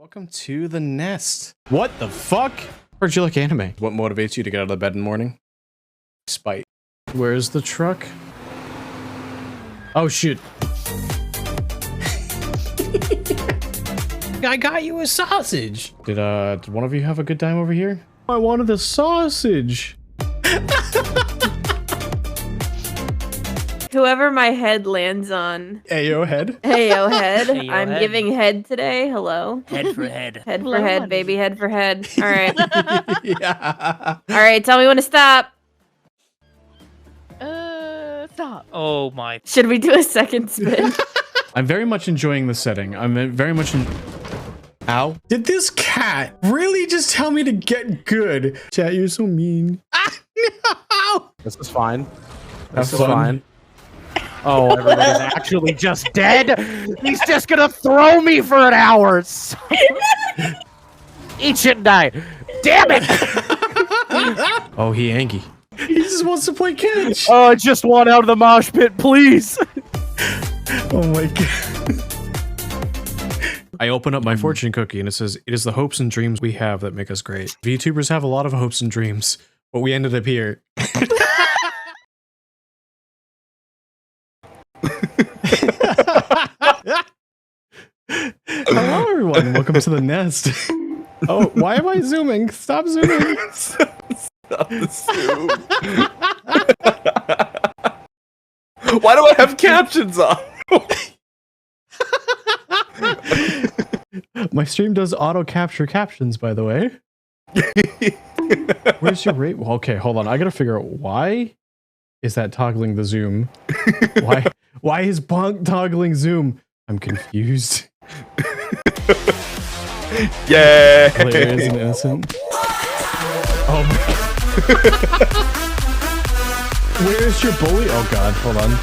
Welcome to the Nest. What the fuck? Heard you like anime. What motivates you to get out of the bed in the morning? Spite. Where's the truck? Oh shoot. I got you a sausage. Did one of you have a good time over here? I wanted the sausage. Whoever my head lands on. Ayo head. Heyo head. Heyo I'm head. giving head today. Hello. Head for head. Head for head, baby. Head for head. All right. Yeah. All right. Tell me when to stop. Stop. Oh my. Should we do a second spin? I'm very much enjoying the setting. I'm very much Ow. Did this cat really just tell me to get good? Chat, you're so mean. Ah, no! This is fine. That's This is fine. fine. Oh, everybody's actually just dead. He's just gonna throw me for an hour. Eat shit and die. Damn it! Oh, he angry. He just wants to play catch. Oh, I just want out of the mosh pit, please. Oh my god. I open up my fortune cookie and it says, "It is the hopes and dreams we have that make us great." VTubers have a lot of hopes and dreams, but we ended up here. Hello everyone, welcome to the Nest. Oh, why am I zooming? Stop zooming. Stop the zoom. Why do I have captions on? My stream does auto capture captions, by the way. Where's your rate? Well, okay, hold on. I gotta figure out why is that toggling the zoom. Why is Bonk toggling zoom? I'm confused. Yay! Hilarious and innocent. Oh my god. Where's your bully? Oh god, hold on.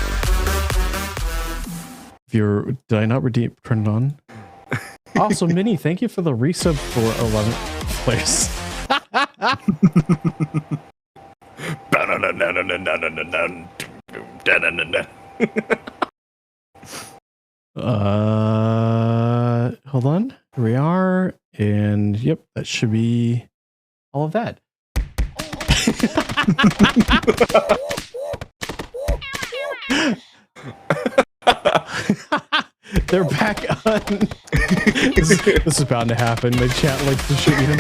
Did I not redeem turn it on? Also, Minnie, thank you for the resub for 11 players. Hold on. Here we are, and yep, that should be all of that. They're back on. This is bound to happen. My chat likes to shoot me.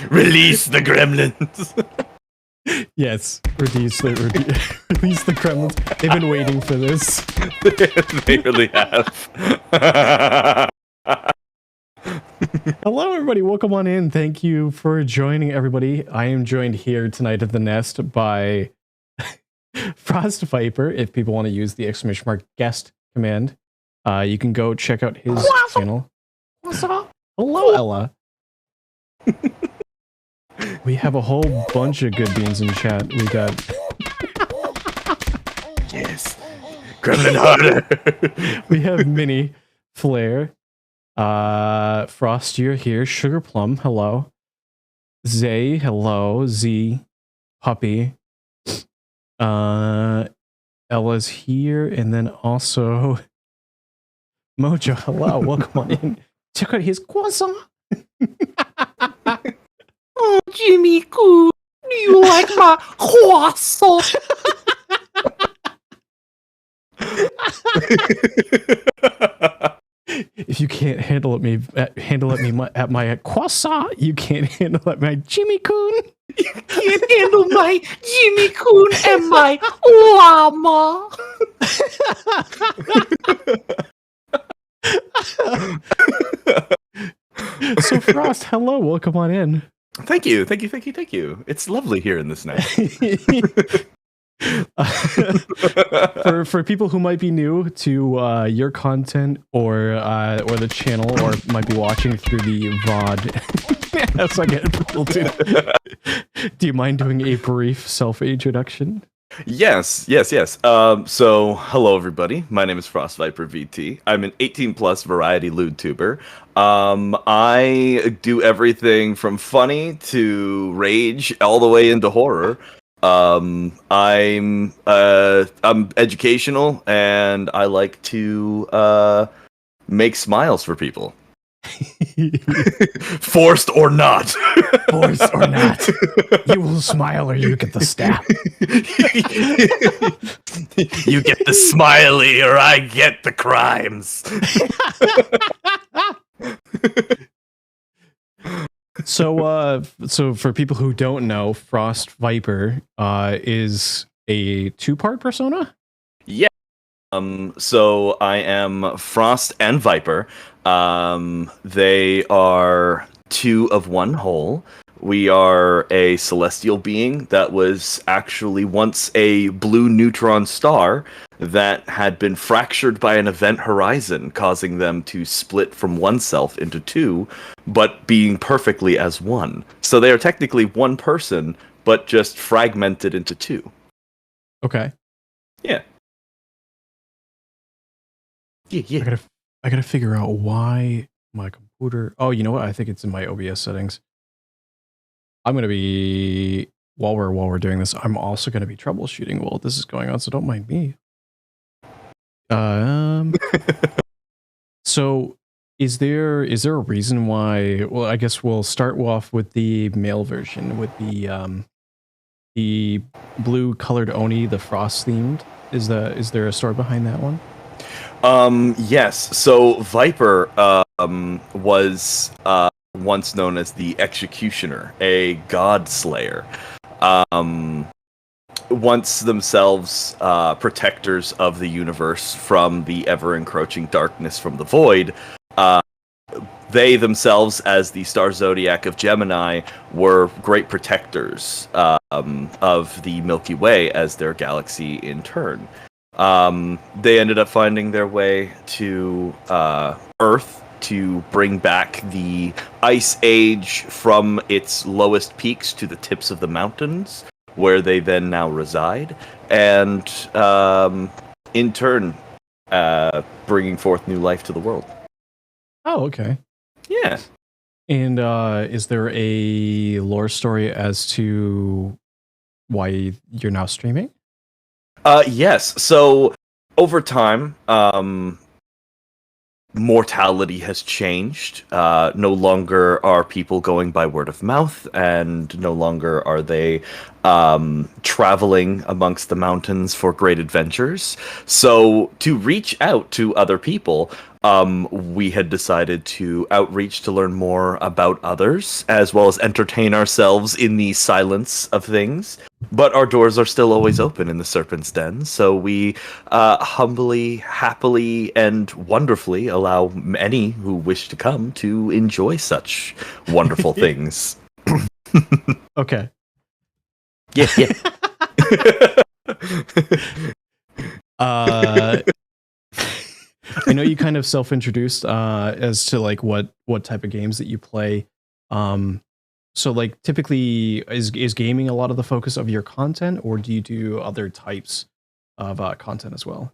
Release the gremlins. Yes, release the gremlins. They've been waiting for this. They really have. Hello, everybody. Welcome on in. Thank you for joining, everybody. I am joined here tonight at the Nest by FrostViper. If people want to use the ! guest command, you can go check out his channel. What's up? Hello, Ella. We have a whole bunch of good beans in chat. We got Yes. Gremlin harder. we have Minnie, Flare, Frost, you're here, Sugar Plum, hello, Zay, hello, Z, Puppy, Ella's here, and then also Mojo, hello, welcome on in. Check out his croissant. Oh, Jimmy Coon, do you like my croissant? If you can't handle at me at my croissant, you can't handle at my Jimmy Coon. You can't handle my Jimmy Coon and my llama. So Frost, hello, welcome on in. Thank you. It's lovely here in this night. For people who might be new to your content or the channel, or might be watching through the VOD, that's like people do. Do you mind doing a brief self-introduction? Yes. So, hello everybody. My name is FrostViperVT. I'm an 18+ variety lewd tuber. I do everything from funny to rage all the way into horror. I'm educational and I like to make smiles for people. Forced or not. Forced or not. You will smile or you get the stab. You get the smiley or I get the crimes. So for people who don't know, Frost Viper is a two-part persona. Yeah. So I am Frost and Viper. They are two of one whole. We are a celestial being that was actually once a blue neutron star that had been fractured by an event horizon, causing them to split from oneself into two, but being perfectly as one. So they are technically one person, but just fragmented into two. Okay. Yeah. Yeah. I gotta figure out why my computer. Oh, you know what? I think it's in my OBS settings. I'm gonna be while we're doing this. I'm also gonna be troubleshooting while this is going on, so don't mind me. So is there a reason why? Well, I guess we'll start off with the male version with the blue colored Oni, the frost themed. Is there a story behind that one? Yes. So Viper was once known as the Executioner, a god slayer. Once themselves protectors of the universe from the ever-encroaching darkness from the void, they themselves, as the star zodiac of Gemini, were great protectors of the Milky Way as their galaxy in turn. They ended up finding their way to Earth to bring back the Ice Age from its lowest peaks to the tips of the mountains, where they then now reside, and in turn, bringing forth new life to the world. Oh, okay. Yeah. And is there a lore story as to why you're now streaming? Yes. So over time, mortality has changed. No longer are people going by word of mouth, and no longer are they traveling amongst the mountains for great adventures. So to reach out to other people, we had decided to outreach to learn more about others, as well as entertain ourselves in the silence of things. But our doors are still always open in the Serpent's Den, so we humbly, happily, and wonderfully allow any who wish to come to enjoy such wonderful things. Okay. Yeah, yeah. I know you kind of self-introduced as to like what type of games that you play. So like typically is gaming a lot of the focus of your content, or do you do other types of content as well?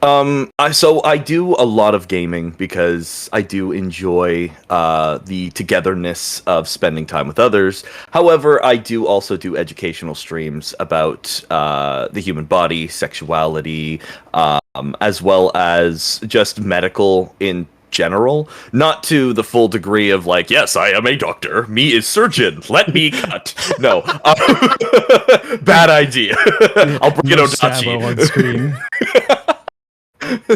So I do a lot of gaming because I do enjoy the togetherness of spending time with others. However, I do also do educational streams about the human body, sexuality, as well as just medical in general. Not to the full degree of like, yes, I am a doctor. Me is surgeon. Let me cut. No, bad idea. I'll bring it Sabo on screen. Can't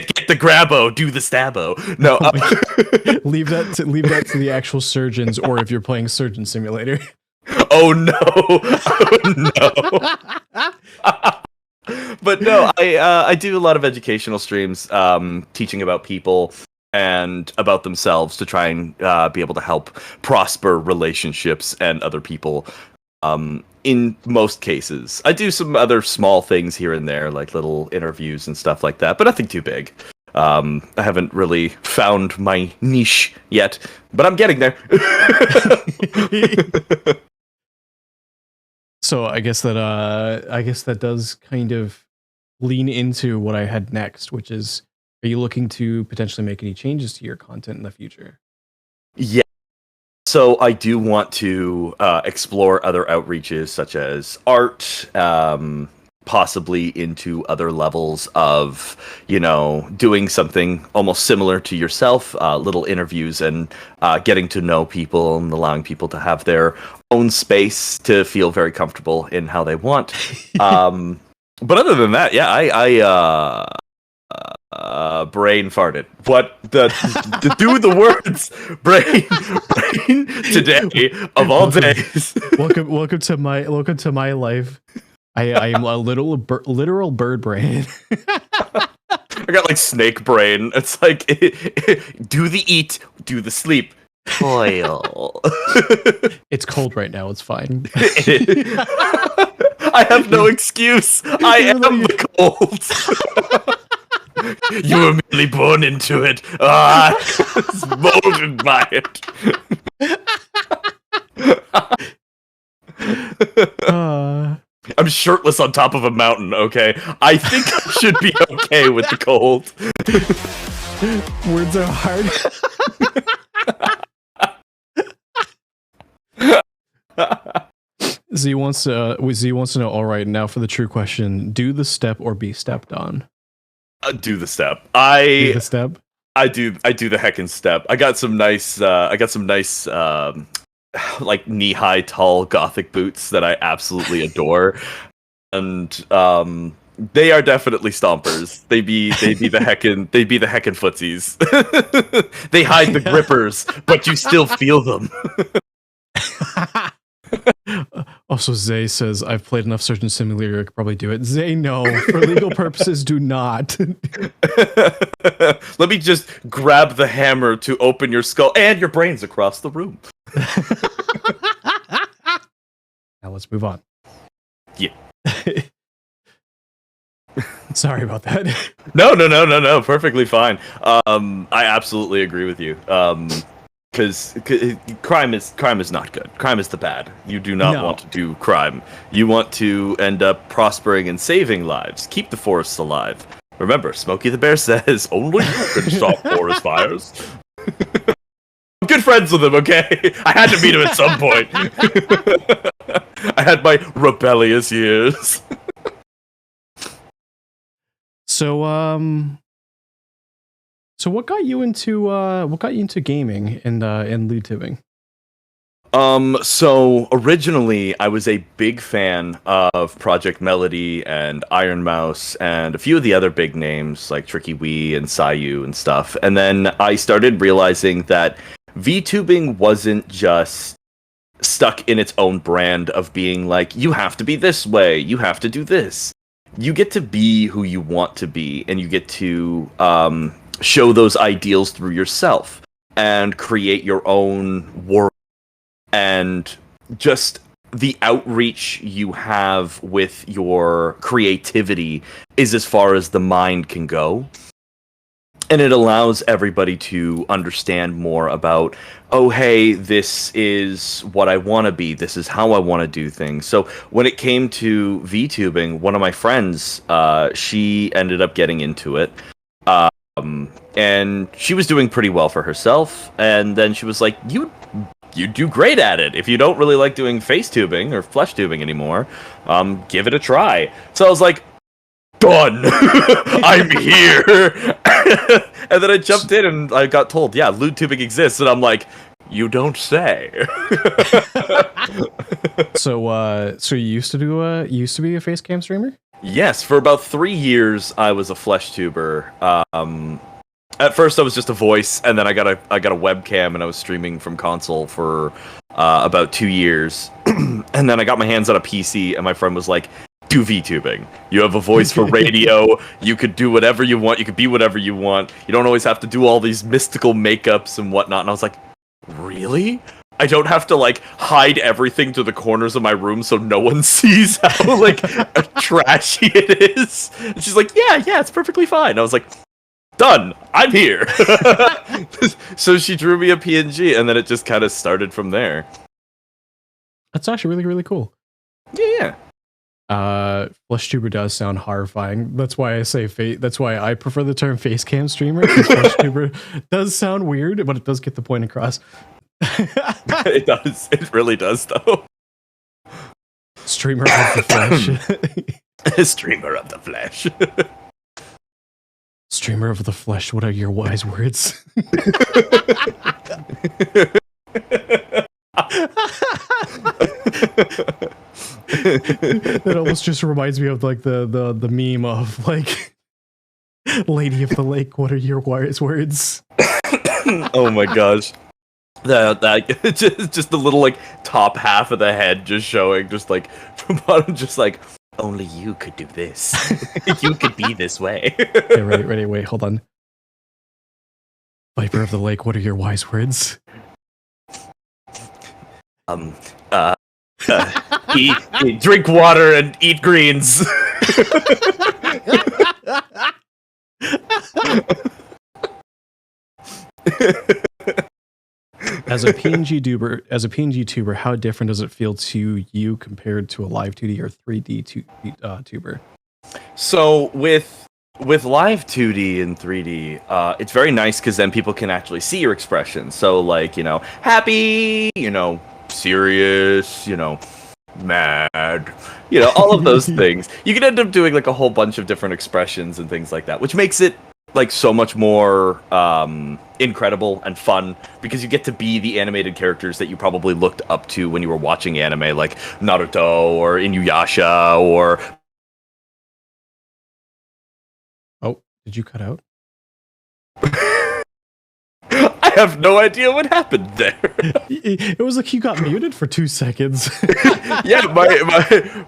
get the grabbo, do the stabbo. No, leave that to the actual surgeons, or if you're playing Surgeon Simulator. Oh no! Oh no! But no, I do a lot of educational streams, teaching about people and about themselves to try and be able to help prosper relationships and other people. In most cases, I do some other small things here and there, like little interviews and stuff like that, but nothing too big. I haven't really found my niche yet, but I'm getting there. So I guess that does kind of lean into what I had next, which is, are you looking to potentially make any changes to your content in the future? Yeah. So I do want to explore other outreaches such as art, possibly into other levels of, doing something almost similar to yourself, little interviews and getting to know people and allowing people to have their own space to feel very comfortable in how they want. But other than that, yeah, I brain farted. What do the words brain today of all days? welcome to my life. I am a literal bird brain. I got like snake brain. It's like do the eat, do the sleep. Toil. It's cold right now. It's fine. I have no excuse. I am the cold. You were merely born into it. I was molded by it. I'm shirtless on top of a mountain, okay? I think I should be okay with the cold. Words are hard. Z wants to know, all right, now for the true question, do the step or be stepped on? Do the step. Do the step? I do the heckin' step. I got some nice like knee-high tall gothic boots that I absolutely adore. And they are definitely stompers. They be the heckin' footsies. They hide the grippers, but you still feel them. Also, Zay says, I've played enough Surgeon Simulator, I could probably do it. Zay, no. For legal purposes, do not. Let me just grab the hammer to open your skull and your brains across the room. Now let's move on. Yeah. Sorry about that. No. Perfectly fine. I absolutely agree with you. Because crime is not good. Crime is the bad. You do not want to do crime. You want to end up prospering and saving lives. Keep the forests alive. Remember, Smokey the Bear says, only you can stop forest fires. I'm good friends with him, okay? I had to meet him at some point. I had my rebellious years. So what got you into gaming and loot tubing? So originally I was a big fan of Project Melody and Iron Mouse and a few of the other big names like Tricky Wee and Sayu and stuff. And then I started realizing that VTubing wasn't just stuck in its own brand of being like, you have to be this way, you have to do this. You get to be who you want to be, and you get to show those ideals through yourself and create your own world. And just the outreach you have with your creativity is as far as the mind can go. And it allows everybody to understand more about, oh, hey, this is what I want to be. This is how I want to do things. So when it came to VTubing, one of my friends, she ended up getting into it. And she was doing pretty well for herself. And then she was like, you do great at it. If you don't really like doing face tubing or flesh tubing anymore, give it a try. So I was like, done. I'm here. And then I jumped in and I got told, yeah, lewd tubing exists. And I'm like, you don't say. So you used to be a face cam streamer? Yes, for about 3 years I was a flesh tuber. At first I was just a voice, and then I got a webcam, and I was streaming from console for about 2 years. And then I got my hands on a PC, and my friend was like, do VTubing. You have a voice for radio. You could do whatever you want. You could be whatever you want. You don't always have to do all these mystical makeups and whatnot. And I was like, really? I don't have to like hide everything to the corners of my room so no one sees how like trashy it is. And she's like, yeah, it's perfectly fine. I was like, done. I'm here. So she drew me a PNG, and then it just kind of started from there. That's actually really, really cool. Yeah. FleshTuber does sound horrifying. That's why I say that's why I prefer the term face cam streamer. FleshTuber does sound weird, but it does get the point across. It does. It really does, though. Streamer of the flesh. Streamer of the flesh. Streamer of the flesh, what are your wise words? That almost just reminds me of like the meme of like Lady of the Lake, what are your wise words? Oh my gosh. That just the little like top half of the head just showing, just like from bottom, just like only you could do this. You could be this way. Okay, ready, wait, hold on. Viper of the Lake, what are your wise words? Eat, drink water and eat greens. As a PNG tuber, how different does it feel to you compared to a live 2D or 3D tuber? So with live 2D and 3D, it's very nice because then people can actually see your expressions. So like, happy, serious, mad, all of those things. You can end up doing like a whole bunch of different expressions and things like that, which makes it like so much more incredible and fun because you get to be the animated characters that you probably looked up to when you were watching anime, like Naruto or Inuyasha or... Oh, did you cut out? I have no idea what happened there. It was like you got muted for 2 seconds. Yeah,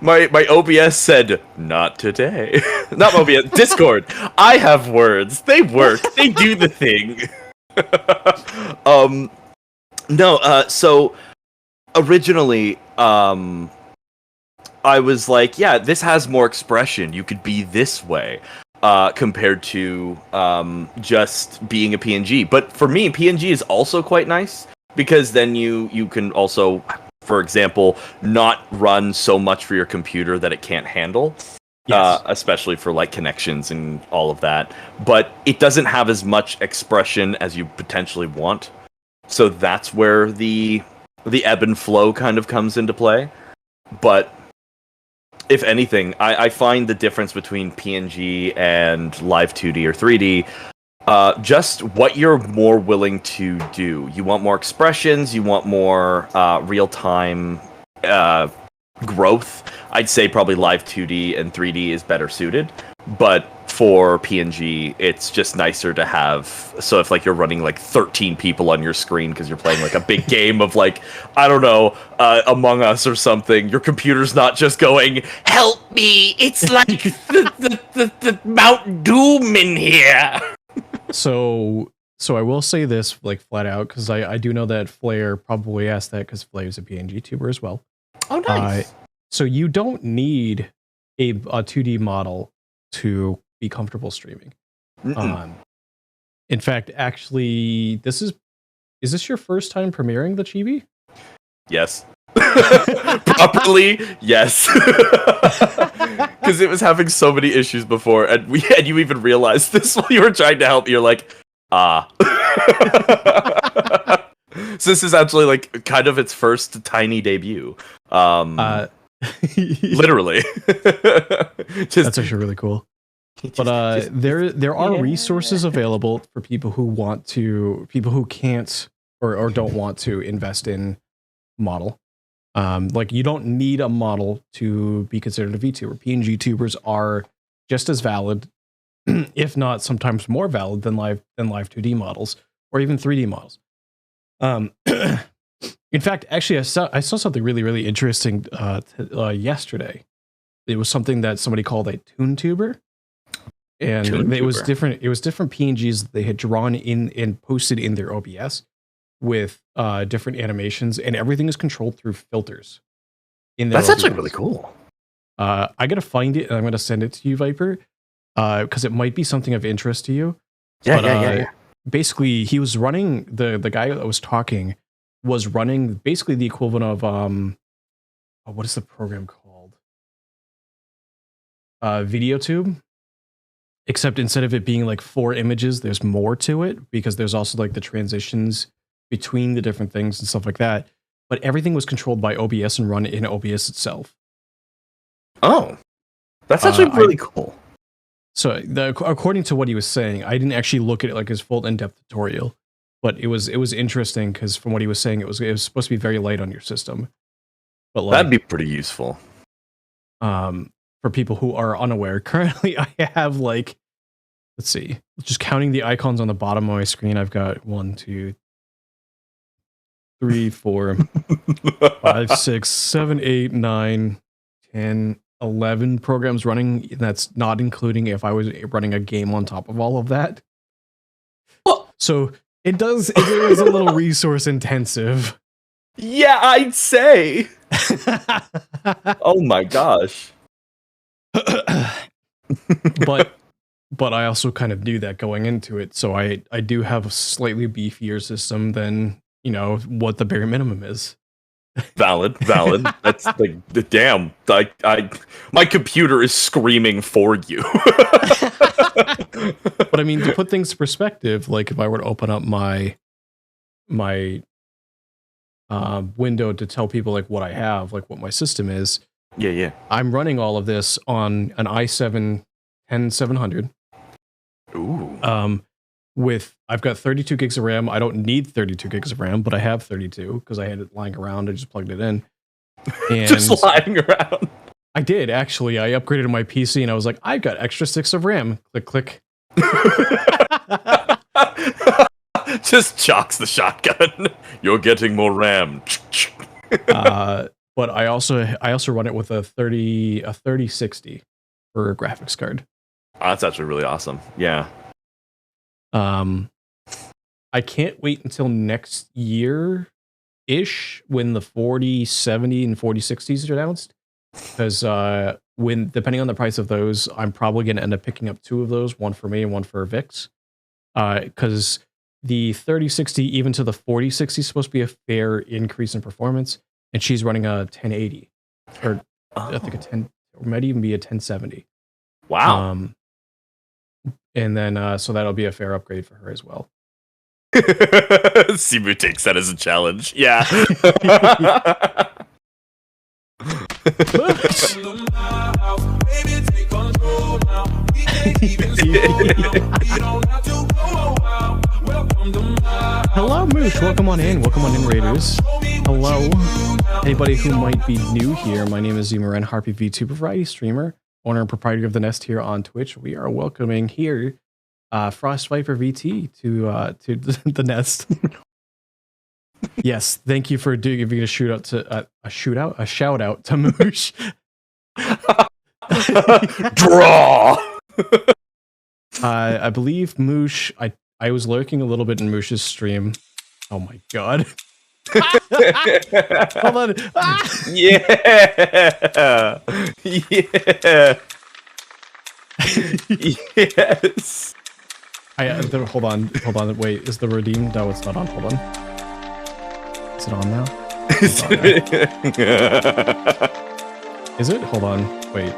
my OBS said, not today. Not OBS, Discord. I have words. They work. They do the thing. So originally, I was like, yeah, this has more expression. You could be this way. Compared to just being a PNG. But for me, PNG is also quite nice because then you can also, for example, not run so much for your computer that it can't handle, yes. Especially for like connections and all of that. But it doesn't have as much expression as you potentially want. So that's where the ebb and flow kind of comes into play. But if anything, I find the difference between PNG and live 2D or 3D, just what you're more willing to do. You want more expressions, you want more real-time growth. I'd say probably live 2D and 3D is better suited, but for PNG, it's just nicer to have. So if like you're running like 13 people on your screen because you're playing like a big game of like, I don't know, Among Us or something, your computer's not just going, help me, it's like the Mount Doom in here. So I will say this like flat out because I do know that Flair probably asked that because Flair's a PNG tuber as well. Oh, nice. So you don't need a 2D model to be comfortable streaming. In fact, actually, is this your first time premiering the Chibi? Yes. Properly, yes. Because it was having so many issues before, and you even realized this while you were trying to help. You're like, So this is actually like kind of its first tiny debut. Literally. That's actually really cool. But there are resources available for people who can't or don't want to invest in model. Like you don't need a model to be considered a VTuber. PNG tubers are just as valid, if not sometimes more valid than live 2D models or even 3D models. In fact, actually, I saw something really interesting yesterday. It was something that somebody called a toon tuber. And it was different. It was different PNGs that they had drawn in and posted in their OBS with different animations, and everything is controlled through filters. That's actually really cool. I gotta find it, and I'm gonna send it to you, Viper, because it might be something of interest to you. Yeah. Basically, he was running the guy that was talking was running basically the equivalent of what is the program called? VideoTube. Except instead of it being like 4 images, there's more to it because there's also like the transitions between the different things and stuff like that. But everything was controlled by OBS and run in OBS itself. Oh. That's actually really cool. So according to what he was saying, I didn't actually look at it like his full in-depth tutorial, but it was interesting because from what he was saying, it was supposed to be very light on your system. But like, That'd be pretty useful. For people who are unaware, currently I have like, let's see, just counting the icons on the bottom of my screen, I've got 1, 2, 3, 4, 5, 6, 7, 8, 9, 10, 11 programs running. That's not including if I was running a game on top of all of that. So it is a little resource intensive. Yeah, I'd say. Oh my gosh. but I also kind of knew that going into it, so I do have a slightly beefier system than, you know, what the bare minimum is. Valid. That's like the damn. My computer is screaming for you. But I mean, to put things in perspective, like if I were to open up my window to tell people like what I have, like what my system is. Yeah. I'm running all of this on an i7 10700. Ooh. I've got 32 gigs of RAM. I don't need 32 gigs of RAM, but I have 32 because I had it lying around. I just plugged it in. And Just lying around. I did, actually. I upgraded my PC and I was like, I've got extra sticks of RAM. Click, click. Just chocks the shotgun. You're getting more RAM. But I also run it with a 3060 for a graphics card. Oh, that's actually really awesome. Yeah. I can't wait until next year-ish when the 4070 and 4060s are announced. Because depending on the price of those, I'm probably going to end up picking up 2 of those, one for me and one for Vix. Because the 3060, even to the 4060, is supposed to be a fair increase in performance, and she's running a 1080, or I think a 10, or might even be a 1070. Wow. And then so that'll be a fair upgrade for her as well. Simu takes that as a challenge. Yeah. Hello, Moosh. Welcome on in, Raiders. Hello. Anybody who might be new here, my name is Zimmerman, Harpy VTuber variety streamer, owner and proprietor of the Nest here on Twitch. We are welcoming here FrostViperVT to the Nest. Yes, thank you for giving a shout out to Moosh. Draw. I believe Moosh. I was lurking a little bit in Moosh's stream. Oh my god. Hold on. Yeah. Yeah. Yes. Hold on. Wait, is the redeem? No, it's not on. Hold on. Is it on now? Is it? Hold on. Wait.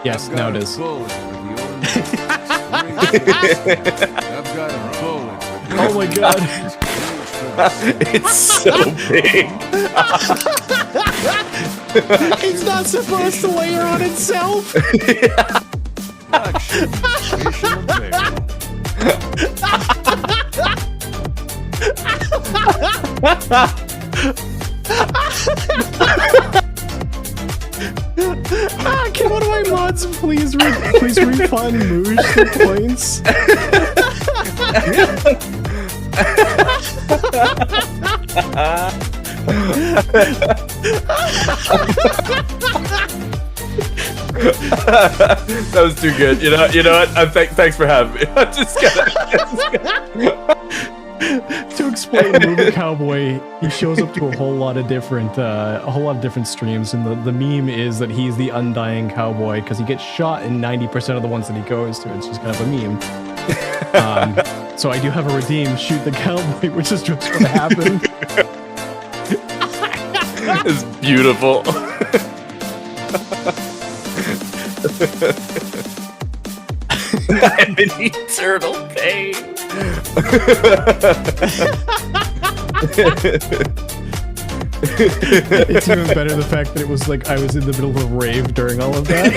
Yes, now it is. Oh my god. It's so big. It's not supposed to layer on itself. Can one of my mods please refund Moosh the points? That was too good. You know what? Thanks for having me. I just gotta... To explain Movie Cowboy, he shows up to a whole lot of different streams, and the meme is that he's the undying cowboy because he gets shot in 90% of the ones that he goes to. It's just kind of a meme. So I do have a redeem, shoot the cowboy, which is just what happened. It's beautiful. I'm in eternal pain. It's even better the fact that it was like I was in the middle of a rave during all of that.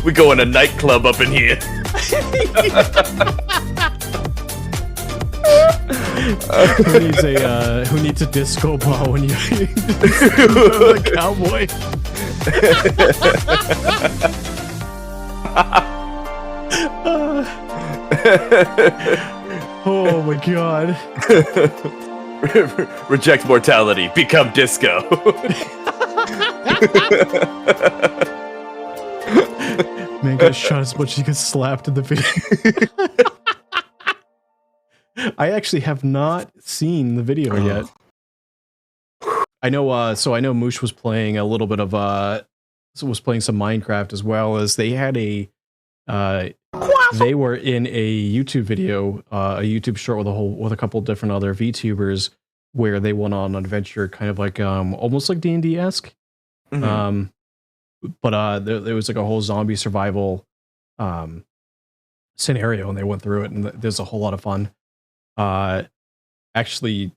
We go in a nightclub up in here. Who needs a disco ball when you the cowboy? Oh my god. Reject mortality, become disco. Man got shot as much as he gets slapped in the video. I actually have not seen the video yet. I know so I know Moosh was playing a little bit of was playing some Minecraft, as well as they had a they were in a YouTube video, a YouTube short with a couple different other VTubers, where they went on an adventure, kind of like almost like D&D-esque. Mm-hmm. But there was like a whole zombie survival scenario, and they went through it, and there's a whole lot of fun. Actually,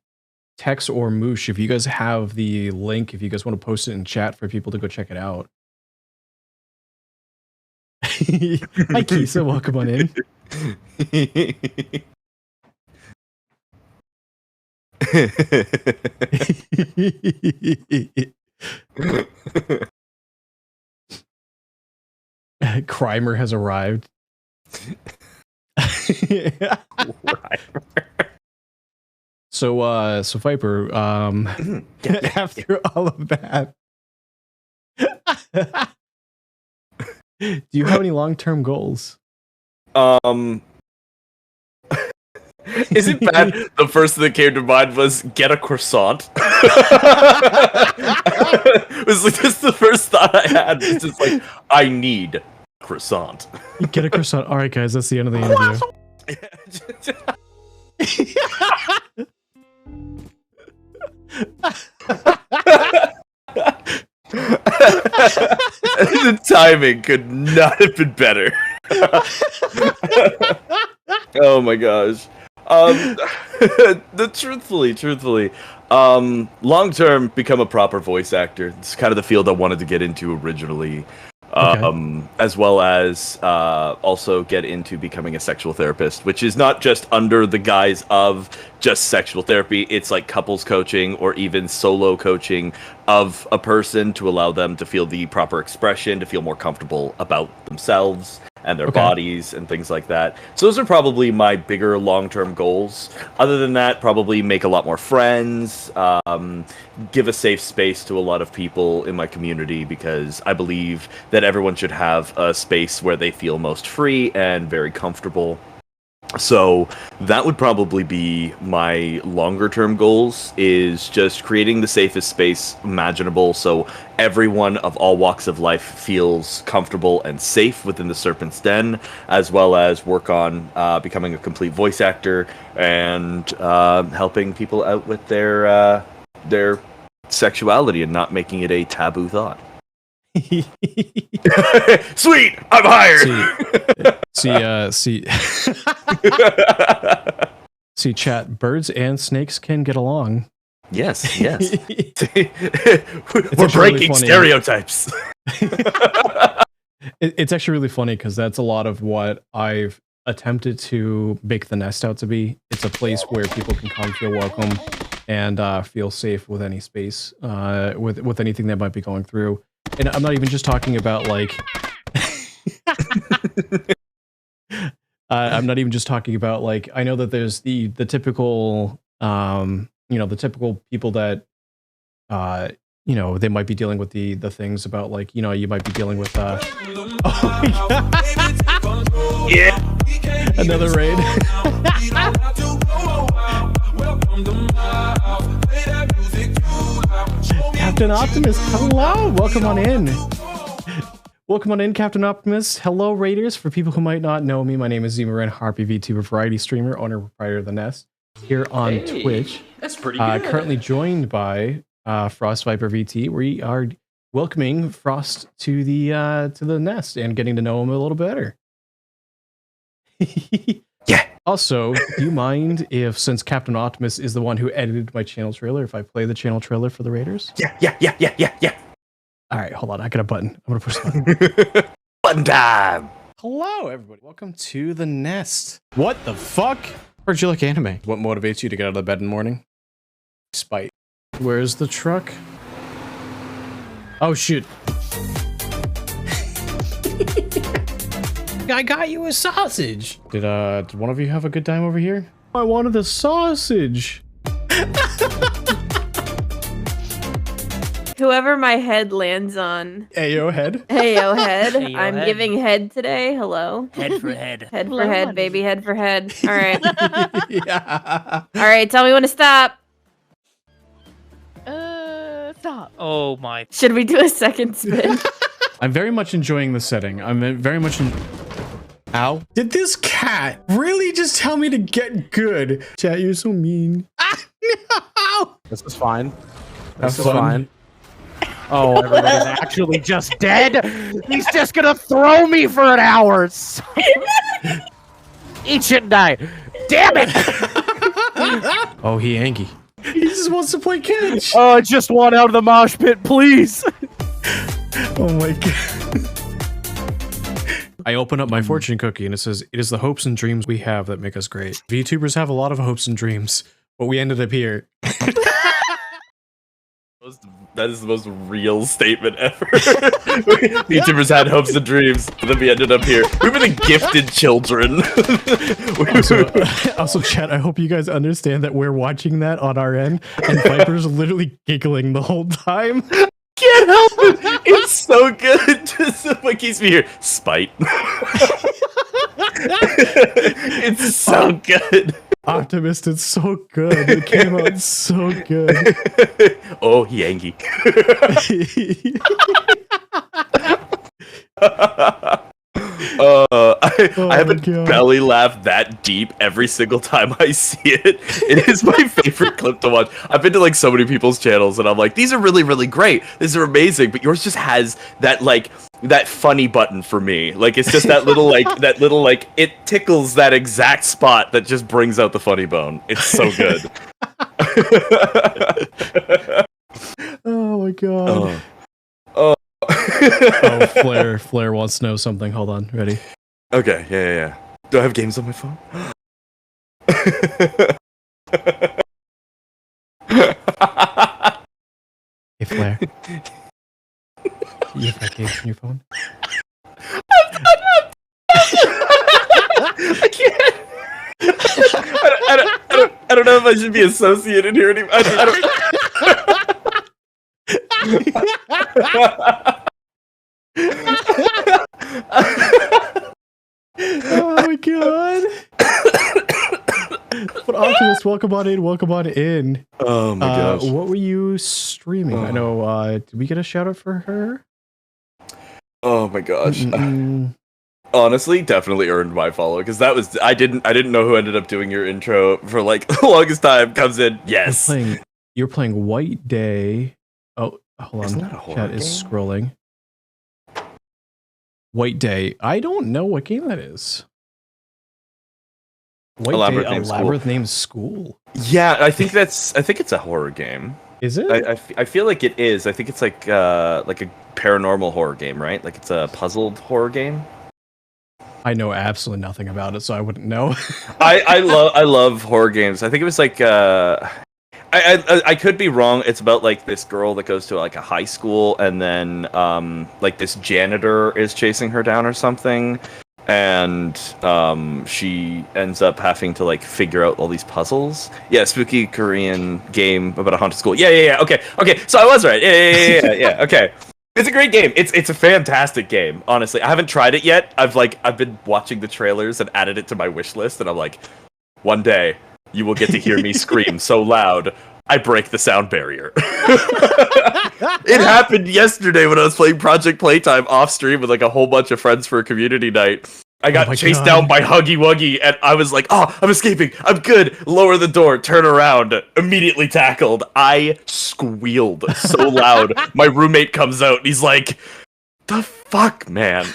Tex or Moosh, if you guys have the link, if you guys want to post it in chat for people to go check it out. Hi, Kisa. Welcome on in. Crimer has arrived. So Viper, after all of that, do you have any long-term goals? Is it bad? The first thing that came to mind was get a croissant. It was like just the first thought I had. It's just like, I need croissant. You get a croissant. All right, guys, that's the end of the interview. The timing could not have been better. Oh my gosh. Truthfully, long term, become a proper voice actor. It's kind of the field I wanted to get into originally. As well as also get into becoming a sexual therapist, which is not just under the guise of just sexual therapy. It's like couples coaching or even solo coaching of a person to allow them to feel the proper expression, to feel more comfortable about themselves and their bodies and things like that. So those are probably my bigger long-term goals. Other than that, probably make a lot more friends, give a safe space to a lot of people in my community, because I believe that everyone should have a space where they feel most free and very comfortable. So that would probably be my longer term goals, is just creating the safest space imaginable so everyone of all walks of life feels comfortable and safe within the Serpent's Den, as well as work on becoming a complete voice actor and helping people out with their sexuality and not making it a taboo thought. Sweet, I'm hired. See, chat. Birds and snakes can get along. Yes. We're breaking stereotypes. It's actually really funny, because that's a lot of what I've attempted to make the Nest out to be. It's a place where people can come, feel welcome, and feel safe with any space, with anything that might be going through. And I'm not even just talking about like I'm not even just talking about like, I know that there's the typical the typical people that they might be dealing with the things about, like, you might be dealing with yeah, another raid. Captain Optimus, hello, welcome on in. Welcome on in, Captain Optimus. Hello, Raiders. For people who might not know me, my name is Zemeran, Harpy VTuber, variety streamer, owner, proprietor of the Nest, here on Twitch. That's pretty good. Currently joined by FrostViperVT. We are welcoming Frost to the Nest and getting to know him a little better. Yeah. Also, do you mind if, since Captain Optimus is the one who edited my channel trailer, if I play the channel trailer for the Raiders? Yeah. All right, hold on. I got a button. I'm going to push the button. Button time. Hello, everybody. Welcome to the Nest. What the fuck? Where'd you like anime? What motivates you to get out of bed in the morning? Spite. Where's the truck? Oh, shoot. I got you a sausage. Did one of you have a good time over here? I wanted a sausage. Whoever my head lands on. Ayo head. Heyo head. Heyo I'm head. giving head today. Hello. Head for head. Head Hello, for head, honey. baby. Head for head. All right. Yeah. All right. Tell me when to stop. Stop. Oh my. Should we do a second spin? I'm very much enjoying the setting. I'm very much in. Ow. Did this cat really just tell me to get good? Chat, you're so mean. Ah, no! This is fine. Have This is fun. fine. Oh, everybody's actually just dead. He's just gonna throw me for an hour. Eat shit and die. Damn it! Oh, he angry. He just wants to play catch. Oh, I just want out of the mosh pit, please. Oh my god. I open up my fortune cookie and it says, "It is the hopes and dreams we have that make us great." VTubers have a lot of hopes and dreams, but we ended up here. That is the most real statement ever. YouTubers had hopes and dreams, but then we ended up here. We were the gifted children. Also, chat, I hope you guys understand that we're watching that on our end, and Viper's literally giggling the whole time. Can't help it. It's so good. Just what keeps me here. Spite. It's so good. Optimist, it's so good. It came out so good. Oh, he angry. I haven't God. belly laughed that deep every single time I see it. It is my favorite clip to watch. I've been to like so many people's channels and I'm like, these are really, really great. These are amazing. But yours just has that like that funny button for me. Like it's just that little like it tickles that exact spot that just brings out the funny bone. It's so good. Oh my god. Oh. Oh, Flair wants to know something. Hold on, ready? Okay, yeah. Do I have games on my phone? Hey, Flair. You have that games on your phone? I can't. I don't know if I should be associated here anymore. Oh my god. But Optimus, welcome on in. Oh my gosh. What were you streaming? I know, did we get a shout out for her? Oh my gosh. Mm-mm. Honestly, definitely earned my follow because that was I didn't know who ended up doing your intro for like the longest time. Comes in, yes. You're playing White Day. Oh, hold on. Isn't that a horror Chat is game? scrolling. White Day. I don't know what game that is. White Elaborate Day, Named School. Elaborate Named School. Yeah, I think it's a horror game. Is it? I feel like it is. I think it's like a paranormal horror game, right? Like it's a puzzled horror game. I know absolutely nothing about it, so I wouldn't know. I love horror games. I think it was like I could be wrong. It's about like this girl that goes to like a high school and then like this janitor is chasing her down or something, and she ends up having to like figure out all these puzzles. Yeah, spooky Korean game about a haunted school. Yeah. Okay. So I was right. Yeah. Okay. It's a great game. It's a fantastic game. Honestly, I haven't tried it yet. I've been watching the trailers and added it to my wish list, and I'm like, one day you will get to hear me scream so loud I break the sound barrier. It happened yesterday when I was playing Project Playtime off stream with like a whole bunch of friends for a community night. I got chased down by Huggy Wuggy, and I was like, oh, I'm escaping. I'm good. Lower the door, turn around, immediately tackled. I squealed so loud. My roommate comes out, and he's like, the fuck, man?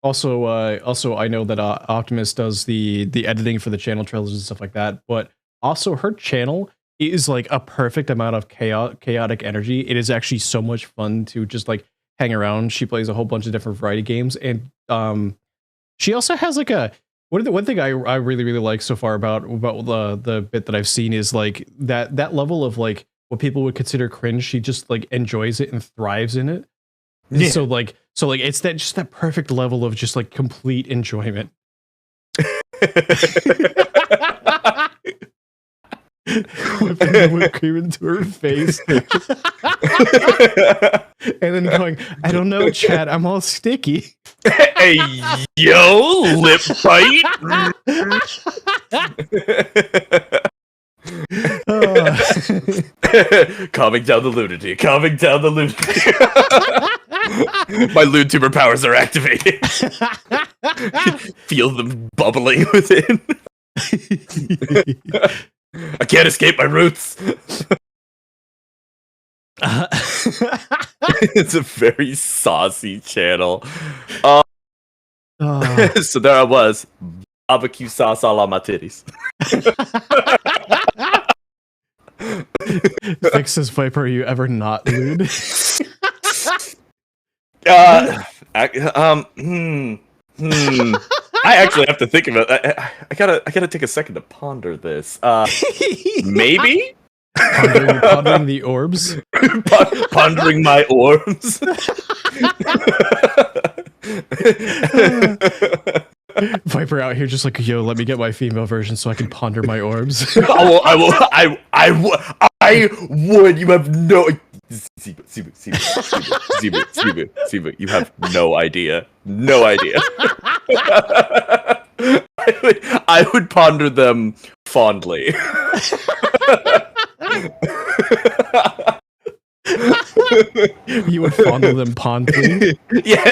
Also, I know that Optimus does the editing for the channel trailers and stuff like that. But also, her channel is like a perfect amount of chaotic energy. It is actually so much fun to just like hang around. She plays a whole bunch of different variety games, and she also has like a one thing I really like so far about the bit that I've seen is like that level of like what people would consider cringe. She just like enjoys it and thrives in it. Yeah. So like it's that perfect level of just like complete enjoyment. Whipping the whipped cream into her face. And then going, I don't know, Chad, I'm all sticky. Hey, yo, lip bite. Calming down the nudity. Calming down the nudity. My LoonTuber powers are activated. Feel them bubbling within. I can't escape my roots. It's a very saucy channel. So there I was, barbecue sauce all on my titties. Vic says, Viper, are you ever not lewd? I actually have to think about it. I gotta take a second to ponder this. Maybe pondering the orbs. Pondering my orbs. Viper out here just like, yo, let me get my female version so I can ponder my orbs. I would. You have no. Sibu, you have no idea. No idea. I would ponder them fondly. You would fondle them fondly? Yeah.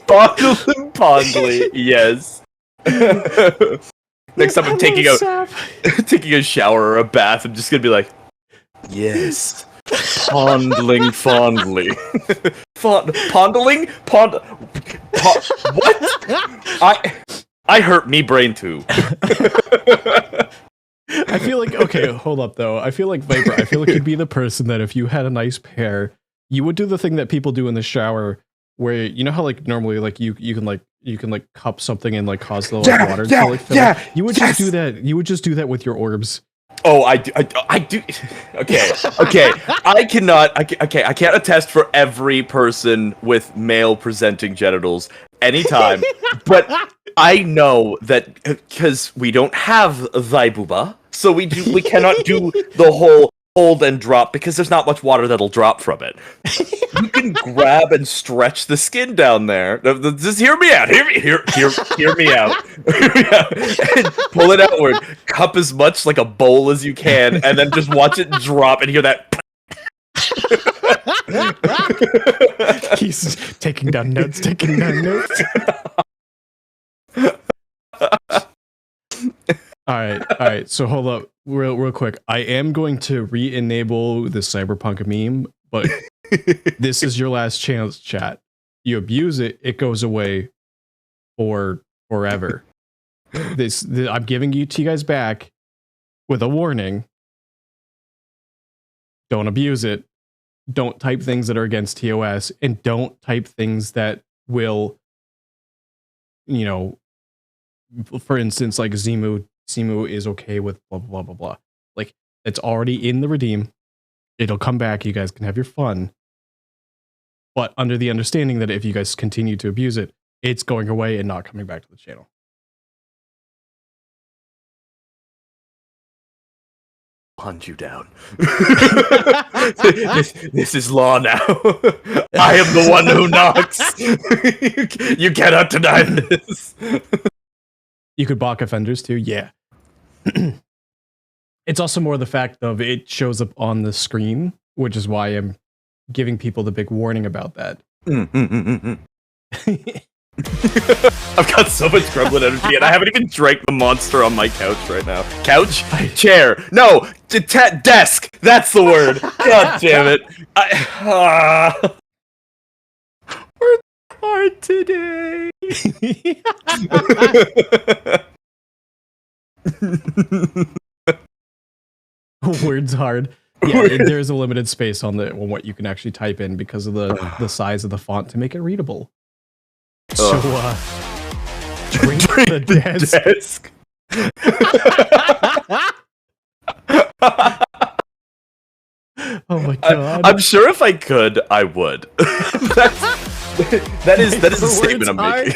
Fondle them fondly, yes. Next time I'm taking a shower or a bath, I'm just gonna be like, yes, fondling fondly. Pondling? What? I hurt me brain too. I feel like, okay, hold up though. I feel like Viper, I feel like you'd be the person that if you had a nice pair, you would do the thing that people do in the shower where, you know how like normally like you can cup something and like cause the water to like fill it? You would just do that. You would just do that with your orbs. Oh, I do. Okay. I can't attest for every person with male presenting genitals anytime, but I know that because we don't have Vaibuba, so we cannot do the whole hold and drop because there's not much water that'll drop from it. You can grab and stretch the skin down there. Just hear me out. Hear me out. Hear me out. And pull it outward. Cup as much like a bowl as you can, and then just watch it drop and hear that. He's taking down notes. All right. So hold up, real quick. I am going to re-enable the cyberpunk meme, but this is your last chance, chat. You abuse it, it goes away for forever. I'm giving you guys back with a warning. Don't abuse it. Don't type things that are against TOS, and don't type things that will, you know, for instance, like Zimu is okay with blah blah blah blah. Like, it's already in the redeem. It'll come back. You guys can have your fun, but under the understanding that if you guys continue to abuse it, it's going away and not coming back to the channel. Hunt you down. This is law now. I am the one who knocks. You cannot deny this. You could block offenders too, yeah. It's also more the fact of it shows up on the screen, which is why I'm giving people the big warning about that. I've got so much gremlin energy, and I haven't even drank the monster on my couch right now. Couch? Chair. No! Desk! That's the word! God damn it. We're hard today. Words hard. Yeah, there's a limited space on what you can actually type in because of the size of the font to make it readable. So, drink the desk. Oh my god! I'm sure if I could, I would. that is a statement I'm making.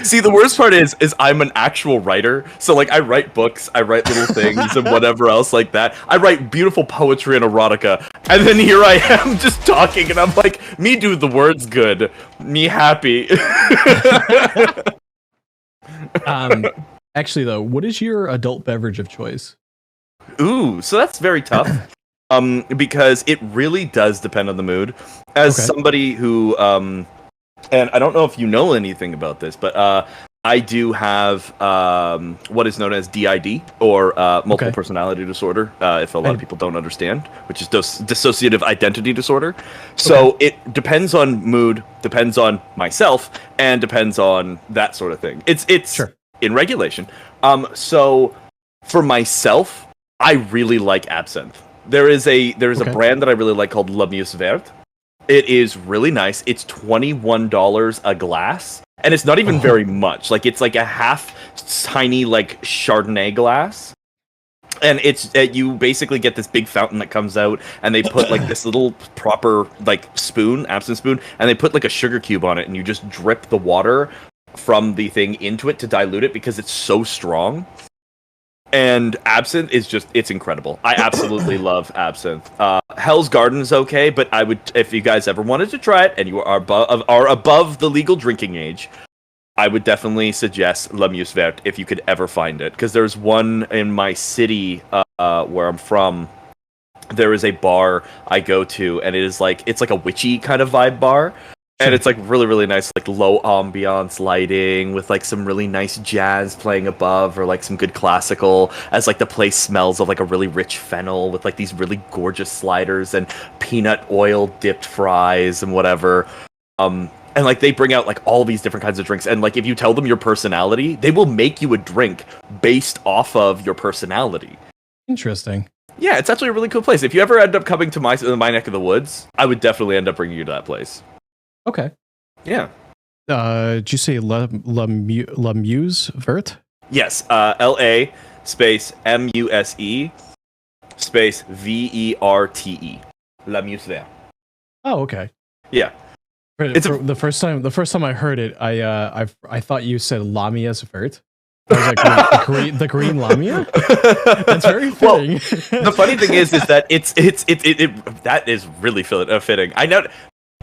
See, the worst part is I'm an actual writer. So like I write books, I write little things and whatever else like that. I write beautiful poetry and erotica. And then here I am just talking and I'm like, me do the words good. Me happy. Actually though, what is your adult beverage of choice? Ooh, so that's very tough. Because it really does depend on the mood. As somebody who and I don't know if you know anything about this, but I do have what is known as DID, or multiple personality disorder, if a lot of people don't understand, which is dissociative identity disorder. So it depends on mood, depends on myself, and depends on that sort of thing. It's in regulation. So for myself, I really like absinthe. There is a brand that I really like called La Muse Verte. It is really nice. It's $21 a glass, and it's not even very much. Like it's like a half tiny like Chardonnay glass, and it's you basically get this big fountain that comes out, and they put like this little proper like spoon, absinthe spoon, and they put like a sugar cube on it, and you just drip the water from the thing into it to dilute it because it's so strong. And absinthe is it's incredible. I absolutely love absinthe. Hell's Garden is okay, but I would, if you guys ever wanted to try it and you are above the legal drinking age, I would definitely suggest La Muse Verte if you could ever find it. Because there's one in my city where I'm from. There is a bar I go to, and it's like a witchy kind of vibe bar. And it's like really, really nice, like low ambiance lighting with like some really nice jazz playing above, or like some good classical, as like the place smells of like a really rich fennel with like these really gorgeous sliders and peanut oil dipped fries and whatever. And like they bring out like all these different kinds of drinks, and like if you tell them your personality, they will make you a drink based off of your personality. Interesting. Yeah, it's actually a really cool place. If you ever end up coming to my neck of the woods, I would definitely end up bringing you to that place. Okay. Yeah. Did you say La Muse Verte? Yes. LA space MUSE space VERTE. La Muse Verte. Oh, okay. Yeah. The first time I heard it, I thought you said Lamia Verte. I was like, the green Lamia? That's very fitting. Well, the funny thing is that that is really fitting. I know.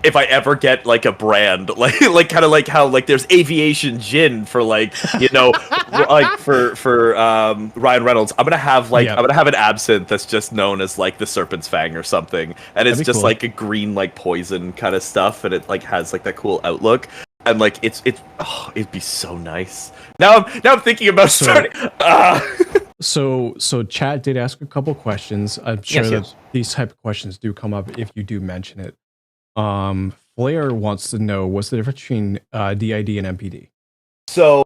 If I ever get like a brand, like kind of like how like there's aviation gin for like, you know, like for Ryan Reynolds, I'm gonna have an absinthe that's just known as like the Serpent's Fang or something, and it's just cool. Like a green like poison kind of stuff, and it like has like that cool outlook, and like it'd be so nice. Now I'm thinking about starting. So chat did ask a couple questions. I'm sure that these type of questions do come up if you do mention it. Flair wants to know what's the difference between DID and MPD. So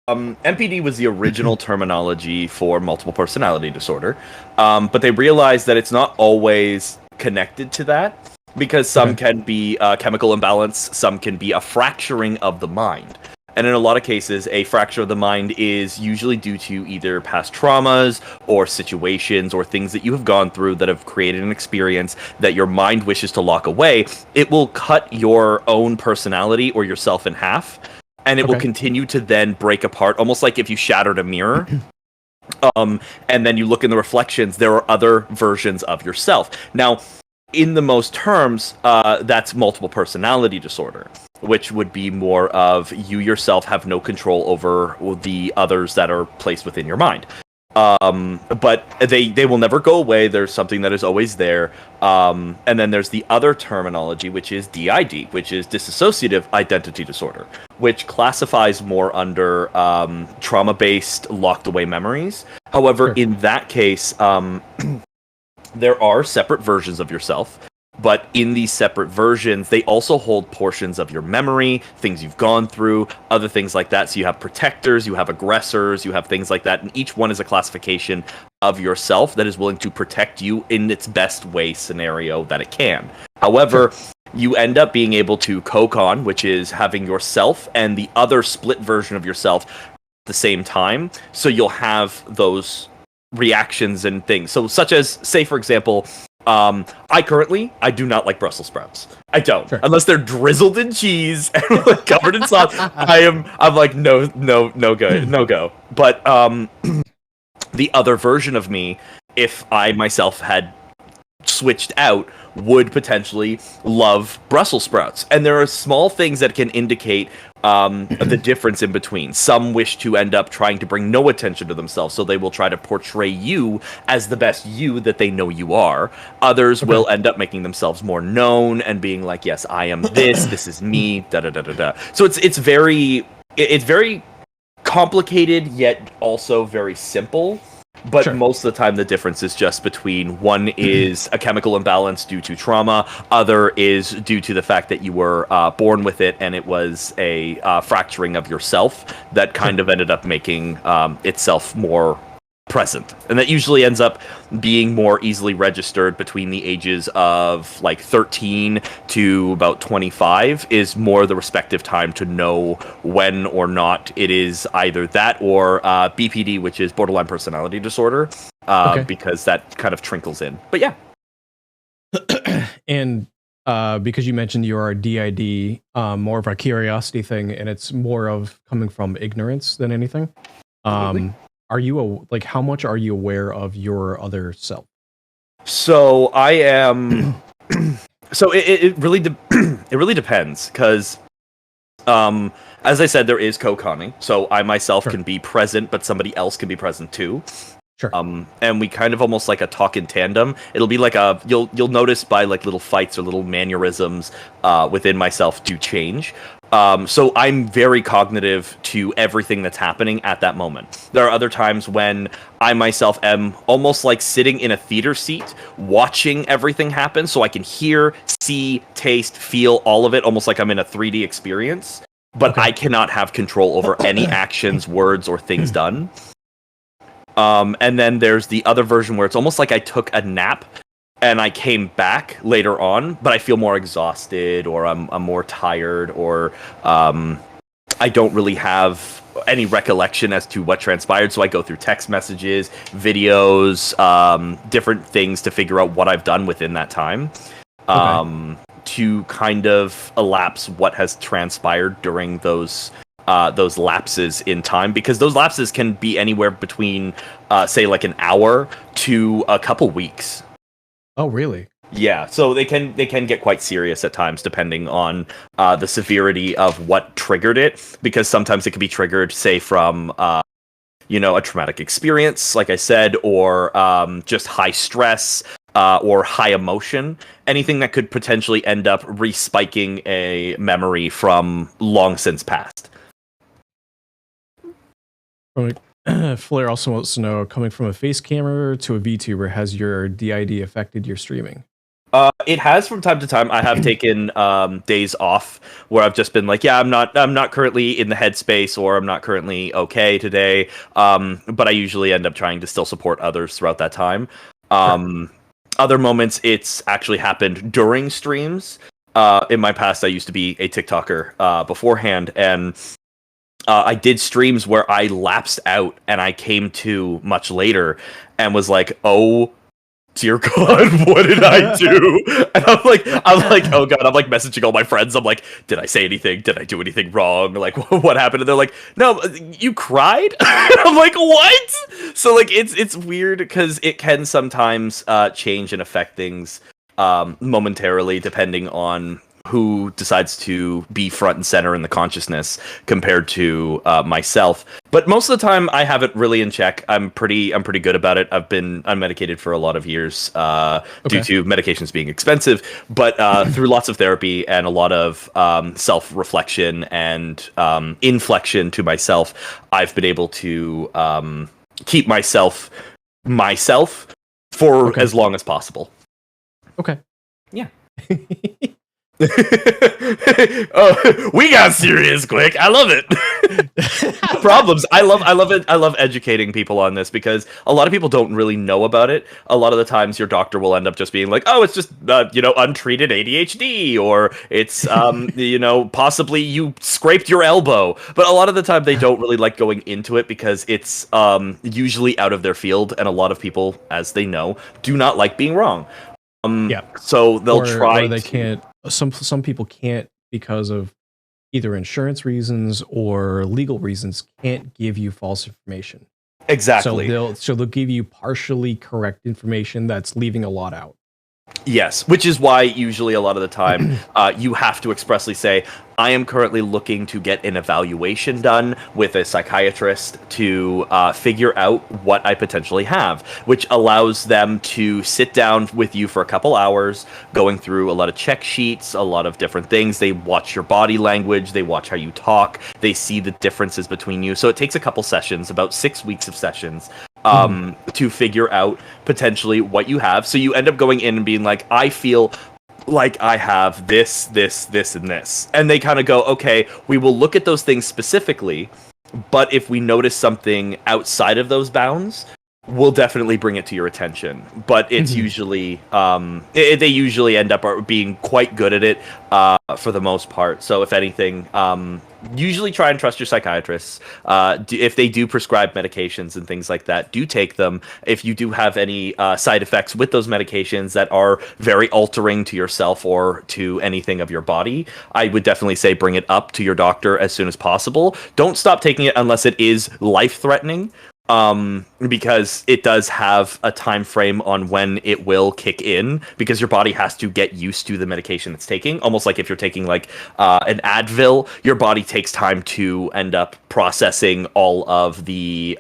MPD was the original terminology for multiple personality disorder, but they realized that it's not always connected to that, because some can be chemical imbalance, some can be a fracturing of the mind. And in a lot of cases, a fracture of the mind is usually due to either past traumas or situations or things that you have gone through that have created an experience that your mind wishes to lock away. It will cut your own personality or yourself in half, and it will continue to then break apart, almost like if you shattered a mirror. And then you look in the reflections, there are other versions of yourself. Now, in the most terms, that's multiple personality disorder, which would be more of you yourself have no control over the others that are placed within your mind. But they will never go away. There's something that is always there. And then there's the other terminology, which is DID, which is dissociative identity disorder, which classifies more under trauma-based locked away memories. However, Sure. in that case, there are separate versions of yourself. But in these separate versions, they also hold portions of your memory, things you've gone through, other things like that. So you have protectors, you have aggressors, you have things like that. And each one is a classification of yourself that is willing to protect you in its best way scenario that it can. However, you end up being able to co-con, which is having yourself and the other split version of yourself at the same time. So you'll have those reactions and things. So such as, say, for example, I do not like Brussels sprouts. I don't. Sure. Unless they're drizzled in cheese and like covered in sauce. I'm like no go. But the other version of me, if I myself had switched out, would potentially love Brussels sprouts. And there are small things that can indicate the difference in between. Some wish to end up trying to bring no attention to themselves, so they will try to portray you as the best you that they know you are. Others will end up making themselves more known and being like, yes, I am this, this is me, da da da da da. So it's very complicated, yet also very simple. But Sure. most of the time, the difference is just between one is a chemical imbalance due to trauma, other is due to the fact that you were born with it and it was a fracturing of yourself that kind of ended up making itself more present. And that usually ends up being more easily registered between the ages of like 13 to about 25 is more the respective time to know when or not it is either that or BPD, which is borderline personality disorder, because that kind of trickles in. But yeah. And because you mentioned you are DID, more of a curiosity thing, and it's more of coming from ignorance than anything. Are you how much are you aware of your other self? So I am. So it really it really depends because, as I said, there is co-conning. So I myself can be present, but somebody else can be present too. Sure. And we kind of almost like a talk in tandem. It'll be like you'll notice by like little fights or little mannerisms within myself do change. So I'm very cognitive to everything that's happening at that moment. There are other times when I myself am almost like sitting in a theater seat, watching everything happen, so I can hear, see, taste, feel all of it, almost like I'm in a 3D experience. But I cannot have control over any actions, words, or things done. And then there's the other version where it's almost like I took a nap and I came back later on, but I feel more exhausted, or I'm more tired, or I don't really have any recollection as to what transpired. So I go through text messages, videos, different things to figure out what I've done within that time, to kind of elapse what has transpired during those lapses in time, because those lapses can be anywhere between, say, like an hour to a couple weeks. Oh, really? Yeah, so they can get quite serious at times, depending on the severity of what triggered it. Because sometimes it can be triggered, say, from a traumatic experience, like I said, or just high stress or high emotion. Anything that could potentially end up respiking a memory from long since past. Flair also wants to know, coming from a face camera to a VTuber, has your DID affected your streaming? It has from time to time. I have taken days off where I've just been like, yeah, I'm not currently in the headspace, or I'm not currently okay today. But I usually end up trying to still support others throughout that time. Other moments, it's actually happened during streams. In my past, I used to be a TikToker beforehand, and I did streams where I lapsed out and I came to much later and was like, oh dear God, what did I do? And I'm like, oh God, I'm like messaging all my friends. I'm like, did I say anything? Did I do anything wrong? Like, what happened? And they're like, no, you cried? I'm like, what? So like, it's weird because it can sometimes change and affect things momentarily, depending on who decides to be front and center in the consciousness compared to myself. But most of the time, I have it really in check. I'm pretty good about it. I've been unmedicated for a lot of years due to medications being expensive, but through lots of therapy and a lot of self-reflection and inflection to myself, I've been able to keep myself for as long as possible. Okay. Yeah. Oh, we got serious quick. I love it. Problems. I love it. I love educating people on this because a lot of people don't really know about it. A lot of the times your doctor will end up just being like, oh, it's just, untreated ADHD, or it's, possibly you scraped your elbow. But a lot of the time they don't really like going into it because it's usually out of their field. And a lot of people, as they know, do not like being wrong. So they'll try. Or they can't. Some people can't because of either insurance reasons or legal reasons. Can't give you false information. Exactly. So they'll give you partially correct information that's leaving a lot out. Yes, which is why usually a lot of the time you have to expressly say, I am currently looking to get an evaluation done with a psychiatrist to figure out what I potentially have, which allows them to sit down with you for a couple hours, going through a lot of check sheets, a lot of different things. They watch your body language, they watch how you talk, they see the differences between you. So it takes a couple sessions, about 6 weeks of sessions, to figure out potentially what you have. So you end up going in and being like, I feel like I have this, and this. And they kind of go, okay, we will look at those things specifically, but if we notice something outside of those bounds, we'll definitely bring it to your attention. But it's usually, they usually end up being quite good at it for the most part. So if anything, usually try and trust your psychiatrists. If they do prescribe medications and things like that, do take them. If you do have any side effects with those medications that are very altering to yourself or to anything of your body, I would definitely say bring it up to your doctor as soon as possible. Don't stop taking it unless it is life-threatening. Because it does have a time frame on when it will kick in, because your body has to get used to the medication it's taking. Almost like if you're taking like an Advil, your body takes time to end up processing all of the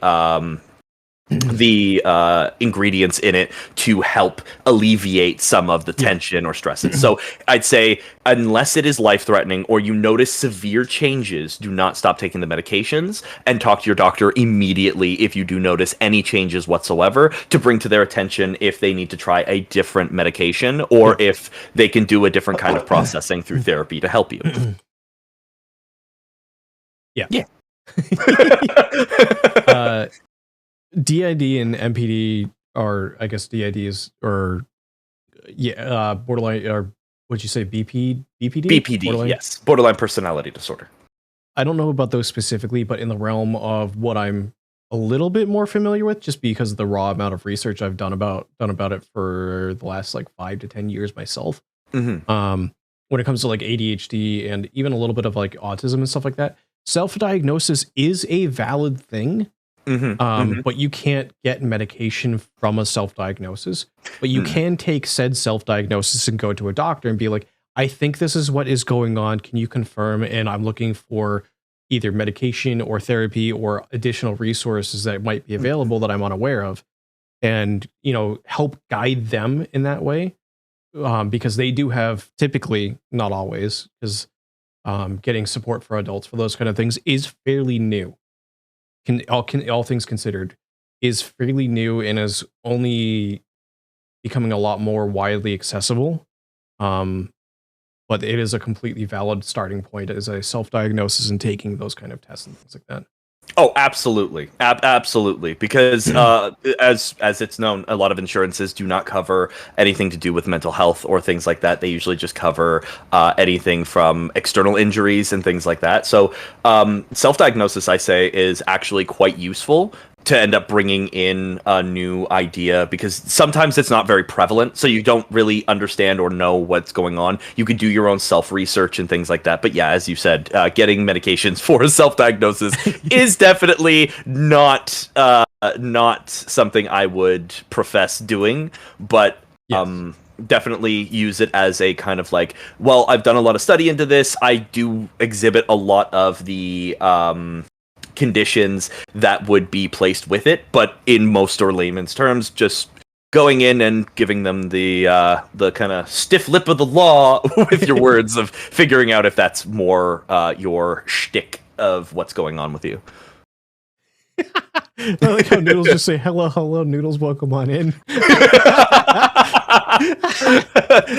ingredients in it to help alleviate some of the tension or stresses. So I'd say unless it is life-threatening or you notice severe changes, do not stop taking the medications, and talk to your doctor immediately if you do notice any changes whatsoever, to bring to their attention if they need to try a different medication or if they can do a different kind of processing through therapy to help you. Yeah. DID and MPD are, I guess, DIDs or borderline, or what'd you say, BPD? BPD, borderline? Yes, borderline personality disorder. I don't know about those specifically, but in the realm of what I'm a little bit more familiar with, just because of the raw amount of research I've done about it for the last like 5 to 10 years myself. When it comes to like ADHD and even a little bit of like autism and stuff like that, self-diagnosis is a valid thing. But you can't get medication from a self-diagnosis, but you can take said self-diagnosis and go to a doctor and be like, I think this is what is going on. Can you confirm? And I'm looking for either medication or therapy or additional resources that might be available that I'm unaware of, and, help guide them in that way. Because they do have, typically, not always, because getting support for adults for those kind of things is fairly new. All things considered, is fairly new and is only becoming a lot more widely accessible. But it is a completely valid starting point as a self-diagnosis and taking those kind of tests and things like that. Oh, absolutely. Absolutely. Because as it's known, a lot of insurances do not cover anything to do with mental health or things like that. They usually just cover anything from external injuries and things like that. So self-diagnosis, I say, is actually quite useful to end up bringing in a new idea, because sometimes it's not very prevalent, so you don't really understand or know what's going on. You could do your own self-research and things like that. But yeah, as you said, getting medications for a self-diagnosis is definitely not something I would profess doing. But definitely use it as a kind of like, well, I've done a lot of study into this. I do exhibit a lot of the conditions that would be placed with it, but in most or layman's terms, just going in and giving them the kind of stiff lip of the law with your words of figuring out if that's more your shtick of what's going on with you. I like how Noodles just say, hello, Noodles, welcome on in.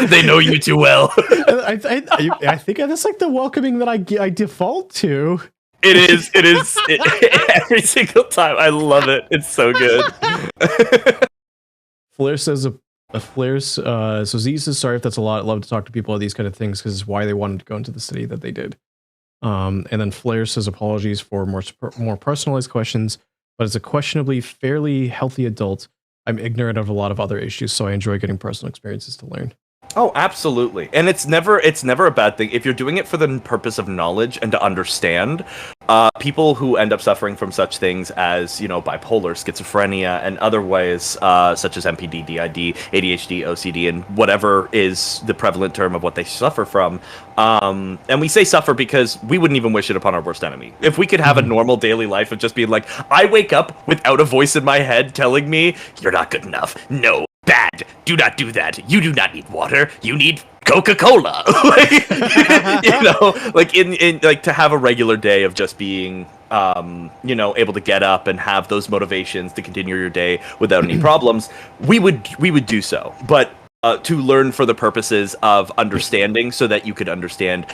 They know you too well. I think that's like the welcoming that I default to. It is every single time. I love it. It's so good. Flair says, so Z says, sorry if that's a lot. I'd love to talk to people about these kind of things because it's why they wanted to go into the city that they did. And then Flair says, apologies for more personalized questions, but as a questionably fairly healthy adult, I'm ignorant of a lot of other issues, so I enjoy getting personal experiences to learn. Oh, absolutely. And it's never a bad thing. If you're doing it for the purpose of knowledge and to understand, people who end up suffering from such things as, bipolar, schizophrenia, and other ways, such as MPD, DID, ADHD, OCD, and whatever is the prevalent term of what they suffer from. And we say suffer because we wouldn't even wish it upon our worst enemy. If we could have a normal daily life of just being like, I wake up without a voice in my head telling me, you're not good enough. No. Bad. Do not do that. You do not need water. You need Coca-Cola. Like to have a regular day of just being, able to get up and have those motivations to continue your day without any problems. We would do so, but to learn for the purposes of understanding, so that you could understand,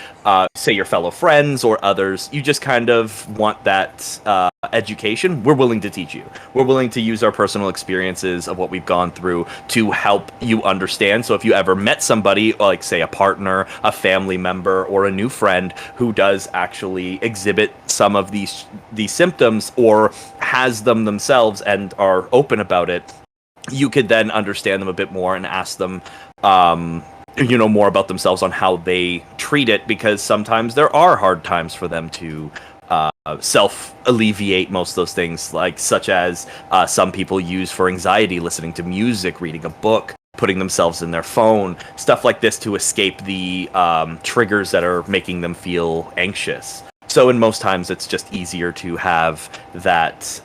say, your fellow friends or others. You just kind of want that education. We're willing to teach you. We're willing to use our personal experiences of what we've gone through to help you understand. So if you ever met somebody, like, say, a partner, a family member, or a new friend who does actually exhibit some of these symptoms or has them themselves and are open about it, you could then understand them a bit more and ask them, more about themselves on how they treat it, because sometimes there are hard times for them to self-alleviate most of those things, like such as some people use for anxiety, listening to music, reading a book, putting themselves in their phone, stuff like this to escape the triggers that are making them feel anxious. So in most times, it's just easier to have that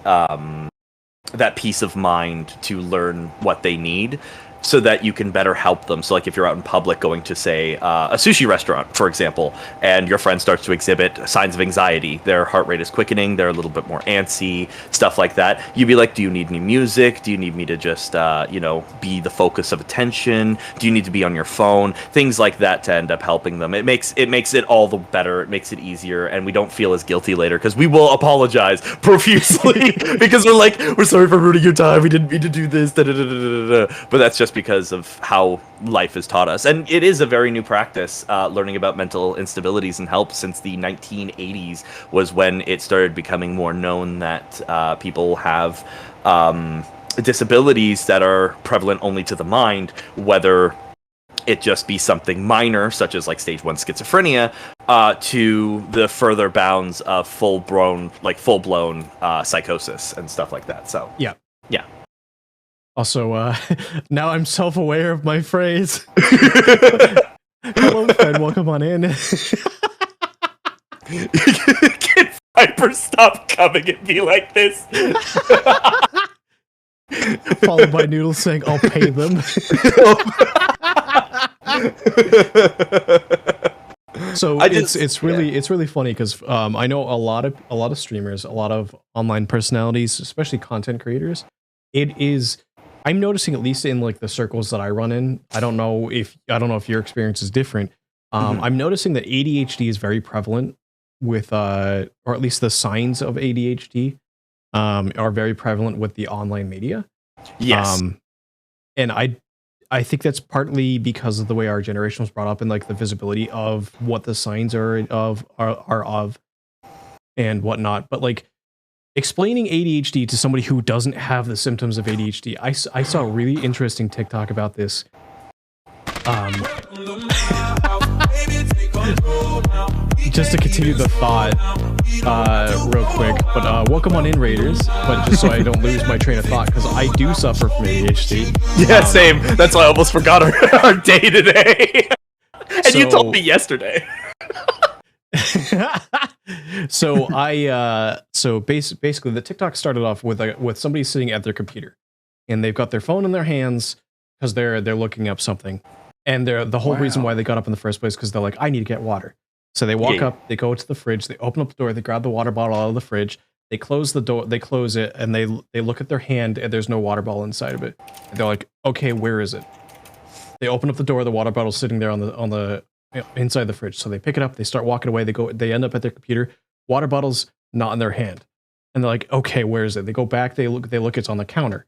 peace of mind to learn what they need, so that you can better help them. So like if you're out in public going to, say, a sushi restaurant, for example, and your friend starts to exhibit signs of anxiety, their heart rate is quickening, they're a little bit more antsy, stuff like that, you'd be like, do you need any music? Do you need me to just, be the focus of attention? Do you need to be on your phone? Things like that to end up helping them. It makes it all the better. It makes it easier, and we don't feel as guilty later, because we will apologize profusely because we're like, we're sorry for ruining your time. We didn't mean to do this. Da, da, da, da, da, da. But that's just because of how life has taught us. And it is a very new practice, learning about mental instabilities and help. Since the 1980s was when it started becoming more known that people have disabilities that are prevalent only to the mind, whether it just be something minor, such as like stage 1 schizophrenia, to the further bounds of full-blown psychosis and stuff like that. So yeah. Also, now I'm self-aware of my phrase. Hello, Fred. Welcome on in. Can Viper stop coming at me like this? Followed by Noodles saying, "I'll pay them." So it's really funny because I know a lot of streamers, a lot of online personalities, especially content creators. I'm noticing, at least in like the circles that I run in, I don't know if your experience is different. I'm noticing that ADHD is very prevalent with, or at least the signs of ADHD are very prevalent with the online media. Yes. And I think that's partly because of the way our generation was brought up and like the visibility of what the signs are of and whatnot. But like, explaining ADHD to somebody who doesn't have the symptoms of ADHD, I saw a really interesting TikTok about this. just to continue the thought, real quick, but welcome on in, Raiders. But just so I don't lose my train of thought, because I do suffer from ADHD. Yeah, same. That's why I almost forgot our day today. And you told me yesterday. So basically the TikTok started off with somebody sitting at their computer, and they've got their phone in their hands because they're looking up something, and the whole reason why they got up in the first place because they're like, I need to get water. So they walk up, they go to the fridge, they open up the door, they grab the water bottle out of the fridge, they close the door, they close it, and they look at their hand, and there's no water bottle inside of it. And they're like, okay, where is it? They open up the door, the water bottle's sitting there on the inside the fridge. So they pick it up, they start walking away, they end up at their computer, water bottle's not in their hand. And they're like, okay, where is it? They go back, they look, it's on the counter.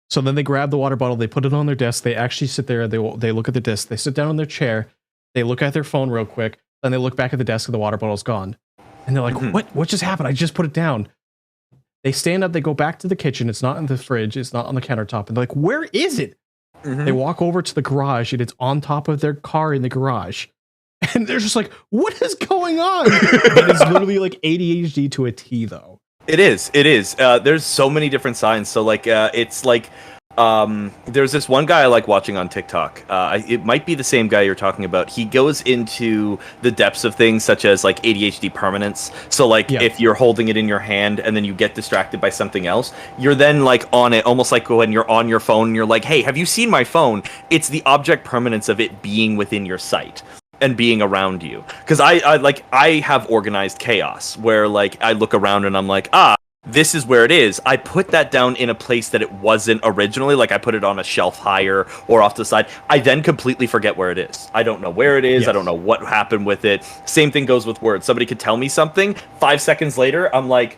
So then they grab the water bottle, they put it on their desk, they actually sit there, they look at the desk, they sit down in their chair, they look at their phone real quick, then they look back at the desk and the water bottle's gone. And they're like, what just happened? I just put it down. They stand up, they go back to the kitchen, it's not in the fridge, it's not on the countertop, and they're like, where is it? They walk over to the garage, and it's on top of their car in the garage. And they're just like, what is going on? But it's literally like ADHD to a T, though. It is. There's so many different signs. So like, it's like, there's this one guy I like watching on TikTok. It might be the same guy you're talking about. He goes into the depths of things such as like ADHD permanence. So like if you're holding it in your hand and then you get distracted by something else, you're then like on it, almost like when you're on your phone and you're like, hey, have you seen my phone? It's the object permanence of it being within your sight and being around you. Because I have organized chaos where like I look around and I'm like, this is where it is. I put that down in a place that it wasn't originally. Like I put it on a shelf higher or off to the side. I then completely forget where it is. I don't know where it is. I don't know what happened with it. Same thing goes with words. Somebody could tell me something. 5 seconds later, I'm like,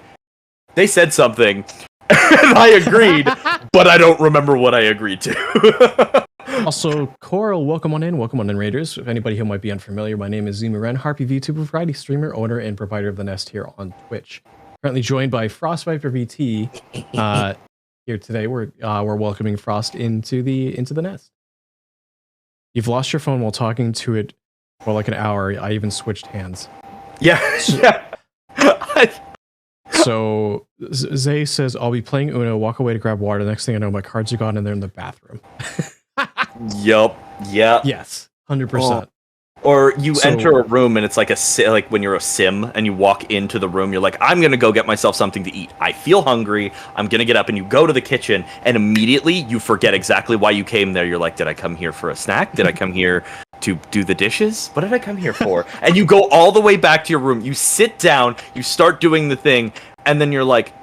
they said something. And I agreed, but I don't remember what I agreed to. Also, Coral, welcome on in, Raiders. If anybody who might be unfamiliar, my name is Zima Ren, Harpy VTuber, variety streamer, owner, and provider of the Nest here on Twitch. Currently joined by FrostViperVT. Here today, we're welcoming Frost into the Nest. You've lost your phone while talking to it for like an hour. I even switched hands. Yeah. So Zay says, I'll be playing Uno, walk away to grab water. The next thing I know, my cards are gone and they're in the bathroom. Yup. Yeah. Yes. 100%. Or you enter a room and it's like like when you're a sim and you walk into the room, you're like, I'm gonna go get myself something to eat. I feel hungry. I'm gonna get up, and you go to the kitchen and immediately you forget exactly why you came there. You're like, did I come here for a snack? Did I come here to do the dishes? What did I come here for? And you go all the way back to your room. You sit down, you start doing the thing, and then you're like,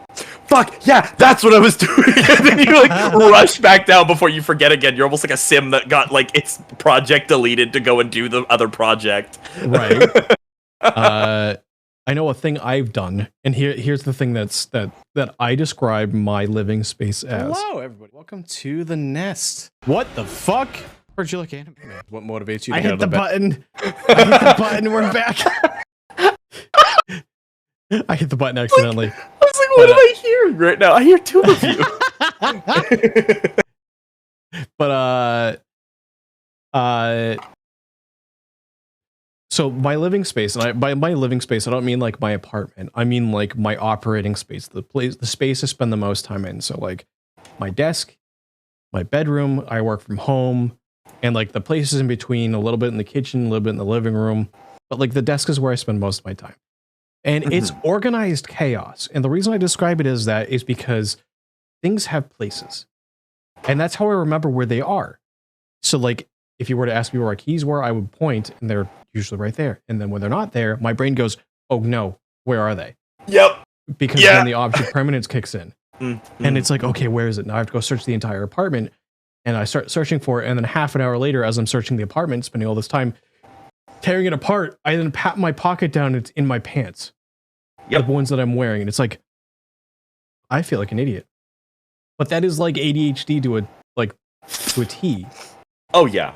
fuck, yeah, that's what I was doing. And then you like rush back down before you forget again. You're almost like a sim that got like its project deleted to go and do the other project. Right. I know a thing I've done, and here's the thing that I describe my living space as. Hello, everybody. Welcome to the Nest. What the fuck? Where'd you look anime? What motivates you to I get hit out the of bed? button. I hit the button. We're back. I hit the button accidentally. I was like, what am I hearing right now? I hear two of you. But so my living space, and by my living space, I don't mean like my apartment. I mean like my operating space, the space I spend the most time in. So like my desk, my bedroom, I work from home, and like the places in between, a little bit in the kitchen, a little bit in the living room. But like the desk is where I spend most of my time. And it's organized chaos. And the reason I describe it as that is because things have places. And that's how I remember where they are. So like, if you were to ask me where our keys were, I would point, and they're usually right there. And then when they're not there, my brain goes, oh no, where are they? Yep. Because then the object permanence kicks in. And it's like, okay, where is it? Now I have to go search the entire apartment. And I start searching for it. And then half an hour later, as I'm searching the apartment, spending all this time tearing it apart, I then pat my pocket down, and it's in my pants. The ones that I'm wearing. And it's like, I feel like an idiot. But that is like ADHD to a T. Oh yeah.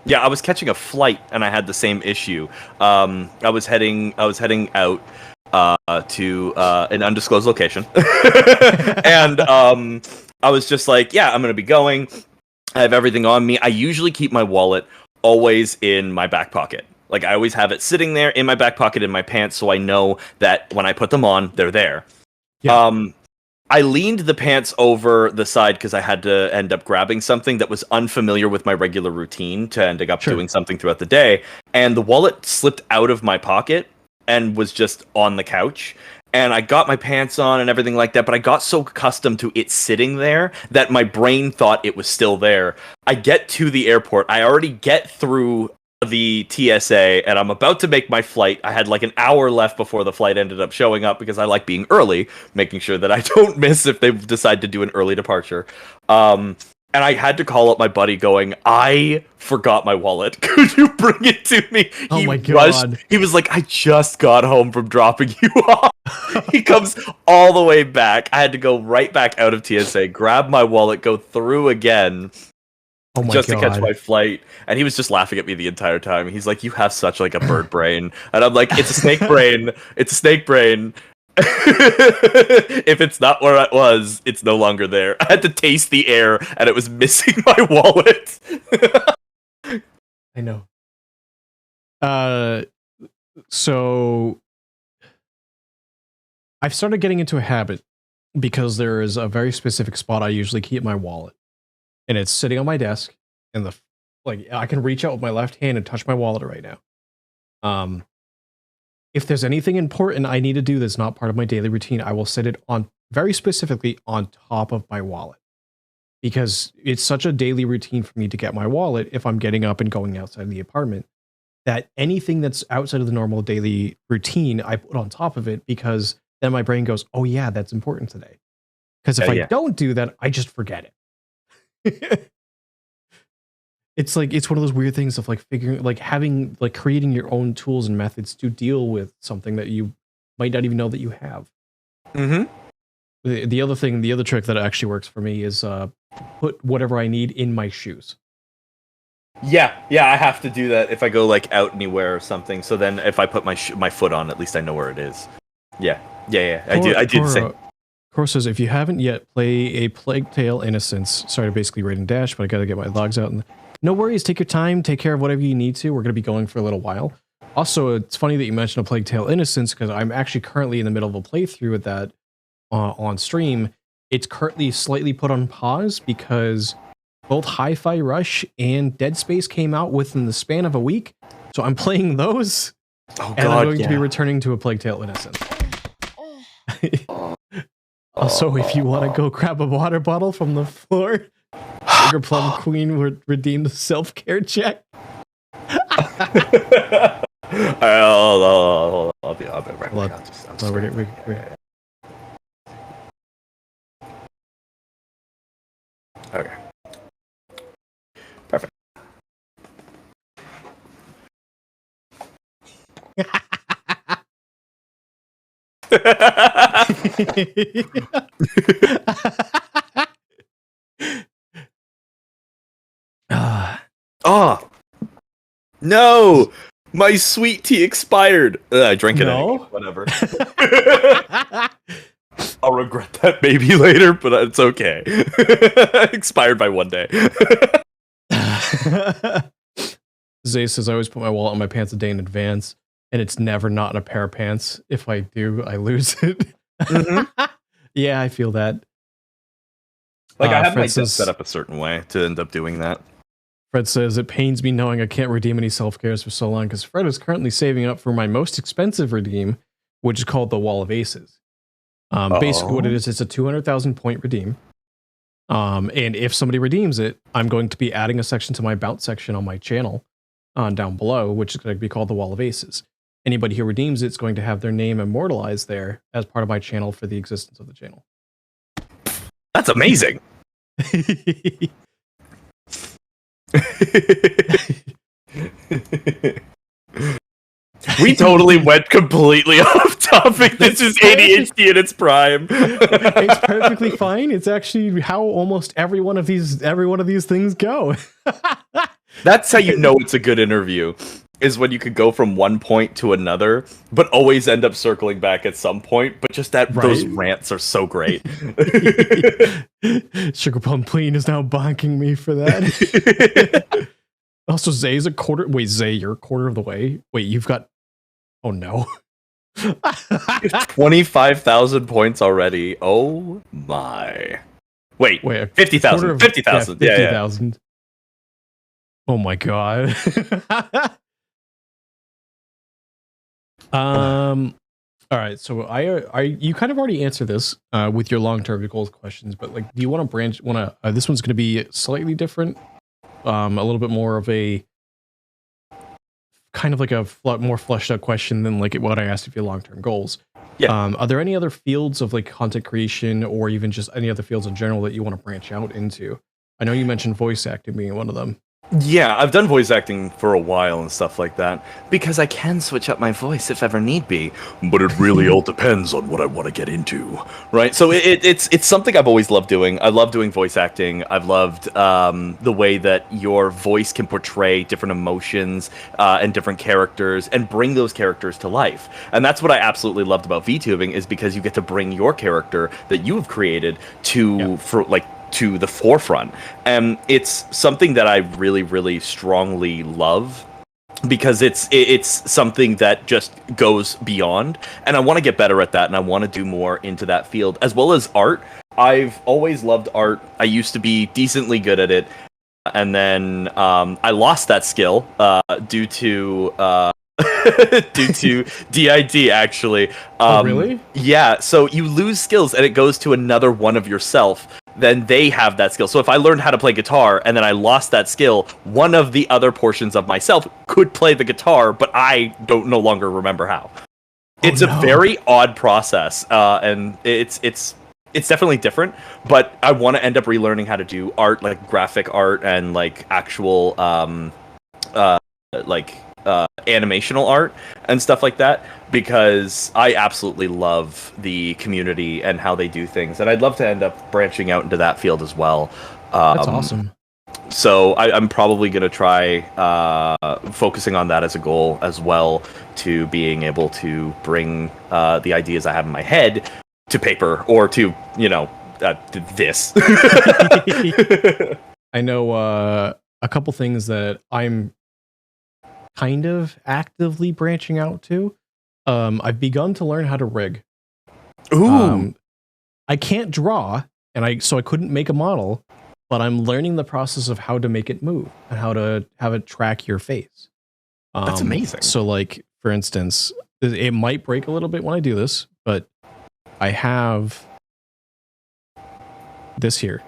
Yeah, I was catching a flight and I had the same issue. I was heading out to an undisclosed location. And I was just like, yeah, I'm going to be going. I have everything on me. I usually keep my wallet always in my back pocket. Like I always have it sitting there in my back pocket in my pants, so I know that when I put them on, they're there. Yeah. I leaned the pants over the side because I had to end up grabbing something that was unfamiliar with my regular routine to ending up doing something throughout the day. And the wallet slipped out of my pocket and was just on the couch. And I got my pants on and everything like that, but I got so accustomed to it sitting there that my brain thought it was still there. I get to the airport. I already get through the TSA and I'm about to make my flight. I had like an hour left before the flight ended up showing up because I like being early, making sure that I don't miss if they decide to do an early departure. And I had to call up my buddy going, I forgot my wallet. Could you bring it to me? Oh He my rushed. God. He was like, I just got home from dropping you off. He comes all the way back. I had to go right back out of TSA, grab my wallet, go through again. Oh my Just God. to catch my flight, and he was just laughing at me the entire time. He's like, "You have such like a bird brain," and I'm like, "It's a snake brain. It's a snake brain. If it's not where it was, it's no longer there." I had to taste the air, and it was missing my wallet. I know. So I've started getting into a habit because there is a very specific spot I usually keep my wallet. And it's sitting on my desk, and I can reach out with my left hand and touch my wallet right now. If there's anything important I need to do that's not part of my daily routine, I will set it on very specifically on top of my wallet, because it's such a daily routine for me to get my wallet if I'm getting up and going outside the apartment, that anything that's outside of the normal daily routine I put on top of it, because then my brain goes, "Oh yeah, that's important today." Because if I don't do that, I just forget it. It's like, it's one of those weird things of like figuring, like having, like creating your own tools and methods to deal with something that you might not even know that you have. The other trick that actually works for me is put whatever I need in my shoes. Yeah, I have to do that if I go like out anywhere or something. So then if I put my foot on, at least I know where it is. Yeah. I do the same. Cor says, if you haven't yet, play a Plague Tale Innocence. Sorry to basically raid and dash, but I gotta get my logs out. No worries, take your time, take care of whatever you need to. We're gonna be going for a little while. Also, it's funny that you mentioned a Plague Tale Innocence, because I'm actually currently in the middle of a playthrough with that on stream. It's currently slightly put on pause because both Hi-Fi Rush and Dead Space came out within the span of a week. So I'm playing those, and I'm going to be returning to a Plague Tale Innocence. Also, if you want to go grab a water bottle from the floor, Sugar Plum Queen would redeem the self-care check. I'll be right back. Okay. Perfect. Oh no, my sweet tea expired. I drank it anyway. Whatever. I'll regret that maybe later, but it's okay. Expired by one day. Zay says, I always put my wallet on my pants a day in advance, and it's never not in a pair of pants. If I do, I lose it. Yeah, I feel that. Like, I have my desk set up a certain way to end up doing that. Fred says, it pains me knowing I can't redeem any self-cares for so long, because Fred is currently saving up for my most expensive redeem, which is called the Wall of Aces. Basically what it is, it's a 200,000 point redeem. And if somebody redeems it, I'm going to be adding a section to my bounce section on my channel down below, which is going to be called the Wall of Aces. Anybody who redeems it is going to have their name immortalized there as part of my channel for the existence of the channel. That's amazing. We totally went completely off topic. This is ADHD in its prime. It's perfectly fine. It's actually how almost every one of these things go. That's how you know it's a good interview, is when you could go from one point to another, but always end up circling back at some point. But just that those rants are so great. Sugar Plum Queen is now bonking me for that. Also, Zay's a quarter. Wait, Zay, you're a quarter of the way. Wait, you've got. Oh no. 25,000 points already. Oh my. Wait, Wait, 50,000. 50,000. Yeah, 50,000. Oh my god. All right, so I you kind of already answered this with your long-term goals questions, but like, do you want to branch? This one's going to be slightly different, a little bit more of a kind of like a more fleshed out question than like what I asked of your long-term goals. Yeah. Are there any other fields of like content creation or even just any other fields in general that you want to branch out into? I know you mentioned voice acting being one of them. Yeah, I've done voice acting for a while and stuff like that because I can switch up my voice if ever need be. But it really all depends on what I want to get into, right? So it's something I've always loved doing. I love doing voice acting. I've loved the way that your voice can portray different emotions and different characters and bring those characters to life. And that's what I absolutely loved about VTubing is because you get to bring your character that you have created to to the forefront. And it's something that I really, really strongly love because it's something that just goes beyond. And I want to get better at that, and I want to do more into that field, as well as art. I've always loved art. I used to be decently good at it, and then I lost that skill due to due to DID, actually. Oh, really? Yeah, so you lose skills, and it goes to another one of yourself. Then they have that skill. So if I learned how to play guitar and then I lost that skill, one of the other portions of myself could play the guitar, but I don't no longer remember how. It's a very odd process, and it's definitely different. But I want to end up relearning how to do art, like graphic art and like actual animational art and stuff like that, because I absolutely love the community and how they do things, and I'd love to end up branching out into that field as well. That's awesome. So I'm probably going to try focusing on that as a goal as well, to being able to bring the ideas I have in my head to paper or to, this. I know a couple things that I'm kind of actively branching out to. I've begun to learn how to rig. Ooh. I can't draw, so I couldn't make a model, but I'm learning the process of how to make it move and how to have it track your face. That's amazing. So, like, for instance, it might break a little bit when I do this, but I have this here.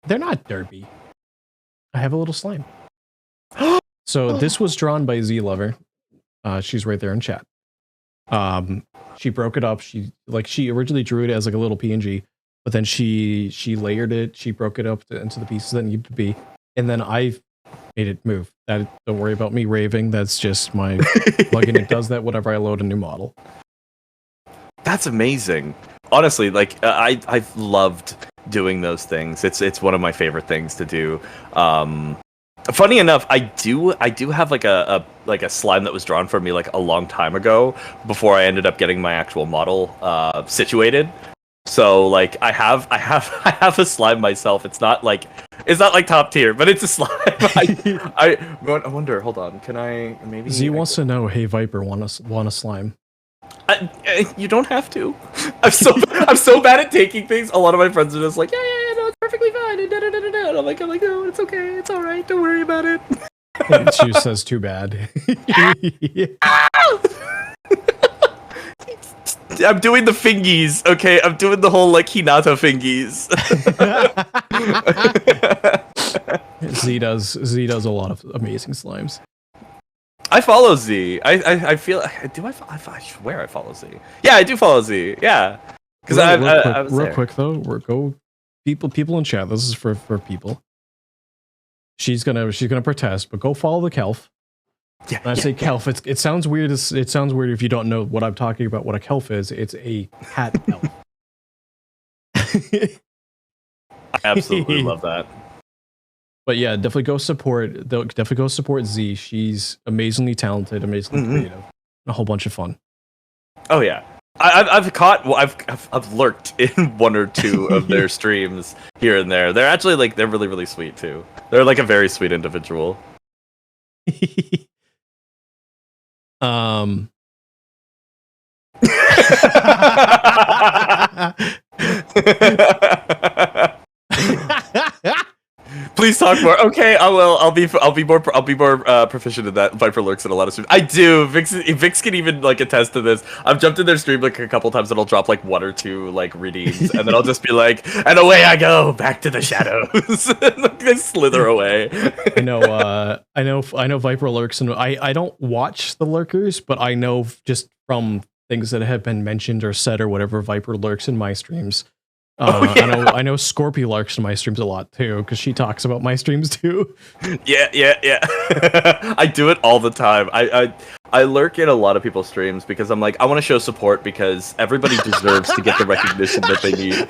They're not derpy. I have a little slime. So this was drawn by Z Lover. She's right there in chat. She broke it up. She originally drew it as like a little PNG, but then she layered it. She broke it up into the pieces that needed to be, and then I made it move. Don't worry about me raving. That's just my plugin. It does that whenever I load a new model. That's amazing. Honestly, like I've loved doing those things. It's one of my favorite things to do. Funny enough, I do have like a slime that was drawn for me like a long time ago before I ended up getting my actual model situated. So like I have a slime myself. It's not like top tier, but it's a slime. I wonder. Hold on, can I maybe? Z wants to know. Hey Viper, want a slime? You don't have to. I'm so bad at taking things. A lot of my friends are just like, yeah, no, it's perfectly fine. And I'm like, no, it's okay, it's all right. Don't worry about it. She says, too bad. I'm doing the fingies, okay? I'm doing the whole like Hinata fingies. Z does a lot of amazing slimes. I follow Z. I feel. I swear I follow Z. Yeah, I do follow Z. Yeah, because I was real quick though. Go people in chat. This is for people. She's gonna protest, but go follow the Kelf. Yeah, when I say Kelf, it sounds weird. It sounds weird if you don't know what I'm talking about. What a Kelf is? It's a hat elf. I absolutely love that. But yeah, definitely go support Z. She's amazingly talented, amazingly creative, and a whole bunch of fun. Oh yeah, I've caught. Well, I've lurked in one or two of their streams here and there. They're actually like they're really sweet too. They're like a very sweet individual. Please talk more. Okay, I will. I'll be more proficient in that. Viper lurks in a lot of streams. I do. Vix can even like attest to this. I've jumped in their stream like a couple times and I'll drop like 1 or 2 like redeems, and then I'll just be like, and away I go back to the shadows. I slither away. I know Viper lurks, and I don't watch the lurkers, but I know just from things that have been mentioned or said or whatever, Viper lurks in my streams. Yeah. I know Scorpio lurks in my streams a lot too, because she talks about my streams too. Yeah. I do it all the time. I lurk in a lot of people's streams because I'm like, I want to show support because everybody deserves to get the recognition that they need.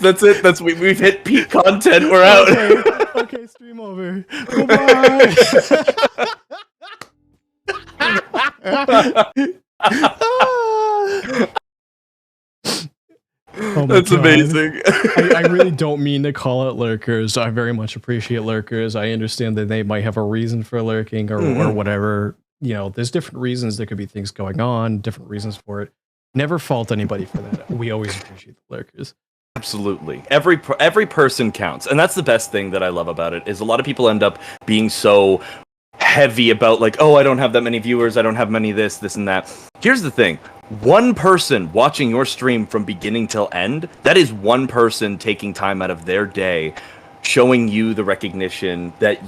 That's it. We've hit peak content. We're out. Okay, stream over. Goodbye. Oh that's God. amazing. I really don't mean to call out lurkers. I very much appreciate lurkers. I understand that they might have a reason for lurking or whatever. You know, there's different reasons. There could be things going on, different reasons for it. Never fault anybody for that. We always appreciate the lurkers. Absolutely. Every person counts. And that's the best thing that I love about it is a lot of people end up being so heavy about like, oh, I don't have that many viewers. I don't have many this and that. Here's the thing. One person watching your stream from beginning till end, that is one person taking time out of their day showing you the recognition that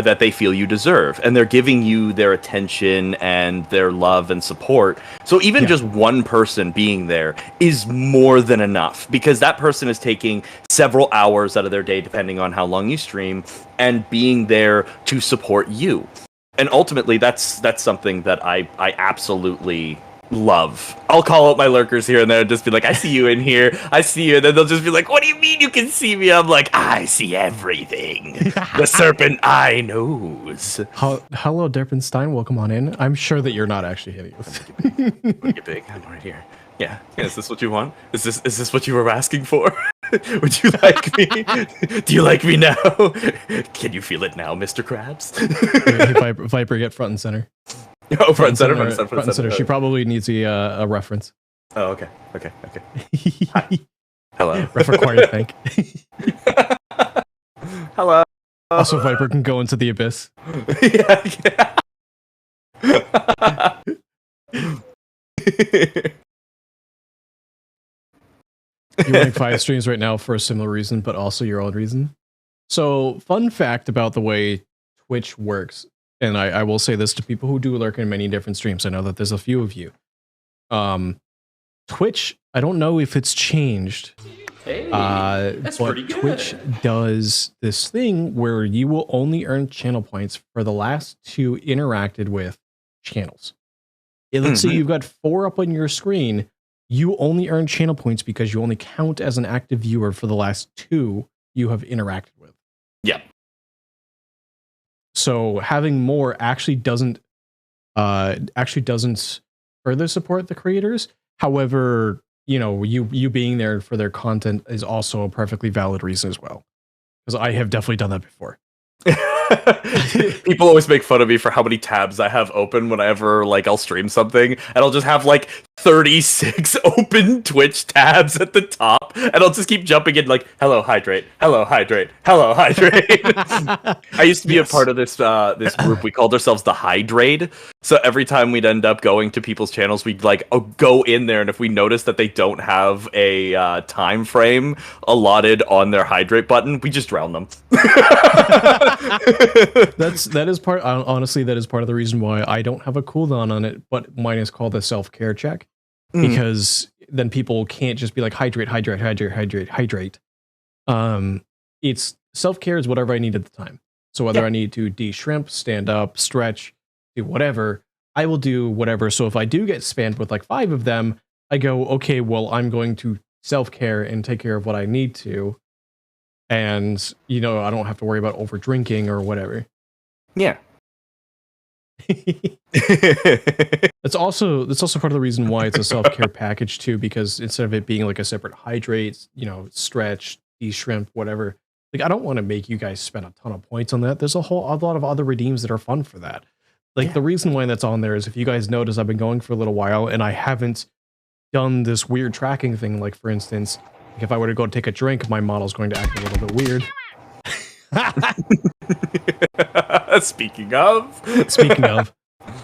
that they feel you deserve, and they're giving you their attention and their love and support. So even just one person being there is more than enough, because that person is taking several hours out of their day, depending on how long you stream, and being there to support you. And ultimately, that's something that I absolutely love. I'll call out my lurkers here and there and just be like, I see you in here, I see you, and then they'll just be like, what do you mean you can see me? I'm like, I see everything. The serpent eye knows. Hello, Derpenstein, welcome on in. I'm sure that you're not actually hitting us. Get big. I'm right here. Yeah. Is this what you want? Is this what you were asking for? Would you like me? Do you like me now? Can you feel it now, Mr. Krabs? Hey, Viper, get front and center. Oh, front and center. She probably needs a reference. Oh, okay. Hi. Hello. Ref required, thank. Hello. Also, Viper can go into the abyss. You're running 5 streams right now for a similar reason, but also your own reason. So, fun fact about the way Twitch works, and I will say this to people who do lurk in many different streams. I know that there's a few of you. Twitch, I don't know if it's changed. Hey, that's but pretty good. Twitch does this thing where you will only earn channel points for the last 2 interacted with channels. Let's say you've got 4 up on your screen. You only earn channel points because you only count as an active viewer for the last 2 you have interacted with. Yeah. So having more actually doesn't further support the creators. However, you know, you being there for their content is also a perfectly valid reason as well. Because I have definitely done that before. People always make fun of me for how many tabs I have open whenever like I'll stream something, and I'll just have like 36 open Twitch tabs at the top, and I'll just keep jumping in like, hello hydrate, hello hydrate, hello hydrate. I used to be a part of this this group. We called ourselves the Hydrate. So every time we'd end up going to people's channels, we'd like go in there, and if we noticed that they don't have a time frame allotted on their hydrate button, we just drown them. that is part, honestly, that is part of the reason why I don't have a cooldown on it, but mine is called a self-care check, because then people can't just be like hydrate. It's self-care is whatever I need at the time. So whether I need to de-shrimp, stand up, stretch, do whatever, I will do whatever. So if I do get spammed with like 5 of them, I go, okay, well, I'm going to self-care and take care of what I need to. and you know I don't have to worry about over drinking or whatever. Yeah. That's also part of the reason why it's a self-care package too, because instead of it being like a separate hydrate, you know, stretch, de-shrimp, whatever, like I don't want to make you guys spend a ton of points on that. There's a lot of other redeems that are fun for that. Like the reason why that's on there is if you guys notice, I've been going for a little while and I haven't done this weird tracking thing. Like for instance, like if I were to go take a drink, my model's going to act a little bit weird. Speaking of,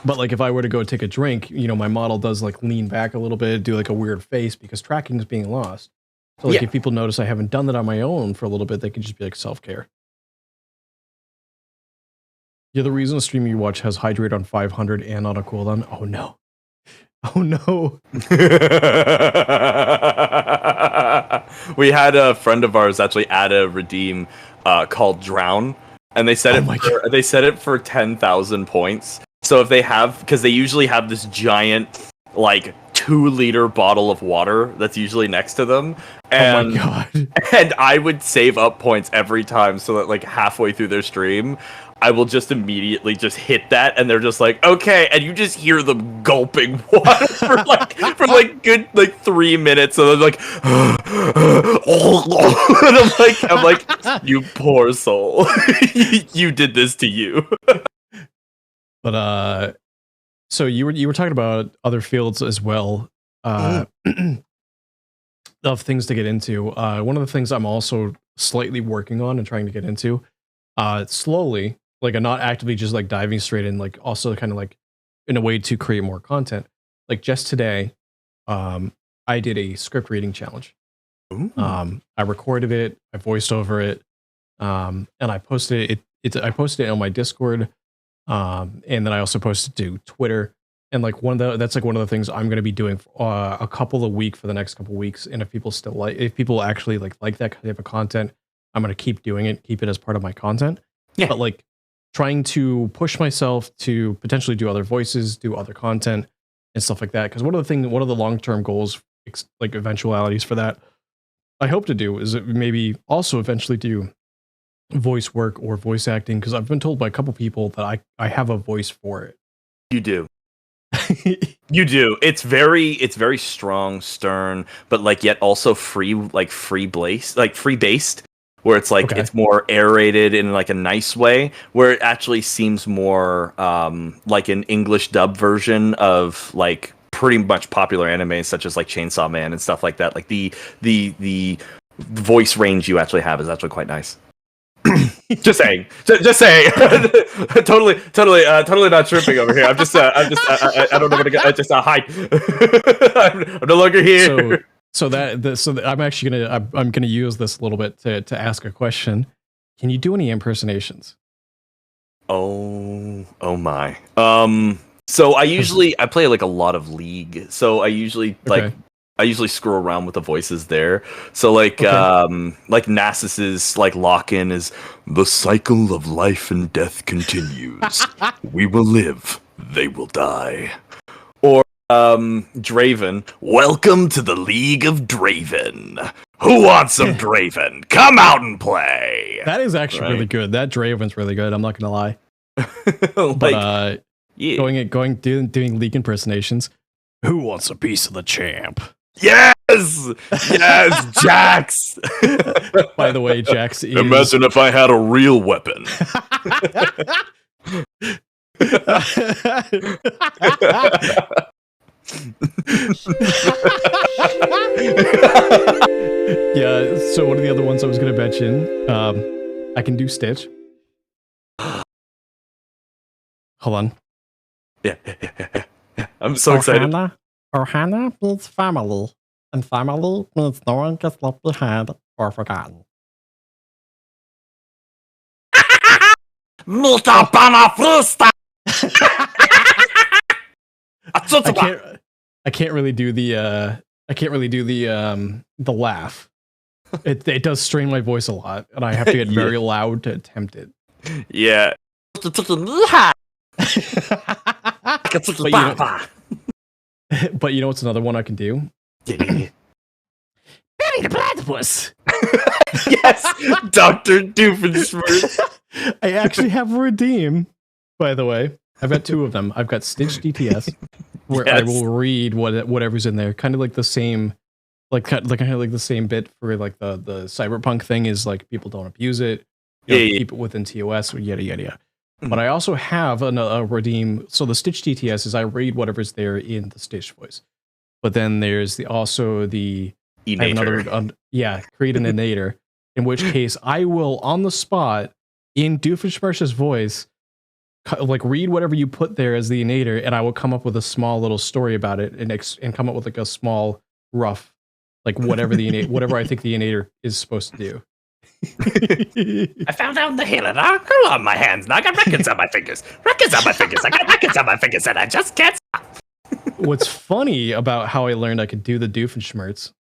but like if I were to go take a drink, you know, my model does like lean back a little bit, do like a weird face because tracking is being lost. So like if people notice I haven't done that on my own for a little bit, they can just be like self-care. Yeah, the reason the stream you watch has hydrate on 500 and on a cooldown. Oh no. Oh no. We had a friend of ours actually add a redeem called Drown, and they set it for 10,000 points. So if they have, because they usually have this giant like 2-liter bottle of water that's usually next to them, and oh my God. And I would save up points every time so that like halfway through their stream I will just immediately just hit that, and they're just like, okay, and you just hear them gulping water for like good like 3 minutes, so they're like, and I'm like, you poor soul, you did this to you. But so you were talking about other fields as well, of things to get into. One of the things I'm also slightly working on and trying to get into, slowly. Like I'm not actively just like diving straight in, like also kind of like in a way to create more content. Like just today, I did a script reading challenge. I recorded it, I voiced over it, and I posted it. I posted it on my Discord, and then I also posted to Twitter. And like that's like one of the things I'm going to be doing a couple a week for the next couple weeks. And if people actually like that type of content, I'm going to keep doing it, keep it as part of my content. Yeah. But like trying to push myself to potentially do other voices, do other content and stuff like that. Because one of the long-term goals, like eventualities for that, I hope to do is maybe also eventually do voice work or voice acting. Because I've been told by a couple people that I have a voice for it. You do. You do. It's very strong, stern, but like yet also free based. Where it's like it's more aerated in like a nice way, where it actually seems more like an English dub version of like pretty much popular anime such as like Chainsaw Man and stuff like that. Like the voice range you actually have is actually quite nice. Just saying. totally not tripping over here. I don't know where to go. Hi. I'm no longer here. So I'm actually I'm gonna use this a little bit to ask a question. Can you do any impersonations? Oh my. So I play like a lot of League. So I usually screw around with the voices there. So like Nasus's like lock-in is the cycle of life and death continues. We will live, they will die. Or Draven, welcome to the League of Draven. Who wants some Draven? Come out and play. That is actually really good. That Draven's really good. I'm not gonna lie. But doing League impersonations. Who wants a piece of the champ? Yes, Jax. By the way, Jax is... Imagine if I had a real weapon. Yeah, so one of the other ones I was going to mention, I can do Stitch. Hold on. Yeah. I'm so excited. Ohana means family, and family means no one gets left behind or forgotten. I can't really do the laugh. It does strain my voice a lot, and I have to get very loud to attempt it. Yeah. But you know what's another one I can do? Benny the Platypus. Yes, Dr. Doofenshmirtz. I actually have Redeem, by the way. I've got two of them. I've got Stitch DTS, where I Yes. will read whatever's in there. Kind of like the same, kind of like the same bit for like the cyberpunk thing is like people don't abuse it. You know, Yeah. keep it within TOS, yada yada yada. Mhm. But I also have a Redeem. So the Stitch DTS is I read whatever's there in the Stitch voice. But then there's also the I have Enator. another, create an Enator, in which case I will on the spot in Doofenshmirtz's voice, like read whatever you put there as the Enator, and I will come up with a small little story about it and come up with like a small rough, like whatever whatever I think the Enator is supposed to do. I found out the healer. I grew on my hands. Now I got records on my fingers. Records on my fingers. I got records on my fingers, and I just can't stop. What's funny about how I learned I could do the Doofenshmirtz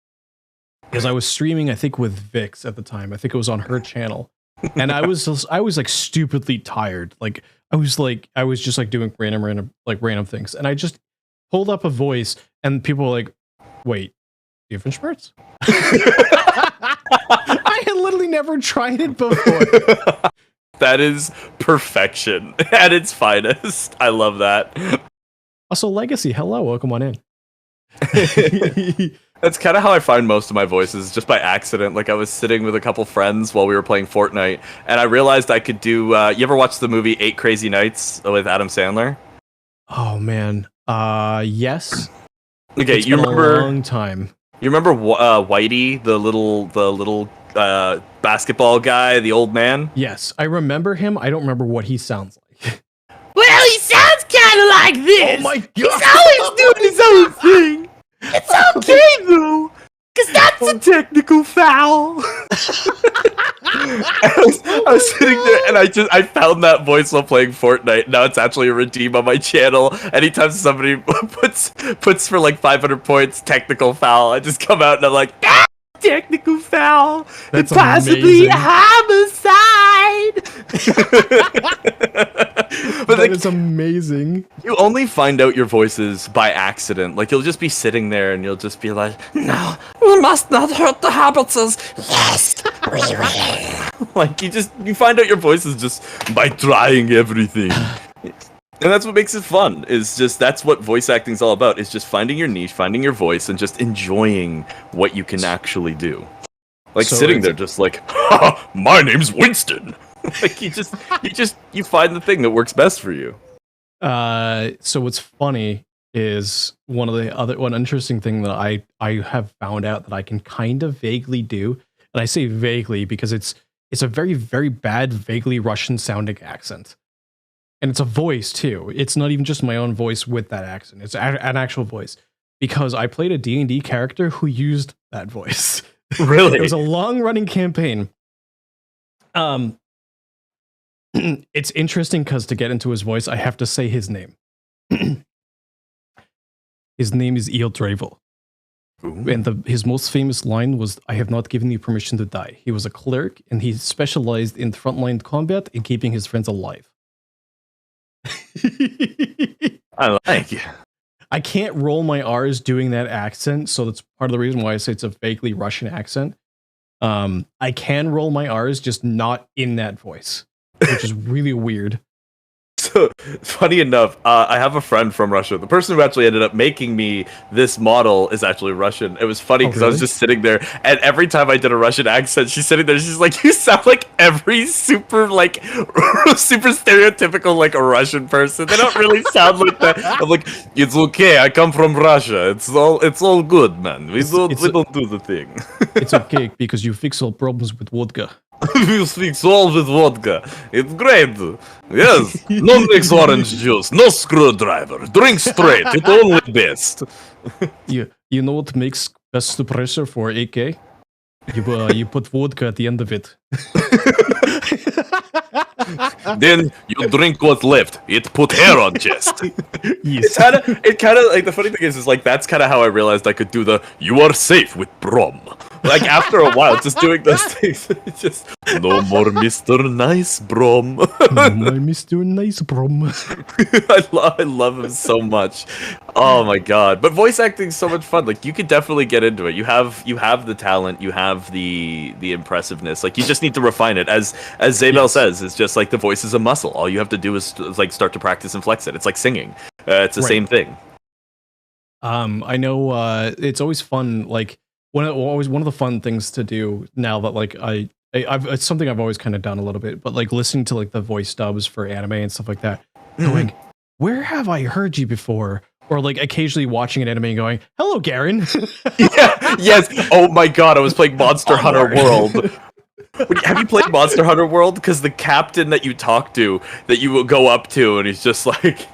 is I was streaming, I think, with Vix at the time. I think it was on her channel, and I was like stupidly tired. Like I was just like doing random things, and I just pulled up a voice, and people were like, "Wait, Doofenshmirtz?" I had literally never tried it before. That is perfection at its finest. I love that. Also, Legacy, hello, welcome on in. That's kind of how I find most of my voices, just by accident. Like I was sitting with a couple friends while we were playing Fortnite, and I realized I could do. You ever watch the movie 8 Crazy Nights with Adam Sandler? Oh man, yes. Okay, It's you been remember? a long time. You remember Whitey, the little basketball guy, the old man? Yes, I remember him. I don't remember what he sounds like. Well, he sounds kind of like this. Oh my He's god! always doing his own thing. It's okay though, because that's a technical foul. I was sitting there and I found that voice while playing Fortnite. Now it's actually a redeem on my channel. Anytime somebody puts for like 500 points technical foul, I just come out and I'm like, ah, technical foul. That's It's possibly amazing. a homicide. But That like, is amazing. you only find out your voices by accident. Like you'll just be sitting there and you'll just be like, No, we must not hurt the hobbitses. Yes, we will. like you find out your voices just by trying everything. And that's what makes it fun, is just that's what voice acting's all about, is just finding your niche, finding your voice, and just enjoying what you can actually do. Like So sitting it's- there just like, ha, my name's Winston. Like you find the thing that works best for you. So what's funny is one interesting thing that I have found out that I can kind of vaguely do, and I say vaguely because it's a very, very bad, vaguely Russian sounding accent. And it's a voice too. It's not even just my own voice with that accent. It's an actual voice. Because I played a D&D character who used that voice. Really? It was a long-running campaign. It's interesting because to get into his voice, I have to say his name. His name is Eel Dravel. And his most famous line was, "I have not given you permission to die." He was a cleric, and he specialized in frontline combat and keeping his friends alive. I like it. I can't roll my R's doing that accent, so that's part of the reason why I say it's a vaguely Russian accent. I can roll my R's, just not in that voice, which is really weird. So, funny enough, I have a friend from Russia. The person who actually ended up making me this model is actually Russian. It was funny because I was really? just sitting there, and every time I did a Russian accent, she's sitting there, she's like, you sound like every super stereotypical, like, a Russian person. They don't really sound like that. I'm like, it's okay, I come from Russia. It's all good, man. We don't do the thing. It's okay because you fix all problems with vodka. We speak all with vodka. It's great. Yes. No mix orange juice. No screwdriver. Drink straight. It's only best. You know what makes best suppressor for AK? You put vodka at the end of it. Then you drink what's left. It put hair on chest. Yes. It kind of like the funny thing is like that's kind of how I realized I could do the "you are safe with Brom." Like after a while, just doing those things. It's just no more Mr. Nice Brom. My Mr. Nice Brom. I love him so much. Oh my god! But voice acting is so much fun. Like you could definitely get into it. You have the talent. You have the impressiveness. Like you just need to refine it. As Zabel says, it's just like the voice is a muscle. All you have to do is like start to practice and flex it. It's like singing. It's the same thing. I know it's always fun. Like one of the fun things to do now that like I've it's something I've always kind of done a little bit, but like listening to like the voice dubs for anime and stuff like that, going, where have I heard you before? Or like occasionally watching an anime and going, hello, Garen. Yeah, yes. Oh my god, I was playing Monster Hunter World. Have you played Monster Hunter World? Because the captain that you talk to, that you will go up to, and he's just like,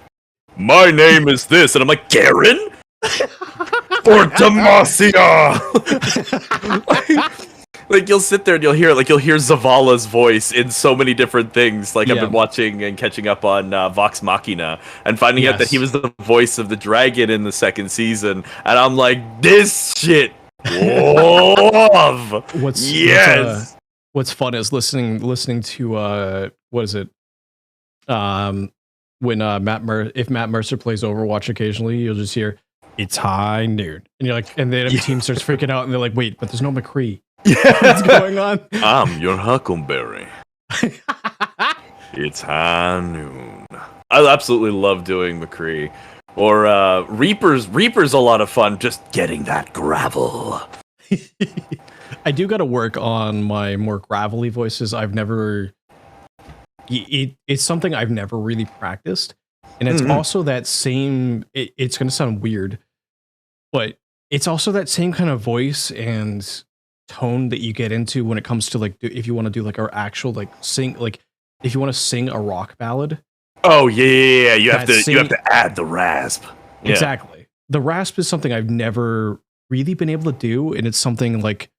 my name is this, and I'm like, Garen? Or Demacia! Like you'll sit there and you'll hear Zavala's voice in so many different things. Like I've been watching and catching up on Vox Machina and finding out that he was the voice of the dragon in the second season, and I'm like, this shit. Love. What's fun is listening to what is it? When if Matt Mercer plays Overwatch occasionally, you'll just hear it's high noon, and you're like, and the enemy team starts freaking out, and they're like, wait, but there's no McCree. What's going on? I'm your Huckleberry. It's high noon. I absolutely love doing McCree. Or Reaper's a lot of fun, just getting that gravel. I do got to work on my more gravelly voices. I've never... It's something I've never really practiced. And it's also that same... It's going to sound weird, but it's also that same kind of voice and tone that you get into when it comes to like if you want to do like our actual like sing, like if you want to sing a rock ballad. Oh yeah, you have to add the rasp. Yeah. Exactly. The rasp is something I've never really been able to do, and it's something like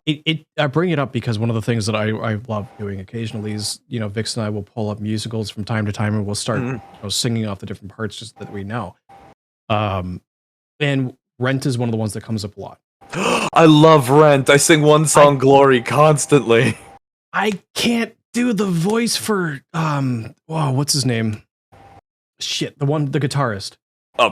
I bring it up because one of the things that I love doing occasionally is, you know, Vix and I will pull up musicals from time to time and we'll start singing off the different parts just that we know. And Rent is one of the ones that comes up a lot. I love Rent. I sing one song, Glory, constantly. I can't do the voice for what's his name? Shit, the guitarist. Oh,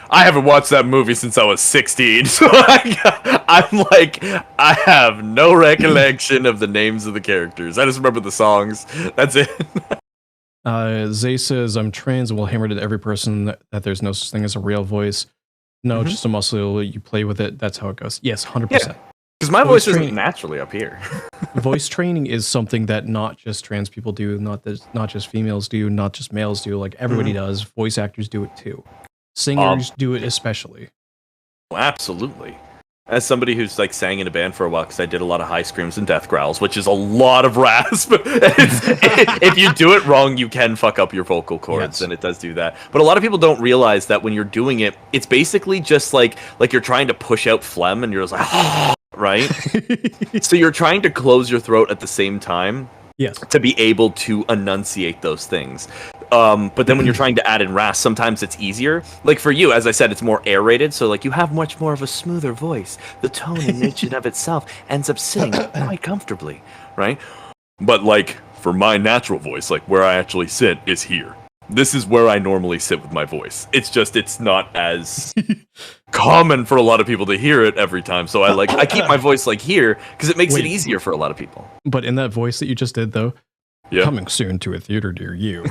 I haven't watched that movie since I was 16, so I'm like, I have no recollection of the names of the characters. I just remember the songs. That's it. Zay says, I'm trans and will hammer to every person that there's no such thing as a real voice. No, just a muscle. You play with it. That's how it goes. Yes, 100%. Because my voice isn't naturally up here. Voice training is something that not just trans people do, not just females do, not just males do. Like everybody does. Voice actors do it too. Singers do it especially. Absolutely. As somebody who's like sang in a band for a while, because I did a lot of high screams and death growls, which is a lot of rasp. If you do it wrong, you can fuck up your vocal cords, and it does do that. But a lot of people don't realize that when you're doing it, it's basically just like you're trying to push out phlegm, and you're just like, right? So you're trying to close your throat at the same time. Yes. To be able to enunciate those things. But then when you're trying to add in rasp, sometimes it's easier. Like for you, as I said, it's more aerated, so like you have much more of a smoother voice. The tone in and of itself ends up sitting quite comfortably, right? But like for my natural voice, like where I actually sit is here. This is where I normally sit with my voice. It's not as common for a lot of people to hear it every time. So I keep my voice like here because it makes it easier for a lot of people. But in that voice that you just did though, coming soon to a theater near you.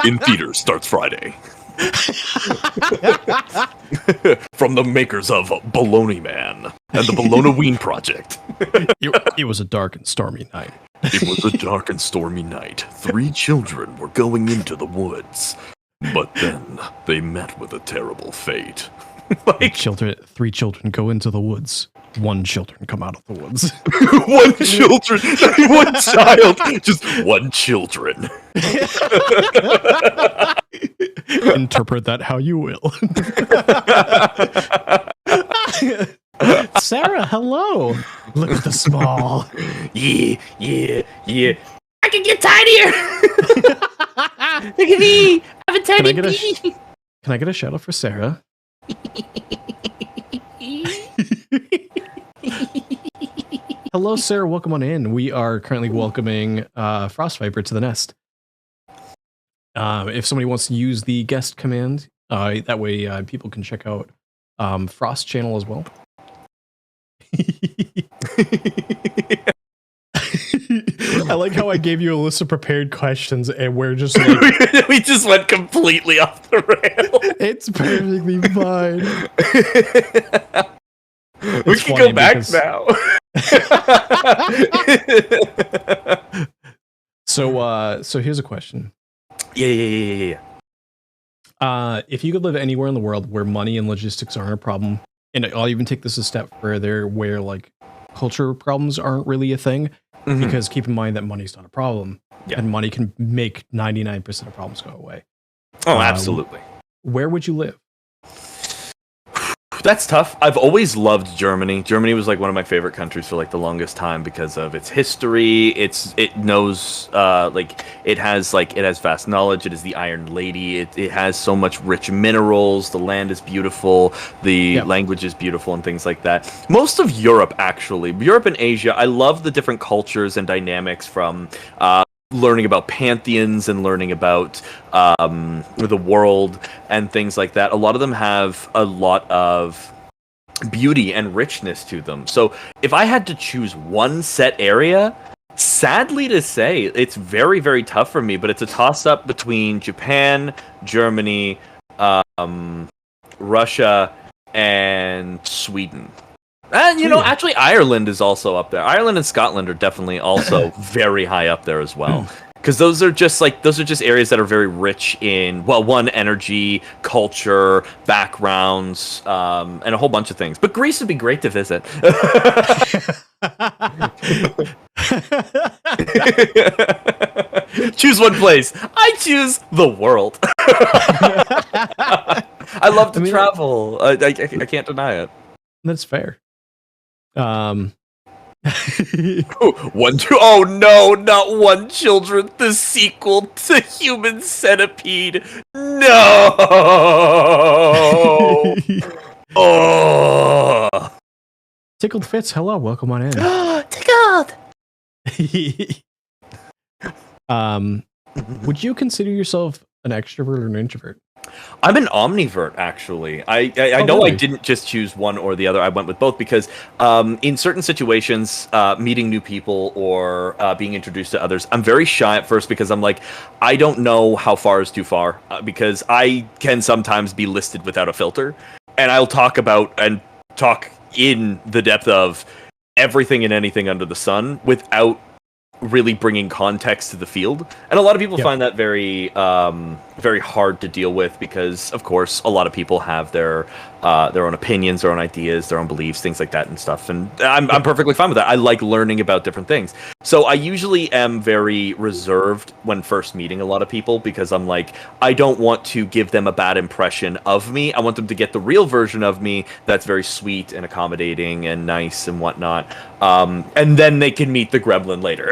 In theaters starts Friday. From the makers of Baloney Man and the Bologna Ween Project. It was a dark and stormy night. It was a dark and stormy night. 3 children were going into the woods, but then they met with a terrible fate. Like 3 children go into the woods. 1 children come out of the woods. 1 children, not 1 child, just 1 children. Interpret that how you will. Sarah, hello. Look at the small. Yeah. I can get tinier. Look at me. I have a tiny Can I get a shout out for Sarah? Hello, Sarah. Welcome on in. We are currently welcoming FrostViper to the Nest. If somebody wants to use the guest command, that way people can check out Frost channel as well. I like how I gave you a list of prepared questions and we're just like... We just went completely off the rail. It's perfectly fine. We can go back now. So here's a question. Yeah. If you could live anywhere in the world where money and logistics aren't a problem, and I'll even take this a step further, where like culture problems aren't really a thing, because keep in mind that money's not a problem, and money can make 99% of problems go away. Oh, absolutely. Where would you live? That's tough. I've always loved Germany. Germany was like one of my favorite countries for like the longest time because of its history. It knows it has vast knowledge. It is the Iron Lady. It has so much rich minerals. The land is beautiful. The language is beautiful and things like that. Most of Europe, actually, Europe and Asia, I love the different cultures and dynamics from learning about pantheons and learning about the world and things like that. A lot of them have a lot of beauty and richness to them. So if I had to choose one set area, sadly to say, it's very, very tough for me, but it's a toss-up between Japan, Germany, Russia, and Sweden. And, you know, actually, Ireland is also up there. Ireland and Scotland are definitely also very high up there as well. Because those are just areas that are very rich in, well, one, energy, culture, backgrounds, and a whole bunch of things. But Greece would be great to visit. Choose one place. I choose the world. I love to travel. I can't deny it. That's fair. Oh no, not One Children, the sequel to Human Centipede. No. Oh. Tickled Fits, hello, welcome on in. Tickled. Would you consider yourself an extrovert or an introvert? I'm an omnivert, actually. I know really? I didn't just choose one or the other. I went with both because in certain situations, meeting new people or being introduced to others, I'm very shy at first because I'm like, I don't know how far is too far because I can sometimes be listed without a filter. And I'll talk in the depth of everything and anything under the sun without really bringing context to the field, and a lot of people find that very very hard to deal with because, of course, a lot of people have their own opinions, their own ideas, their own beliefs, things like that and stuff, and I'm perfectly fine with that. I like learning about different things, so I usually am very reserved when first meeting a lot of people because I'm like, I don't want to give them a bad impression of me. I want them to get the real version of me that's very sweet and accommodating and nice and whatnot, and then they can meet the gremlin later.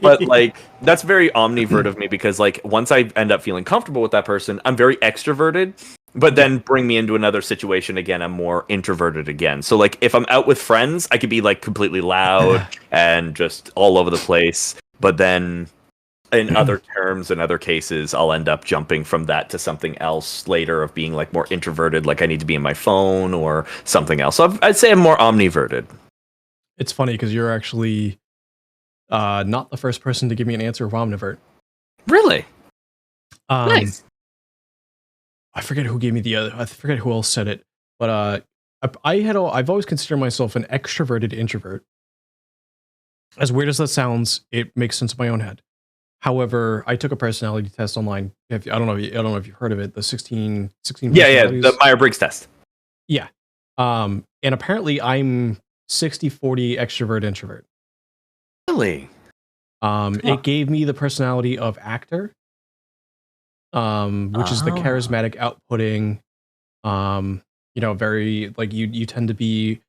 but like, that's very omnivert of me because like once I end up feeling comfortable with that person, I'm very extroverted, but then bring me into another situation again, I'm more introverted again. So like if I'm out with friends, I could be like completely loud and just all over the place, but then in other terms and other cases, I'll end up jumping from that to something else later of being like more introverted, like I need to be in my phone or something else. So I'd say I'm more omniverted. It's funny because you're actually not the first person to give me an answer of omnivert. Really? Nice. I forget who gave me the other. I forget who else said it, but I've always considered myself an extroverted introvert. As weird as that sounds, it makes sense in my own head. However, I took a personality test online. I don't know if you've heard of it. The 16 Yeah, the Myers-Briggs test. Yeah. And apparently I'm 60-40 extrovert introvert. Really? It gave me the personality of actor, which is the charismatic, outputting, very like you tend to be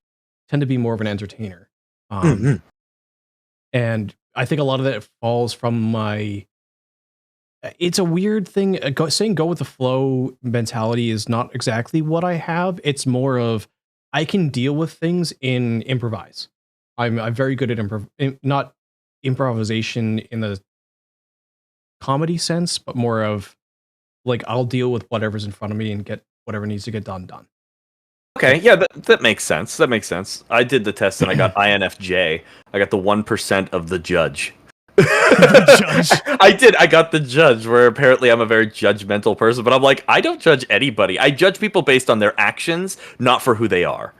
more of an entertainer. And I think a lot of that falls from my. It's a weird thing. Saying go with the flow mentality is not exactly what I have. It's more of I can deal with things in improvise. I'm very good at not improvisation in the comedy sense, but more of like I'll deal with whatever's in front of me and get whatever needs to get done. Okay, yeah, that makes sense. That makes sense. I did the test and I got INFJ. I got the 1% of the judge. I did. I got the judge, where apparently I'm a very judgmental person, but I'm like, I don't judge anybody. I judge people based on their actions, not for who they are.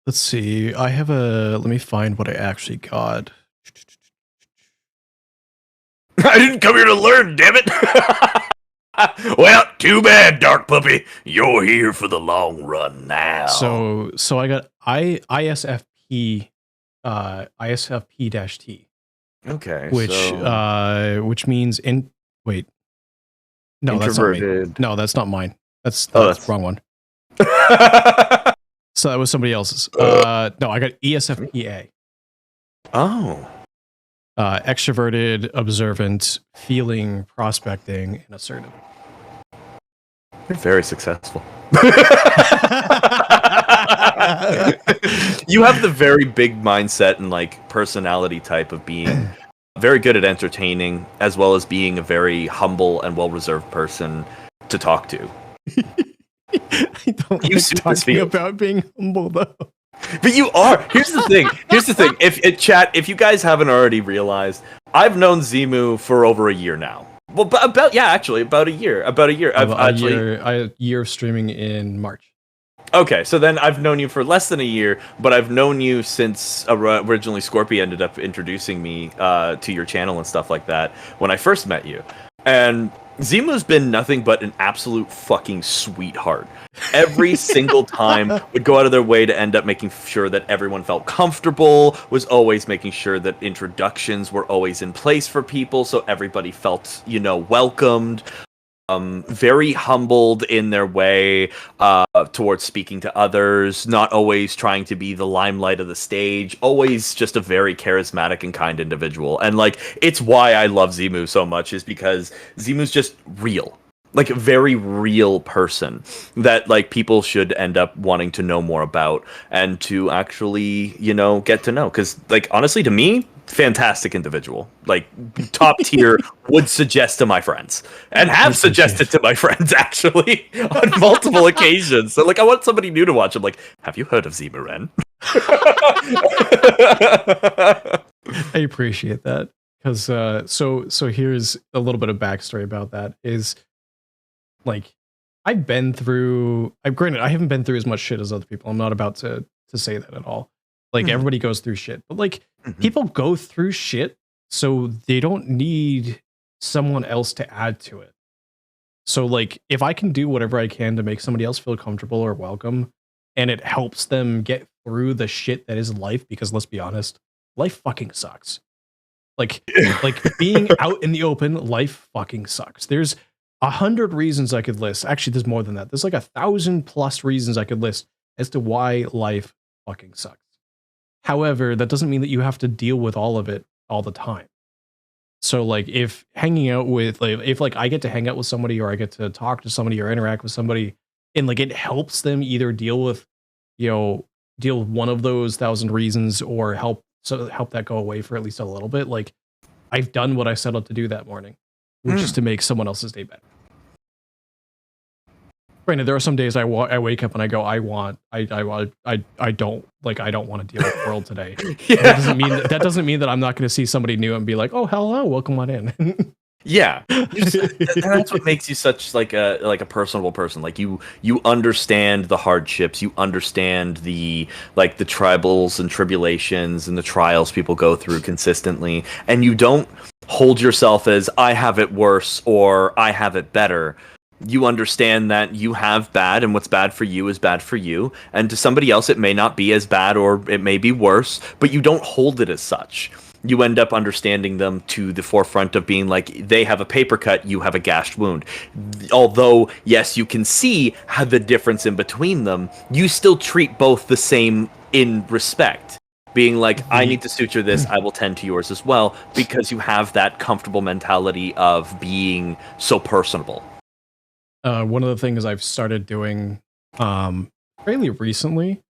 Let's see. I have let me find what I actually got. I didn't come here to learn, damn it. Well, too bad, Dark Puppy. You're here for the long run now. So I got ISFP ISFP-T. Okay. Which means wait. No, introverted. that's not me. No, that's not mine. That's that's the wrong one. So that was somebody else's. No, I got ESFPA. Oh. Extroverted, observant, feeling, prospecting, and assertive. You're very successful. You have the very big mindset and like personality type of being very good at entertaining, as well as being a very humble and well-reserved person to talk to. I don't You like suit this talking field. about being humble though. But you are. Here's the thing. If you guys haven't already realized, I've known Zimu for over a year now. Well, about a year. A year of streaming in March. Okay, so then I've known you for less than a year, but I've known you since originally Scorpy ended up introducing me to your channel and stuff like that when I first met you. And Zimu's been nothing but an absolute fucking sweetheart. Every single time would go out of their way to end up making sure that everyone felt comfortable, was always making sure that introductions were always in place for people so everybody felt, welcomed. Very humbled in their way towards speaking to others, not always trying to be the limelight of the stage, always just a very charismatic and kind individual. And like, it's why I love Zimu so much, is because Zimu's just real. Like a very real person that like people should end up wanting to know more about and to actually, get to know. Because like, honestly, to me, fantastic individual, like top tier, would suggest to my friends and have suggested to my friends actually on multiple occasions. So like, I want somebody new to watch. I'm like, have you heard of Zimuren? I appreciate that, because so here's a little bit of backstory about that. Is like, I've been through. Granted, I haven't been through as much shit as other people. I'm not about to say that at all. Like, everybody goes through shit, but like, people go through shit, so they don't need someone else to add to it. So like, if I can do whatever I can to make somebody else feel comfortable or welcome, and it helps them get through the shit that is life, because let's be honest, life fucking sucks. Like being out in the open, life fucking sucks. There's 100 reasons I could list. Actually, there's more than that. There's like 1,000+ reasons I could list as to why life fucking sucks. However, that doesn't mean that you have to deal with all of it all the time. So like, if hanging out with, like, if like I get to hang out with somebody, or I get to talk to somebody or interact with somebody, and like it helps them either deal with one of those 1,000 reasons, or help that go away for at least a little bit, like, I've done what I set out to do that morning, which is to make someone else's day better. Granted, there are some days I wake up and I go, I don't want to deal with the world today. Yeah. That doesn't mean that I'm not going to see somebody new and be like, oh, hello, welcome on in. Yeah, and that's what makes you such like a personable person. Like you understand the hardships, you understand the tribals and tribulations and the trials people go through consistently, and you don't hold yourself as I have it worse or I have it better. You understand that you have bad, and what's bad for you is bad for you, and to somebody else it may not be as bad, or it may be worse, but you don't hold it as such. You end up understanding them to the forefront of being like, they have a paper cut, you have a gashed wound. Although, yes, you can see how the difference in between them, you still treat both the same in respect. Being like, I need to suture this, I will tend to yours as well, because you have that comfortable mentality of being so personable. One of the things I've started doing fairly recently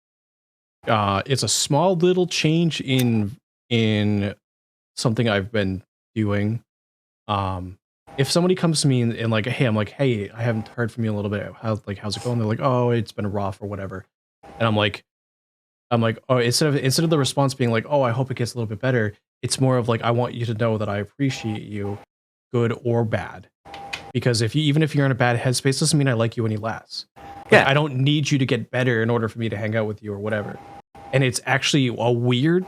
it's a small little change in something I've been doing. If somebody comes to me and like, hey, I'm like, hey, I haven't heard from you in a little bit. How's it going? They're like, oh, it's been rough or whatever. And I'm like, oh, instead of the response being like, oh, I hope it gets a little bit better, it's more of like, I want you to know that I appreciate you, good or bad. Because even if you're in a bad headspace, doesn't mean I like you any less. Yeah. I don't need you to get better in order for me to hang out with you or whatever. And it's actually a weird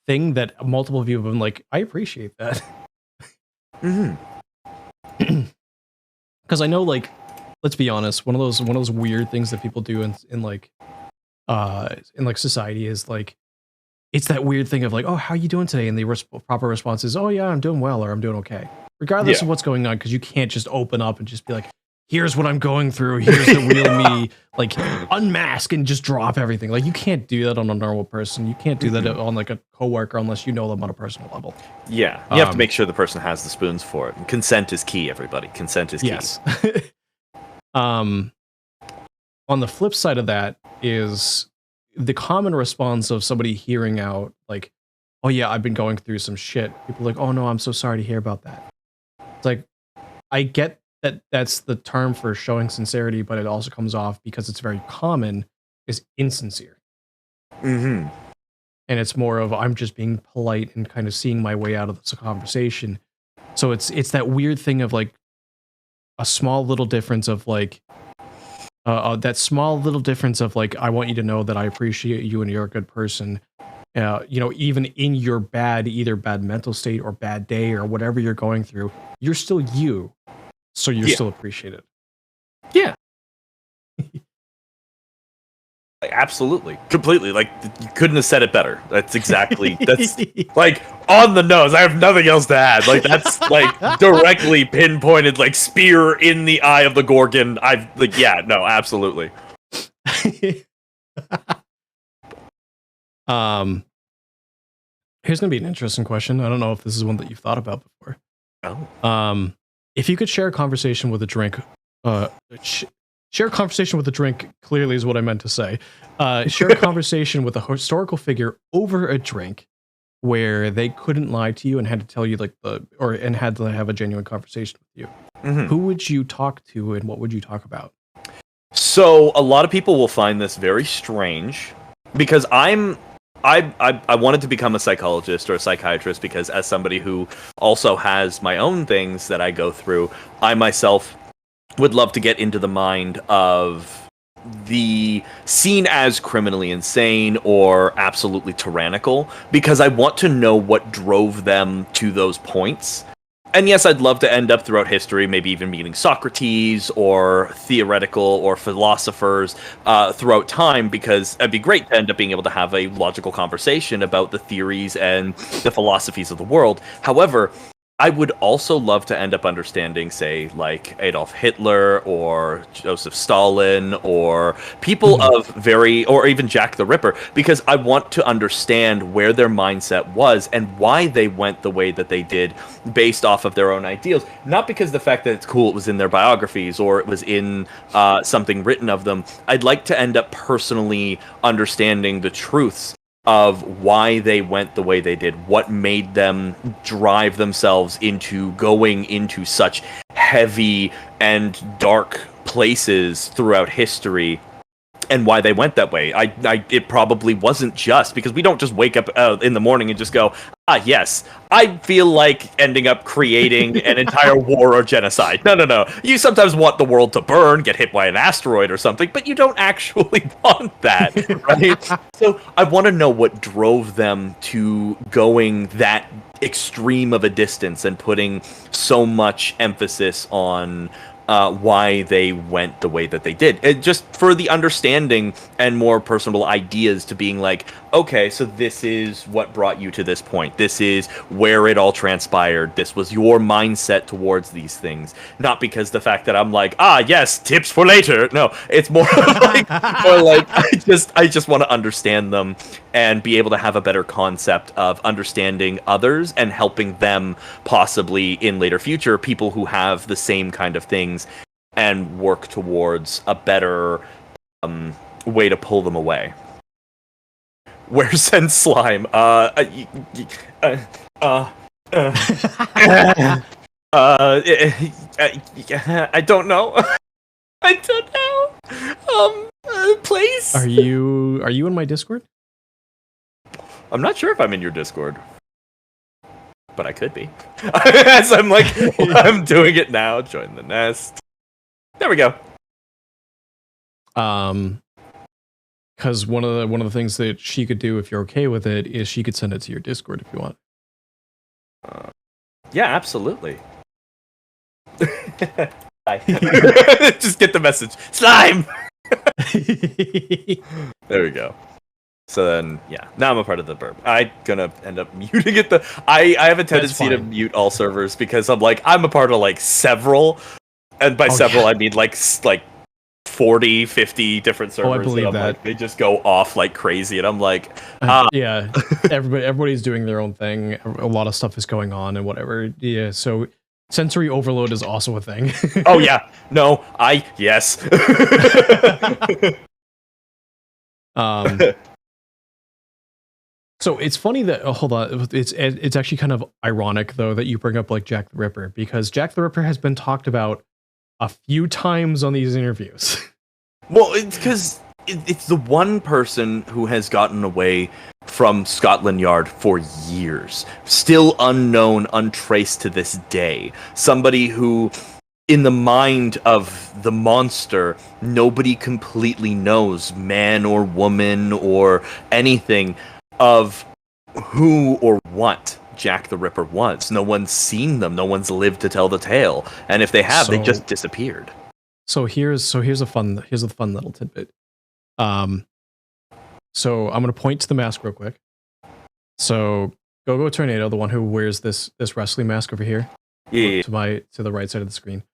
thing that multiple of you have been like, I appreciate that. Because I know, like, let's be honest, one of those weird things that people do in society is like, it's that weird thing of like, oh, how you doing today? And the proper response is, oh yeah, I'm doing well, or I'm doing okay, regardless of what's going on, because you can't just open up and just be like, here's what I'm going through, here's the real me, like unmask and just drop everything. Like, you can't do that on a normal person. You can't do that on like a coworker unless you know them on a personal level. Yeah, you have to make sure the person has the spoons for it. And consent is key, everybody. Consent is key. Yes. On the flip side of that is the common response of somebody hearing out like, oh yeah, I've been going through some shit. People are like, oh no, I'm so sorry to hear about that. It's like, I get that that's the term for showing sincerity, but it also comes off, because it's very common, is insincere. Mm-hmm. And it's more of, I'm just being polite and kind of seeing my way out of this conversation. So it's that weird thing of like a small little difference of like, that small little difference of like, I want you to know that I appreciate you and you're a good person. You know, even in your either bad mental state or bad day or whatever you're going through, you're still you. So you're still appreciated. Yeah. Like, absolutely. Completely. Like, you couldn't have said it better. That's exactly, that's like on the nose. I have nothing else to add. Like, that's like directly pinpointed, like spear in the eye of the Gorgon. Yeah, no, absolutely. Here's gonna be an interesting question. I don't know if this is one that you've thought about before. Oh. If you could share a conversation with a drink, share a conversation with a drink, clearly is what I meant to say. Share a conversation with a historical figure over a drink where they couldn't lie to you and had to tell you and had to have a genuine conversation with you. Mm-hmm. Who would you talk to and what would you talk about? So a lot of people will find this very strange because I wanted to become a psychologist or a psychiatrist because as somebody who also has my own things that I go through, I myself would love to get into the mind of the seen as criminally insane or absolutely tyrannical because I want to know what drove them to those points. And yes, I'd love to end up throughout history, maybe even meeting Socrates or theoretical or philosophers throughout time, because it'd be great to end up being able to have a logical conversation about the theories and the philosophies of the world. However, I would also love to end up understanding, say, like Adolf Hitler or Joseph Stalin or people or even Jack the Ripper, because I want to understand where their mindset was and why they went the way that they did based off of their own ideals. Not because the fact that it's cool it was in their biographies or it was in something written of them. I'd like to end up personally understanding the truths of why they went the way they did, what made them drive themselves into going into such heavy and dark places throughout history, and why they went that way. It probably wasn't just because we don't just wake up in the morning and just go, yes, I feel like ending up creating an entire war or genocide. No. You sometimes want the world to burn, get hit by an asteroid or something, but you don't actually want that, right? So I want to know what drove them to going that extreme of a distance and putting so much emphasis on why they went the way that they did. Just for the understanding and more personal ideas to being like, okay, so this is what brought you to this point. This is where it all transpired. This was your mindset towards these things. Not because the fact that I'm like, yes, tips for later. No, it's more like I just want to understand them and be able to have a better concept of understanding others and helping them possibly in later future, people who have the same kind of things, and work towards a better way to pull them away. Where sends slime? I don't know. I don't know. Place? Are you in my Discord? I'm not sure if I'm in your Discord, but I could be. As I'm like, I'm doing it now. Join the nest. There we go. Because one of the things that she could do, if you're okay with it, is she could send it to your Discord if you want. Yeah, absolutely. Just get the message. Slime! There we go. So then, yeah, now I'm a part of the burp. I'm gonna end up muting it. I have a tendency to mute all servers because I'm like, I'm a part of like several, and by several I mean like 40, 50 different servers. I believe that. Like, they just go off like crazy, and I'm like, yeah, everybody's doing their own thing. A lot of stuff is going on and whatever. Yeah, so sensory overload is also a thing. Oh yeah, no, yes. So it's funny that hold on, it's actually kind of ironic though that you bring up like Jack the Ripper, because Jack the Ripper has been talked about a few times on these interviews. Well, it's because it's the one person who has gotten away from Scotland Yard for years, still unknown, untraced to this day. Somebody who, in the mind of the monster, nobody completely knows, man or woman or anything, of who or what Jack the Ripper was. No one's seen them. No one's lived to tell the tale. And if they have, they just disappeared. So here's a fun little tidbit. So I'm gonna point to the mask real quick. So Go Tornado, the one who wears this wrestling mask over here, yeah, to the right side of the screen.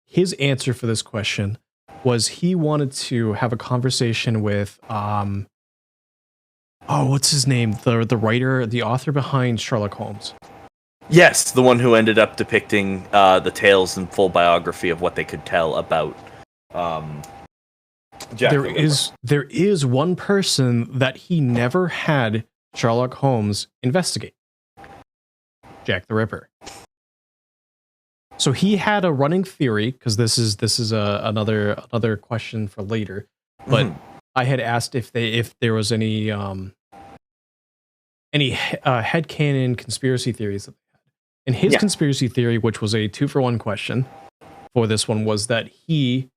His answer for this question was he wanted to have a conversation with what's his name? The writer, the author behind Sherlock Holmes. Yes, the one who ended up depicting the tales and full biography of what they could tell about Jack. There is one person that he never had Sherlock Holmes investigate. Jack the Ripper. So he had a running theory, because this is another question for later. But I had asked if there was any headcanon conspiracy theories that they had. And his conspiracy theory, which was a 2-for-1 question for this one, was that he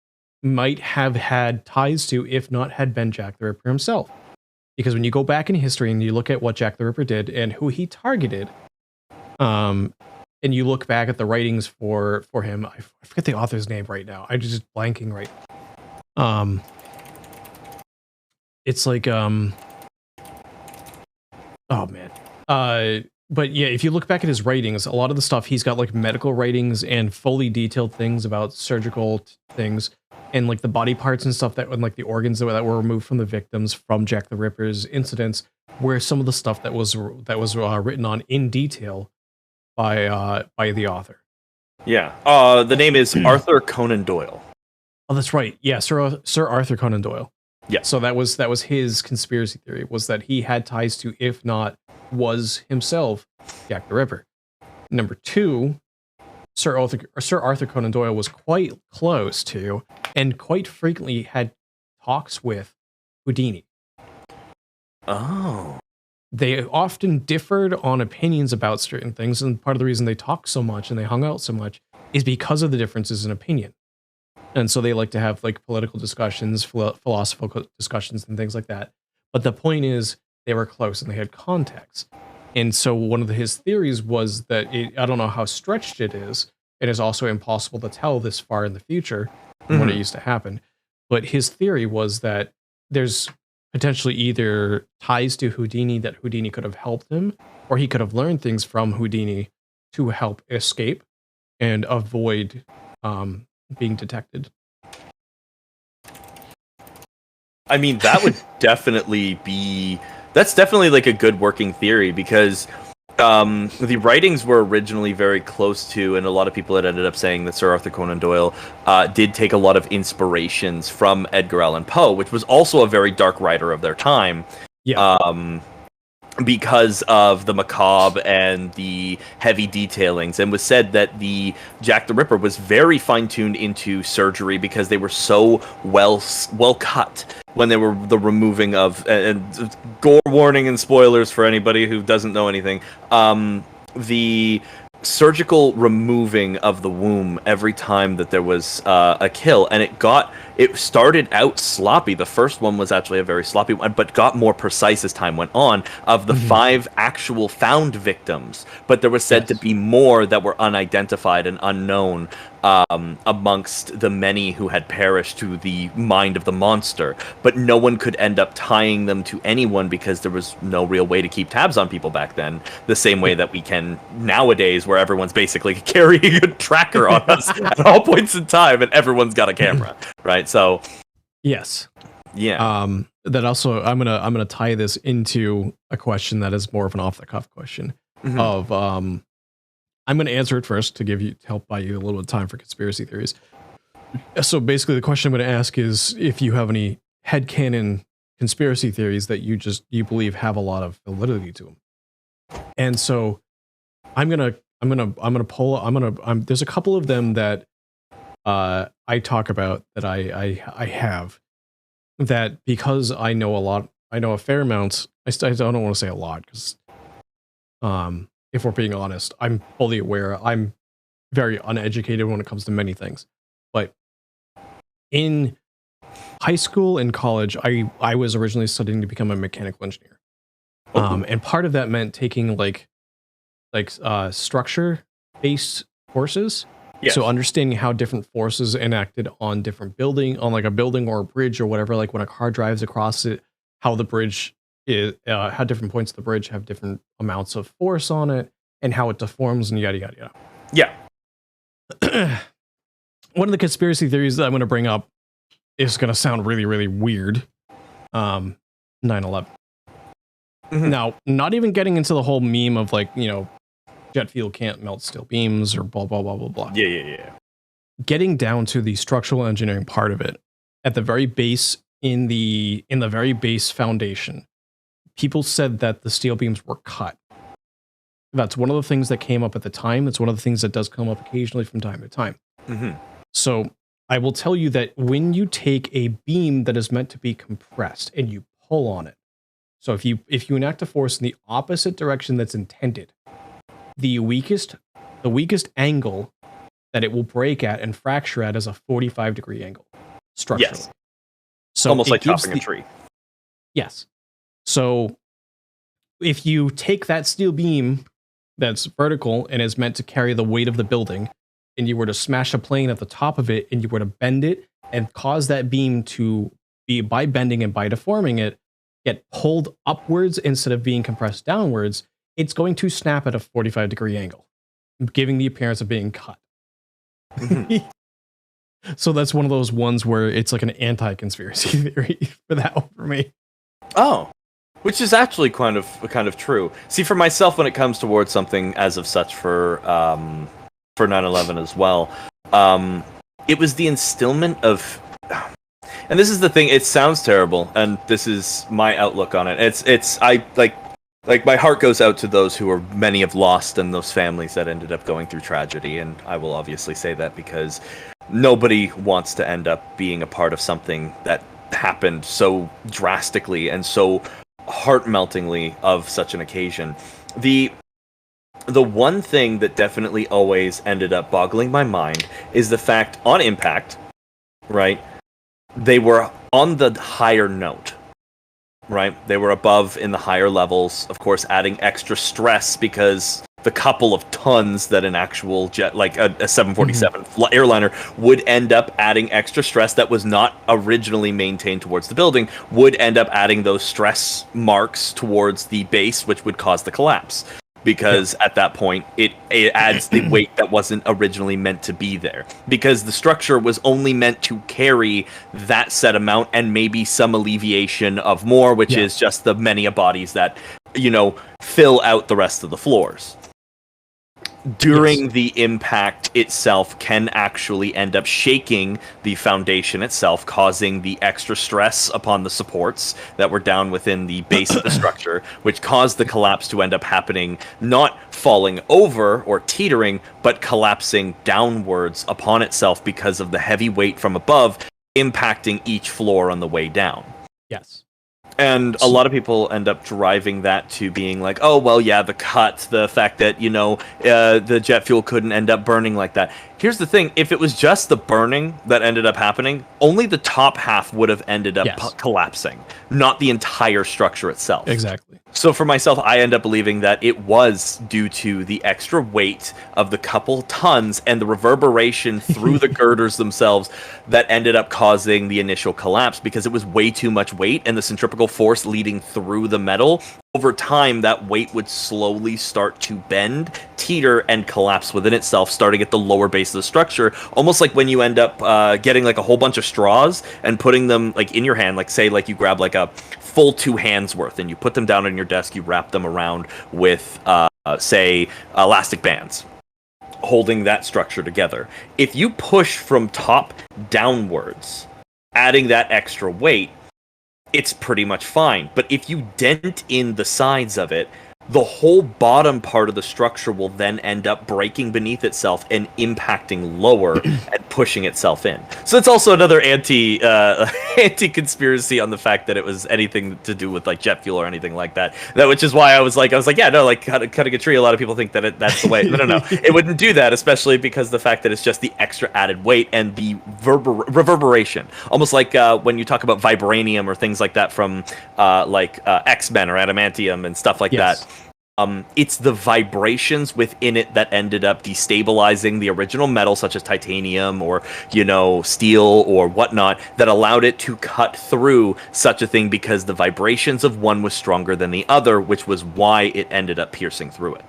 might have had ties to, if not had been, Jack the Ripper himself. Because when you go back in history and you look at what Jack the Ripper did and who he targeted, and you look back at the writings for him, I forget the author's name right now. I'm just blanking right now. It's like oh man. But yeah, if you look back at his writings, a lot of the stuff he's got like medical writings and fully detailed things about surgical things and like the body parts and stuff and like the organs that were removed from the victims from Jack the Ripper's incidents, where some of the stuff that was written on in detail by the author. Yeah. The name is Arthur Conan Doyle. Oh, that's right. Yeah, Sir Arthur Conan Doyle. Yeah. So that was his conspiracy theory, was that he had ties to, if not was himself, Jack the Ripper. Number 2, Sir Arthur Conan Doyle was quite close to and quite frequently had talks with Houdini. Oh. They often differed on opinions about certain things, and part of the reason they talked so much and they hung out so much is because of the differences in opinion. And so they like to have like political discussions, philosophical discussions, and things like that. But the point is, they were close and they had contacts. And so one of his theories was that I don't know how stretched it is. It is also impossible to tell this far in the future when it used to happen. But his theory was that there's potentially either ties to Houdini, that Houdini could have helped him, or he could have learned things from Houdini to help escape and avoid being detected. I mean, that would definitely be... That's definitely like a good working theory, because the writings were originally very close to, and a lot of people had ended up saying that Sir Arthur Conan Doyle did take a lot of inspirations from Edgar Allan Poe, which was also a very dark writer of their time. Yeah. Because of the macabre and the heavy detailings, and was said that the Jack the Ripper was very fine-tuned into surgery because they were so well cut when they were the removing of, and gore warning and spoilers for anybody who doesn't know anything, the surgical removing of the womb every time that there was a kill, and it started out sloppy. The first one was actually a very sloppy one, but got more precise as time went on, of the 5 actual found victims, but there was said to be more that were unidentified and unknown amongst the many who had perished to the mind of the monster, but no one could end up tying them to anyone because there was no real way to keep tabs on people back then, the same way that we can nowadays, where everyone's basically carrying a tracker on us at all points in time and everyone's got a camera, right? So yes. Yeah. That also, I'm gonna tie this into a question that is more of an off the cuff question of I'm going to answer it first to help buy you a little bit of time for conspiracy theories. So basically the question I'm going to ask is if you have any headcanon conspiracy theories that you believe have a lot of validity to them. And so there's a couple of them that I talk about that I have, that because I know a fair amount. I don't want to say a lot because if we're being honest, I'm fully aware. I'm very uneducated when it comes to many things. But in high school and college, I was originally studying to become a mechanical engineer. And part of that meant taking like structure-based courses. Yes. So understanding how different forces enacted on different like a building or a bridge or whatever, like when a car drives across it, how the bridge how different points of the bridge have different amounts of force on it, and how it deforms and yada yada yada. Yeah. One of the conspiracy theories that I'm going to bring up is going to sound really, really weird. 9/11. Now, not even getting into the whole meme of jet fuel can't melt steel beams or blah blah blah blah blah. Yeah. Getting down to the structural engineering part of it, at the very base, in the very base foundation, people said that the steel beams were cut. That's one of the things that came up at the time. It's one of the things that does come up occasionally from time to time. So I will tell you that when you take a beam that is meant to be compressed and you pull on it, so if you enact a force in the opposite direction that's intended, the weakest angle that it will break at and fracture at is a 45-degree angle structurally. Yes. So almost like chopping a tree. Yes. So if you take that steel beam that's vertical and is meant to carry the weight of the building, and you were to smash a plane at the top of it, and you were to bend it and cause that beam to be, by bending and by deforming it, get pulled upwards instead of being compressed downwards, it's going to snap at a 45-degree angle, giving the appearance of being cut. So that's one of those ones where it's like an anti-conspiracy theory for that one for me. Oh, which is actually kind of true. See, for myself, when it comes towards something as of such for 9/11 as well, it was the instillment of, and this is the thing. It sounds terrible, and this is my outlook on it. I my heart goes out to those who are many have lost, and those families that ended up going through tragedy. And I will obviously say that because nobody wants to end up being a part of something that happened so drastically and so heart-meltingly of such an occasion. The one thing that definitely always ended up boggling my mind is the fact, on impact, right, they were on the higher note, right? They were above in the higher levels, of course, adding extra stress because the couple of tons that an actual jet, like a 747 airliner, would end up adding extra stress that was not originally maintained towards the building, would end up adding those stress marks towards the base, which would cause the collapse. Because at that point, it adds the weight that wasn't originally meant to be there. Because the structure was only meant to carry that set amount and maybe some alleviation of more, which is just the many bodies that fill out the rest of the floors. During the impact itself can actually end up shaking the foundation itself, causing the extra stress upon the supports that were down within the base of the structure, which caused the collapse to end up happening, not falling over or teetering, but collapsing downwards upon itself because of the heavy weight from above impacting each floor on the way down. Yes. And a lot of people end up driving that to being like, oh, well, yeah, the cut, the fact that, the jet fuel couldn't end up burning like that. Here's the thing. If it was just the burning that ended up happening, only the top half would have ended up collapsing, not the entire structure itself. Exactly. So for myself, I end up believing that it was due to the extra weight of the couple tons and the reverberation through the girders themselves that ended up causing the initial collapse, because it was way too much weight and the centripetal force leading through the metal. Over time, that weight would slowly start to bend, teeter, and collapse within itself, starting at the lower base of the structure. Almost like when you end up getting like a whole bunch of straws and putting them like in your hand, like say like you grab like a full 2 hands worth and you put them down on your desk, you wrap them around with say elastic bands, holding that structure together. If you push from top downwards, adding that extra weight, it's pretty much fine. But if you dent in the sides of it, the whole bottom part of the structure will then end up breaking beneath itself and impacting lower and pushing itself in. So it's also another anti-conspiracy on the fact that it was anything to do with like jet fuel or anything like that. Which is why I was like, yeah, no, like cutting a tree. A lot of people think that that's the way. No, it wouldn't do that, especially because the fact that it's just the extra added weight and the reverberation, almost like when you talk about vibranium or things like that from X-Men or adamantium and stuff like that. It's the vibrations within it that ended up destabilizing the original metal, such as titanium or, steel or whatnot, that allowed it to cut through such a thing, because the vibrations of one was stronger than the other, which was why it ended up piercing through it.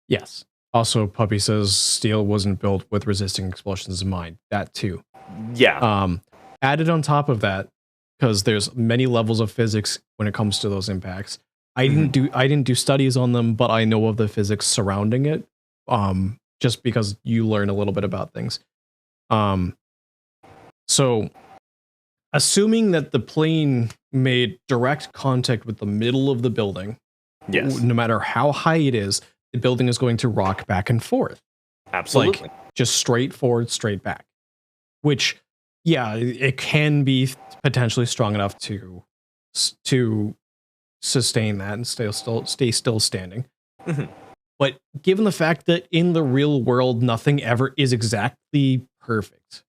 Yes. Also, Puppy says steel wasn't built with resisting explosions in mind. That too. Yeah. Added on top of that, because there's many levels of physics when it comes to those impacts. I didn't do studies on them, but I know of the physics surrounding it. Just because you learn a little bit about things. So assuming that the plane made direct contact with the middle of the building, yes, no matter how high it is, the building is going to rock back and forth. Absolutely. Like, just straight forward, straight back. Which, yeah, it can be potentially strong enough to sustain that and stay still standing. Mm-hmm. But given the fact that in the real world nothing ever is exactly perfect,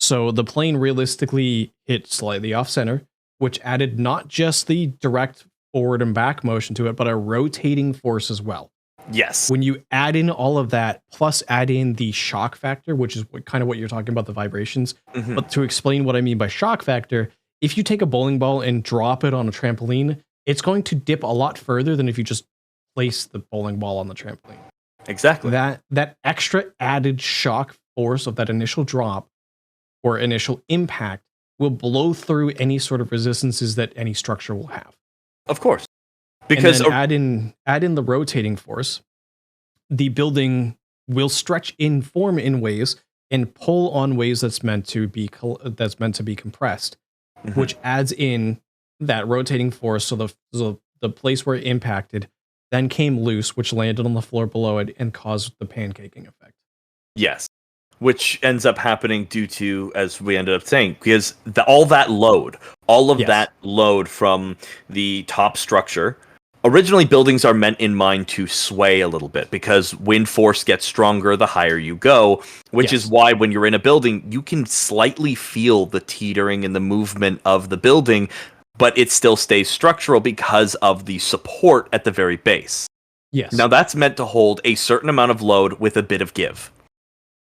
so the plane realistically hit slightly off center, which added not just the direct forward and back motion to it, but a rotating force as well. Yes. When you add in all of that, plus add in the shock factor, which is kind of what you're talking about, the vibrations. Mm-hmm. But to explain what I mean by shock factor, if you take a bowling ball and drop it on a trampoline, it's going to dip a lot further than if you just place the bowling ball on the trampoline. Exactly. That extra added shock force of that initial drop or initial impact will blow through any sort of resistances that any structure will have. Of course. Because add in the rotating force, the building will stretch in form in ways and pull on ways that's meant to be compressed, mm-hmm. which adds in that rotating force. So the place where it impacted then came loose, which landed on the floor below it and caused the pancaking effect. Yes. Which ends up happening due to, as we ended up saying, because all that load from the top structure. Originally, buildings are meant in mind to sway a little bit because wind force gets stronger the higher you go, which is why when you're in a building, you can slightly feel the teetering and the movement of the building, but it still stays structural because of the support at the very base. Yes. Now, that's meant to hold a certain amount of load with a bit of give.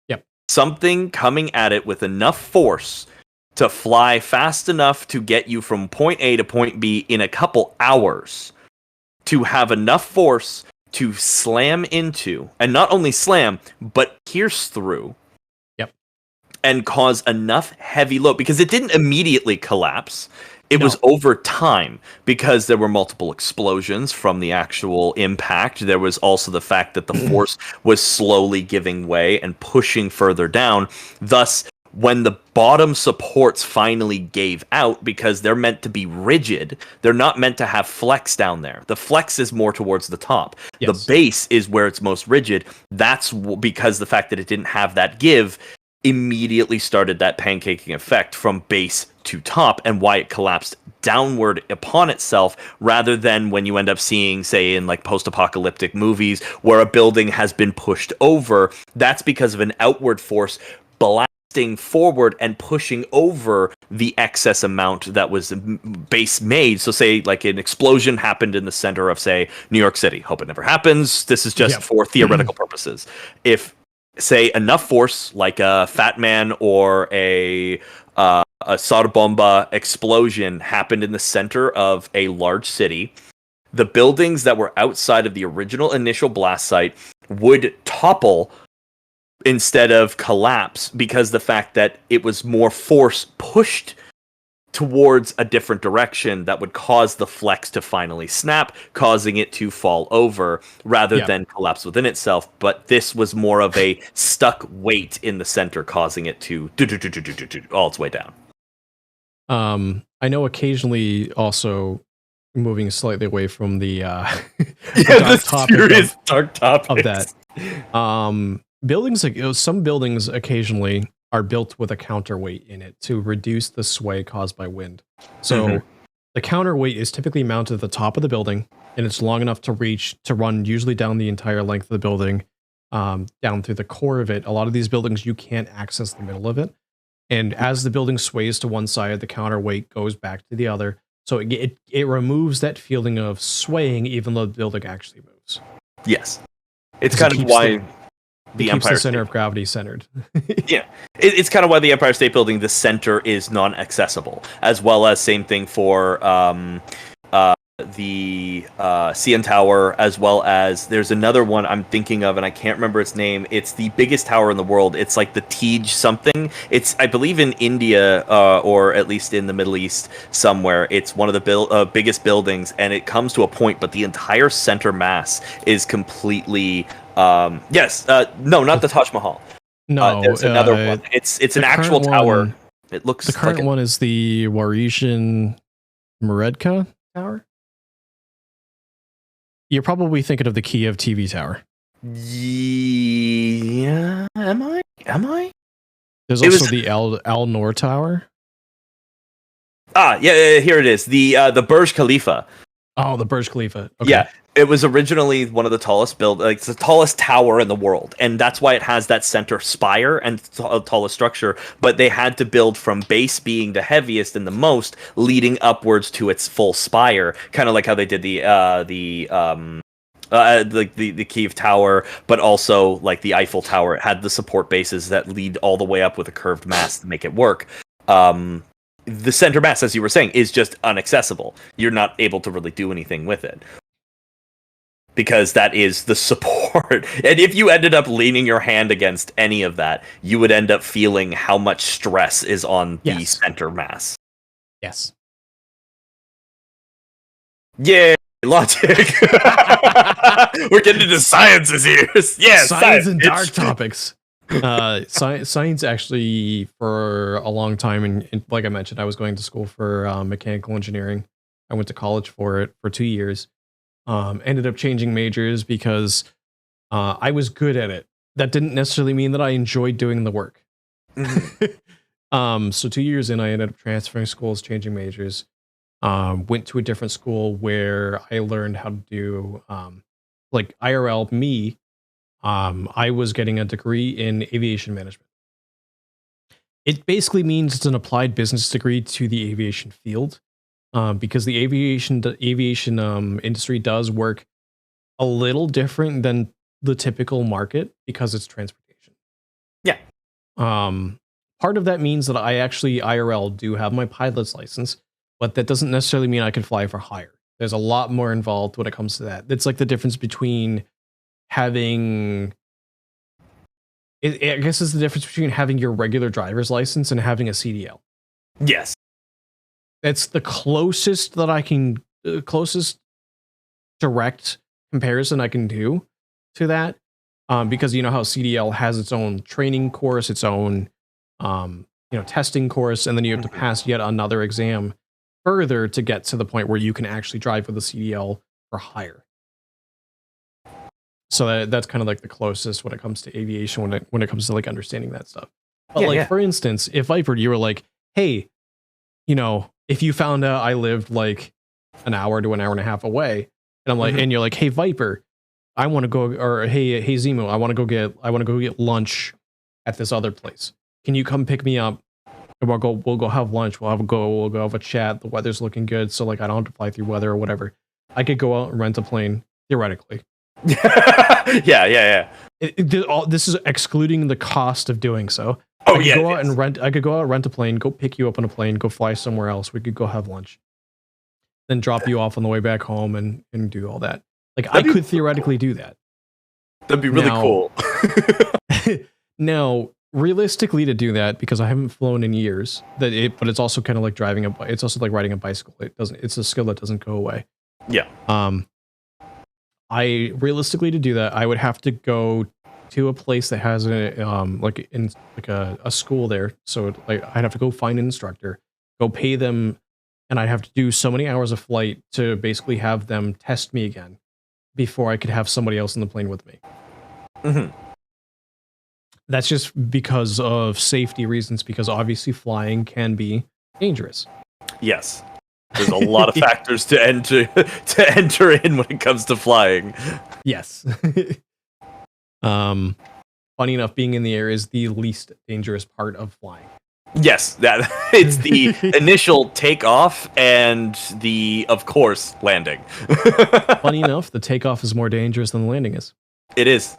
Yep. Something coming at it with enough force to fly fast enough to get you from point A to point B in a couple hours, to have enough force to slam into, and not only slam, but pierce through. Yep. And cause enough heavy load, because it didn't immediately collapse. It was over time because there were multiple explosions from the actual impact. There was also the fact that the force was slowly giving way and pushing further down. Thus, when the bottom supports finally gave out, because they're meant to be rigid, they're not meant to have flex down there. The flex is more towards the top. Yes. The base is where it's most rigid. That's because the fact that it didn't have that give immediately started that pancaking effect from base to top, and why it collapsed downward upon itself, rather than when you end up seeing, say, in like post-apocalyptic movies where a building has been pushed over. That's because of an outward force blasting forward and pushing over the excess amount that was base made. So say like an explosion happened in the center of, say, New York City. Hope it never happens. This is just for theoretical purposes. If, say, enough force, like a Fat Man or a soda bomba explosion happened in the center of a large city, the buildings that were outside of the original initial blast site would topple instead of collapse, because the fact that it was more force pushed towards a different direction that would cause the flex to finally snap, causing it to fall over rather than collapse within itself. But this was more of a stuck weight in the center, causing it to all its way down. I know occasionally also, moving slightly away from the dark topic of that. Buildings, like some buildings occasionally are built with a counterweight in it to reduce the sway caused by wind. So the counterweight is typically mounted at the top of the building, and it's long enough to run usually down the entire length of the building, down through the core of it. A lot of these buildings, you can't access the middle of it. And as the building sways to one side, the counterweight goes back to the other. So it removes that feeling of swaying, even though the building actually moves. Yes. It's kind of why the Empire State center of gravity centered. Yeah, it's kind of why the Empire State Building, the center is non-accessible, as well as same thing for the CN Tower, as well as there's another one I'm thinking of, and I can't remember its name. It's the biggest tower in the world. It's like the Tej something. It's, I believe, in India, or at least in the Middle East somewhere. It's one of the biggest buildings, and it comes to a point, but the entire center mass is completely... no, not the Taj Mahal. No, there's another one. It's an actual tower. It looks. The current one is the Warisian Meredka Tower. You're probably thinking of the Kiev TV tower. Yeah, am I? There's also the Al Noor Tower. Yeah, here it is. The Burj Khalifa. Oh, the Burj Khalifa. Okay. Yeah, it was originally one of the tallest it's the tallest tower in the world, and that's why it has that center spire and tallest structure. But they had to build from base being the heaviest and the most, leading upwards to its full spire, kind of like how they did the Kiev Tower, but also like the Eiffel Tower. It had the support bases that lead all the way up with a curved mass to make it work. The center mass, as you were saying, is just inaccessible. You're not able to really do anything with it, because that is the support. And if you ended up leaning your hand against any of that, you would end up feeling how much stress is on the center mass. Yes. Yeah, logic. We're getting into sciences here. Yeah, science and dark topics. Science actually, for a long time, and like I mentioned, I was going to school for mechanical engineering. I went to college for it for 2 years. Ended up changing majors because I was good at it. That didn't necessarily mean that I enjoyed doing the work. So 2 years in, I ended up transferring schools, changing majors. Went to a different school where I learned how to do like IRL. I was getting a degree in aviation management. It basically means it's an applied business degree to the aviation field, because the aviation industry does work a little different than the typical market because it's transportation. Yeah. Part of that means that I actually IRL do have my pilot's license, but that doesn't necessarily mean I can fly for hire. There's a lot more involved when it comes to that. It's like the difference between having, I guess it's the difference between having your regular driver's license and having a CDL. Yes. It's the closest that I can, closest direct comparison I can do to that. Because you know how CDL has its own training course, its own, testing course, and then you have to pass yet another exam further to get to the point where you can actually drive with the CDL for hire. So that's kind of like the closest when it comes to aviation, when it comes to like understanding that stuff. But for instance, if Viper, you were like, hey, if you found out I lived like an hour to an hour and a half away, and I'm like, and you're like, hey Viper, I want to go, or hey Zemo, I want to go get lunch at this other place. Can you come pick me up? And we'll go have lunch. We'll go have a chat. The weather's looking good, so like I don't have to fly through weather or whatever. I could go out and rent a plane theoretically. yeah. This is excluding the cost of doing so. Oh, I could go out and rent a plane, go pick you up on a plane, go fly somewhere else. We could go have lunch, then drop you off on the way back home and do all that. Like I could theoretically do that. That'd be really cool. Now, realistically, to do that, because I haven't flown in years, but it's also kind of like it's also like riding a bicycle. It's a skill that doesn't go away. Yeah. I realistically, to do that, I would have to go to a place that has a school there. So like I'd have to go find an instructor, go pay them, and I'd have to do so many hours of flight to basically have them test me again before I could have somebody else in the plane with me. That's just because of safety reasons, because obviously flying can be dangerous. Yes. There's a lot of factors to enter in when it comes to flying. Yes. Funny enough, being in the air is the least dangerous part of flying. Yes, it's the initial takeoff and the, of course, landing. Funny enough, the takeoff is more dangerous than the landing is. It is.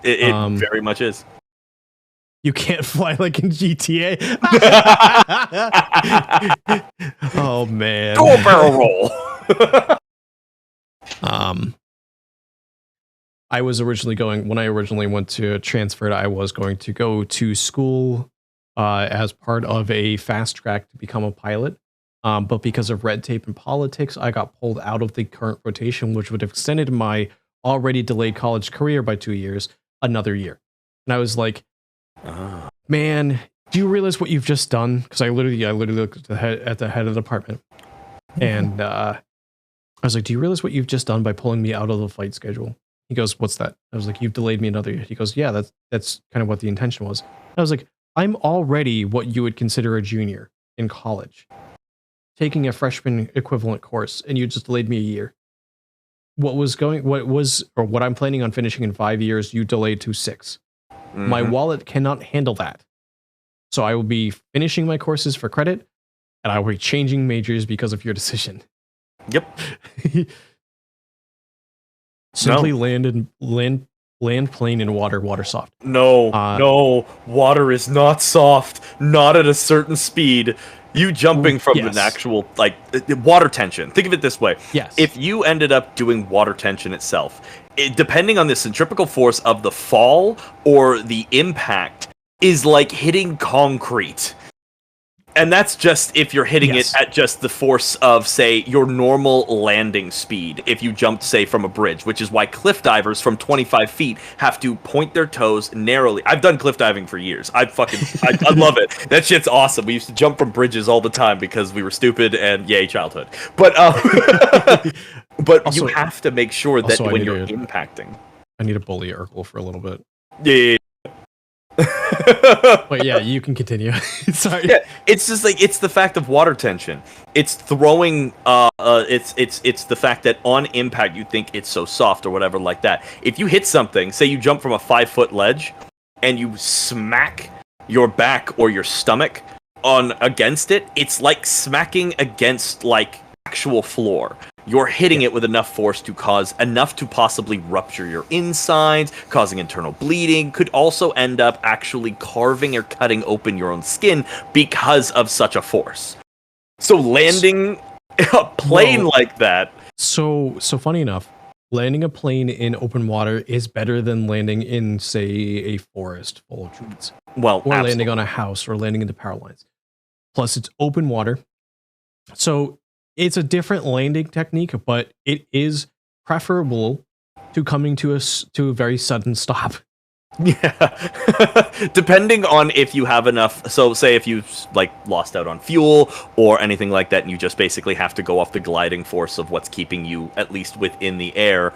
It very much is. You can't fly like in GTA. Oh man. Go barrel roll. I was originally when I originally went to transfer, I was going to go to school as part of a fast track to become a pilot. But because of red tape and politics, I got pulled out of the current rotation, which would have extended my already delayed college career by 2 years, another year. And I was like, man, do you realize what you've just done? Because I literally looked at the head of the department, and I was like, do you realize what you've just done by pulling me out of the flight schedule? He goes, what's that? I was like, you've delayed me another year. He goes, yeah, that's kind of what the intention was. I was like, I'm already what you would consider a junior in college, taking a freshman equivalent course, and you just delayed me a year. What I'm planning on finishing in 5 years, you delayed to 6. My wallet cannot handle that. So I will be finishing my courses for credit, and I will be changing majors because of your decision. Yep. Simply land plane in water soft. No, water is not soft, not at a certain speed. You jumping from an actual, like, water tension. Think of it this way. Yes. If you ended up doing water tension itself, depending on the centrifugal force of the fall or the impact, is like hitting concrete. And that's just if you're hitting it at just the force of, say, your normal landing speed. If you jumped, say, from a bridge, which is why cliff divers from 25 feet have to point their toes narrowly. I've done cliff diving for years. I love it. That shit's awesome. We used to jump from bridges all the time because we were stupid and yay, childhood. But but also, you have to make sure that when you're impacting. I need to bully Urkel for a little bit. Yeah. But yeah, you can continue. Sorry. Yeah, it's just like, it's the fact of water tension. It's throwing it's the fact that on impact you think it's so soft or whatever like that. If you hit something, say you jump from a 5-foot ledge and you smack your back or your stomach against it, it's like smacking against like actual floor. You're hitting it with enough force to cause enough to possibly rupture your insides, causing internal bleeding, could also end up actually carving or cutting open your own skin because of such a force. So landing a plane like that... So funny enough, landing a plane in open water is better than landing in, say, a forest full of trees. Well, or landing on a house or landing into power lines. Plus, it's open water. So it's a different landing technique, but it is preferable to coming to a very sudden stop. Yeah. Depending on if you have enough, so say if you like lost out on fuel or anything like that and you just basically have to go off the gliding force of what's keeping you at least within the air,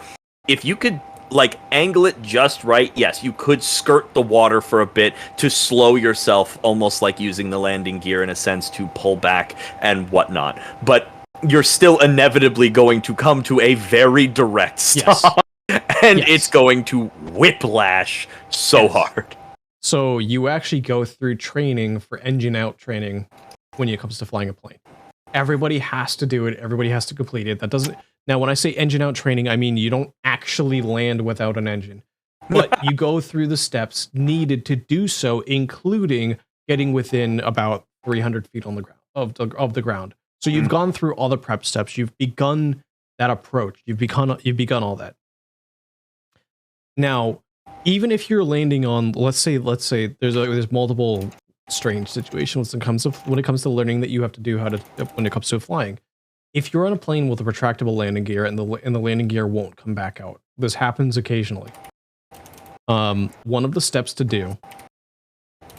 if you could like angle it just right, yes, you could skirt the water for a bit to slow yourself, almost like using the landing gear in a sense to pull back and whatnot. But you're still inevitably going to come to a very direct stop. Yes. And it's going to whiplash so hard. So you actually go through training for engine out training when it comes to flying a plane. Everybody has to do it. Everybody has to complete it. That doesn't. Now, when I say engine out training, I mean you don't actually land without an engine, but you go through the steps needed to do so, including getting within about 300 feet on the ground of the ground. So you've gone through all the prep steps. You've begun that approach. You've begun all that. Now, even if you're landing on, let's say there's multiple strange situations when it comes to learning that you have to do when it comes to flying. If you're on a plane with a retractable landing gear and the landing gear won't come back out, this happens occasionally. One of the steps to do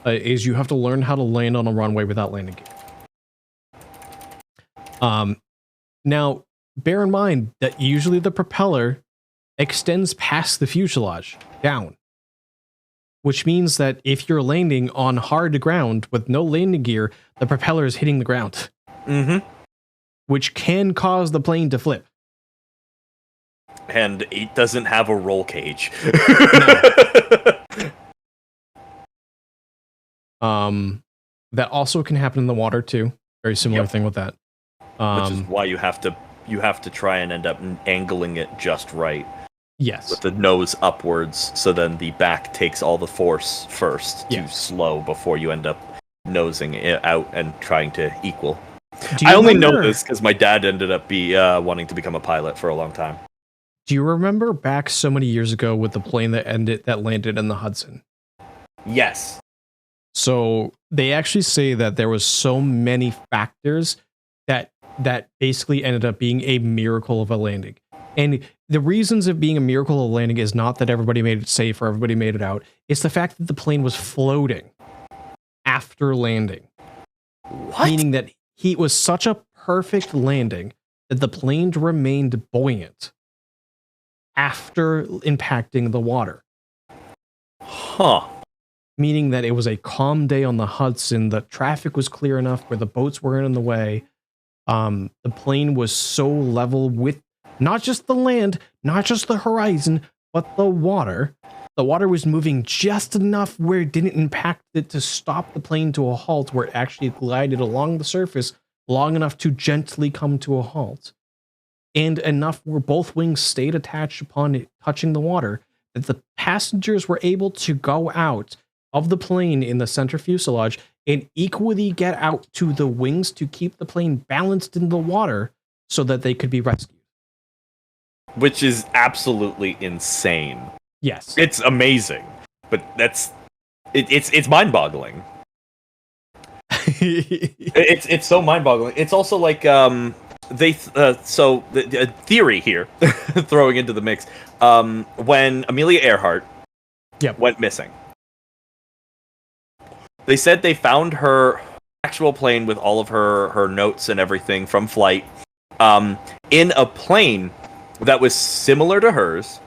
is you have to learn how to land on a runway without landing gear. Now, bear in mind that usually the propeller extends past the fuselage down, which means that if you're landing on hard ground with no landing gear, the propeller is hitting the ground. Mm-hmm. Which can cause the plane to flip. And it doesn't have a roll cage. That also can happen in the water too. Very similar thing with that. Which is why you have to try and end up angling it just right. Yes. With the nose upwards, so then the back takes all the force first to slow before you end up nosing it out and trying to equal. I only know this because my dad ended up wanting to become a pilot for a long time. Do you remember back so many years ago with the plane that landed in the Hudson? Yes. So they actually say that there was so many factors that basically ended up being a miracle of a landing. And the reasons of being a miracle of landing is not that everybody made it safe or everybody made it out. It's the fact that the plane was floating after landing. What? Meaning that it was such a perfect landing that the plane remained buoyant after impacting the water. Huh. Meaning that it was a calm day on the Hudson, the traffic was clear enough where the boats weren't in the way. The plane was so level with not just the land, not just the horizon, but the water. The water was moving just enough where it didn't impact it to stop the plane to a halt, where it actually glided along the surface long enough to gently come to a halt. And enough where both wings stayed attached upon it touching the water, that the passengers were able to go out of the plane in the center fuselage and equally get out to the wings to keep the plane balanced in the water so that they could be rescued. Which is absolutely insane. Yes. It's amazing, but it's mind-boggling. it's so mind-boggling. It's also like the theory here throwing into the mix when Amelia Earhart went missing. They said they found her actual plane with all of her notes and everything from flight in a plane that was similar to hers.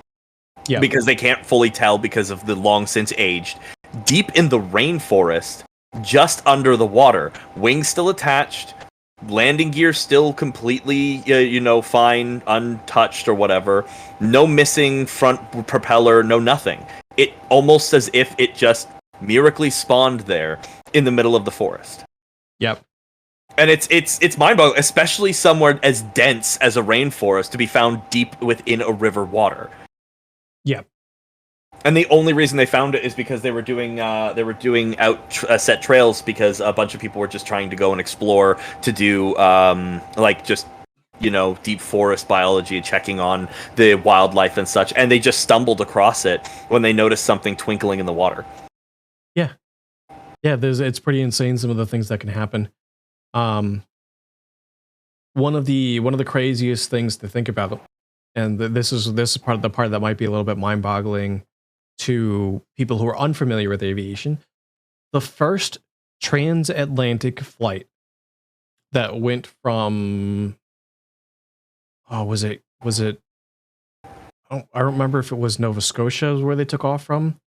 Yeah. Because they can't fully tell because of the long since aged. Deep in the rainforest, just under the water. Wings still attached. Landing gear still completely, fine, untouched or whatever. No missing front propeller, no nothing. It almost as if it just miraculously spawned there in the middle of the forest. Yep. And it's mind-boggling, especially somewhere as dense as a rainforest to be found deep within a river water. Yeah, and the only reason they found it is because they were doing set trails because a bunch of people were just trying to go and explore to do deep forest biology and checking on the wildlife and such, and they just stumbled across it when they noticed something twinkling in the water. Yeah, it's pretty insane some of the things that can happen. one of the craziest things to think about, and this is part that might be a little bit mind-boggling to people who are unfamiliar with aviation. The first transatlantic flight that went from was it I don't remember if it was Nova Scotia where they took off from,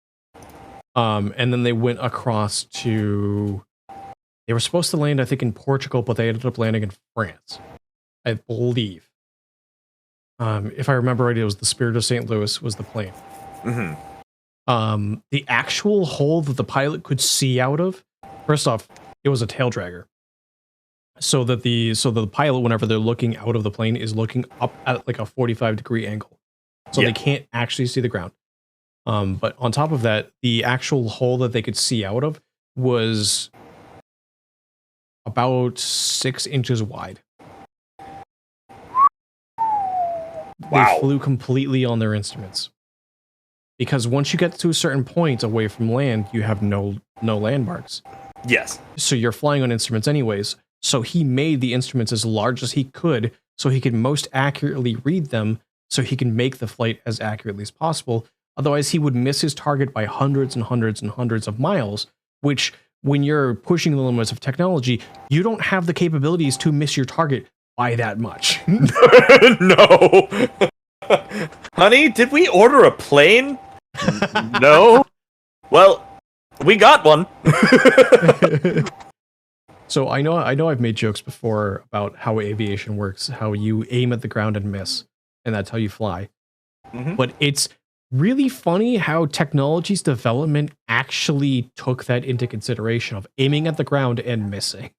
and then they went across to, they were supposed to land I think in Portugal, but they ended up landing in France, I believe. If I remember right, it was the Spirit of St. Louis was the plane. The actual hole that the pilot could see out of, first off, it was a tail dragger. So that the pilot, whenever they're looking out of the plane, is looking up at like a 45-degree angle. So they can't actually see the ground. But on top of that, the actual hole that they could see out of was about 6 inches wide. They flew completely on their instruments. Because once you get to a certain point away from land, you have no landmarks. Yes. So you're flying on instruments anyways. So he made the instruments as large as he could so he could most accurately read them so he can make the flight as accurately as possible. Otherwise, he would miss his target by hundreds and hundreds and hundreds of miles, which, when you're pushing the limits of technology, you don't have the capabilities to miss your target by that much. No. Honey, did we order a plane? No. Well, we got one. So I know I've made jokes before about how aviation works, how you aim at the ground and miss, and that's how you fly. But it's really funny how technology's development actually took that into consideration of aiming at the ground and missing.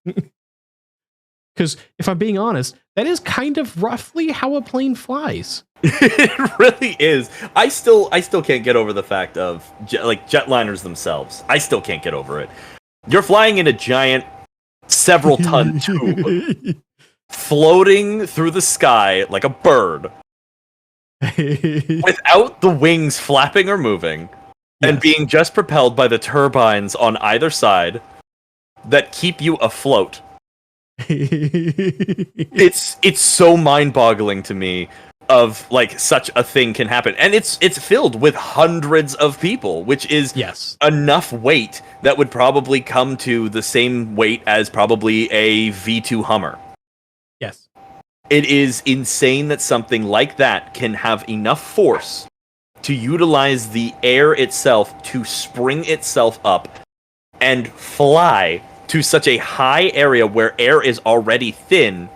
Because if I'm being honest, that is kind of roughly how a plane flies. It really is. I still can't get over the fact of jetliners themselves. I still can't get over it. You're flying in a giant several-ton tube, floating through the sky like a bird, without the wings flapping or moving, and being just propelled by the turbines on either side that keep you afloat. It's so mind-boggling to me of like such a thing can happen, and it's filled with hundreds of people, which is enough weight that would probably come to the same weight as probably a V2 Hummer. Yes. It is insane that something like that can have enough force to utilize the air itself to spring itself up and fly to such a high area where air is already thin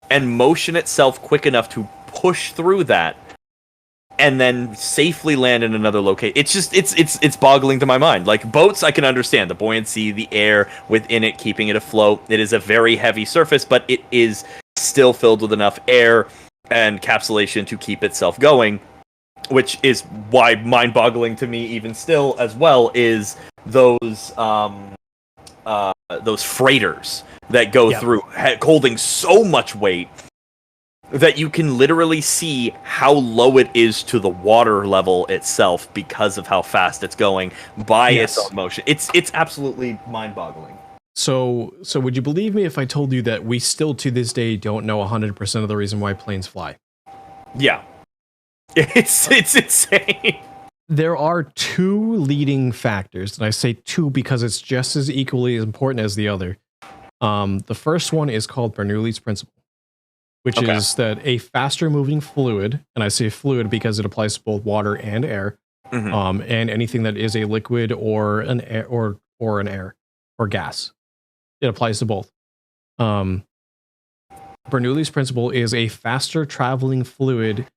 and motion itself quick enough to push through that and then safely land in another location. It's just it's boggling to my mind. Like boats, I can understand the buoyancy, the air within it, keeping it afloat. It is a very heavy surface, but it is still filled with enough air and encapsulation to keep itself going, which is why mind-boggling to me even still as well is those freighters that go through holding so much weight that you can literally see how low it is to the water level itself because of how fast it's going by its own motion. It's absolutely mind-boggling. So would you believe me if I told you that we still to this day don't know 100% of the reason why planes fly? Yeah. It's insane. There are two leading factors, and I say two because it's just as equally as important as the other. The first one is called Bernoulli's principle, which is that a faster moving fluid, and I say fluid because it applies to both water and air, and anything that is a liquid or an air or gas. It applies to both. Bernoulli's principle is a faster traveling fluid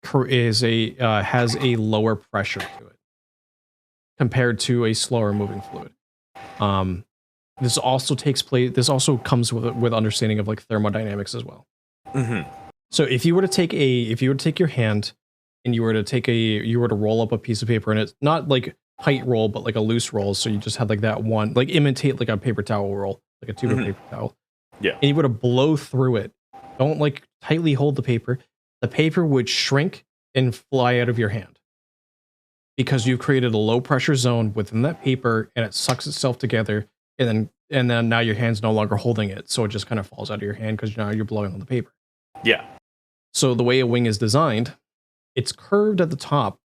has a lower pressure to it compared to a slower moving fluid. This also comes with understanding of like thermodynamics as well. So if you were to take your hand and you were to roll up a piece of paper, and it's not like tight roll but like a loose roll, so you just had like that one, like imitate like a paper towel roll, like a tube of paper towel, and you were to blow through it, don't like tightly hold the paper would shrink and fly out of your hand because you've created a low pressure zone within that paper and it sucks itself together and then and then now your hand's no longer holding it, so it just kind of falls out of your hand because now you're blowing on the paper. Yeah. So the way a wing is designed, it's curved at the top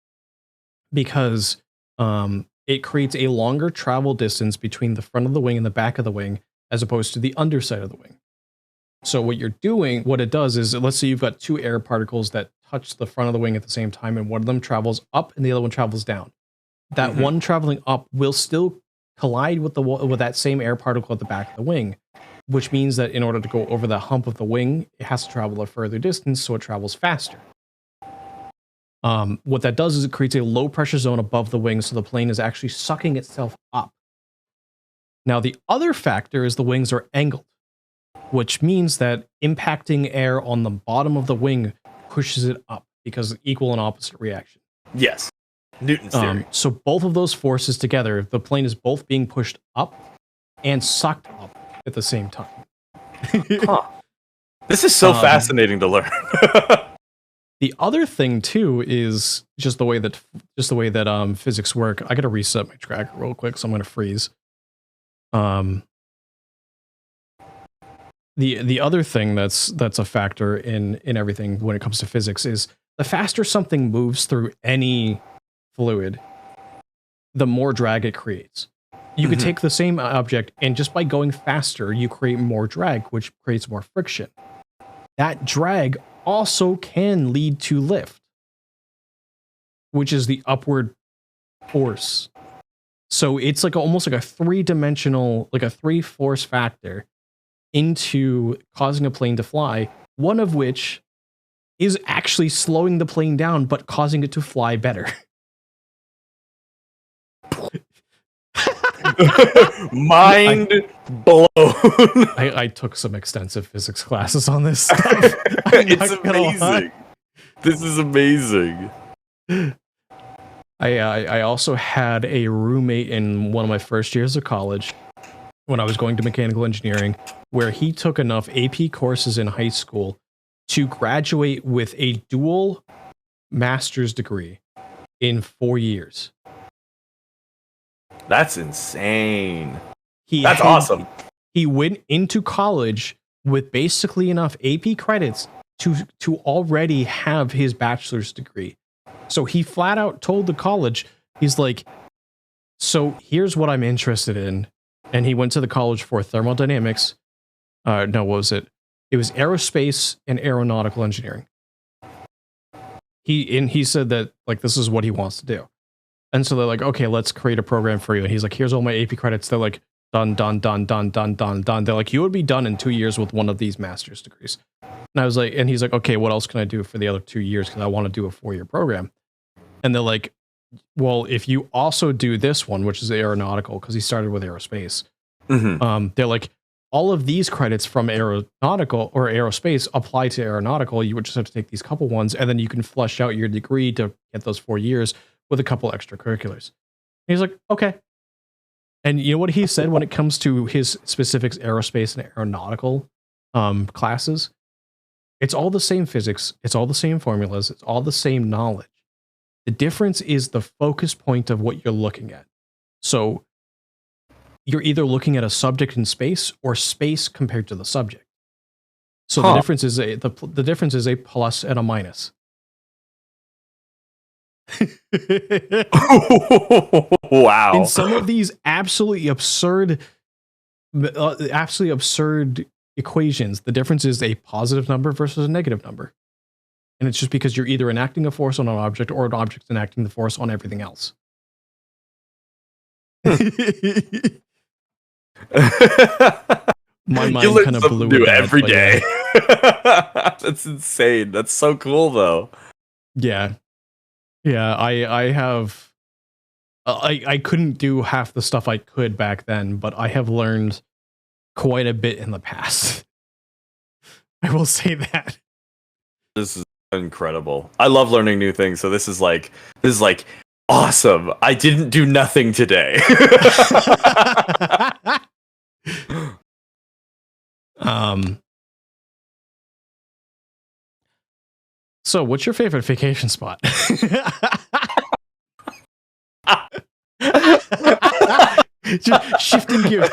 because it creates a longer travel distance between the front of the wing and the back of the wing, as opposed to the underside of the wing. So what you're doing, what it does is, let's say you've got two air particles that touch the front of the wing at the same time, and one of them travels up and the other one travels down. That one traveling up will still collide with that same air particle at the back of the wing, which means that in order to go over the hump of the wing, it has to travel a further distance, so it travels faster. What that does is it creates a low pressure zone above the wing, so the plane is actually sucking itself up. Now, the other factor is the wings are angled, which means that impacting air on the bottom of the wing pushes it up because equal and opposite reaction. Yes. Newton's theory. So both of those forces together, the plane is both being pushed up and sucked up at the same time. Huh. This is so fascinating to learn. The other thing too is just the way that physics work. I gotta reset my tracker real quick, so I'm gonna freeze. The other thing that's a factor in everything when it comes to physics is the faster something moves through any fluid, the more drag it creates. You could take the same object and just by going faster, you create more drag, which creates more friction. That drag also can lead to lift, which is the upward force. So it's like almost like a three-dimensional, like a three-force factor into causing a plane to fly, one of which is actually slowing the plane down, but causing it to fly better. Mind blown. I took some extensive physics classes on this stuff. It's amazing. This is amazing. I also had a roommate in one of my first years of college when I was going to mechanical engineering, where he took enough AP courses in high school to graduate with a dual master's degree in 4 years. That's insane. That's awesome. He went into college with basically enough AP credits to already have his bachelor's degree. So he flat out told the college, he's like, so here's what I'm interested in. And he went to the college for thermodynamics. No, what was it? It was aerospace and aeronautical engineering. He said that like this is what he wants to do. And so they're like, okay, let's create a program for you. And he's like, here's all my AP credits. They're like, done. They're like, you would be done in 2 years with one of these master's degrees. And I was like, and he's like, okay, what else can I do for the other 2 years? Because I want to do a 4-year program. And they're like, well, if you also do this one, which is aeronautical, because he started with aerospace. They're like, all of these credits from aeronautical or aerospace apply to aeronautical. You would just have to take these couple ones, and then you can flush out your degree to get those 4 years with a couple extracurriculars. He's like, okay. And you know what he said when it comes to his specifics, aerospace and aeronautical classes? It's all the same physics. It's all the same formulas. It's all the same knowledge. The difference is the focus point of what you're looking at. So you're either looking at a subject in space or space compared to the subject. So the difference is the difference is a plus and a minus. Wow. In some of these absolutely absurd equations, the difference is a positive number versus a negative number. And it's just because you're either enacting a force on an object or an object's enacting the force on everything else. My mind kind of blew new with that, every but day. yeah. That's insane. That's so cool, though. Yeah. I have. I couldn't do half the stuff I could back then, but I have learned quite a bit in the past. I will say that. This is incredible. I love learning new things. So this is like awesome. I didn't do nothing today. So what's your favorite vacation spot? Just shifting gears.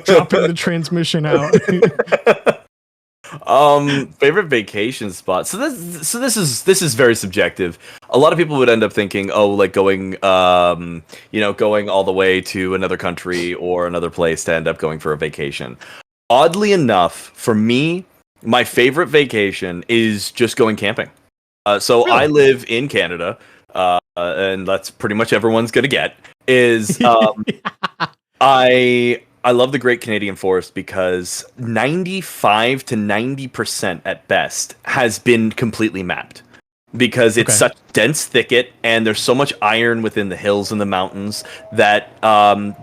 Dropping the transmission out. Favorite vacation spot. So this is very subjective. A lot of people would end up thinking, oh, like going going all the way to another country or another place to end up going for a vacation. Oddly enough, for me, my favorite vacation is just going camping. So I live in Canada, and that's pretty much everyone's gonna get. I love the Great Canadian Forest because 95 to 90% at best has been completely mapped. Because it's such dense thicket and there's so much iron within the hills and the mountains that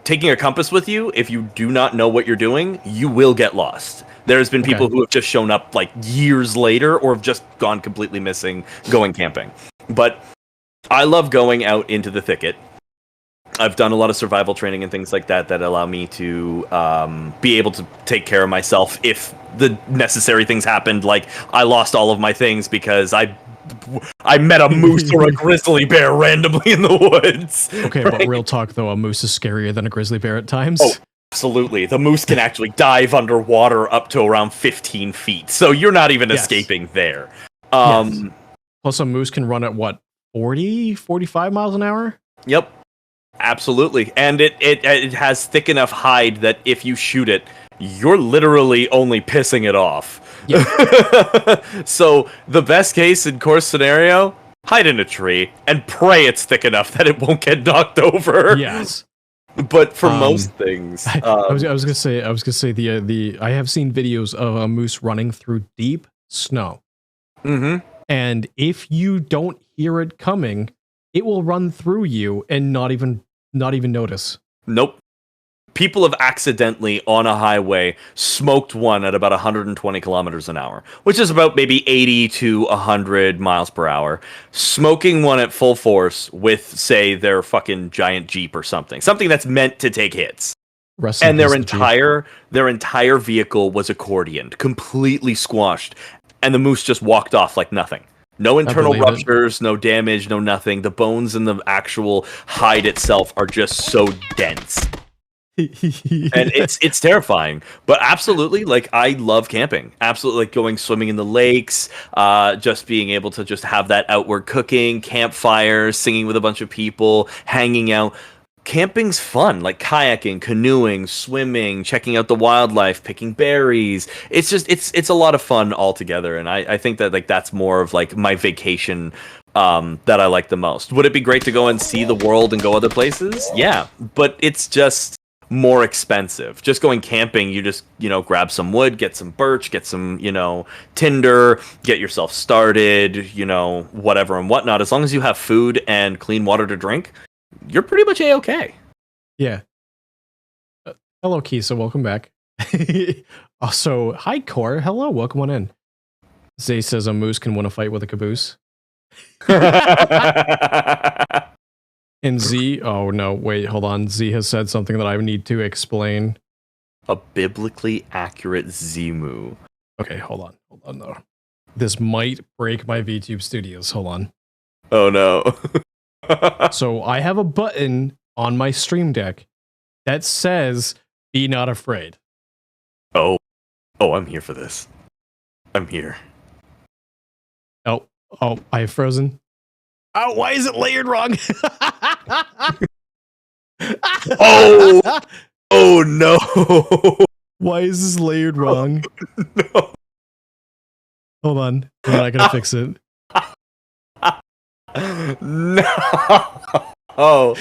taking a compass with you, if you do not know what you're doing, you will get lost. There's been people who have just shown up like years later or have just gone completely missing going camping. But I love going out into the thicket. I've done a lot of survival training and things like that that allow me to be able to take care of myself if the necessary things happened. Like I lost all of my things because I met a moose or a grizzly bear randomly in the woods. Okay, right? But real talk though, a moose is scarier than a grizzly bear at times. Oh, absolutely. The moose can actually dive underwater up to around 15 feet. So you're not even escaping there. Plus a moose can run at what, 40, 45 miles an hour? Yep. Absolutely. And it has thick enough hide that if you shoot it, you're literally only pissing it off. Yep. So the best case in course scenario, hide in a tree and pray it's thick enough that it won't get knocked over. Yes. But for most things, I was gonna say the I have seen videos of a moose running through deep snow. Mm-hmm. And if you don't hear it coming, it will run through you and not even notice. Nope. People have accidentally on a highway smoked one at about 120 kilometers an hour, which is about maybe 80 to 100 miles per hour. Smoking one at full force with, say, their fucking giant Jeep or something that's meant to take hits. And their entire vehicle was accordioned, completely squashed, and the moose just walked off like nothing. No internal ruptures, no damage, no nothing. The bones and the actual hide itself are just so dense. And it's terrifying. But absolutely, like, I love camping. Absolutely, like going swimming in the lakes, just being able to just have that outward cooking, campfires, singing with a bunch of people, hanging out. Camping's fun, like kayaking, canoeing, swimming, checking out the wildlife, picking berries. It's just it's a lot of fun altogether, and I think that like that's more of like my vacation that I like the most. Would it be great to go and see the world and go other places? Yeah, but it's just more expensive. Just going camping, you just, grab some wood, get some birch, get some, tinder, get yourself started, whatever and whatnot. As long as you have food and clean water to drink, you're pretty much A-okay. Yeah. Hello, Kisa. Welcome back. Also, hi, Core. Hello. Welcome on in. Zay says a moose can win a fight with a caboose. And Z, oh no, wait, hold on. Z has said something that I need to explain. A biblically accurate Zemu. Okay, hold on though. This might break my VTube Studios. Hold on. Oh no. So I have a button on my Stream Deck that says, "Be not afraid." Oh, I'm here for this. I'm here. Oh, I have frozen. Oh, why is it layered wrong? Oh no. Why is this layered wrong? No. Hold on. I gotta fix it. No. Oh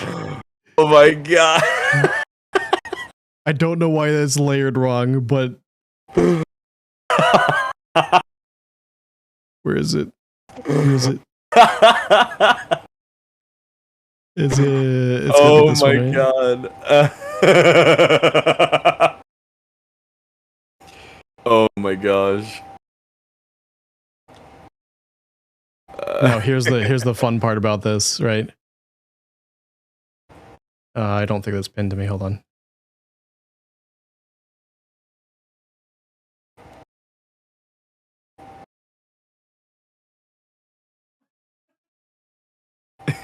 my god. I don't know why that's layered wrong, but where is it? It's oh my god. Oh my gosh. No, here's the fun part about this, right? I don't think that's pinned to me. Hold on.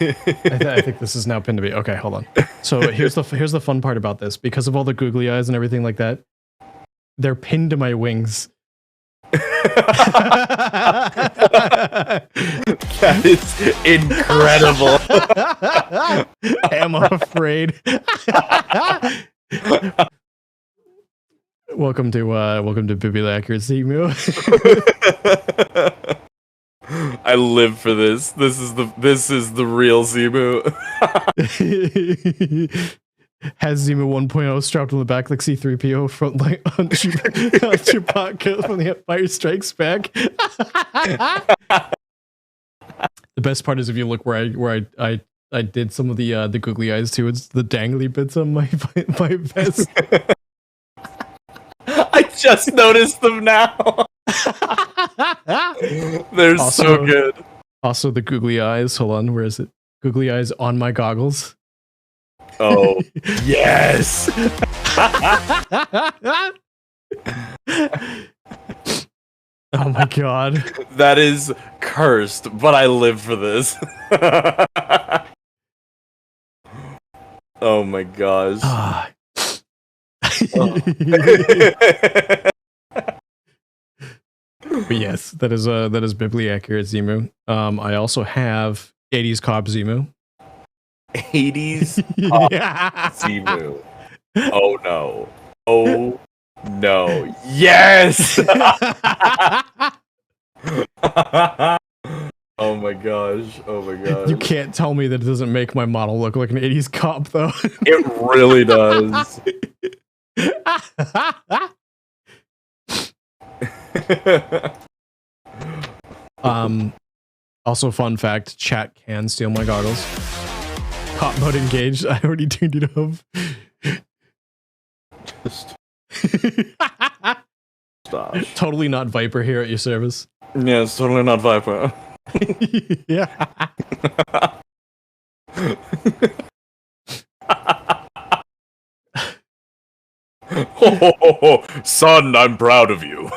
I think this is now pinned to me. Okay, hold on. So here's the fun part about this. Because of all the googly eyes and everything like that, they're pinned to my wings. That is incredible. Am I afraid? welcome to Bibliocracy, Moo. I live for this. This is the real Zimu. Has Zima 1.0 strapped on the back like C-3PO from like on Chewbacca from the Empire Strikes Back. The best part is if you look where I did some of the googly eyes too. It's the dangly bits on my vest. I just noticed them now. They're so good. Also the googly eyes. Hold on, where is it? Googly eyes on my goggles. Oh, yes. Oh my god. That is cursed, but I live for this. Oh my gosh. Ah. But yes, that is biblically accurate Zimu. I also have 80s Cobb Zimu. 80s Yeah. Zimu. Oh no. Oh no. Yes. Oh my gosh. Oh my gosh. You can't tell me that it doesn't make my model look like an 80s cop though. It really does. Also fun fact, chat can steal my goggles. Cop mode engaged. I already tuned it up. Stop. Totally not Viper here at your service. Yeah, it's totally not Viper. Yeah. Oh, son, I'm proud of you.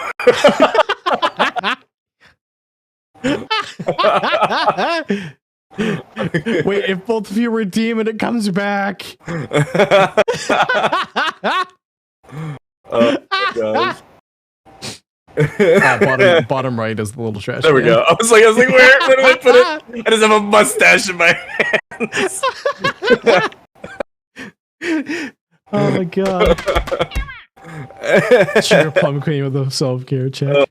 Wait, if both of you redeem and it comes back. Oh my gosh. Bottom right is the little trash. There we can. go. I was like, where do I put it? I just have a mustache in my hands. Oh my god. Sugar plum queen with a self-care check.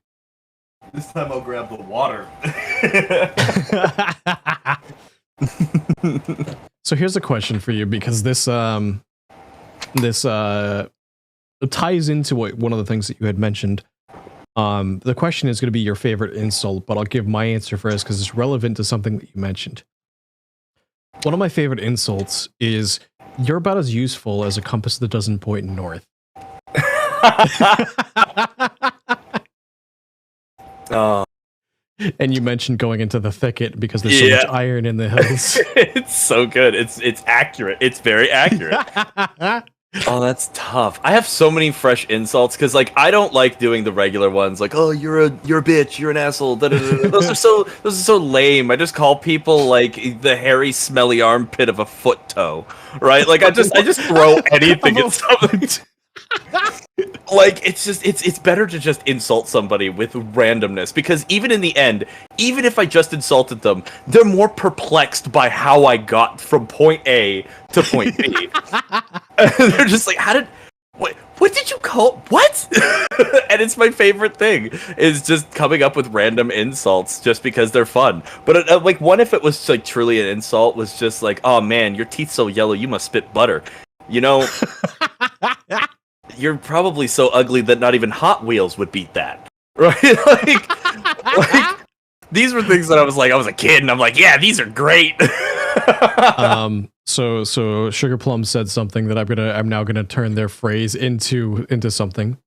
This time I'll grab the water. So here's a question for you, because this ties into one of the things that you had mentioned. The question is going to be your favorite insult, but I'll give my answer first because it's relevant to something that you mentioned. One of my favorite insults is, "You're about as useful as a compass that doesn't point north." And you mentioned going into the thicket because there's so much iron in the hills. It's so good. It's accurate. It's very accurate. Oh, that's tough. I have so many fresh insults because, like, I don't like doing the regular ones, like, "Oh, you're a bitch, you're an asshole." Da, da, da, da. Those are so lame. I just call people like the hairy, smelly armpit of a foot toe, right? Like, I just throw anything at something. Like, it's better to just insult somebody with randomness, because even in the end, even if I just insulted them, they're more perplexed by how I got from point A to point B. They're just like, what did you call, what? And it's my favorite thing, is just coming up with random insults just because they're fun. But like, one, if it was like truly an insult, was just like, "Oh man, your teeth so yellow, you must spit butter." You know, you're probably so ugly that not even Hot Wheels would beat that, right? like these were things that I was a kid, and I'm like, yeah, these are great. So Sugar Plum said something that I'm now gonna turn their phrase into something.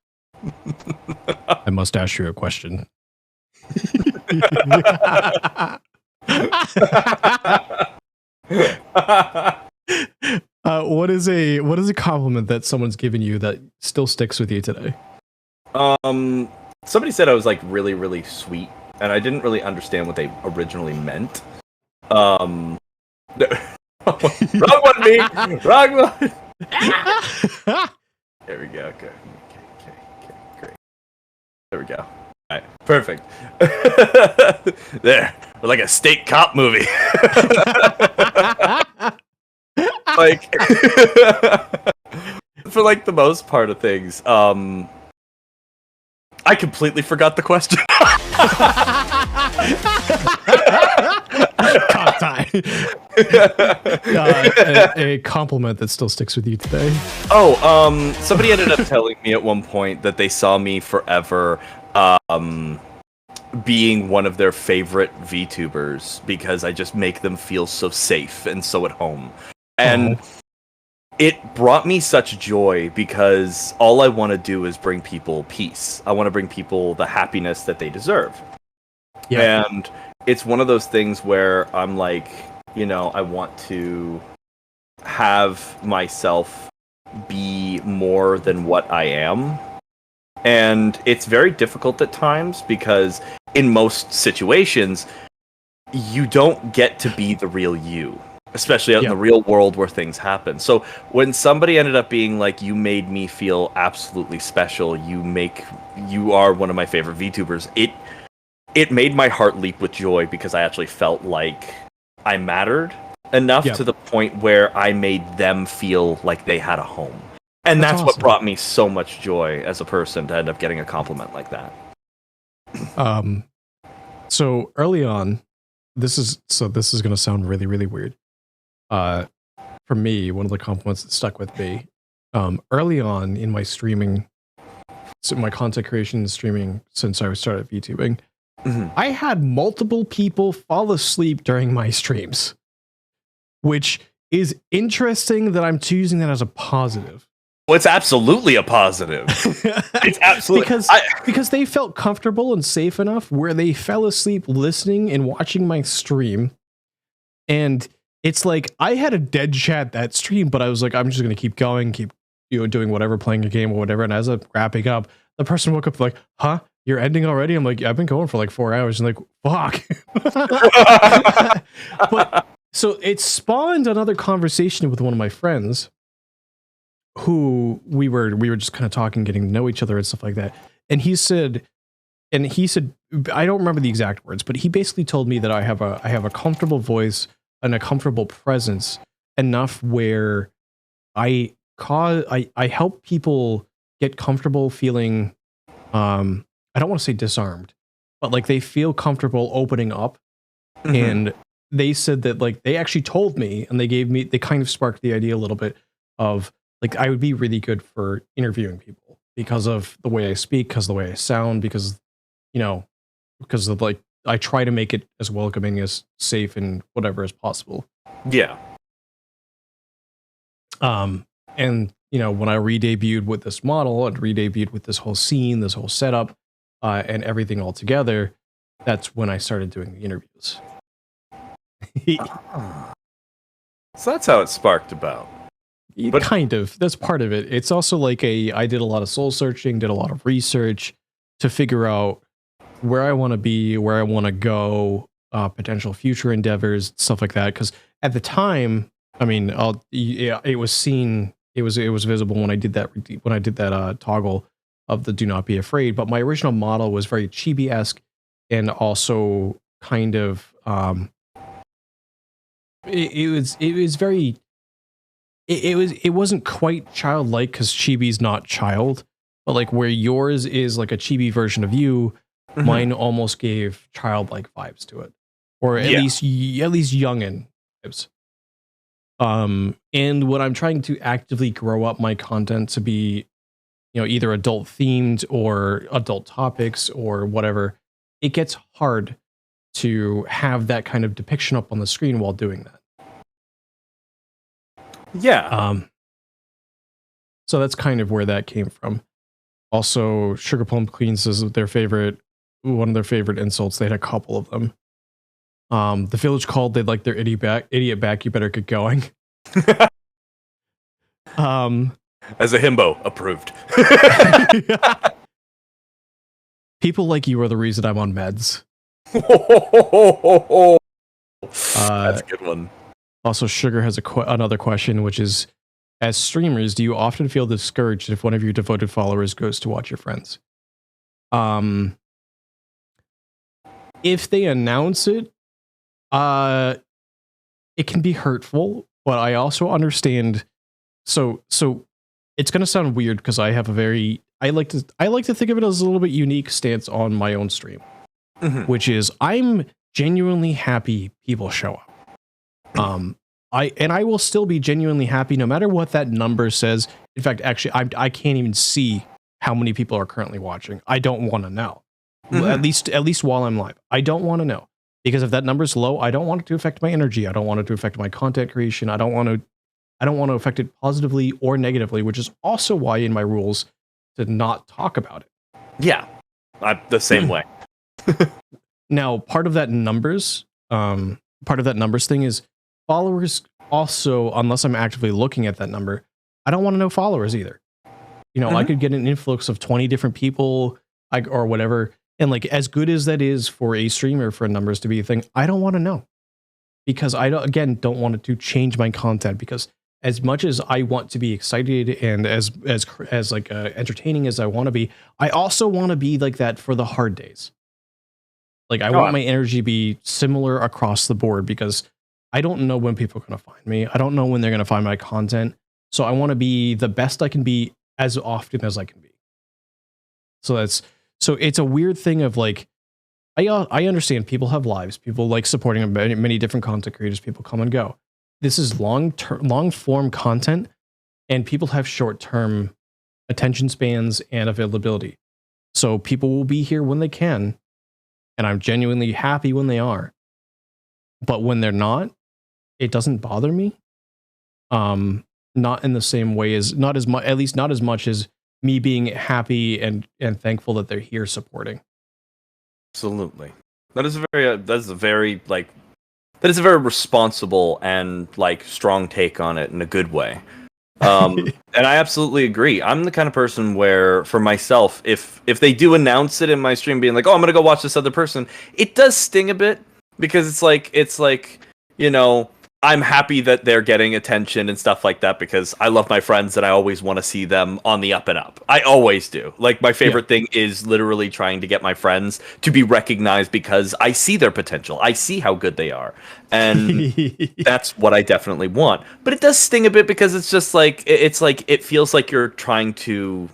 I must ask you a question. What is a compliment that someone's given you that still sticks with you today? Somebody said I was like really, really sweet, and I didn't really understand what they originally meant. Wrong one, me. Wrong one. There we go. Okay. Okay. Great. There we go. All right. Perfect. There. We're like a state cop movie. Like, for like the most part of things, I completely forgot the question. A compliment that still sticks with you today. Oh, somebody ended up telling me at one point that they saw me forever, being one of their favorite VTubers because I just make them feel so safe and so at home. And it brought me such joy because all I want to do is bring people peace. I want to bring people the happiness that they deserve. Yeah. And it's one of those things where I'm like, you know, I want to have myself be more than what I am. And it's very difficult at times because in most situations, you don't get to be the real you, especially out in the real world where things happen. So when somebody ended up being like, you made me feel absolutely special, you are one of my favorite VTubers, it made my heart leap with joy because I actually felt like I mattered enough to the point where I made them feel like they had a home. And that's awesome. What brought me so much joy as a person to end up getting a compliment like that. So early on, this is going to sound really, really weird. For me, one of the compliments that stuck with me, early on in my streaming, so my content creation and streaming since I started VTubing, I had multiple people fall asleep during my streams, which is interesting that I'm choosing that as a positive. Well, it's absolutely a positive. It's absolutely because they felt comfortable and safe enough where they fell asleep listening and watching my stream. And it's like I had a dead chat that stream, but I was like, I'm just gonna keep going, keep doing whatever, playing a game or whatever. And as I'm wrapping up, the person woke up like, huh? You're ending already? I'm like, yeah, I've been going for like 4 hours. And like, fuck. But so it spawned another conversation with one of my friends who we were just kind of talking, getting to know each other and stuff like that. And he said, I don't remember the exact words, but he basically told me that I have a comfortable voice and a comfortable presence enough where I help people get comfortable feeling, I don't want to say disarmed, but like they feel comfortable opening up. And they said that like they actually told me, and they kind of sparked the idea a little bit of like I would be really good for interviewing people because of the way I speak, because of the way I sound, because because of like I try to make it as welcoming, as safe, and whatever as possible. Yeah. And when I re-debuted with this model and re-debuted with this whole scene, this whole setup, and everything all together, that's when I started doing the interviews. So that's how it sparked about. But kind of. That's part of it. It's also like I did a lot of soul searching, did a lot of research to figure out where I want to be, where I want to go, potential future endeavors, stuff like that. Because at the time, I mean, it was seen, it was visible when I did that toggle of the "Do Not Be Afraid." But my original model was very chibi-esque, and also kind of it wasn't quite childlike because chibi's not child, but like where yours is like a chibi version of you, mine almost gave childlike vibes to it, or at least youngin vibes. And when I'm trying to actively grow up my content to be, either adult themed or adult topics or whatever, it gets hard to have that kind of depiction up on the screen while doing that. Yeah. So that's kind of where that came from. Also, Sugar Plum Queen says one of their favorite insults. They had a couple of them. The village called, they'd like their idiot back, you better get going. As a himbo, approved. People like you are the reason I'm on meds. That's a good one. Also, Sugar has another question, which is, as streamers, do you often feel discouraged if one of your devoted followers goes to watch your friends? If they announce it, it can be hurtful, but I also understand. So it's gonna sound weird because I have a very I like to think of it as a little bit unique stance on my own stream, which is I'm genuinely happy people show up. I will still be genuinely happy no matter what that number says. In fact, actually, I can't even see how many people are currently watching. I don't want to know. At least while I'm live, I don't want to know, because if that number's low, I don't want it to affect my energy. I don't want it to affect my content creation. I don't want to affect it positively or negatively, which is also why in my rules to not talk about it. Yeah, I'm the same way. Now, part of that numbers thing is followers also, unless I'm actively looking at that number, I don't want to know followers either. You know, I could get an influx of 20 different people or whatever. And like, as good as that is for a streamer for numbers to be a thing, I don't want to know, because I don't want it to change my content, because as much as I want to be excited and as like entertaining as I want to be, I also want to be like that for the hard days. Like I want my energy to be similar across the board, because I don't know when people are going to find me. I don't know when they're going to find my content. So I want to be the best I can be as often as I can be. So it's a weird thing of like, I understand people have lives. People like supporting many different content creators. People come and go. This is long form content, and people have short-term attention spans and availability. So people will be here when they can, and I'm genuinely happy when they are. But when they're not, it doesn't bother me. Not in the same way as, not as much, at least not as much as me being happy and thankful that they're here supporting. Absolutely. That is a very responsible and like strong take on it in a good way. And I absolutely agree. I'm the kind of person where, for myself, if they do announce it in my stream being like, oh, I'm gonna go watch this other person, it does sting a bit, because it's like, you know, I'm happy that they're getting attention and stuff like that, because I love my friends and I always want to see them on the up and up. I always do. Like, my favorite thing is literally trying to get my friends to be recognized, because I see their potential. I see how good they are. And that's what I definitely want. But it does sting a bit, because it's just like, it feels like you're trying to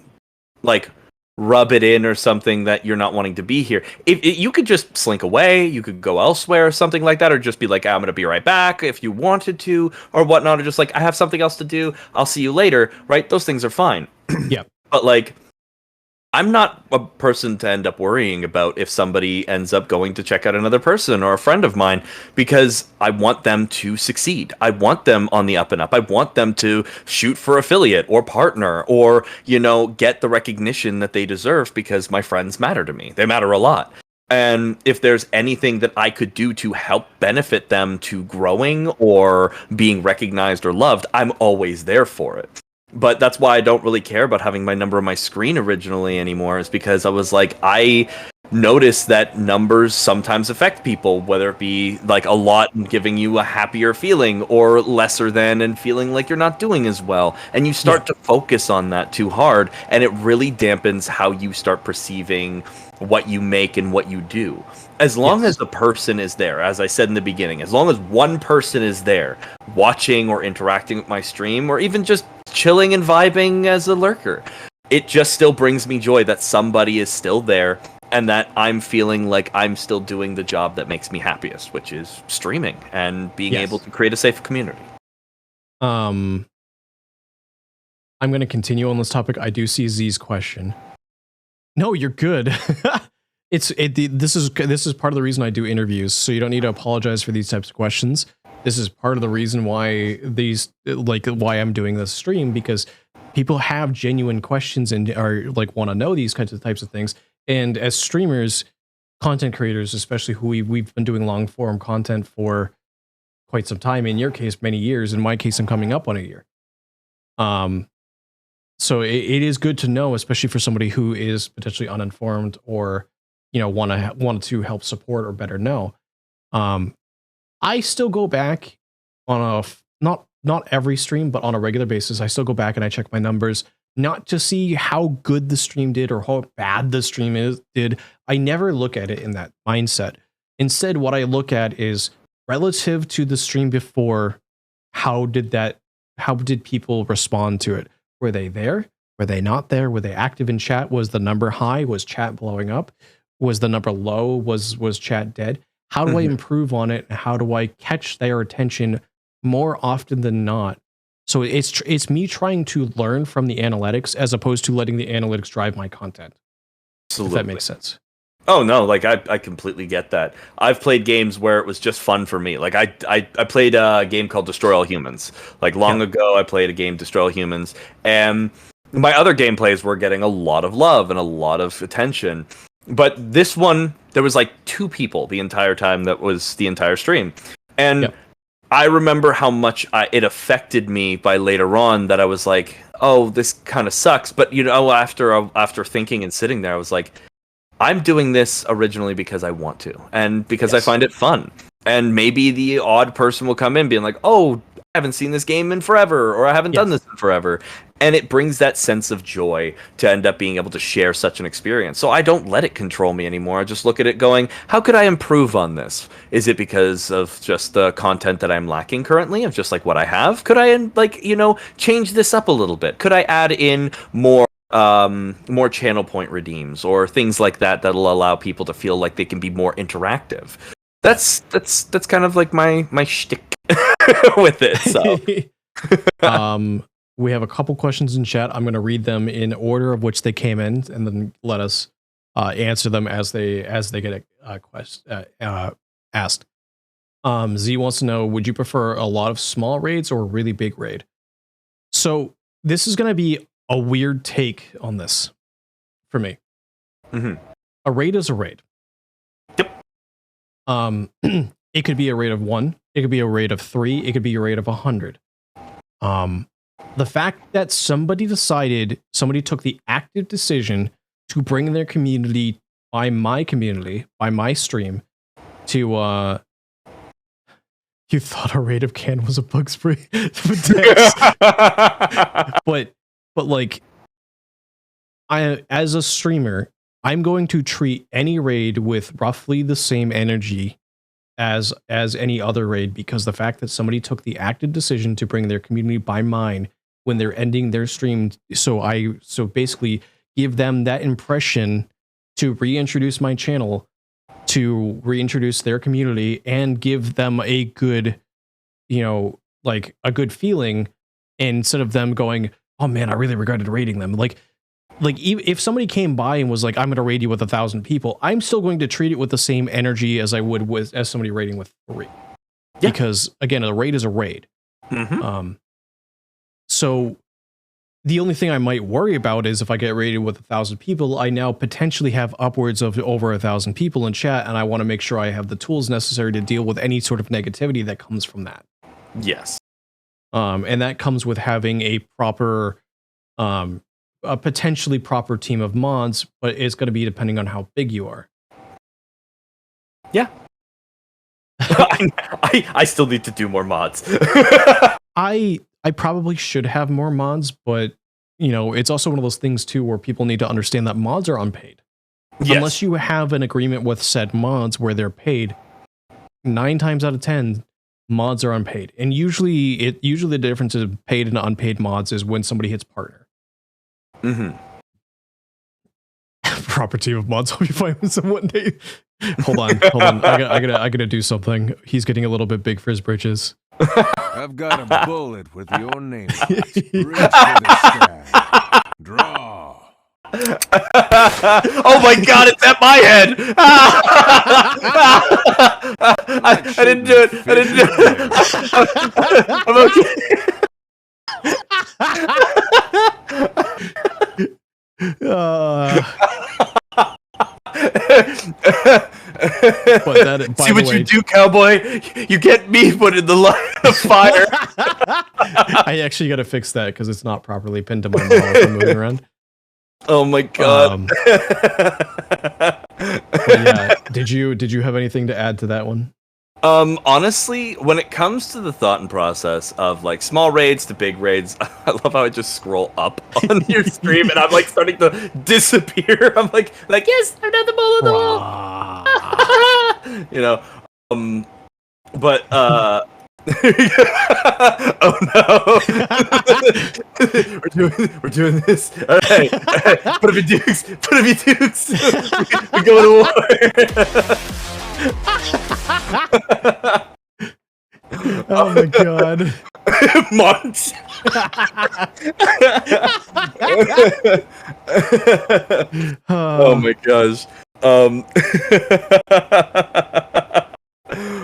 like rub it in or something that you're not wanting to be here. If you could just slink away, you could go elsewhere or something like that, or just be like, I'm going to be right back if you wanted to, or whatnot, or just like, I have something else to do, I'll see you later, right? Those things are fine. Yeah. But like, I'm not a person to end up worrying about if somebody ends up going to check out another person or a friend of mine, because I want them to succeed. I want them on the up and up. I want them to shoot for affiliate or partner, or, you know, get the recognition that they deserve, because my friends matter to me. They matter a lot. And if there's anything that I could do to help benefit them to growing or being recognized or loved, I'm always there for it. But that's why I don't really care about having my number on my screen originally anymore, is because I was like, I noticed that numbers sometimes affect people, whether it be like a lot and giving you a happier feeling, or lesser than and feeling like you're not doing as well. And you start to focus on that too hard, and it really dampens how you start perceiving what you make and what you do. As long as the person is there, as I said in the beginning, as long as one person is there watching or interacting with my stream, or even just chilling and vibing as a lurker, it just still brings me joy that somebody is still there, and that I'm feeling like I'm still doing the job that makes me happiest, which is streaming and being able to create a safe community. I'm going to continue on this topic. I do see Z's question. No, you're good. This is part of the reason I do interviews, so you don't need to apologize for these types of questions. This is part of the reason why why I'm doing this stream, because people have genuine questions and are like want to know these types of things. And as streamers, content creators, especially who we've been doing long form content for quite some time. In your case, many years. In my case, I'm coming up on a year. So it is good to know, especially for somebody who is potentially uninformed, or, you know, want to help support or better know. I still go back on not every stream, but on a regular basis, I still go back and I check my numbers, not to see how good the stream did or how bad the stream did. I never look at it in that mindset. Instead, what I look at is relative to the stream before, how did people respond to it? Were they there? Were they not there? Were they active in chat? Was the number high? Was chat blowing up? Was the number low? Was chat dead? How do I improve on it? How do I catch their attention more often than not? So it's me trying to learn from the analytics as opposed to letting the analytics drive my content. Absolutely. If that makes sense. Oh no, like I completely get that. I've played games where it was just fun for me. Like I played a game called Destroy All Humans. Like long ago, I played a game Destroy All Humans, and my other gameplays were getting a lot of love and a lot of attention. But this one, there was like 2 people the entire time that was the entire stream. And I remember how much it affected me by later on that I was like, oh, this kind of sucks. But, you know, after thinking and sitting there, I was like, I'm doing this originally because I want to and because I find it fun. And maybe the odd person will come in being like, oh, I haven't seen this game in forever, or I haven't done this in forever. And it brings that sense of joy to end up being able to share such an experience. So I don't let it control me anymore. I just look at it going, how could I improve on this? Is it because of just the content that I'm lacking currently, of just like what I have? Could I, like, you know, change this up a little bit? Could I add in more channel point redeems or things like that that'll allow people to feel like they can be more interactive? That's kind of like my shtick with it. So we have a couple questions in chat. I'm going to read them in order of which they came in, and then let us answer them as they get asked. Z wants to know: would you prefer a lot of small raids or a really big raid? So this is going to be a weird take on this for me. A raid is a raid. Yep. It could be a raid of 1. It could be a raid of 3. It could be a raid of 100. The fact that somebody took the active decision to bring their community by my stream to you thought a raid of Can was a bug spray. but like, as a streamer, I'm going to treat any raid with roughly the same energy as any other raid, because the fact that somebody took the active decision to bring their community by mine when they're ending their stream, so basically give them that impression to reintroduce my channel, to reintroduce their community, and give them a good, you know, like a good feeling, instead of them going, oh man, I really regretted raiding them. Like if somebody came by and was like, I'm going to raid you with 1,000 people, I'm still going to treat it with the same energy as I would as somebody raiding with 3. Yeah. Because again, a raid is a raid. So the only thing I might worry about is if I get raided with 1,000 people, I now potentially have upwards of over 1,000 people in chat, and I want to make sure I have the tools necessary to deal with any sort of negativity that comes from that. Yes. And that comes with having a proper, a potentially proper team of mods, but it's going to be depending on how big you are. Yeah. I still need to do more mods. I probably should have more mods, but you know, it's also one of those things too where people need to understand that mods are unpaid. Yes. Unless you have an agreement with said mods where they're paid, 9 times out of 10, mods are unpaid. And usually the difference of paid and unpaid mods is when somebody hits partner. Proper team of mods. I'll be fine with some one day. Hold on. I gotta do something. He's getting a little bit big for his britches. I've got a bullet with your name. Reach for the sky. Draw. Oh my god, it's at my head! I didn't do it. I didn't do it. I'm See what you do, cowboy? You get me put in the line of fire. I actually got to fix that because it's not properly pinned to my mouth as I'm moving around. Oh my god. Yeah, did you have anything to add to that one? Honestly, when it comes to the thought and process of like small raids to big raids, I love how I just scroll up on your stream and I'm like starting to disappear. I'm like yes, I'm not the ball of the wall. You know, but oh no, we're doing this. All right. Put him in dukes. We go to war. Oh my god. Months. Oh my gosh.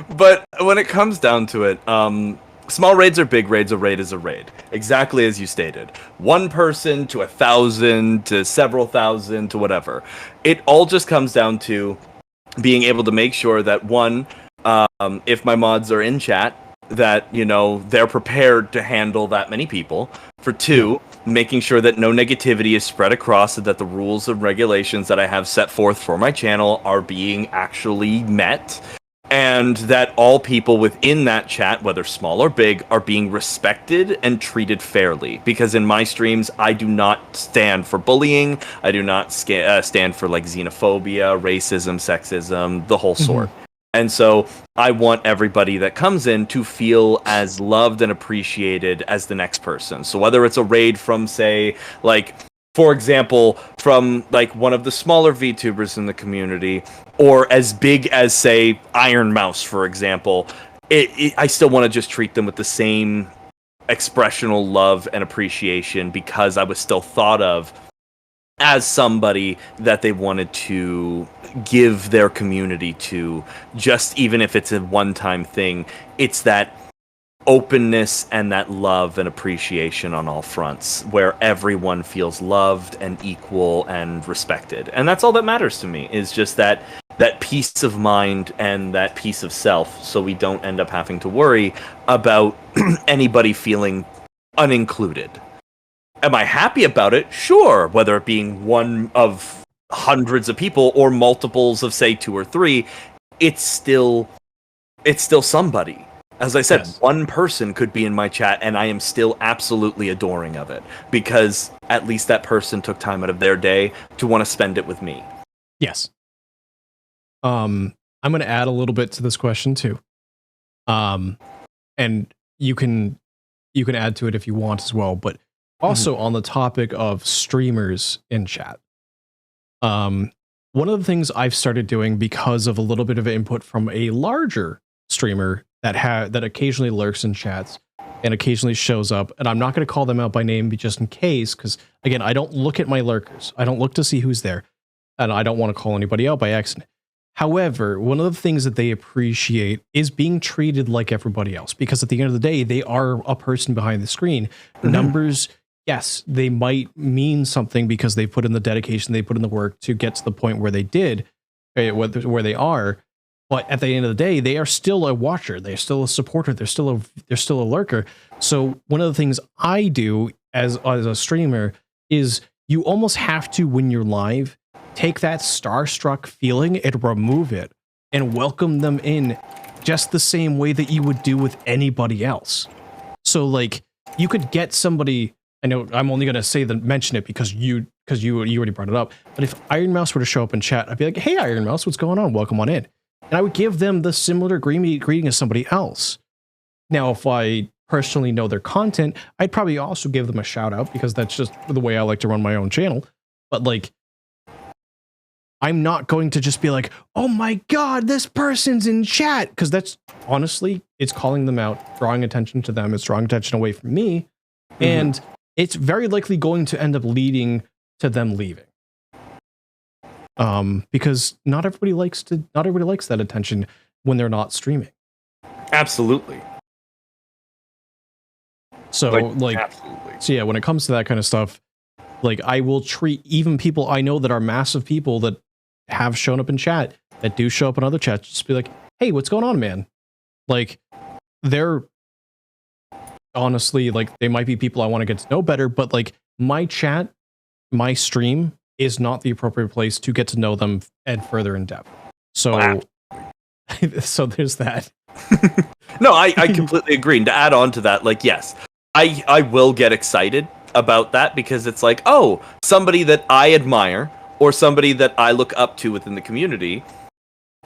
But when it comes down to it, small raids are big raids, a raid is a raid. Exactly as you stated. One person to 1,000 to several thousand to whatever. It all just comes down to being able to make sure that one, if my mods are in chat, that, you know, they're prepared to handle that many people. For two, making sure that no negativity is spread across, so that the rules and regulations that I have set forth for my channel are being actually met. And that all people within that chat, whether small or big, are being respected and treated fairly. Because in my streams, I do not stand for bullying. I do not stand for like xenophobia, racism, sexism, the whole sort. And so I want everybody that comes in to feel as loved and appreciated as the next person. So whether it's a raid from, say, like, for example, from like one of the smaller VTubers in the community, or as big as, say, Iron Mouse, for example, I still want to just treat them with the same expressional love and appreciation, because I was still thought of as somebody that they wanted to give their community to, just even if it's a one-time thing. It's that openness and that love and appreciation on all fronts, where everyone feels loved and equal and respected. And that's all that matters to me, is just that peace of mind and that peace of self, so we don't end up having to worry about anybody feeling unincluded. Am I happy about it? Sure, whether it being one of hundreds of people or multiples of, say, 2 or 3, it's still somebody. As I said, yes. One person could be in my chat and I am still absolutely adoring of it, because at least that person took time out of their day to want to spend it with me. Yes. I'm going to add a little bit to this question too. And you can add to it if you want as well, but also on the topic of streamers in chat. One of the things I've started doing, because of a little bit of input from a larger streamer that occasionally lurks in chats and occasionally shows up, and I'm not going to call them out by name just in case, because again, I don't look at my lurkers. I don't look to see who's there, and I don't want to call anybody out by accident. However, one of the things that they appreciate is being treated like everybody else, because at the end of the day, they are a person behind the screen. Numbers, yes, they might mean something because they put in the dedication, they put in the work to get to the point where they did, where they are. But at the end of the day, they are still a watcher. They're still a supporter. They're still a lurker. So one of the things I do as a streamer is you almost have to, when you're live, take that starstruck feeling and remove it and welcome them in just the same way that you would do with anybody else. So like you could get somebody, I know I'm only going to mention it because you already brought it up. But if Iron Mouse were to show up in chat, I'd be like, hey, Iron Mouse, what's going on? Welcome on in. And I would give them the similar greeting as somebody else. Now, if I personally know their content, I'd probably also give them a shout out, because that's just the way I like to run my own channel. But like, I'm not going to just be like, oh my God, this person's in chat. Because that's honestly, it's calling them out, drawing attention to them. It's drawing attention away from me. And it's very likely going to end up leading to them leaving. Because not everybody likes that attention when they're not streaming. Absolutely. So absolutely. So yeah, when it comes to that kind of stuff, like I will treat even people I know that are massive people that have shown up in chat, that do show up in other chats, just be like, hey, what's going on, man? Like, they're honestly, like, they might be people I want to get to know better, but like my chat, my stream is not the appropriate place to get to know them and further in depth. So, so there's that. No, I completely agree. And to add on to that, like, yes, I will get excited about that because it's like, oh, somebody that I admire or somebody that I look up to within the community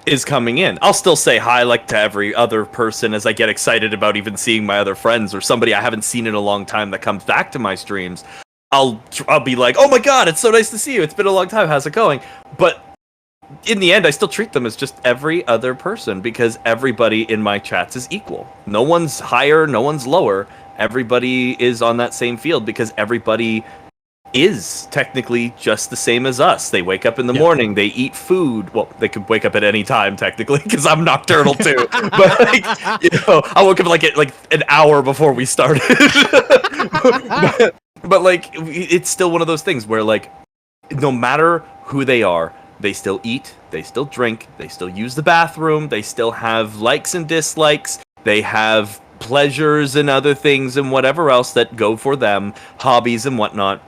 is coming in. I'll still say hi like to every other person as I get excited about even seeing my other friends or somebody I haven't seen in a long time that comes back to my streams. I'll be like, oh my god, it's so nice to see you. It's been a long time. How's it going? But in the end, I still treat them as just every other person because everybody in my chats is equal. No one's higher, no one's lower. Everybody is on that same field because everybody is technically just the same as us. They wake up in the morning, they eat food. Well, they could wake up at any time technically because I'm nocturnal too. But like, I woke up like an hour before we started. but like, it's still one of those things where like, no matter who they are, they still eat, they still drink, they still use the bathroom, they still have likes and dislikes, they have pleasures and other things and whatever else that go for them, hobbies and whatnot.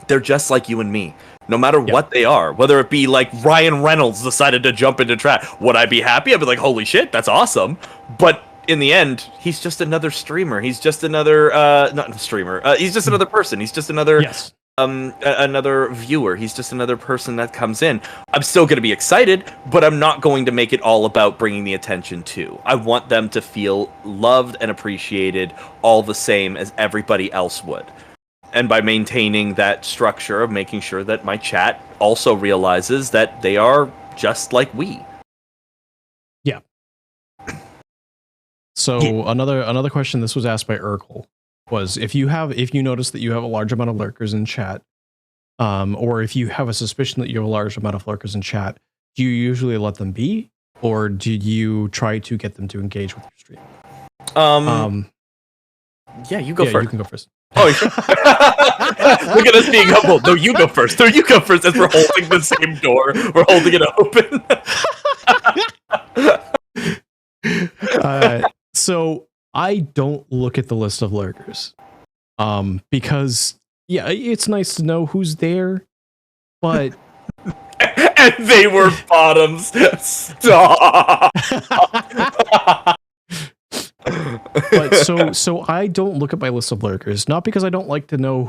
They're just like you and me. No matter what they are, whether it be like Ryan Reynolds decided to jump into trap, would I be happy? I'd be like, holy shit, that's awesome. But in the end, he's just another streamer. He's just another, not a streamer. He's just another person. He's just another, another viewer. He's just another person that comes in. I'm still going to be excited, but I'm not going to make it all about bringing the attention to. I want them to feel loved and appreciated all the same as everybody else would. And by maintaining that structure of making sure that my chat also realizes that they are just like we. Yeah. So another question, this was asked by Urkel, was if you notice that you have a large amount of lurkers in chat, or if you have a suspicion that you have a large amount of lurkers in chat, do you usually let them be, or do you try to get them to engage with your stream? Yeah, you go first. You can go first. Oh, look at us being humble. No, you go first. No, you go first. As we're holding the same door, we're holding it open. So I don't look at the list of lurkers, because it's nice to know who's there, but and they were bottoms. Stop. But so I don't look at my list of lurkers, not because I don't like to know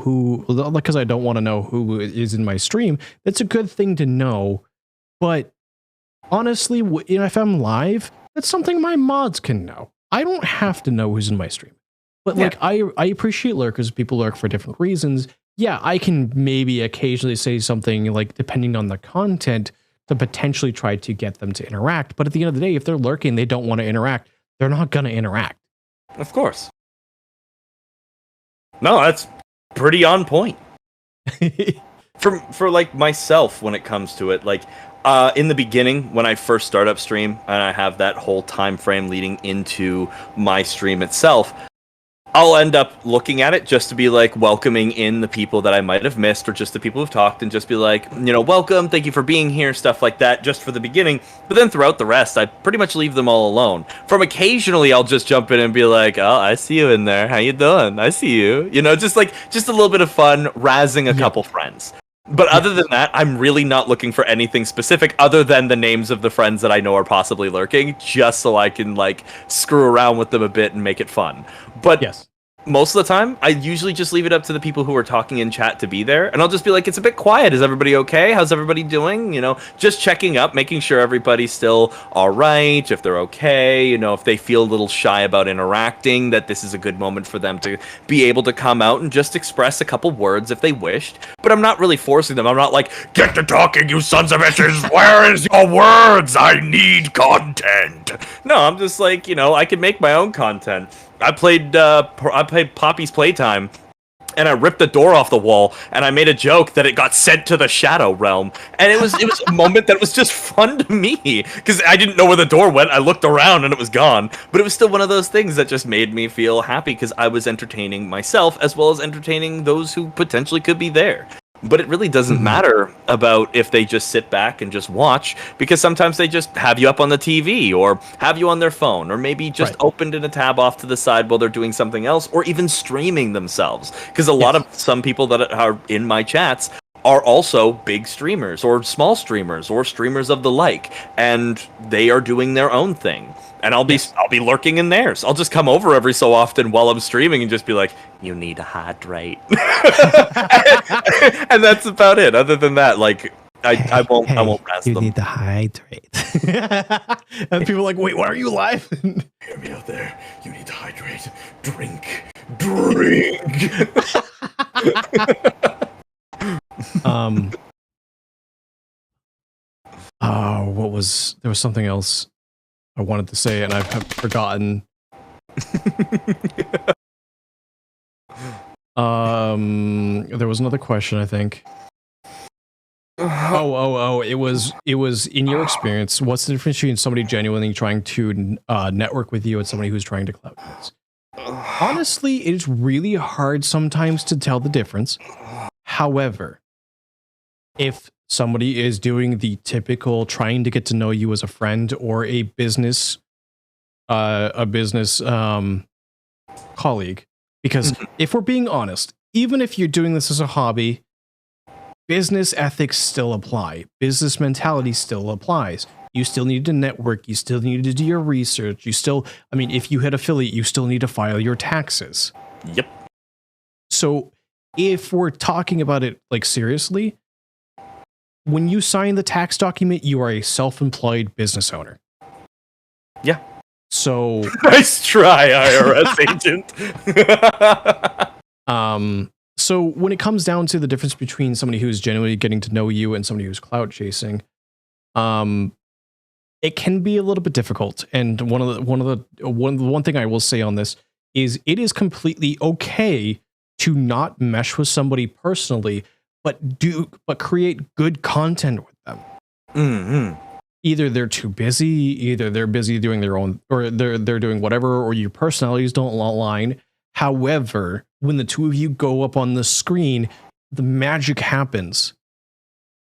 because I don't want to know who is in my stream. That's a good thing to know, but honestly, if I'm live, that's something my mods can know. I don't have to know who's in my stream. But like, I appreciate lurkers. People lurk for different reasons. Yeah, I can maybe occasionally say something like, depending on the content, to potentially try to get them to interact. But at the end of the day, if they're lurking, they don't want to interact, they're not going to interact. Of course. No, that's pretty on point. For like myself, when it comes to it, like in the beginning, when I first start up stream, and I have that whole time frame leading into my stream itself, I'll end up looking at it just to be like welcoming in the people that I might have missed, or just the people who've talked, and just be like, welcome, thank you for being here, stuff like that, just for the beginning. But then throughout the rest, I pretty much leave them all alone. From occasionally, I'll just jump in and be like, oh, I see you in there. How you doing? I see you. Just a little bit of fun, razzing a couple friends. But other than that, I'm really not looking for anything specific other than the names of the friends that I know are possibly lurking, just so I can screw around with them a bit and make it fun. But most of the time, I usually just leave it up to the people who are talking in chat to be there, and I'll just be like, it's a bit quiet. Is everybody okay? How's everybody doing? Just checking up, making sure everybody's still all right, if they're okay, if they feel a little shy about interacting, that this is a good moment for them to be able to come out and just express a couple words if they wished. But I'm not really forcing them. I'm not like, get to talking, you sons of bitches. Where is your words? I need content. No, I'm just like, I can make my own content. I played Poppy's Playtime, and I ripped the door off the wall, and I made a joke that it got sent to the Shadow Realm, and it was a moment that was just fun to me, because I didn't know where the door went. I looked around, and it was gone, but it was still one of those things that just made me feel happy, because I was entertaining myself, as well as entertaining those who potentially could be there. But it really doesn't matter about if they just sit back and just watch, because sometimes they just have you up on the TV, or have you on their phone, or maybe just opened in a tab off to the side while they're doing something else, or even streaming themselves. Because some people that are in my chats are also big streamers or small streamers or streamers of the like, and they are doing their own thing. And I'll be lurking in theirs. I'll just come over every so often while I'm streaming and just be like, "You need to hydrate," and that's about it. Other than that, like I won't razz them. You need to hydrate. And people are like, "Wait, why are you live?" Hear me out there. You need to hydrate. Drink. There was something else I wanted to say and I've forgotten. There was another question, I think. It was in your experience, what's the difference between somebody genuinely trying to network with you and somebody who's trying to clout you? Honestly, it's really hard sometimes to tell the difference. However, if somebody is doing the typical trying to get to know you as a friend or a business colleague, because if we're being honest, even if you're doing this as a hobby, business ethics still apply. Business mentality still applies. You still need to network. You still need to do your research. If you hit affiliate, you still need to file your taxes. Yep. So if we're talking about it like seriously, when you sign the tax document, you are a self-employed business owner. Yeah. So nice try, IRS agent. So when it comes down to the difference between somebody who's genuinely getting to know you and somebody who's clout chasing, it can be a little bit difficult. And one thing I will say on this is it is completely okay to not mesh with somebody personally, but create good content with them. Mm-hmm. Either they're too busy, either they're busy doing their own, or they're doing whatever, or your personalities don't align. However, when the two of you go up on the screen, the magic happens.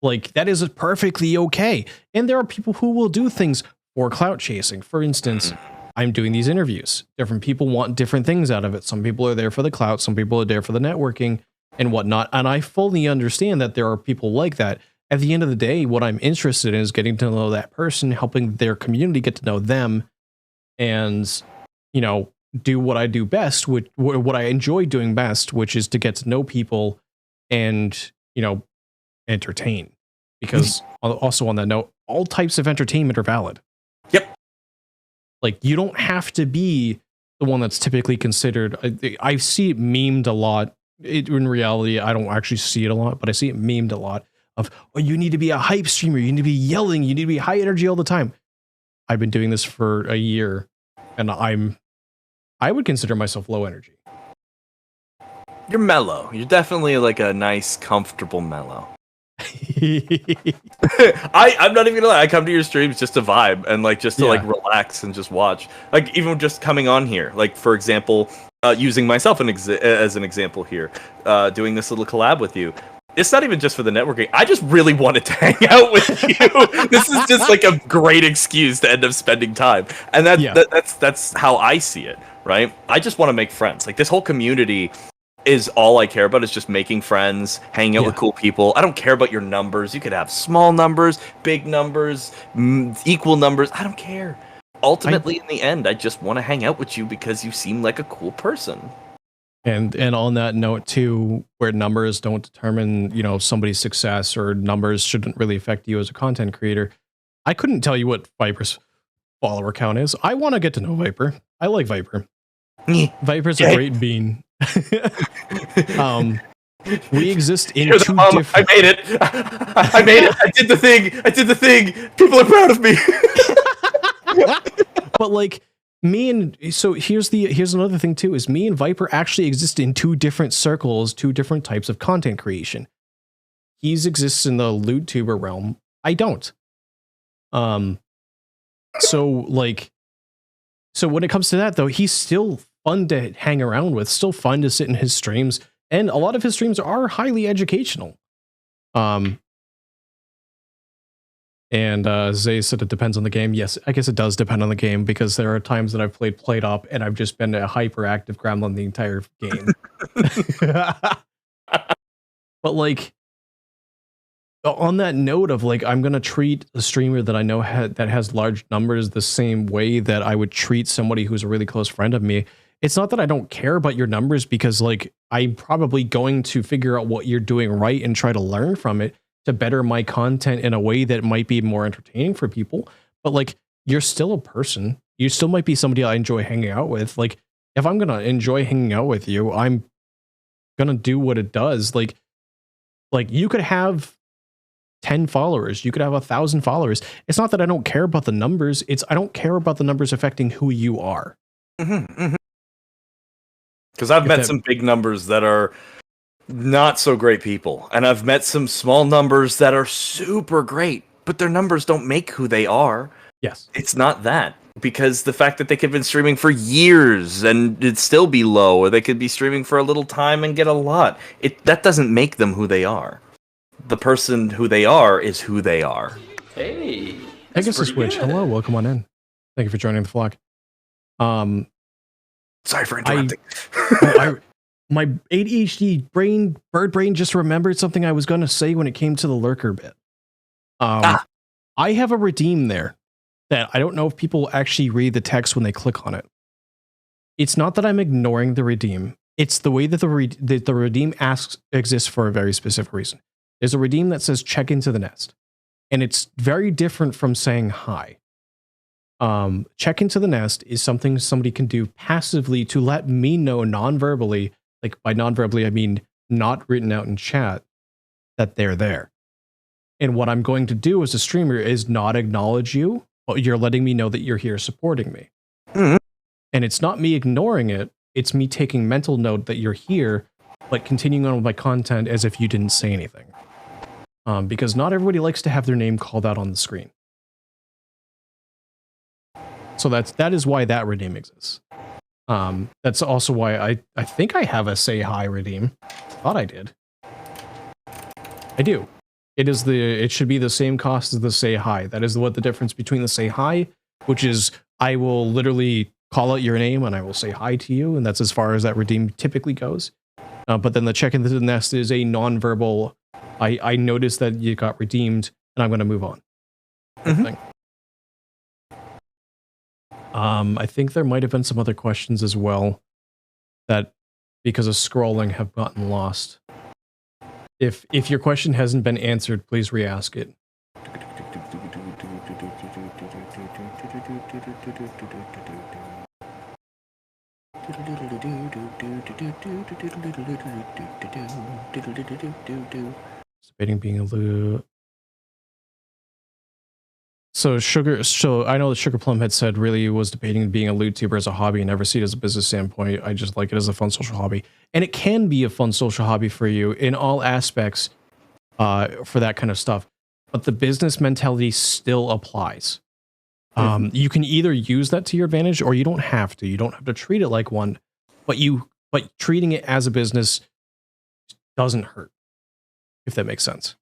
Like, that is perfectly okay. And there are people who will do things for clout chasing. For instance, I'm doing these interviews. Different people want different things out of it. Some people are there for the clout. Some people are there for the networking and whatnot. And I fully understand that there are people like that. At the end of the day, what I'm interested in is getting to know that person, helping their community get to know them, and, do what I do best, what I enjoy doing best, which is to get to know people and, entertain. Because also on that note, all types of entertainment are valid. Yep. Like, you don't have to be the one that's typically considered. I see it memed a lot. In reality, I don't actually see it a lot, but I see it memed a lot of, you need to be a hype streamer. You need to be yelling. You need to be high energy all the time. I've been doing this for a year, and I would consider myself low energy. You're mellow. You're definitely like a nice, comfortable mellow. I'm not even gonna lie. I come to your streams just to vibe and just to relax and just watch. Like, even just coming on here, like, for example, using myself as an example here, doing this little collab with you. It's not even just for the networking. I just really wanted to hang out with you. This is just like a great excuse to end up spending time, and that's how I see it. Right? I just want to make friends. Like, this whole community is all I care about, is just making friends, hanging out with cool people. I don't care about your numbers. You could have small numbers, big numbers, equal numbers. I don't care. Ultimately, in the end, I just want to hang out with you because you seem like a cool person. And on that note too, where numbers don't determine, somebody's success, or numbers shouldn't really affect you as a content creator. I couldn't tell you what Viper's follower count is. I want to get to know Viper. I like Viper. Viper's a great bean. We exist in two different... I made it. I made it. I did the thing. People are proud of me. But here's another thing too, is me and Viper actually exist in two different circles, two different types of content creation. He exists in the LootTuber realm. I don't. So when it comes to that though, he's still fun to hang around with, still fun to sit in his streams, and a lot of his streams are highly educational. And Zay said it depends on the game. Yes, I guess it does depend on the game, because there are times that I've played up and I've just been a hyperactive gremlin the entire game. But on that note of like, I'm gonna treat a streamer that I know that has large numbers the same way that I would treat somebody who's a really close friend of me. It's not that I don't care about your numbers, because like I'm probably going to figure out what you're doing right and try to learn from it to better my content in a way that might be more entertaining for people. But like, you're still a person. You still might be somebody I enjoy hanging out with. Like, if I'm gonna enjoy hanging out with you, I'm gonna do what it does. Like you could have 10 followers, you could have 1,000 followers. It's not that I don't care about the numbers. It's I don't care about the numbers affecting who you are. Because I've met some big numbers that are not so great people, and I've met some small numbers that are super great, but their numbers don't make who they are. Yes. It's not that. Because the fact that they could have been streaming for years and it'd still be low, or they could be streaming for a little time and get a lot. That doesn't make them who they are. The person who they are is who they are. Hey. I guess the Switch. Hello, welcome on in. Thank you for joining the flock. Sorry for interrupting. My ADHD bird brain just remembered something I was going to say when it came to the lurker bit. I have a redeem there that I don't know if people actually read the text when they click on it. It's not that I'm ignoring the redeem. It's the way that the redeem exists for a very specific reason. There's a redeem that says check into the nest. And it's very different from saying hi. Check into the nest is something somebody can do passively to let me know non-verbally, like by non-verbally I mean not written out in chat, that they're there. And what I'm going to do as a streamer is not acknowledge you, but you're letting me know that you're here supporting me. Mm-hmm. And it's not me ignoring it, it's me taking mental note that you're here, but continuing on with my content as if you didn't say anything. Because not everybody likes to have their name called out on the screen. So that is why that redeem exists. That's also why I think I have a say hi redeem. Thought I did. I do. It should be the same cost as the say hi. That is what the difference between the say hi, which is I will literally call out your name and I will say hi to you, and that's as far as that redeem typically goes. But then the check into the nest is a non-verbal, I noticed that you got redeemed and I'm going to move on. Thing. I think there might have been some other questions as well that, because of scrolling, have gotten lost. If your question hasn't been answered, please re-ask it. Debating being a loot. So I know that Sugar Plum had said really was debating being a loot tuber as a hobby and never see it as a business standpoint. I just like it as a fun social hobby. And it can be a fun social hobby for you in all aspects for that kind of stuff. But the business mentality still applies. You can either use that to your advantage or you don't have to. You don't have to treat it like one, but treating it as a business doesn't hurt, if that makes sense.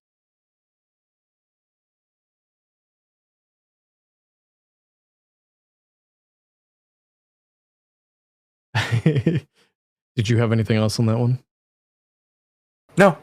Did you have anything else on that one? No.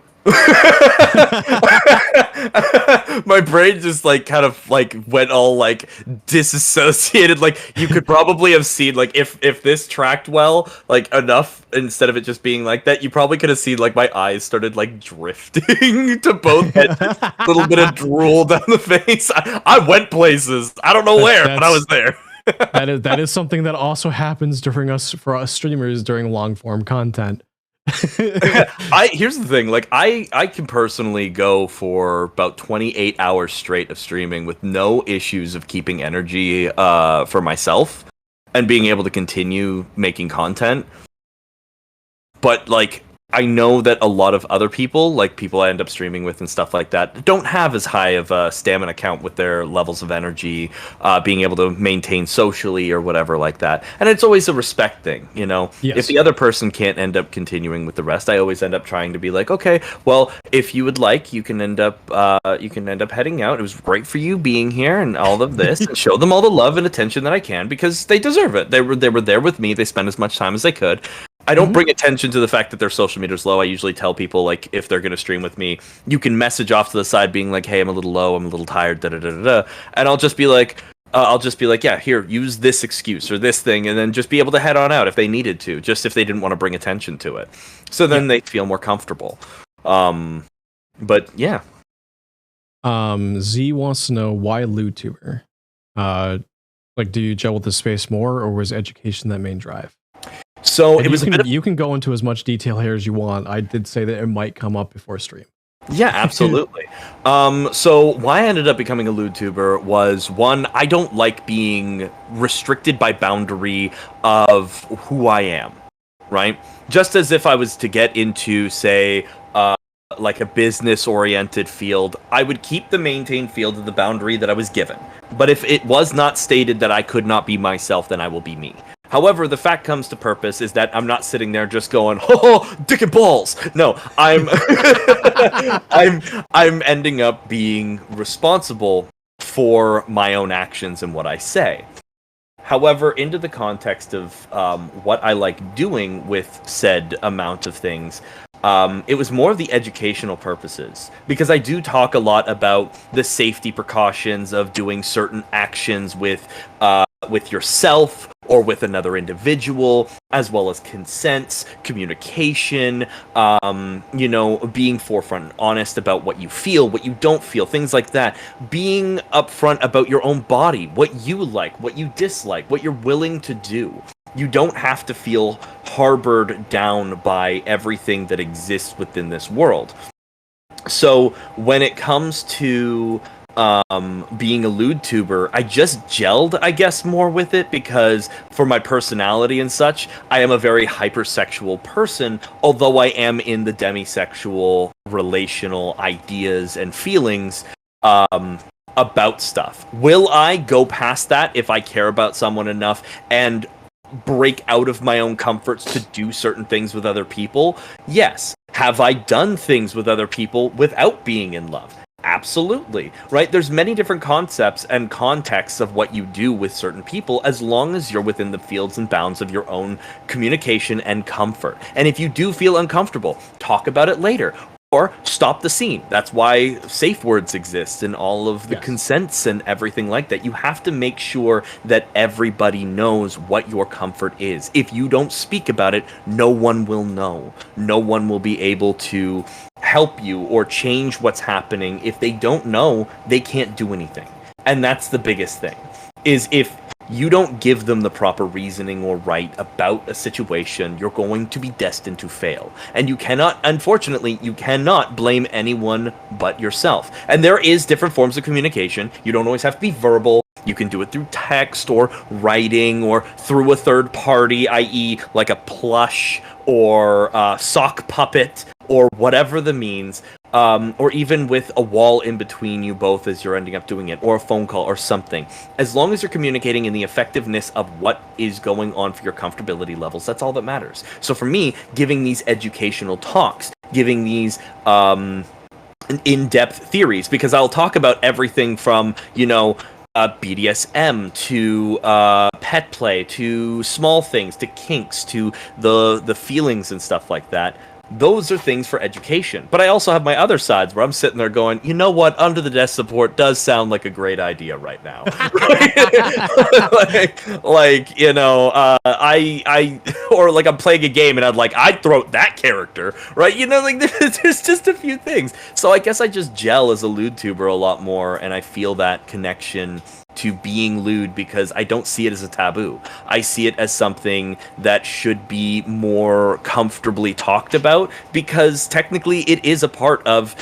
My brain just like kind of like went all like disassociated. Like you could probably have seen like if this tracked well like enough instead of it just being like that, you probably could have seen like my eyes started like drifting to both ends, a little bit of drool down the face. I went places. I don't know where, but I was there. that is something that also happens for us streamers during long form content. Here's the thing, like I can personally go for about 28 hours straight of streaming with no issues of keeping energy for myself and being able to continue making content. But like I know that a lot of other people, like people I end up streaming with and stuff like that, don't have as high of a stamina count with their levels of energy, being able to maintain socially or whatever like that. And it's always a respect thing, you know? Yes. If the other person can't end up continuing with the rest, I always end up trying to be like, okay, well, if you would like, you can end up heading out. It was great for you being here and all of this, and show them all the love and attention that I can because they deserve it. They were there with me. They spent as much time as they could. I don't bring attention to the fact that their social media is low. I usually tell people, like, if they're going to stream with me, you can message off to the side being like, hey, I'm a little low, I'm a little tired, da-da-da-da-da. And I'll just be like, yeah, here, use this excuse or this thing, and then just be able to head on out if they needed to, just if they didn't want to bring attention to it. So then they feel more comfortable. But yeah. Z wants to know why LewTuber? Like, do you gel with the space more, or was education that main drive? So And it was you can go into as much detail here as you want. I did say that it might come up before stream. Yeah, absolutely. So why I ended up becoming a LewTuber was, one, I don't like being restricted by boundary of who I am, right? Just as if I was to get into, say, like a business-oriented field, I would keep the maintained field of the boundary that I was given. But if it was not stated that I could not be myself, then I will be me. However, the fact comes to purpose is that I'm not sitting there just going, oh, dick and balls. No, I'm I'm ending up being responsible for my own actions and what I say. However, into the context of what I like doing with said amount of things, it was more of the educational purposes, because I do talk a lot about the safety precautions of doing certain actions with yourself or with another individual, as well as consents, communication, being forefront and honest about what you feel, what you don't feel, things like that. Being upfront about your own body, what you like, what you dislike, what you're willing to do. You don't have to feel harbored down by everything that exists within this world. So when it comes to being a LewTuber, I just gelled, I guess, more with it, because for my personality and such, I am a very hypersexual person, although I am in the demisexual relational ideas and feelings about stuff. Will I go past that if I care about someone enough and break out of my own comforts to do certain things with other people? Yes. Have I done things with other people without being in love? Absolutely. Right? There's many different concepts and contexts of what you do with certain people, as long as you're within the fields and bounds of your own communication and comfort. And if you do feel uncomfortable, talk about it later. Or stop the scene. That's why safe words exist and all of the consents and everything like that. You have to make sure that everybody knows what your comfort is. If you don't speak about it, no one will know. No one will be able to help you or change what's happening. If they don't know, they can't do anything. And that's the biggest thing, is if you don't give them the proper reasoning or right about a situation, you're going to be destined to fail. And you cannot, unfortunately, you cannot blame anyone but yourself. And there is different forms of communication. You don't always have to be verbal. You can do it through text or writing or through a third party, i.e. like a plush or a sock puppet or whatever the means. Or even with a wall in between you both as you're ending up doing it, or a phone call or something. As long as you're communicating in the effectiveness of what is going on for your comfortability levels, that's all that matters. So for me, giving these educational talks, giving these in-depth theories, because I'll talk about everything from, BDSM to pet play, to small things, to kinks, to the feelings and stuff like that. Those are things for education. But I also have my other sides where I'm sitting there going, you know what, under the desk support does sound like a great idea right now. Or like I'm playing a game and I'd throw that character, right? There's just a few things. So I guess I just gel as a LewTuber a lot more, and I feel that connection to being lewd, because I don't see it as a taboo. I see it as something that should be more comfortably talked about, because technically it is a part of,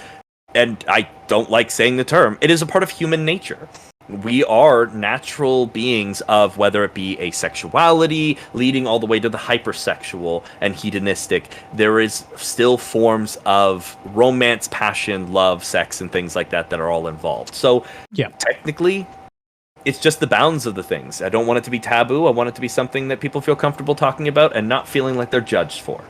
and I don't like saying the term, it is a part of human nature. We are natural beings of, whether it be asexuality, leading all the way to the hypersexual and hedonistic, there is still forms of romance, passion, love, sex, and things like that that are all involved. So technically, it's just the bounds of the things. I don't want it to be taboo. I want it to be something that people feel comfortable talking about and not feeling like they're judged for.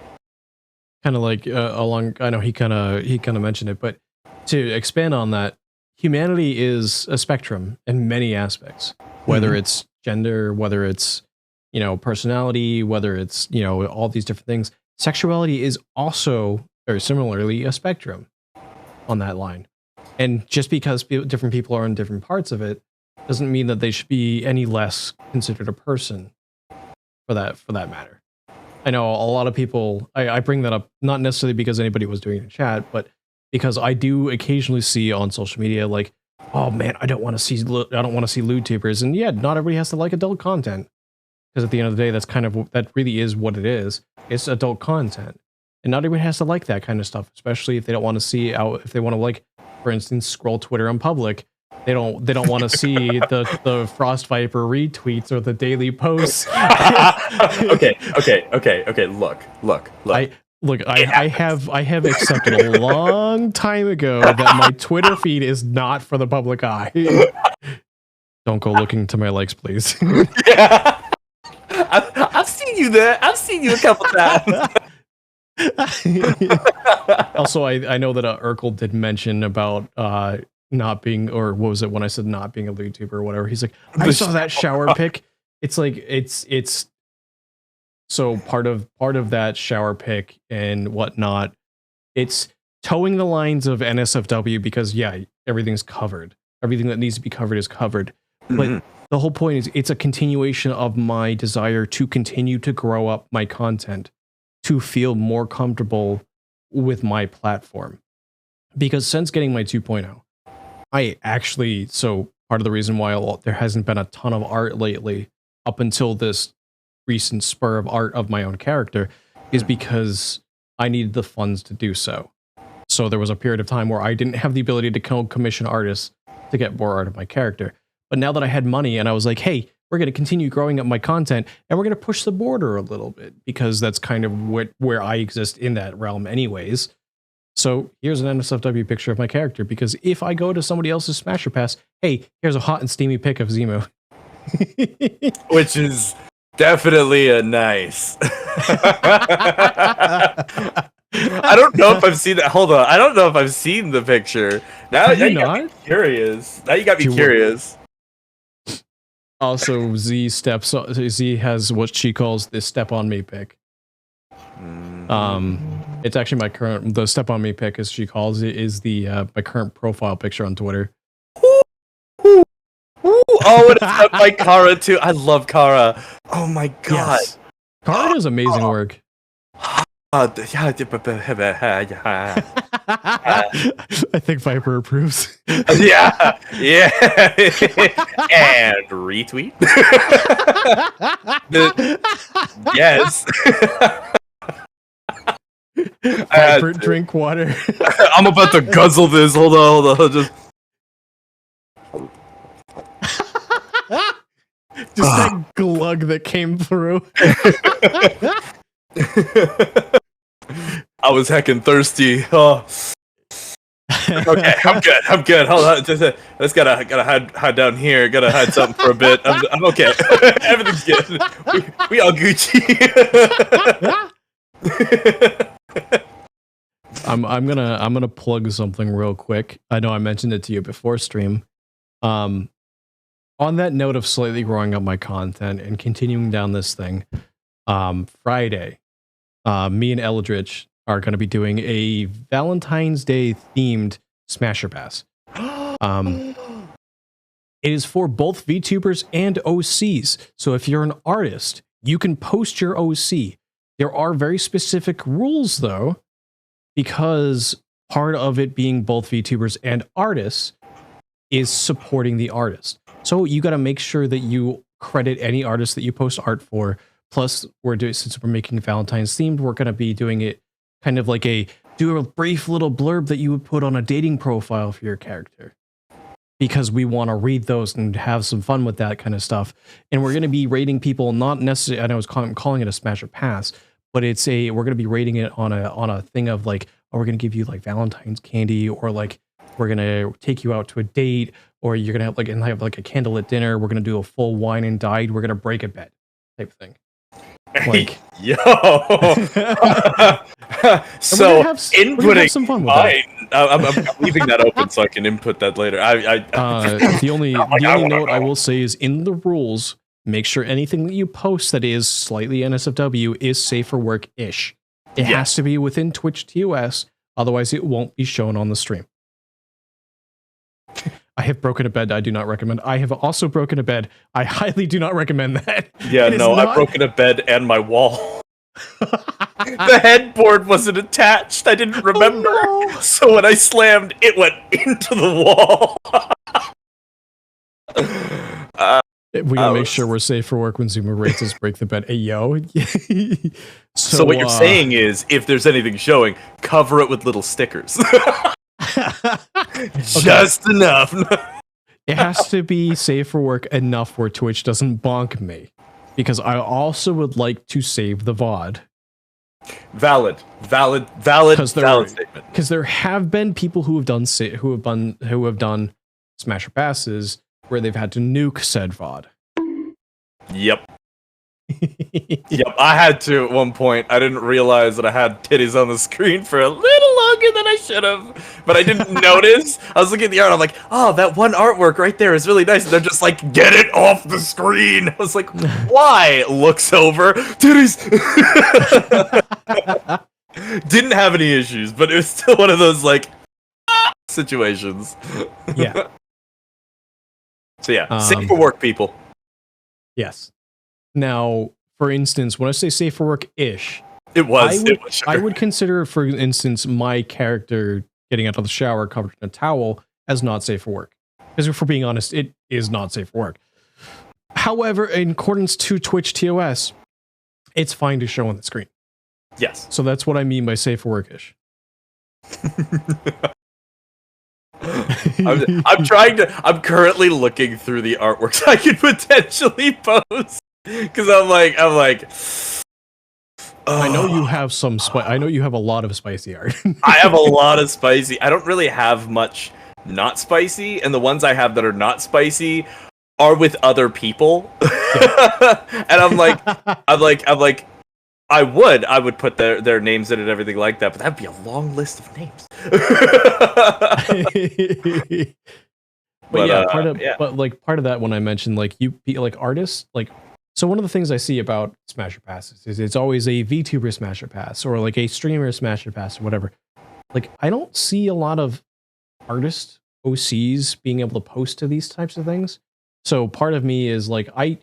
Kind of like I know he kind of mentioned it, but to expand on that, humanity is a spectrum in many aspects, whether it's gender, whether it's personality, whether it's, all these different things. Sexuality is also, or similarly, a spectrum on that line. And just because different people are in different parts of it doesn't mean that they should be any less considered a person for that matter. I know a lot of people, I bring that up not necessarily because anybody was doing it in chat, but because I do occasionally see on social media like, oh man, I don't want to see lewd tubers. And yeah, not everybody has to like adult content. Because at the end of the day, that really is what it is. It's adult content. And not everybody has to like that kind of stuff, especially if they don't want to see if they want to, like, for instance, scroll Twitter in public. They don't want to see the Frost Viper retweets or the daily posts. Okay. Look. I have accepted a long time ago that my Twitter feed is not for the public eye. Don't go looking to my likes, please. Yeah. I've seen you there. I've seen you a couple times. Also, I know that Urkel did mention about not being, or what was it when I said not being a YouTuber or whatever? He's like, I saw that shower pic. It's like it's so part of that shower pic and whatnot. It's towing the lines of NSFW because yeah, everything's covered. Everything that needs to be covered is covered. But the whole point is it's a continuation of my desire to continue to grow up my content, to feel more comfortable with my platform. Because since getting my 2.0, so part of the reason why there hasn't been a ton of art lately, up until this recent spur of art of my own character, is because I needed the funds to do so. So there was a period of time where I didn't have the ability to commission artists to get more art of my character. But now that I had money and I was like, hey, we're going to continue growing up my content and we're going to push the border a little bit because that's kind of where I exist in that realm anyways. So here's an NSFW picture of my character, because if I go to somebody else's Smasher Pass, hey, here's a hot and steamy pic of Zemo. Which is definitely a nice. I don't know if I've seen that. Hold on. I don't know if I've seen the picture. Now you got me curious. Now you got me curious. Also, Z has what she calls the step on me pic. It's actually the step on me pic, as she calls it, is my current profile picture on Twitter. Oh, and it's got my Kara too. I love Kara. Oh my god. Yes. Kara does amazing work. Yeah. I think Viper approves. Yeah. And retweet. Yes. Viper, drink water. I'm about to guzzle this. Hold on. Just that glug that came through. I was heckin' thirsty. Oh. Okay, I'm good. Hold on, let's gotta hide down here. Gotta hide something for a bit. I'm okay. Everything's good. We all Gucci. I'm gonna plug something real quick. I know I mentioned it to you before stream. On that note of slightly growing up my content and continuing down this thing, Friday, me and Eldritch are going to be doing a Valentine's Day themed Smasher Pass. It is for both VTubers and OCs. So if you're an artist, you can post your OC. There are very specific rules though, because part of it being both VTubers and artists is supporting the artist. So you got to make sure that you credit any artist that you post art for. Plus, since we're making Valentine's themed, we're going to be doing it kind of like do a brief little blurb that you would put on a dating profile for your character. Because we want to read those and have some fun with that kind of stuff. And we're going to be rating people, not necessarily, I know I'm calling it a Smasher Pass, but we're going to be rating it on a thing of like, oh, we're going to give you like Valentine's candy, or like we're going to take you out to a date, or you're going to have like a candlelit dinner. We're going to do a full wine and dine. We're going to break a bet type thing. Like, yo. So inputting some fun with mine. I'm leaving that open so I can input that later. The only note I will say is in the rules, make sure anything that you post that is slightly NSFW is safe for work-ish. It has to be within Twitch TOS, otherwise it won't be shown on the stream. I have broken a bed. I do not recommend. I have also broken a bed. I highly do not recommend that. Yeah, no, I've broken a bed and my wall. The headboard wasn't attached. I didn't remember. Oh, no. So when I slammed, it went into the wall. We gotta make sure we're safe for work when Zoomer rates us break the bed. Hey, yo. So what you're saying is, if there's anything showing, cover it with little stickers. Just enough. It has to be safe for work enough where Twitch doesn't bonk me. Because I also would like to save the VOD. Valid statement. Because there have been people who have done Smasher Passes where they've had to nuke said VOD. Yep. Yep, I had to at one point. I didn't realize that I had titties on the screen for a little longer than I should have, but I didn't notice. I was looking at the art, I'm like, oh, that one artwork right there is really nice. And they're just like, get it off the screen. I was like, why? Looks over, titties. Didn't have any issues, but it was still one of those like situations. Yeah. So yeah, safe for work, people. Yes. Now, for instance, when I say safe for work-ish, I would consider, for instance, my character getting out of the shower covered in a towel as not safe for work. Because if we're being honest, it is not safe for work. However, in accordance to Twitch TOS, it's fine to show on the screen. Yes. So that's what I mean by safe for work-ish. I'm currently looking through the artworks I could potentially post. Because I'm like, I know you have I know you have a lot of spicy art. I have a lot of spicy. I don't really have much not spicy, and the ones I have that are not spicy are with other people. Yeah. And I'm like, I would put their names in and everything like that, but that'd be a long list of names. But part of that when I mentioned like artists, like, so one of the things I see about Smasher Passes is it's always a VTuber Smasher Pass or like a streamer Smasher Pass or whatever. Like, I don't see a lot of artist OCs being able to post to these types of things. So part of me is like, I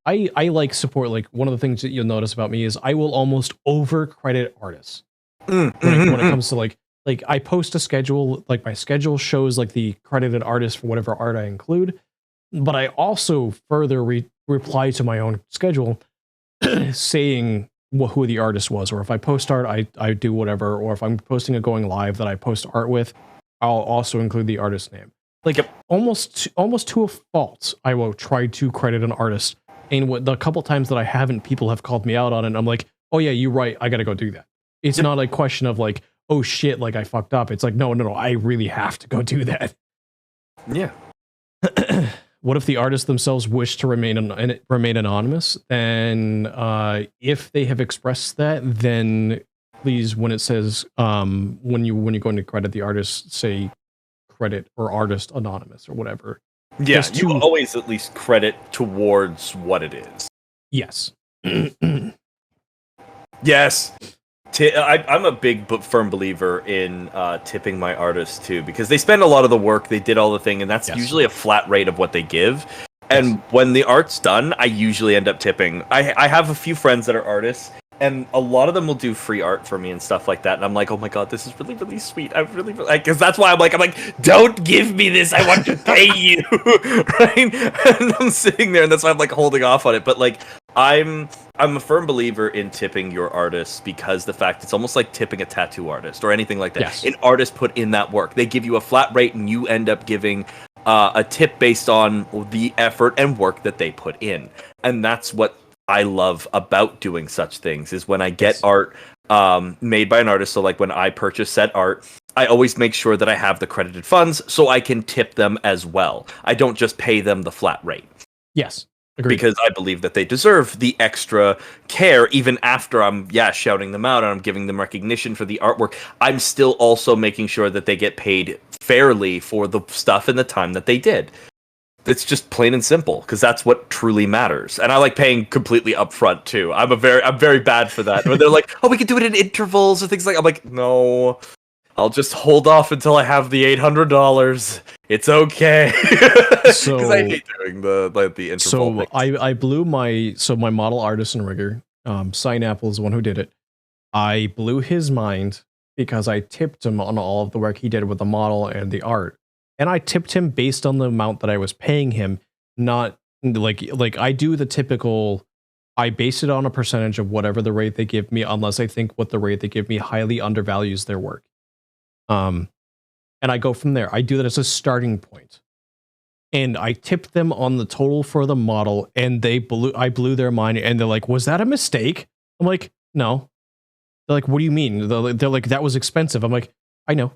like support, like one of the things that you'll notice about me is I will almost over credit artists. When it comes to like I post a schedule, like my schedule shows like the credited artist for whatever art I include, but I also further reply to my own schedule saying who the artist was, or if I post art, I do whatever, or if I'm posting a going live that I post art with, I'll also include the artist name. Like almost to a fault, I will try to credit an artist. And the couple times that I haven't, people have called me out on it, and I'm like, oh yeah, you're right, I gotta go do that. It's not a question of like, oh shit, like I fucked up. It's like, no, I really have to go do that. Yeah. What if the artists themselves wish to remain anonymous? And if they have expressed that, then please, when it says when you're going to credit the artist, say credit or artist anonymous or whatever. Yeah, you always at least credit towards what it is. Yes. Yes. I'm a big but firm believer in tipping my artists too, because they spend a lot of the work, they did all the thing, and that's usually a flat rate of what they give. And when the art's done, I usually end up tipping. I have a few friends that are artists, and a lot of them will do free art for me and stuff like that. And I'm like, oh my god, this is really, really sweet. I really, because that's why I'm like, don't give me this. I want to pay you, right? And I'm sitting there, and that's why I'm like holding off on it. But like, I'm a firm believer in tipping your artists because the fact it's almost like tipping a tattoo artist or anything like that. Yes. An artist put in that work. They give you a flat rate, and you end up giving a tip based on the effort and work that they put in. And that's what I love about doing such things, is when I get art made by an artist. So like when I purchase said art, I always make sure that I have the credited funds so I can tip them as well. I don't just pay them the flat rate. Yes. Agreed. Because I believe that they deserve the extra care, even after I'm shouting them out and I'm giving them recognition for the artwork. I'm still also making sure that they get paid fairly for the stuff and the time that they did. it's just plain and simple because that's what truly matters. And I like paying completely upfront too. I'm very bad for that. When they're like, "Oh, we can do it in intervals or things like," I'm like, "No, I'll just hold off until I have the $800. It's okay." So Because I hate doing the interval. So things. I blew my model artist and rigger. Signapple is the one who did it. I blew his mind because I tipped him on all of the work he did with the model and the art. And I tipped him based on the amount that I was paying him, not like I do the typical, I base it on a percentage of whatever the rate they give me, unless I think what the rate they give me highly undervalues their work. And I go from there. I do that as a starting point. And I tipped them on the total for the model, and I blew their mind, and they're like, "Was that a mistake?" I'm like, "No." They're like, "What do you mean?" They're like, "That was expensive." I'm like, "I know.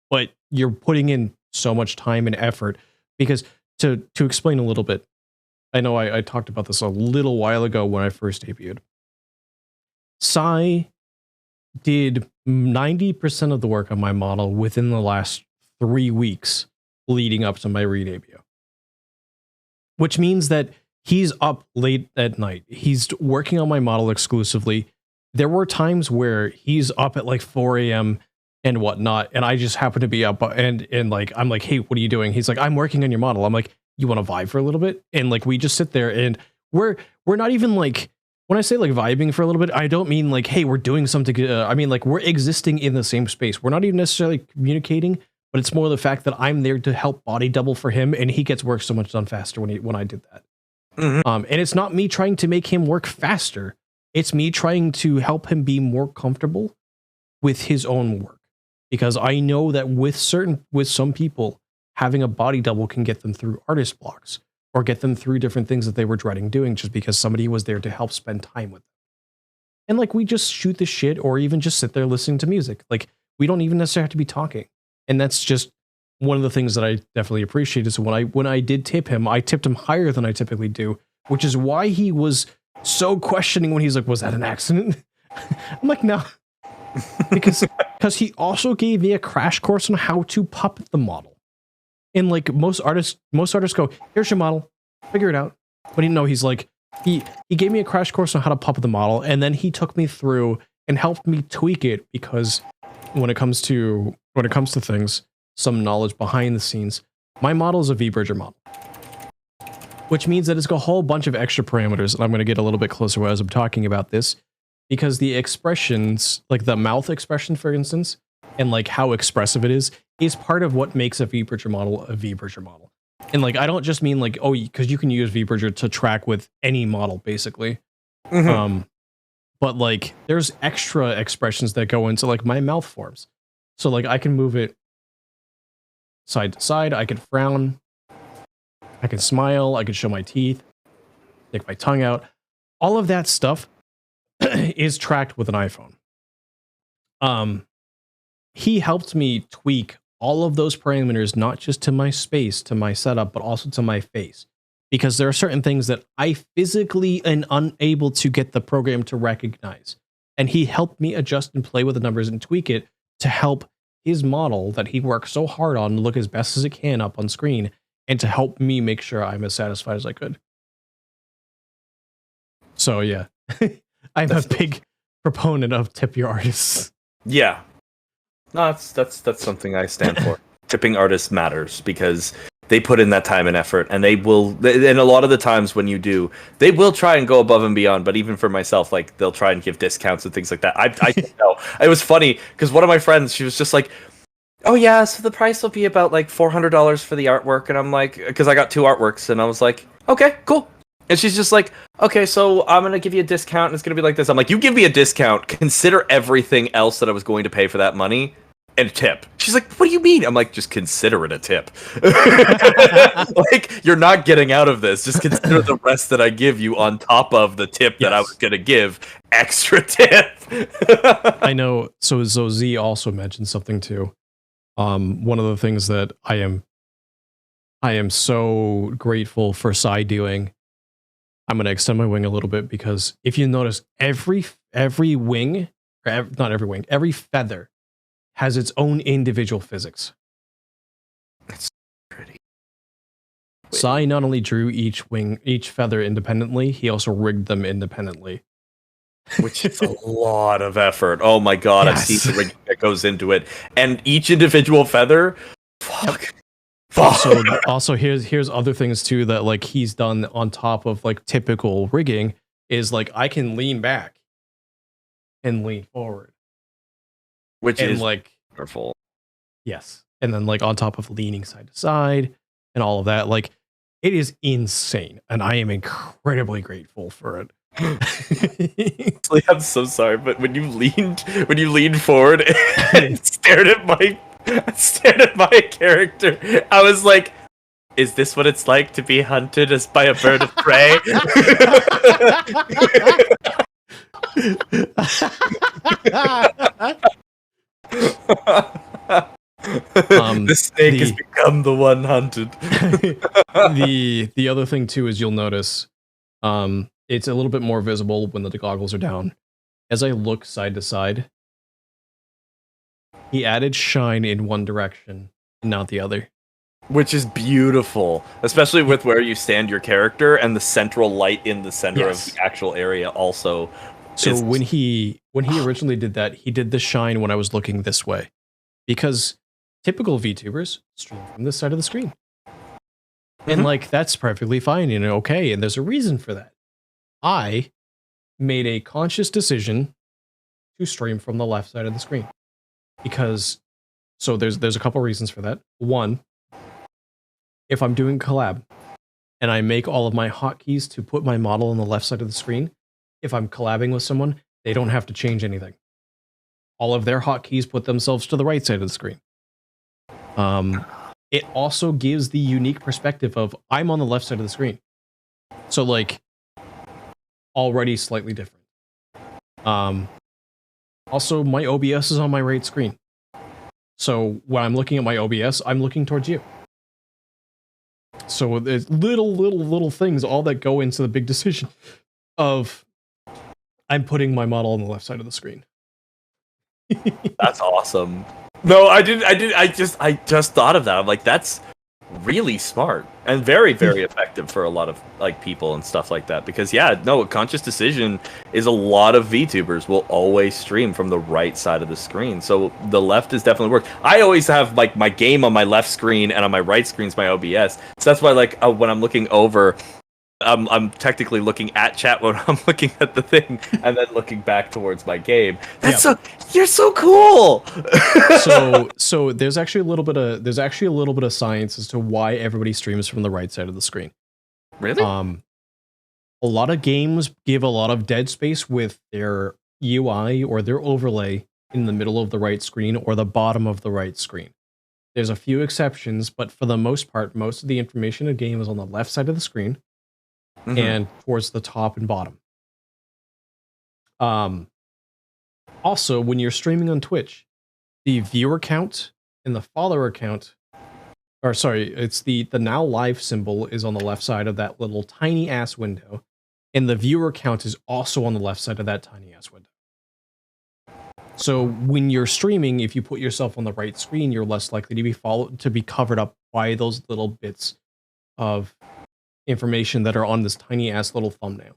But you're putting in so much time and effort." Because to explain a little bit, I know I talked about this a little while ago when I first debuted. Sai did 90% of the work on my model within the last 3 weeks leading up to my re-debut. Which means that he's up late at night. He's working on my model exclusively. There were times where he's up at like 4 a.m. and whatnot, and I just happen to be up and like I'm like, "Hey, what are you doing?" He's like, "I'm working on your model." I'm like, "You want to vibe for a little bit?" And like we just sit there, and we're not even like, when I say like vibing for a little bit, I don't mean like, "Hey, we're doing something." I mean like we're existing in the same space. We're not even necessarily communicating, but it's more the fact that I'm there to help body double for him, and he gets work so much done faster when I did that. Mhm. And it's not me trying to make him work faster. It's me trying to help him be more comfortable with his own work, because I know that with some people, having a body double can get them through artist blocks or get them through different things that they were dreading doing just because somebody was there to help spend time with them. And like we just shoot the shit or even just sit there listening to music. Like we don't even necessarily have to be talking. And that's just one of the things that I definitely appreciated. So when I did tip him, I tipped him higher than I typically do, which is why he was so questioning when he's like, "Was that an accident?" I'm like, "No." because he also gave me a crash course on how to puppet the model. And like most artists go, "Here's your model, figure it out." But he's like, he gave me a crash course on how to puppet the model, and then he took me through and helped me tweak it, because when it comes to things, some knowledge behind the scenes, my model is a V-Bridger model, which means that it's got a whole bunch of extra parameters, and I'm going to get a little bit closer as I'm talking about this, because the expressions, like the mouth expression, for instance, and like how expressive it is part of what makes a V-Bridger model a V-Bridger model. And like, I don't just mean like, oh, because you can use V-Bridger to track with any model, basically. Mhm. But like, there's extra expressions that go into like my mouth forms. So like, I can move it side to side. I can frown. I can smile. I can show my teeth. Stick my tongue out. All of that stuff is tracked with an iPhone. He helped me tweak all of those parameters, not just to my space, to my setup, but also to my face. Because there are certain things that I physically am unable to get the program to recognize. And he helped me adjust and play with the numbers and tweak it to help his model that he worked so hard on look as best as it can up on screen, and to help me make sure I'm as satisfied as I could. So yeah, I'm a big proponent of tip your artists. Yeah. No, that's something I stand for. Tipping artists matters because they put in that time and effort, and they will. And a lot of the times when you do, they will try and go above and beyond. But even for myself, like they'll try and give discounts and things like that. I know. It was funny because one of my friends, she was just like, "Oh yeah, so the price will be about like $400 for the artwork," and I'm like, because I got 2 artworks, and I was like, "Okay, cool." And she's just like, "Okay, so I'm going to give you a discount, and it's going to be like this." I'm like, "You give me a discount, consider everything else that I was going to pay for that money, and a tip." She's like, "What do you mean?" I'm like, "Just consider it a tip." Like, you're not getting out of this. Just consider the rest that I give you on top of the tip that I was going to give, extra tip. I know. So Z also mentioned something too. One of the things that I am so grateful for Sai doing. I'm going to extend my wing a little bit, because if you notice, every wing, not every wing, every feather has its own individual physics. It's pretty. Sai not only drew each feather independently, he also rigged them independently. Which is a lot of effort. Oh my god, I've Yes. seen the rigging that goes into it. And each individual feather, fuck. So also here's other things too that like he's done on top of like typical rigging is like I can lean back and lean forward. Which And is like wonderful. yes. And then like on top of leaning side to side and all of that, like it is insane. And I am incredibly grateful for it. Honestly, I'm so sorry, but when you leaned forward and stared at my character, I was like, is this what it's like to be hunted as by a bird of prey? The snake has become the one hunted. The other thing too is you'll notice it's a little bit more visible when the goggles are down. As I look side to side, he added shine in one direction and not the other. Which is beautiful, especially with where you stand your character and the central light in the center Yes. of the actual area also. So is- when he originally did that, he did the shine when I was looking this way. Because typical VTubers stream from this side of the screen. And like that's perfectly fine and okay, and there's a reason for that. I made a conscious decision to stream from the left side of the screen. Because so there's a couple reasons for that. One, if I'm doing collab and I make all of my hotkeys to put my model on the left side of the screen, if I'm collabing with someone, they don't have to change anything. All of their hotkeys put themselves to the right side of the screen. It also gives the unique perspective of I'm on the left side of the screen. So like already slightly different. Also my OBS is on my right screen. So when I'm looking at my OBS, I'm looking towards you. So there's little things all that go into the big decision of I'm putting my model on the left side of the screen. That's awesome. No, I didn't. I just thought of that. I'm like, that's really smart and very, very effective for a lot of like people and stuff like that. Because yeah, no, a conscious decision is a lot of VTubers will always stream from the right side of the screen. So the left is definitely work. I always have like my game on my left screen and on my right screen is my OBS. So that's why like when I'm looking over, I'm technically looking at chat when I'm looking at the thing, and then looking back towards my game. That's you're so cool. so there's actually a little bit of science as to why everybody streams from the right side of the screen. Really? A lot of games give a lot of dead space with their UI or their overlay in the middle of the right screen or the bottom of the right screen. There's a few exceptions, but for the most part, most of the information in a game is on the left side of the screen. And towards the top and bottom. Also, when you're streaming on Twitch, the viewer count and the follower count, or sorry, it's the now live symbol is on the left side of that little tiny ass window, and the viewer count is also on the left side of that tiny ass window. So when you're streaming, if you put yourself on the right screen, you're less likely to be covered up by those little bits of information that are on this tiny ass little thumbnail.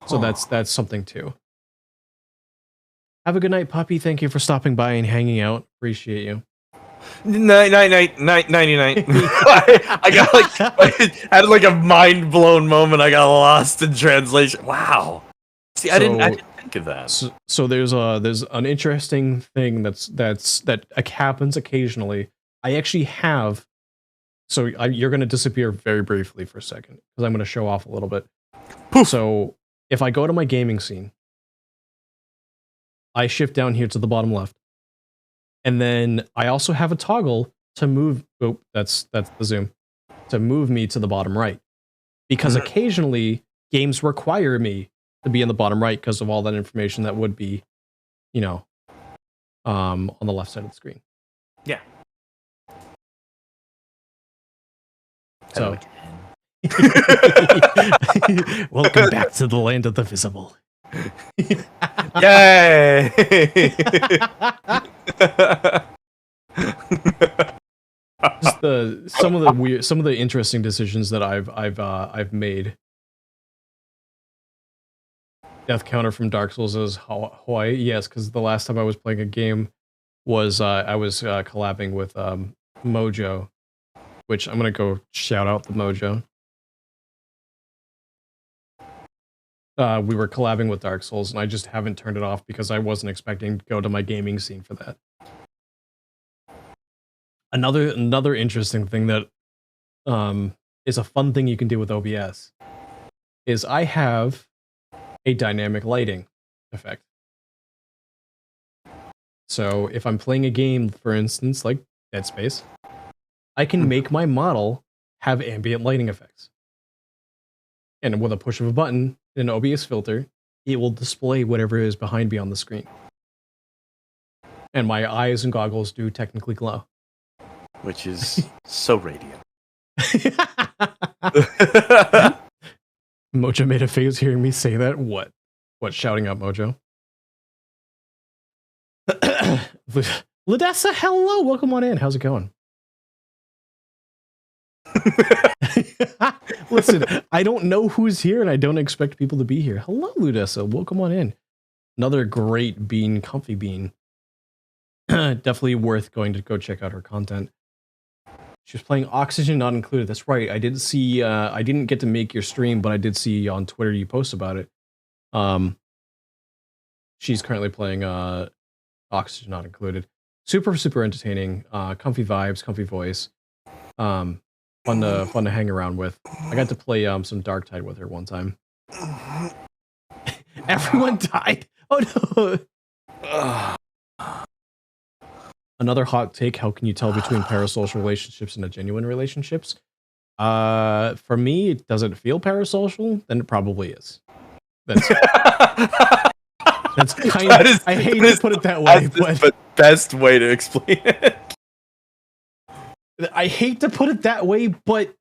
So that's something too. Have a good night, puppy. Thank you for stopping by and hanging out. Appreciate you. Night. I got like I had like a mind blown moment. I got lost in translation. Wow. See, I didn't think of that. So there's an interesting thing that happens occasionally. I actually have. So you're going to disappear very briefly for a second because I'm going to show off a little bit. Poof. So if I go to my gaming scene, I shift down here to the bottom left, and then I also have a toggle to move. Oh, that's the zoom to move me to the bottom right, because occasionally games require me to be in the bottom right because of all that information that would be, on the left side of the screen. Yeah. So, welcome back to the land of the visible. Yay! Just some of the interesting decisions that I've made. Death counter from Dark Souls is Hawaii. Yes, because the last time I was playing a game was I was collabing with Mojo, which I'm gonna go shout out the Mojo. We were collabing with Dark Souls, and I just haven't turned it off because I wasn't expecting to go to my gaming scene for that. Another interesting thing that is a fun thing you can do with OBS is I have a dynamic lighting effect. So if I'm playing a game, for instance, like Dead Space, I can make my model have ambient lighting effects. And with a push of a button in an OBS filter, it will display whatever is behind me on the screen. And my eyes and goggles do technically glow. Which is so radiant. Mojo made a face hearing me say that. What? What? Shouting out Mojo. Ladessa, hello. Welcome on in. How's it going? Listen, I don't know who's here, and I don't expect people to be here. Hello, Ludessa. Welcome on in. Another great bean, comfy bean. Definitely worth going to go check out her content. She was playing Oxygen Not Included. That's right. I did see. I didn't get to make your stream, but I did see on Twitter you post about it. She's currently playing Oxygen Not Included. Super entertaining. Comfy vibes, comfy voice. Fun to hang around with. I got to play some Darktide with her one time. Everyone died. Oh no. Another hot take, how can you tell between parasocial relationships and a genuine relationships? For me, does it feel parasocial? Then it probably is. That's kind of, I hate to put it that way, but best way to explain it. I hate to put it that way, but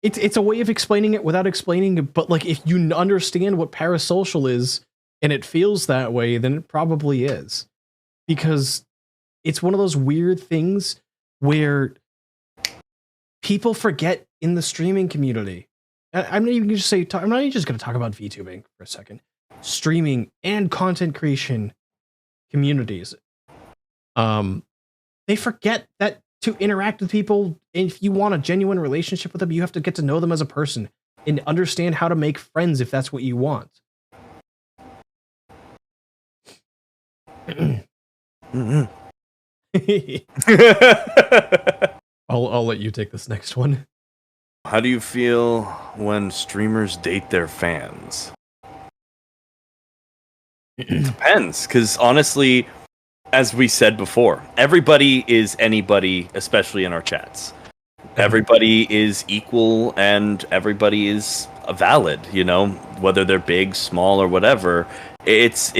it's a way of explaining it without explaining it. But like, if you understand what parasocial is and it feels that way, then it probably is. Because it's one of those weird things where people forget in the streaming community. I'm not even just going to talk about VTubing for a second. Streaming and content creation communities. They forget that to interact with people, if you want a genuine relationship with them, you have to get to know them as a person and understand how to make friends if that's what you want. I'll let you take this next one. How do you feel when streamers date their fans? It depends, because honestly, as we said before, everybody is anybody, especially in our chats. Everybody is equal and everybody is valid, you know, whether they're big, small, or whatever. It's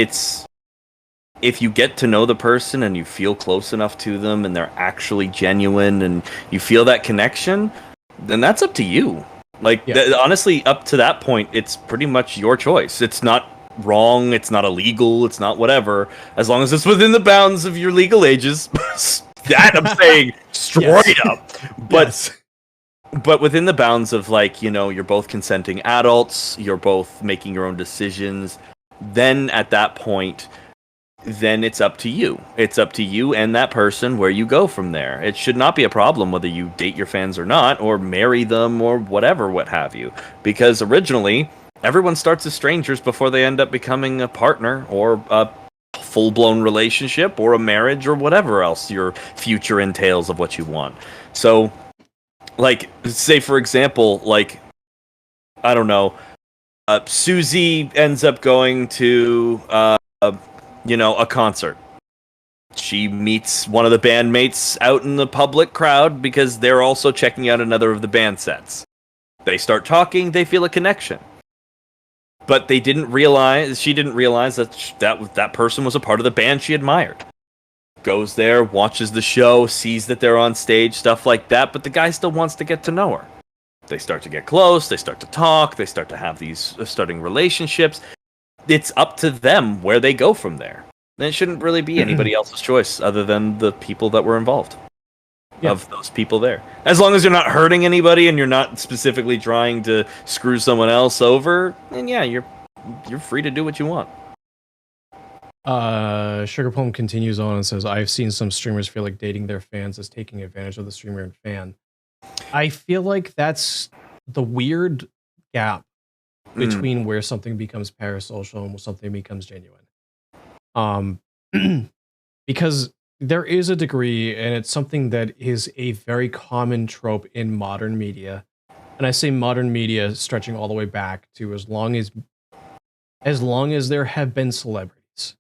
if you get to know the person and you feel close enough to them and they're actually genuine and you feel that connection, then that's up to you. Like, honestly, up to that point, it's pretty much your choice. It's not wrong, it's not illegal, it's not whatever, as long as it's within the bounds of your legal ages. That I'm saying straight up. But but within the bounds of, like, you know, you're both consenting adults, you're both making your own decisions, then at that point, then it's up to you. It's up to you and that person where you go from there. It should not be a problem whether you date your fans or not, or marry them or whatever, what have you. Because originally, everyone starts as strangers before they end up becoming a partner or a full-blown relationship or a marriage or whatever else your future entails of what you want. So, like, say for example, like, I don't know, Susie ends up going to, a concert. She meets one of the bandmates out in the public crowd because they're also checking out another of the band sets. They start talking, they feel a connection. But she didn't realize that person was a part of the band she admired. Goes there, watches the show, sees that they're on stage, stuff like that, but the guy still wants to get to know her. They start to get close, they start to talk, they start to have these starting relationships. It's up to them where they go from there. And it shouldn't really be anybody else's choice other than the people that were involved. of those people there. As long as you're not hurting anybody and you're not specifically trying to screw someone else over, then yeah, you're free to do what you want. Sugar Plum continues on and says, I've seen some streamers feel like dating their fans is taking advantage of the streamer and fan. I feel like that's the weird gap between where something becomes parasocial and something becomes genuine. Because there is a degree, and it's something that is a very common trope in modern media. And I say modern media stretching all the way back to as long as there have been celebrities,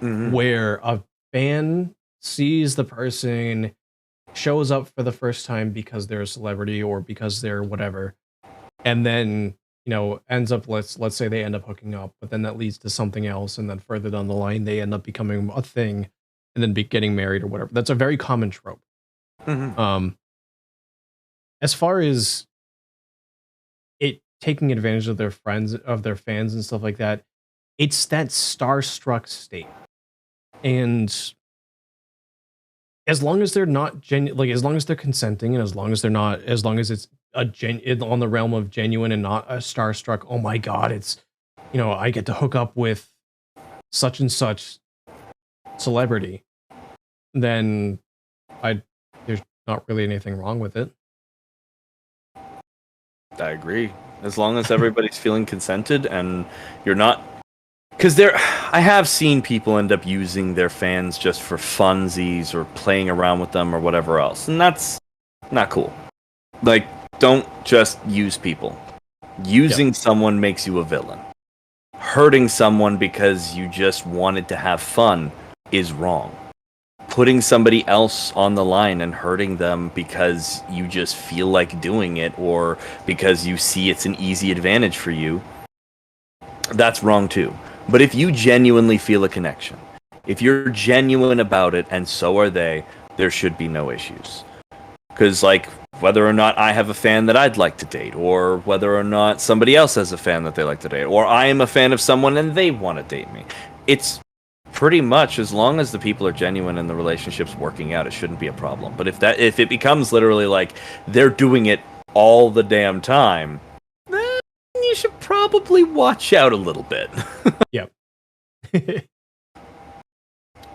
where a fan sees the person, shows up for the first time because they're a celebrity or because they're whatever, and then, you know, ends up, let's say they end up hooking up, but then that leads to something else, and then further down the line they end up becoming a thing and then getting married or whatever. That's a very common trope. As far as it taking advantage of their friends, of their fans and stuff like that, it's that starstruck state. And as long as they're not as long as they're consenting, and as long as it's on the realm of genuine and not a starstruck, oh my god, it's, you know, I get to hook up with such and such celebrity, then there's not really anything wrong with it. I agree. As long as everybody's feeling consented and you're not, because I have seen people end up using their fans just for funsies or playing around with them or whatever else, and that's not cool. Like, don't just use people. Using someone makes you a villain. Hurting someone because you just wanted to have fun is wrong. Putting somebody else on the line and hurting them because you just feel like doing it or because you see it's an easy advantage for you, that's wrong too. But if you genuinely feel a connection, if you're genuine about it and so are they, there should be no issues. Because, like, whether or not I have a fan that I'd like to date, or whether or not somebody else has a fan that they like to date, or I am a fan of someone and they want to date me, it's pretty much, as long as the people are genuine and the relationship's working out, it shouldn't be a problem. But if it becomes literally like they're doing it all the damn time, then you should probably watch out a little bit. Yep.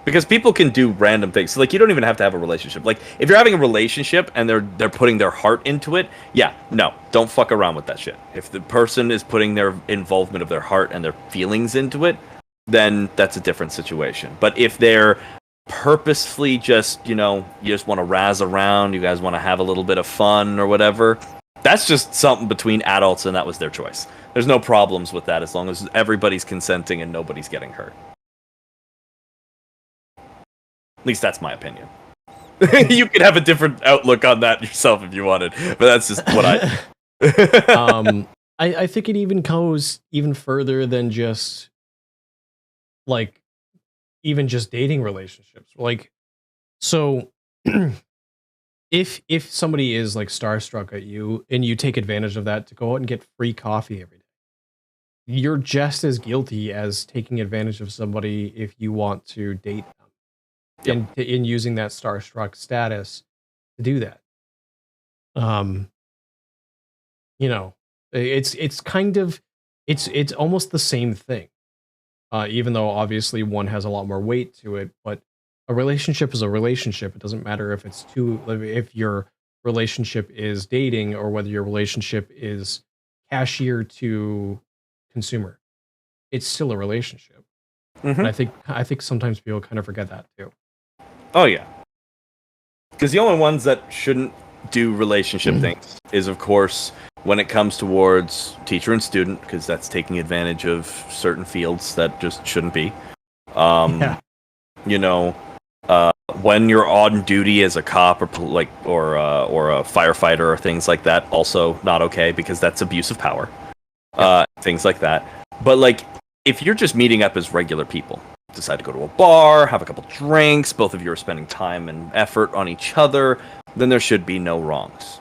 Because people can do random things. So, like, you don't even have to have a relationship. Like, if you're having a relationship and they're putting their heart into it, yeah, no, don't fuck around with that shit. If the person is putting their involvement of their heart and their feelings into it, then that's a different situation. But if they're purposefully just, you know, you just want to razz around, you guys want to have a little bit of fun or whatever, that's just something between adults and that was their choice. There's no problems with that as long as everybody's consenting and nobody's getting hurt. At least that's my opinion. You could have a different outlook on that yourself if you wanted, but that's just what I think it even goes even further than just, like, even just dating relationships. Like, so if somebody is like starstruck at you and you take advantage of that to go out and get free coffee every day, you're just as guilty as taking advantage of somebody if you want to date them. In using that starstruck status to do that. You know, it's kind of, it's almost the same thing. Even though obviously one has a lot more weight to it, but a relationship is a relationship. It doesn't matter if your relationship is dating or whether your relationship is cashier to consumer. It's still a relationship. And I think sometimes people kind of forget that too. Oh, yeah. Because the only ones that shouldn't do relationship things is, of course, when it comes towards teacher and student, because that's taking advantage of certain fields that just shouldn't be. You know, when you're on duty as a cop or a firefighter or things like that, also not okay, because that's abuse of power. Things like that. But, like, if you're just meeting up as regular people, decide to go to a bar, have a couple drinks, both of you are spending time and effort on each other, then there should be no wrongs.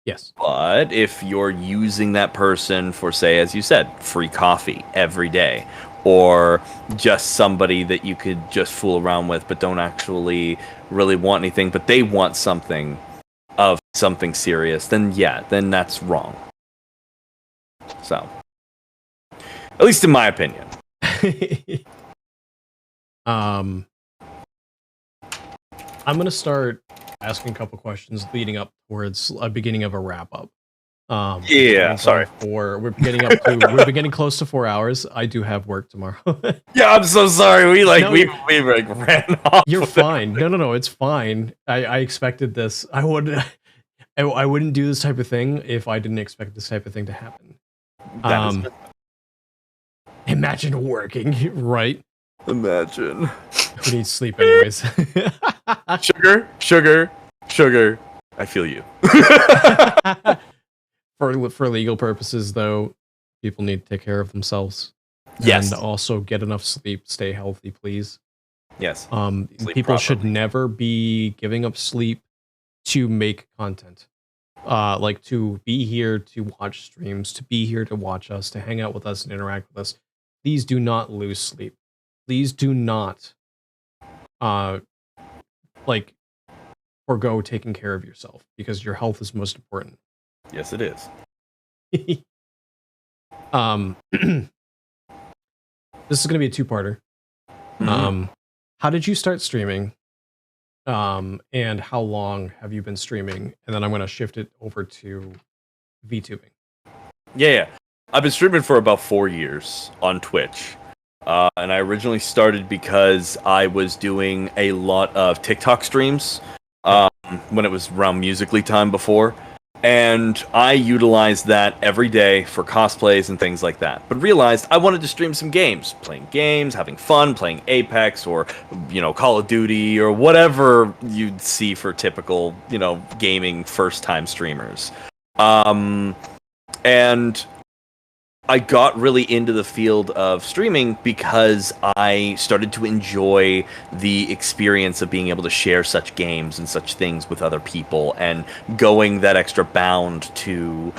Yes. But if you're using that person for, say, as you said, free coffee every day, or just somebody that you could just fool around with but don't actually really want anything, but they want something serious, then that's wrong. So, at least in my opinion. I'm gonna start asking a couple questions leading up towards a beginning of a wrap up. Sorry. We're getting close to 4 hours. I do have work tomorrow. Yeah, I'm so sorry. We No, ran off. You're fine. No, it's fine. I expected this. I wouldn't do this type of thing if I didn't expect this type of thing to happen. Imagine working, right? Imagine. Who needs sleep anyways? Sugar. I feel you. For legal purposes, though, people need to take care of themselves. Yes. And also get enough sleep. Stay healthy, please. Yes. People properly. should never be giving up sleep to make content. Like to be here to watch streams, to be here to watch us, to hang out with us and interact with us. Please do not lose sleep. Please do not forgo taking care of yourself, because your health is most important. Yes, it is. This is going to be a two-parter. How did you start streaming? And how long have you been streaming? And then I'm going to shift it over to VTubing. Yeah. I've been streaming for about 4 years on Twitch. And I originally started because I was doing a lot of TikTok streams when it was around Musical.ly time before. And I utilized that every day for cosplays and things like that. But realized I wanted to stream some games. Playing games, having fun, playing Apex or, Call of Duty or whatever you'd see for typical, gaming first-time streamers. And I got really into the field of streaming because I started to enjoy the experience of being able to share such games and such things with other people, and going that extra bound to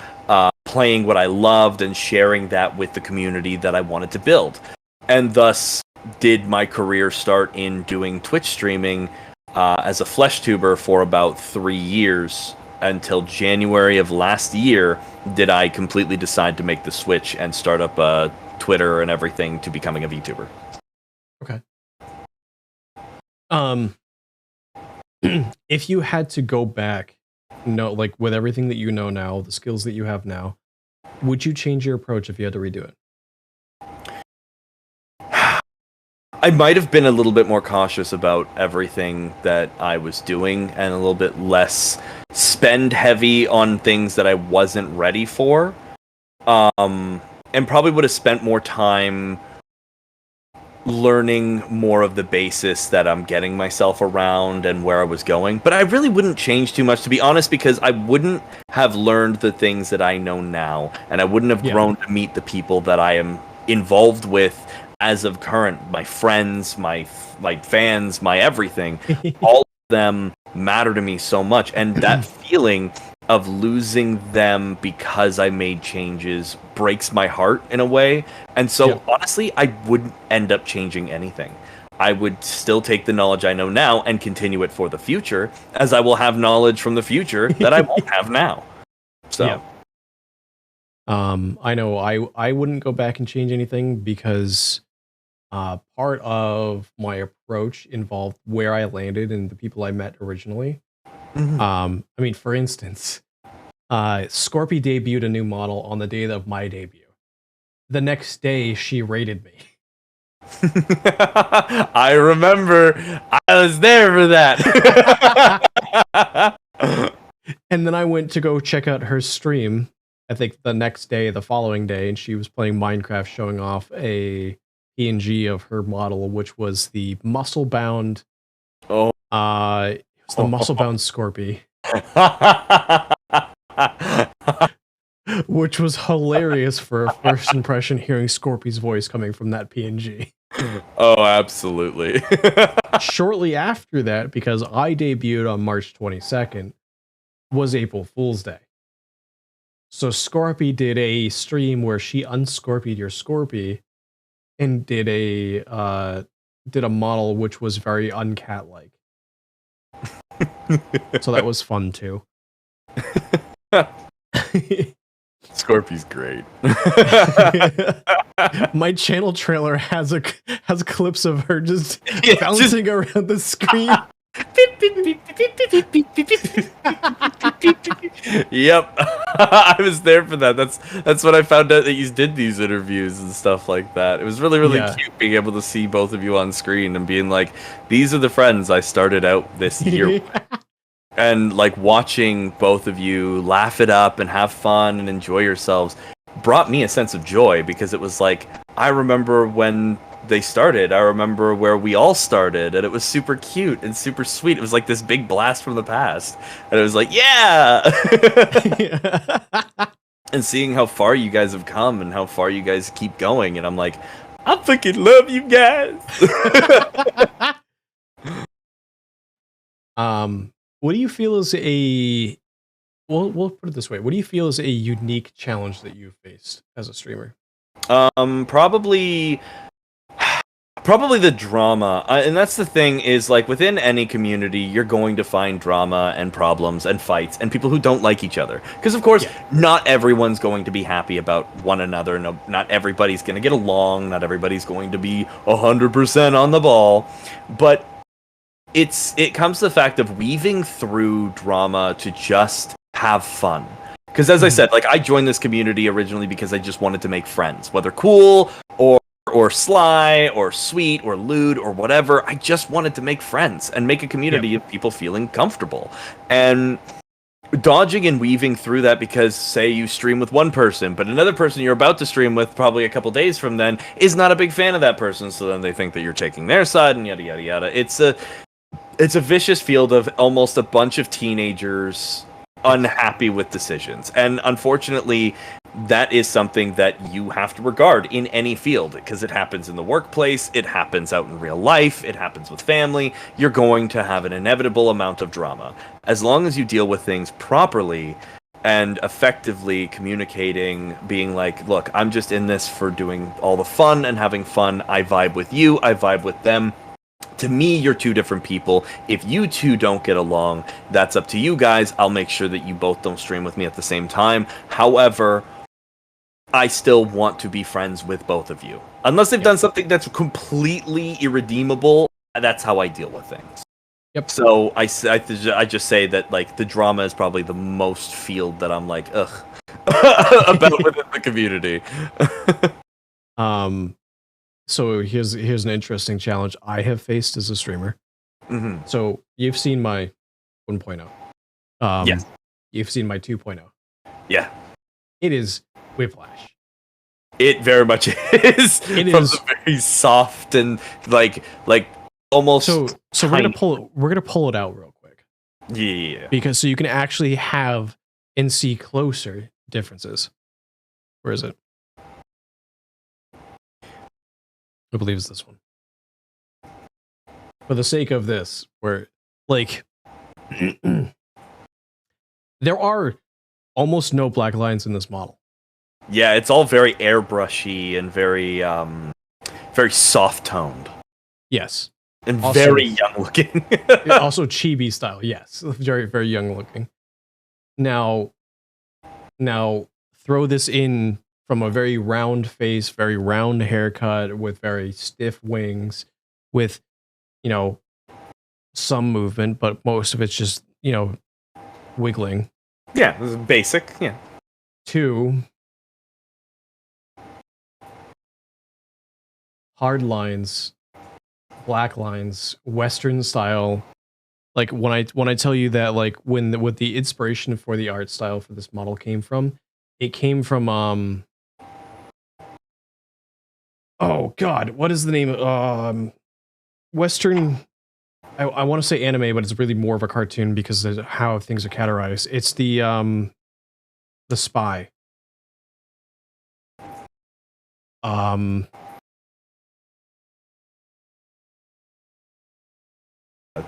playing what I loved and sharing that with the community that I wanted to build. And thus did my career start in doing Twitch streaming as a flesh tuber for about 3 years, until January of last year did I completely decide to make the switch and start up Twitter and everything to becoming a VTuber. Okay. If you had to go back, with everything that you know now, the skills that you have now, would you change your approach if you had to redo it? I might have been a little bit more cautious about everything that I was doing and a little bit less spend heavy on things that I wasn't ready for. And probably would have spent more time learning more of the basis that I'm getting myself around and where I was going. But I really wouldn't change too much, to be honest, because I wouldn't have learned the things that I know now, and I wouldn't have grown to meet the people that I am involved with as of current. My friends, my fans, my everything. All of them matter to me so much, and that feeling of losing them because I made changes breaks my heart in a way. And so honestly, I wouldn't end up changing anything. I would still take the knowledge I know now and continue it for the future, as I will have knowledge from the future that I won't have now. So I know I wouldn't go back and change anything, because part of my approach involved where I landed and the people I met originally. For instance, Scorpy debuted a new model on the day of my debut. The next day, she raided me. I remember. I was there for that. And then I went to go check out her stream, I think the next day, the following day, and she was playing Minecraft, showing off a PNG of her model, which was the muscle-bound. It was the muscle-bound Scorpy. Which was hilarious for a first impression, hearing Scorpy's voice coming from that PNG. Oh, absolutely. Shortly after that, because I debuted on March 22nd, was April Fool's Day. So Scorpy did a stream where she unscorpied your Scorpy and did a model which was very uncat-like. So that was fun too. Scorpy's great. My channel trailer has clips of her just Yeah, bouncing around the screen. Yep. I was there for that. That's when I found out that you did these interviews and stuff like that. It was really Yeah. cute being able to see both of you on screen and being like, these are the friends I started out this year with. And like watching both of you laugh it up and have fun and enjoy yourselves brought me a sense of joy, because it was like, I remember when they started, I remember where we all started, and it was super cute and super sweet. It was like this big blast from the past, and it was like, yeah. And seeing how far you guys have come and how far you guys keep going, and I'm like, I fucking love you guys. What do you feel is a we'll put it this way. What do you feel is a unique challenge that you've faced as a streamer? Probably the drama. And that's the thing, is like within any community, you're going to find drama and problems and fights and people who don't like each other. Because of course, not everyone's going to be happy about one another. No, not everybody's going to get along. Not everybody's going to be 100% on the ball. But it comes to the fact of weaving through drama to just have fun. Because as I said, like, I joined this community originally because I just wanted to make friends, whether cool or sly or sweet or lewd or whatever. I just wanted to make friends and make a community of people feeling comfortable. And dodging and weaving through that, because say you stream with one person, but another person you're about to stream with probably a couple days from then is not a big fan of that person, so then they think that you're taking their side and yada yada yada. It's a vicious field of almost a bunch of teenagers unhappy with decisions. And unfortunately, that is something that you have to regard in any field, because it happens in the workplace, it happens out in real life, it happens with family. You're going to have an inevitable amount of drama. As long as you deal with things properly and effectively communicating, being like, look, I'm just in this for doing all the fun and having fun. I vibe with you, I vibe with them. To me, you're two different people. If you two don't get along, that's up to you guys. I'll make sure that you both don't stream with me at the same time. However, I still want to be friends with both of you. Unless they've done something that's completely irredeemable, that's how I deal with things. Yep. So I just say that, like, the drama is probably the most field that I'm like, ugh, about within the community. So here's an interesting challenge I have faced as a streamer. Mm-hmm. So you've seen my 1.0. Yes. You've seen my 2.0. Yeah. It is Whiplash. It very much is. It From is the very soft and like almost. So we're gonna pull it out real quick. Yeah. Because so you can actually have and see closer differences. Where is it? I believe it's this one. For the sake of this, where like there are almost no black lines in this model. Yeah, it's all very airbrushy and very very soft toned. Yes. And Also- very young looking. Also chibi style, yes. Very, very young looking. Now throw this in from a very round face, very round haircut with very stiff wings, with, you know, some movement, but most of it's just, you know, wiggling. Yeah, this is basic. Yeah. 2, hard lines, black lines, Western style. Like when I tell you that, like what the inspiration for the art style for this model came from, it came from oh god, what is the name? Western. I want to say anime, but it's really more of a cartoon because of how things are categorized. It's the Spy.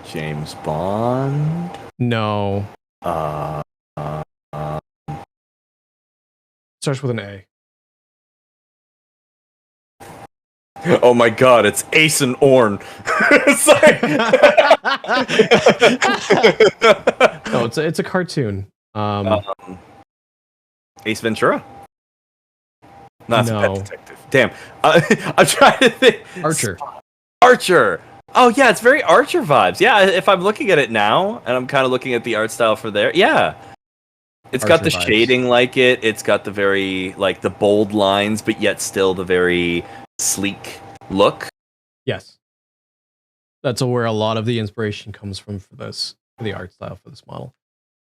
James Bond. No. Uh, Starts with an A. Oh my god, it's Ace and Orn. It's like- No, it's a cartoon. Ace Ventura? No, that's No. Pet Detective. Damn. I'm trying to think. Archer. Archer. Oh yeah, it's very Archer vibes. Yeah, if I'm looking at it now, and I'm kind of looking at the art style for there, yeah. It's got the Archer vibes. shading like it. It's got the very, like, the bold lines, but yet still the very sleek look. Yes. That's where a lot of the inspiration comes from for this, for the art style for this model.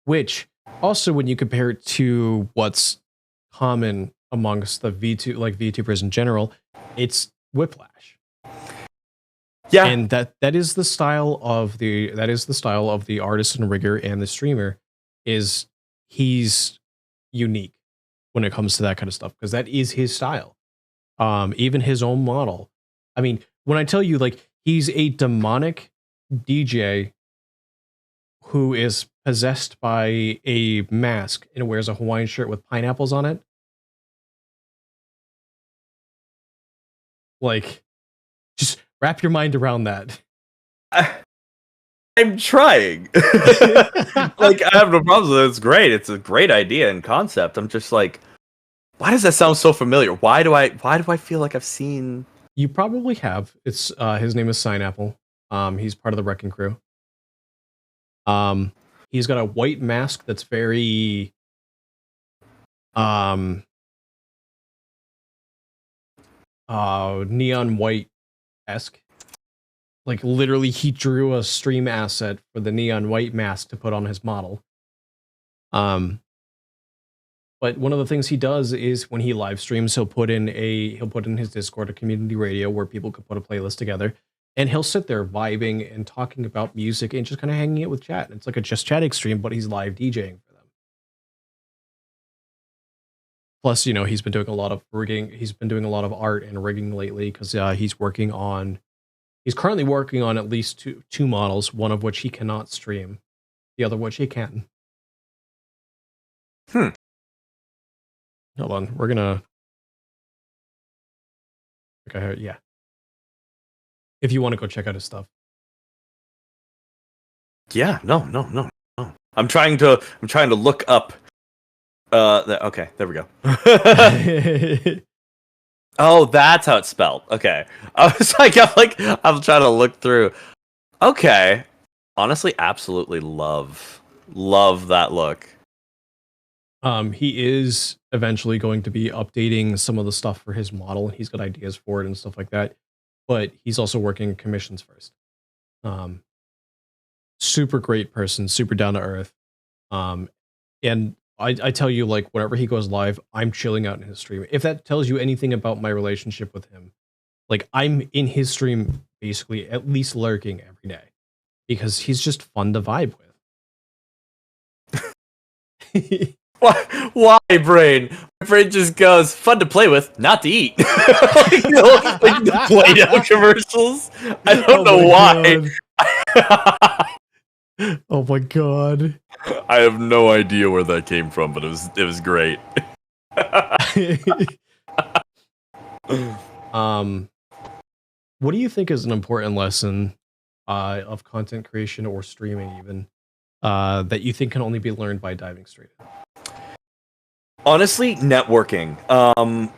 Which, also when you compare it to what's common amongst the VTubers in general, it's Whiplash. Yeah. And that is the style of the artist and rigger and the streamer, is he's unique when it comes to that kind of stuff, because that is his style. Even his own model. I mean, when I tell you, like, he's a demonic DJ who is possessed by a mask and wears a Hawaiian shirt with pineapples on it. Like, just wrap your mind around that. I'm trying. Like, I have no problems with it. It's great. It's a great idea and concept. I'm just like, why does that sound so familiar? Why do I feel like I've seen... You probably have. It's his name is Signapple. He's part of the Wrecking Crew. He's got a white mask that's very neon white-esque. Like, literally, he drew a stream asset for the neon white mask to put on his model. But one of the things he does is when he live streams, he'll put in his Discord a community radio where people could put a playlist together, and he'll sit there vibing and talking about music and just kind of hanging out with chat. It's like a just chatting stream, but he's live DJing for them. Plus, you know, he's been doing a lot of rigging. He's been doing a lot of art and rigging lately because he's currently working on at least two models, one of which he cannot stream, the other which he can. Hold on, we're gonna... Okay, yeah. If you want to go check out his stuff. Yeah, no. I'm trying to look up. Okay, there we go. Oh, that's how it's spelled. Okay, I was like, I'm trying to look through. Okay, honestly, absolutely love that look. He is eventually going to be updating some of the stuff for his model. He's got ideas for it and stuff like that. But he's also working commissions first. Super great person, super down to earth. And I tell you, like, whenever he goes live, I'm chilling out in his stream. If that tells you anything about my relationship with him, like, I'm in his stream basically at least lurking every day because he's just fun to vibe with. Why, brain? My brain just goes, fun to play with, not to eat. Like the Play-Doh commercials. I don't know why. Oh my god. I have no idea where that came from, but it was great. What do you think is an important lesson of content creation or streaming even that you think can only be learned by diving straight in? Honestly, networking.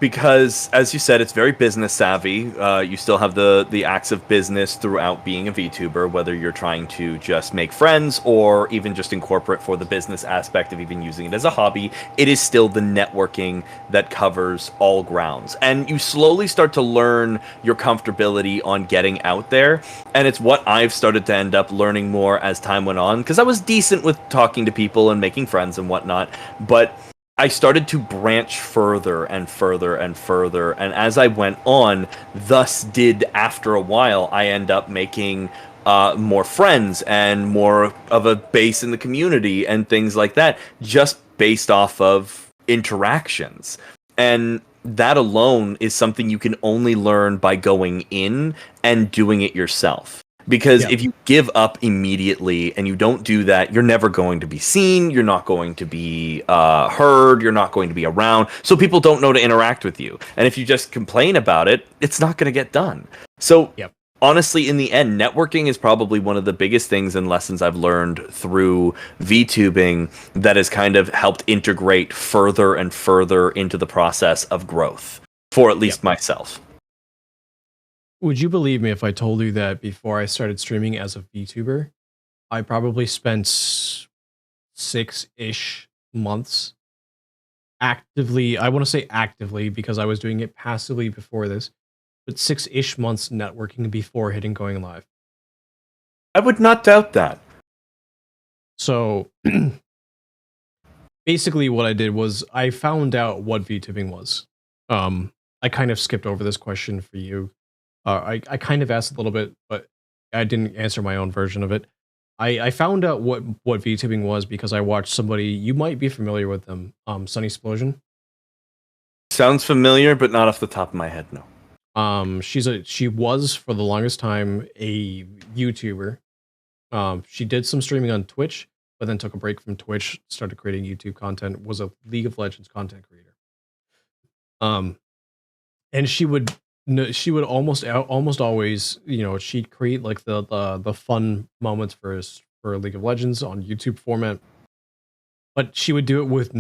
Because, as you said, it's very business savvy. You still have the acts of business throughout being a VTuber, whether you're trying to just make friends or even just incorporate for the business aspect of even using it as a hobby. It is still the networking that covers all grounds. And you slowly start to learn your comfortability on getting out there. And it's what I've started to end up learning more as time went on, because I was decent with talking to people and making friends and whatnot. But I started to branch further and further and further, and as I went on, thus did after a while, I end up making more friends and more of a base in the community and things like that, just based off of interactions. And that alone is something you can only learn by going in and doing it yourself. because Yeah. if you give up immediately and you don't do that, you're never going to be seen, you're not going to be heard, you're not going to be around, so people don't know to interact with you. And if you just complain about it, it's not going to get done. So Yep. honestly, in the end, networking is probably one of the biggest things and lessons I've learned through VTubing that has kind of helped integrate further and further into the process of growth for at least myself. Would you believe me if I told you that before I started streaming as a VTuber, I probably spent 6-ish months actively, I want to say actively because I was doing it passively before this, but 6-ish months networking before hitting going live. I would not doubt that. So basically what I did was I found out what VTubing was. I kind of skipped over this question for you. I kind of asked a little bit, but I didn't answer my own version of it. I found out what VTubing was because I watched somebody, you might be familiar with them, Sunny Explosion. Sounds familiar, but not off the top of my head, no. She was for the longest time a YouTuber. She did some streaming on Twitch, but then took a break from Twitch, started creating YouTube content, was a League of Legends content creator. And she would almost always, you know, she'd create like the fun moments for League of Legends on YouTube format, but she would do it with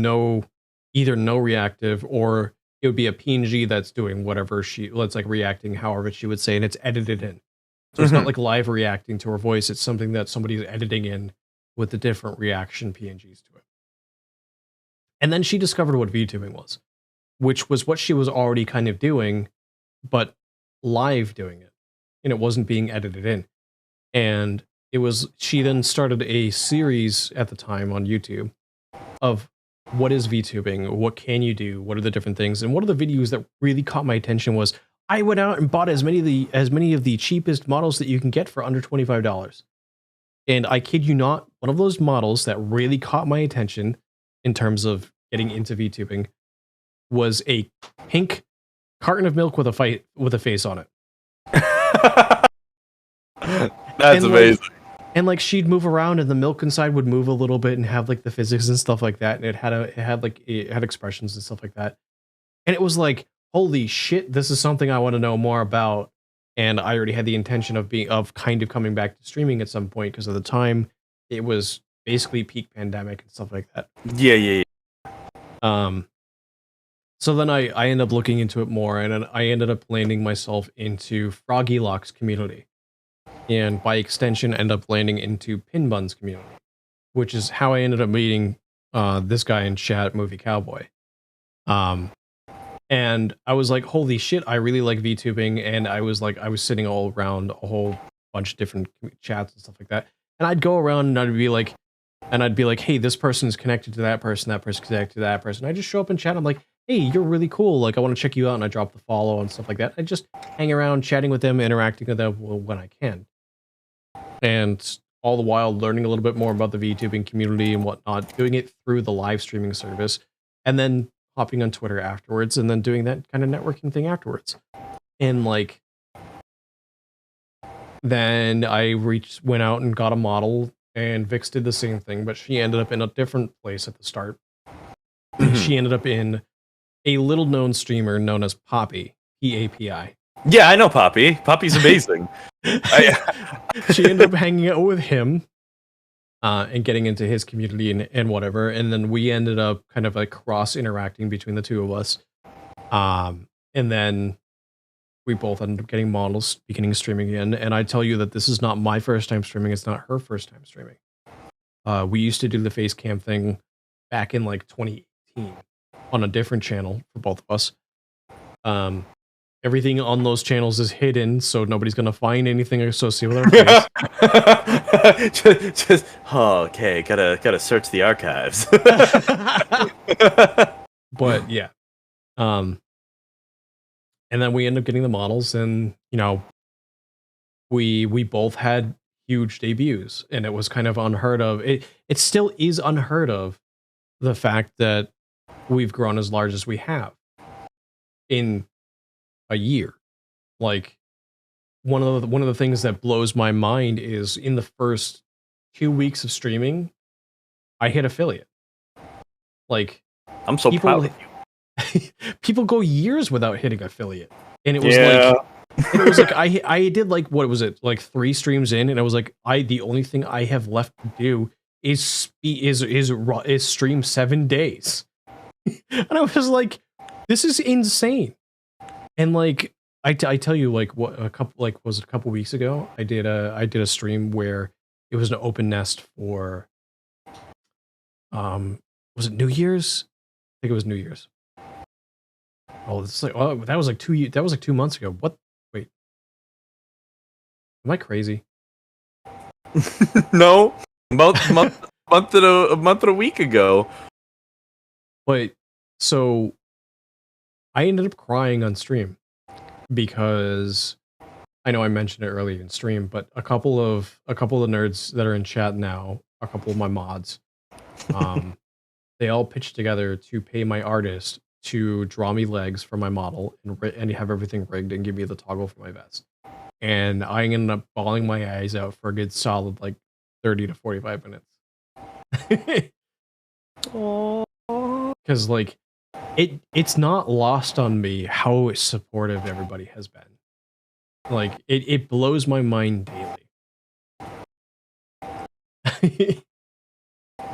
either no reactive, or it would be a PNG that's doing whatever let's like reacting however she would say, and it's edited in. So it's not like live reacting to her voice, it's something that somebody's editing in with the different reaction PNGs to it. And then she discovered what VTubing was, which was what she was already kind of doing, but live doing it, and it wasn't being edited in. And she then started a series at the time on YouTube of what is VTubing, what can you do, what are the different things. And one of the videos that really caught my attention was I went out and bought as many of the cheapest models that you can get for under $25. And I kid you not, one of those models that really caught my attention in terms of getting into VTubing was a pink carton of milk with a face on it. That's amazing. And like she'd move around, and the milk inside would move a little bit and have like the physics and stuff like that. And it had expressions and stuff like that. And it was like, holy shit, this is something I want to know more about. And I already had the intention of kind of coming back to streaming at some point, because at the time it was basically peak pandemic and stuff like that. Yeah. So then I ended up looking into it more, and then I ended up landing myself into Froggy Lock's community. And by extension, end up landing into Pinbun's community, which is how I ended up meeting this guy in chat, Movie Cowboy. And I was like, holy shit, I really like VTubing. And I was sitting all around a whole bunch of different chats and stuff like that. And I'd go around and I'd be like, hey, this person is connected to that person connected to that person. I just show up in chat. I'm like, hey, you're really cool. Like, I want to check you out. And I drop the follow and stuff like that. I just hang around chatting with them, interacting with them when I can. And all the while learning a little bit more about the VTubing community and whatnot, doing it through the live streaming service, and then hopping on Twitter afterwards, and then doing that kind of networking thing afterwards. And like, then I went out and got a model, and Vix did the same thing, but she ended up in a different place at the start. She ended up in a little known streamer known as Poppy, P-A-P-I. Yeah, I know Poppy. Poppy's amazing. She ended up hanging out with him and getting into his community and whatever. And then we ended up kind of like cross interacting between the two of us. And then we both ended up getting models, beginning streaming again. And I tell you that this is not my first time streaming. It's not her first time streaming. We used to do the face cam thing back in like 2018 on a different channel for both of us. Everything on those channels is hidden, so nobody's gonna find anything associated with our face. Okay, gotta search the archives. But yeah, and then we end up getting the models, and you know, we both had huge debuts, and it was kind of unheard of. It still is unheard of, the fact that we've grown as large as we have in a year. Like, one of the things that blows my mind is in the first 2 weeks of streaming, I hit affiliate. Like, I'm so proud of you. people go years without hitting affiliate, and it was like I did like, what was it, like 3 streams in, and I was like, the only thing I have left to do is stream 7 days, and I was like, this is insane. And like I tell you, like, what a couple weeks ago, I did a stream where it was an open nest for was it New Year's? I think it was New Year's. Oh, it's like, oh, that was like 2 months ago. What? Wait, am I crazy? No, a month and a week ago. But so I ended up crying on stream because I know I mentioned it earlier in stream, but a couple of the nerds that are in chat now, a couple of my mods, they all pitched together to pay my artist to draw me legs for my model and have everything rigged and give me the toggle for my vest. And I ended up bawling my eyes out for a good solid like 30 to 45 minutes. Because like it's not lost on me how supportive everybody has been. Like it blows my mind daily.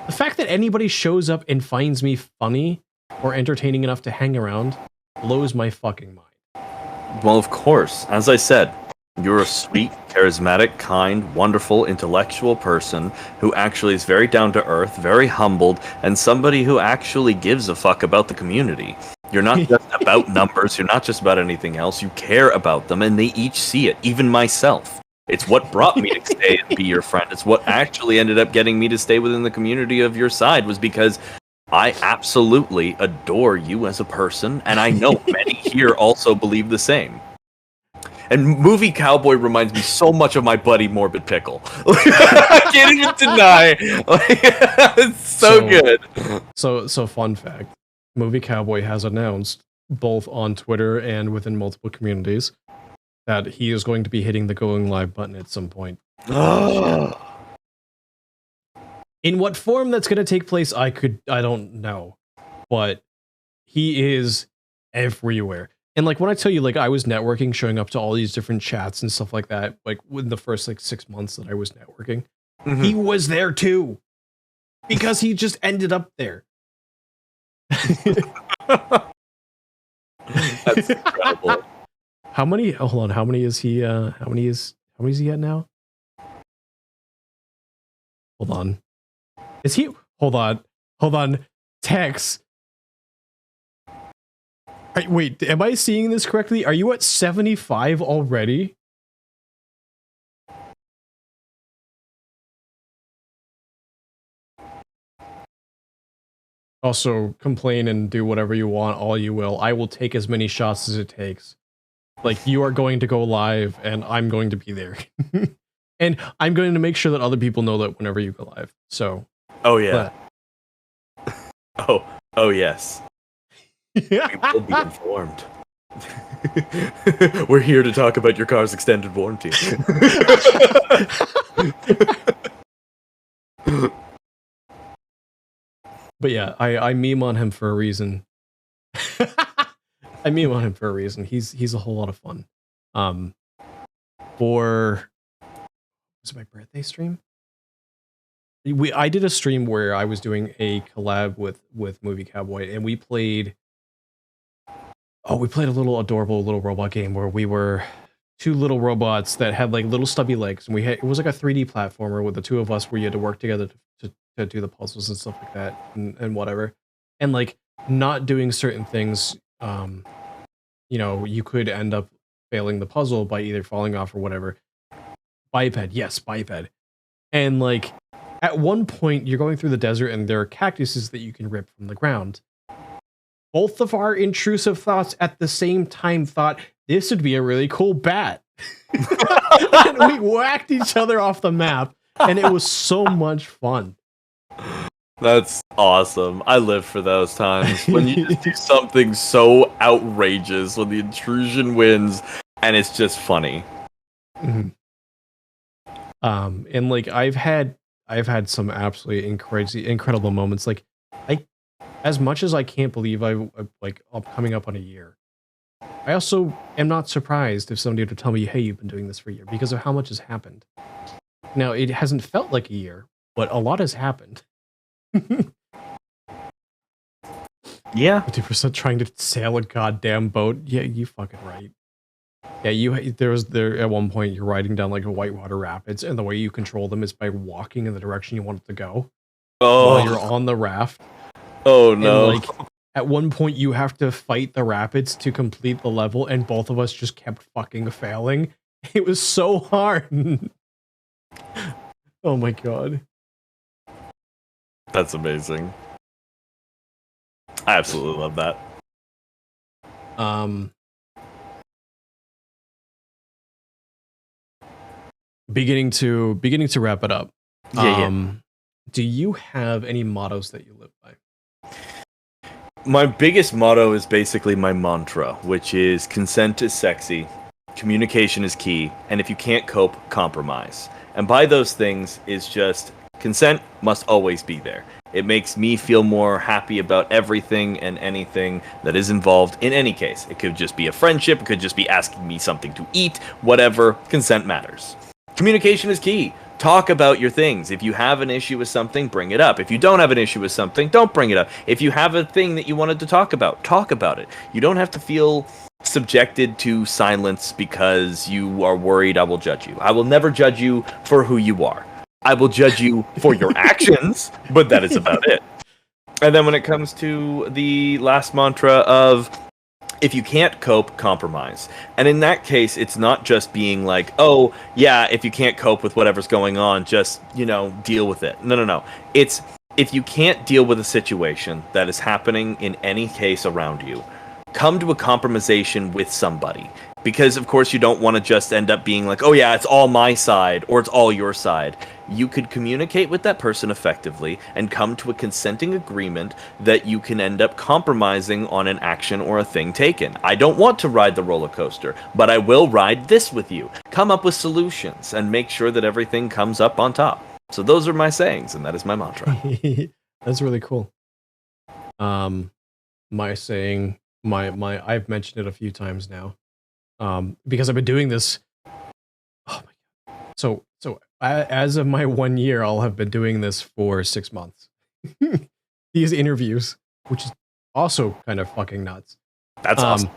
The fact that anybody shows up and finds me funny or entertaining enough to hang around blows my fucking mind. Well, of course. As I said, you're a sweet, charismatic, kind, wonderful, intellectual person who actually is very down to earth, very humbled, and somebody who actually gives a fuck about the community. You're not just about numbers, you're not just about anything else, you care about them, and they each see it, even myself. It's what brought me to stay and be your friend. It's what actually ended up getting me to stay within the community of your side, was because I absolutely adore you as a person, and I know many here also believe the same. And Movie Cowboy reminds me so much of my buddy Morbid Pickle. I can't even deny. It's so good. So fun fact. Movie Cowboy has announced, both on Twitter and within multiple communities, that he is going to be hitting the going live button at some point. In what form that's going to take place, I don't know. But he is everywhere. And like when I tell you, like I was networking, showing up to all these different chats and stuff like that, like within the first like 6 months that I was networking, he was there too, because he just ended up there. That's incredible. How many? Hold on. How many is he? How many is he at now? Hold on. Is he? Hold on. Tex. Wait, am I seeing this correctly? Are you at 75 already? Also, complain and do whatever you want, all you will. I will take as many shots as it takes. Like, you are going to go live, and I'm going to be there. And I'm going to make sure that other people know that whenever you go live. So. Oh, yeah. Oh, yes. We will be informed. We're here to talk about your car's extended warranty. But yeah, I meme on him for a reason. I meme on him for a reason. He's a whole lot of fun. Was it my birthday stream? I did a stream where I was doing a collab with Movie Cowboy, and we played a little adorable little robot game where we were 2 little robots that had like little stubby legs, and it was like a 3D platformer with the 2 of us where you had to work together to do the puzzles and stuff like that and whatever. And like not doing certain things, you know, you could end up failing the puzzle by either falling off or whatever. Biped, yes, biped. And like at one point you're going through the desert and there are cactuses that you can rip from the ground. Both of our intrusive thoughts at the same time thought this would be a really cool bat. And we whacked each other off the map, and it was so much fun. That's awesome. I live for those times when you just do something so outrageous, when the intrusion wins, and it's just funny. Mhm. And like I've had some absolutely incredible moments. Like as much as I can't believe I'm coming up on a year, I also am not surprised if somebody were to tell me, hey, you've been doing this for a year, because of how much has happened. Now, it hasn't felt like a year, but a lot has happened. Yeah. 50% trying to sail a goddamn boat. Yeah, you fucking right. Yeah, there at one point you're riding down like a whitewater rapids, and the way you control them is by walking in the direction you want it to go while you're on the raft. Oh no. And like at one point you have to fight the rapids to complete the level, and both of us just kept fucking failing. It was so hard. Oh my god. That's amazing. I absolutely love that. Beginning to wrap it up. Yeah. Do you have any mottos that you live by? My biggest motto is basically my mantra, which is consent is sexy, communication is key, and if you can't cope, compromise. And by those things is just consent must always be there. It makes me feel more happy about everything and anything that is involved in any case. It could just be a friendship, it could just be asking me something to eat, whatever. Consent matters. Communication is key. Talk about your things. If you have an issue with something, bring it up. If you don't have an issue with something, don't bring it up. If you have a thing that you wanted to talk about it. You don't have to feel subjected to silence because you are worried I will judge you. I will never judge you for who you are. I will judge you for your actions, but that is about it. And then when it comes to the last mantra of if you can't cope, compromise. And in that case, it's not just being like, oh, yeah, if you can't cope with whatever's going on, just, deal with it. No. It's if you can't deal with a situation that is happening in any case around you, come to a compromisation with somebody. Because, of course, you don't want to just end up being like, oh, yeah, it's all my side or it's all your side. You could communicate with that person effectively and come to a consenting agreement that you can end up compromising on an action or a thing taken. I don't want to ride the roller coaster, but I will ride this with you. Come up with solutions and make sure that everything comes up on top. So those are my sayings, and that is my mantra. That's really cool. My saying, I've mentioned it a few times now. Because I've been doing this. Oh my god! So as of my 1 year, I'll have been doing this for 6 months. These interviews, which is also kind of fucking nuts. That's awesome.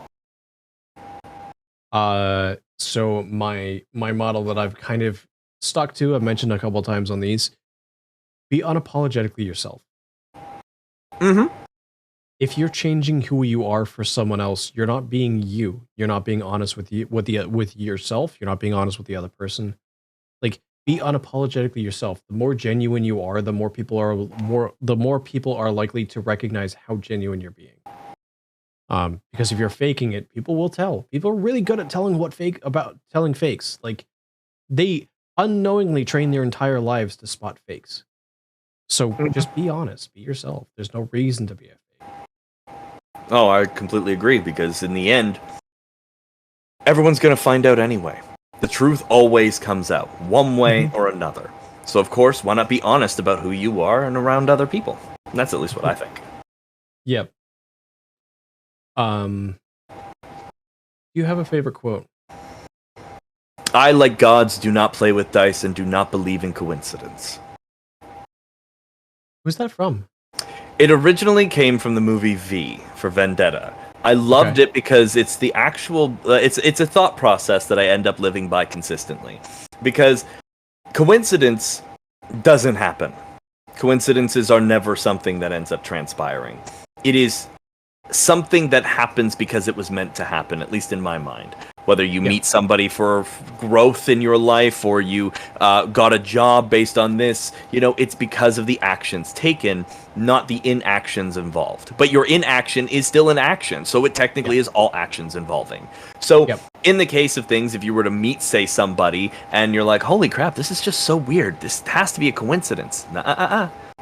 So my model that I've kind of stuck to, I've mentioned a couple times on these: be unapologetically yourself. Mm-hmm. If you're changing who you are for someone else, you're not being you. You're not being honest with yourself. You're not being honest with the other person. Like, be unapologetically yourself. The more genuine you are, the more people are likely to recognize how genuine you're being. Because if you're faking it, people will tell. People are really good at telling fakes. Like, they unknowingly train their entire lives to spot fakes. So just be honest, be yourself. There's no reason to be a fake. Oh, I completely agree, because in the end, everyone's going to find out anyway. The truth always comes out, one way or another. So, of course, why not be honest about who you are and around other people? And that's at least what I think. Yep. Do you have a favorite quote? I, like gods, do not play with dice and do not believe in coincidence. Who's that from? It originally came from the movie V for Vendetta. I loved it because it's the actual it's a thought process that I end up living by consistently. Because coincidence doesn't happen. Coincidences are never something that ends up transpiring. It is something that happens because it was meant to happen, at least in my mind. Whether you meet somebody for growth in your life or you got a job based on this, it's because of the actions taken, not the inactions involved. But your inaction is still an action, so it technically is all actions involving. So in the case of things, if you were to meet, say, somebody and you're like, holy crap, this is just so weird. This has to be a coincidence.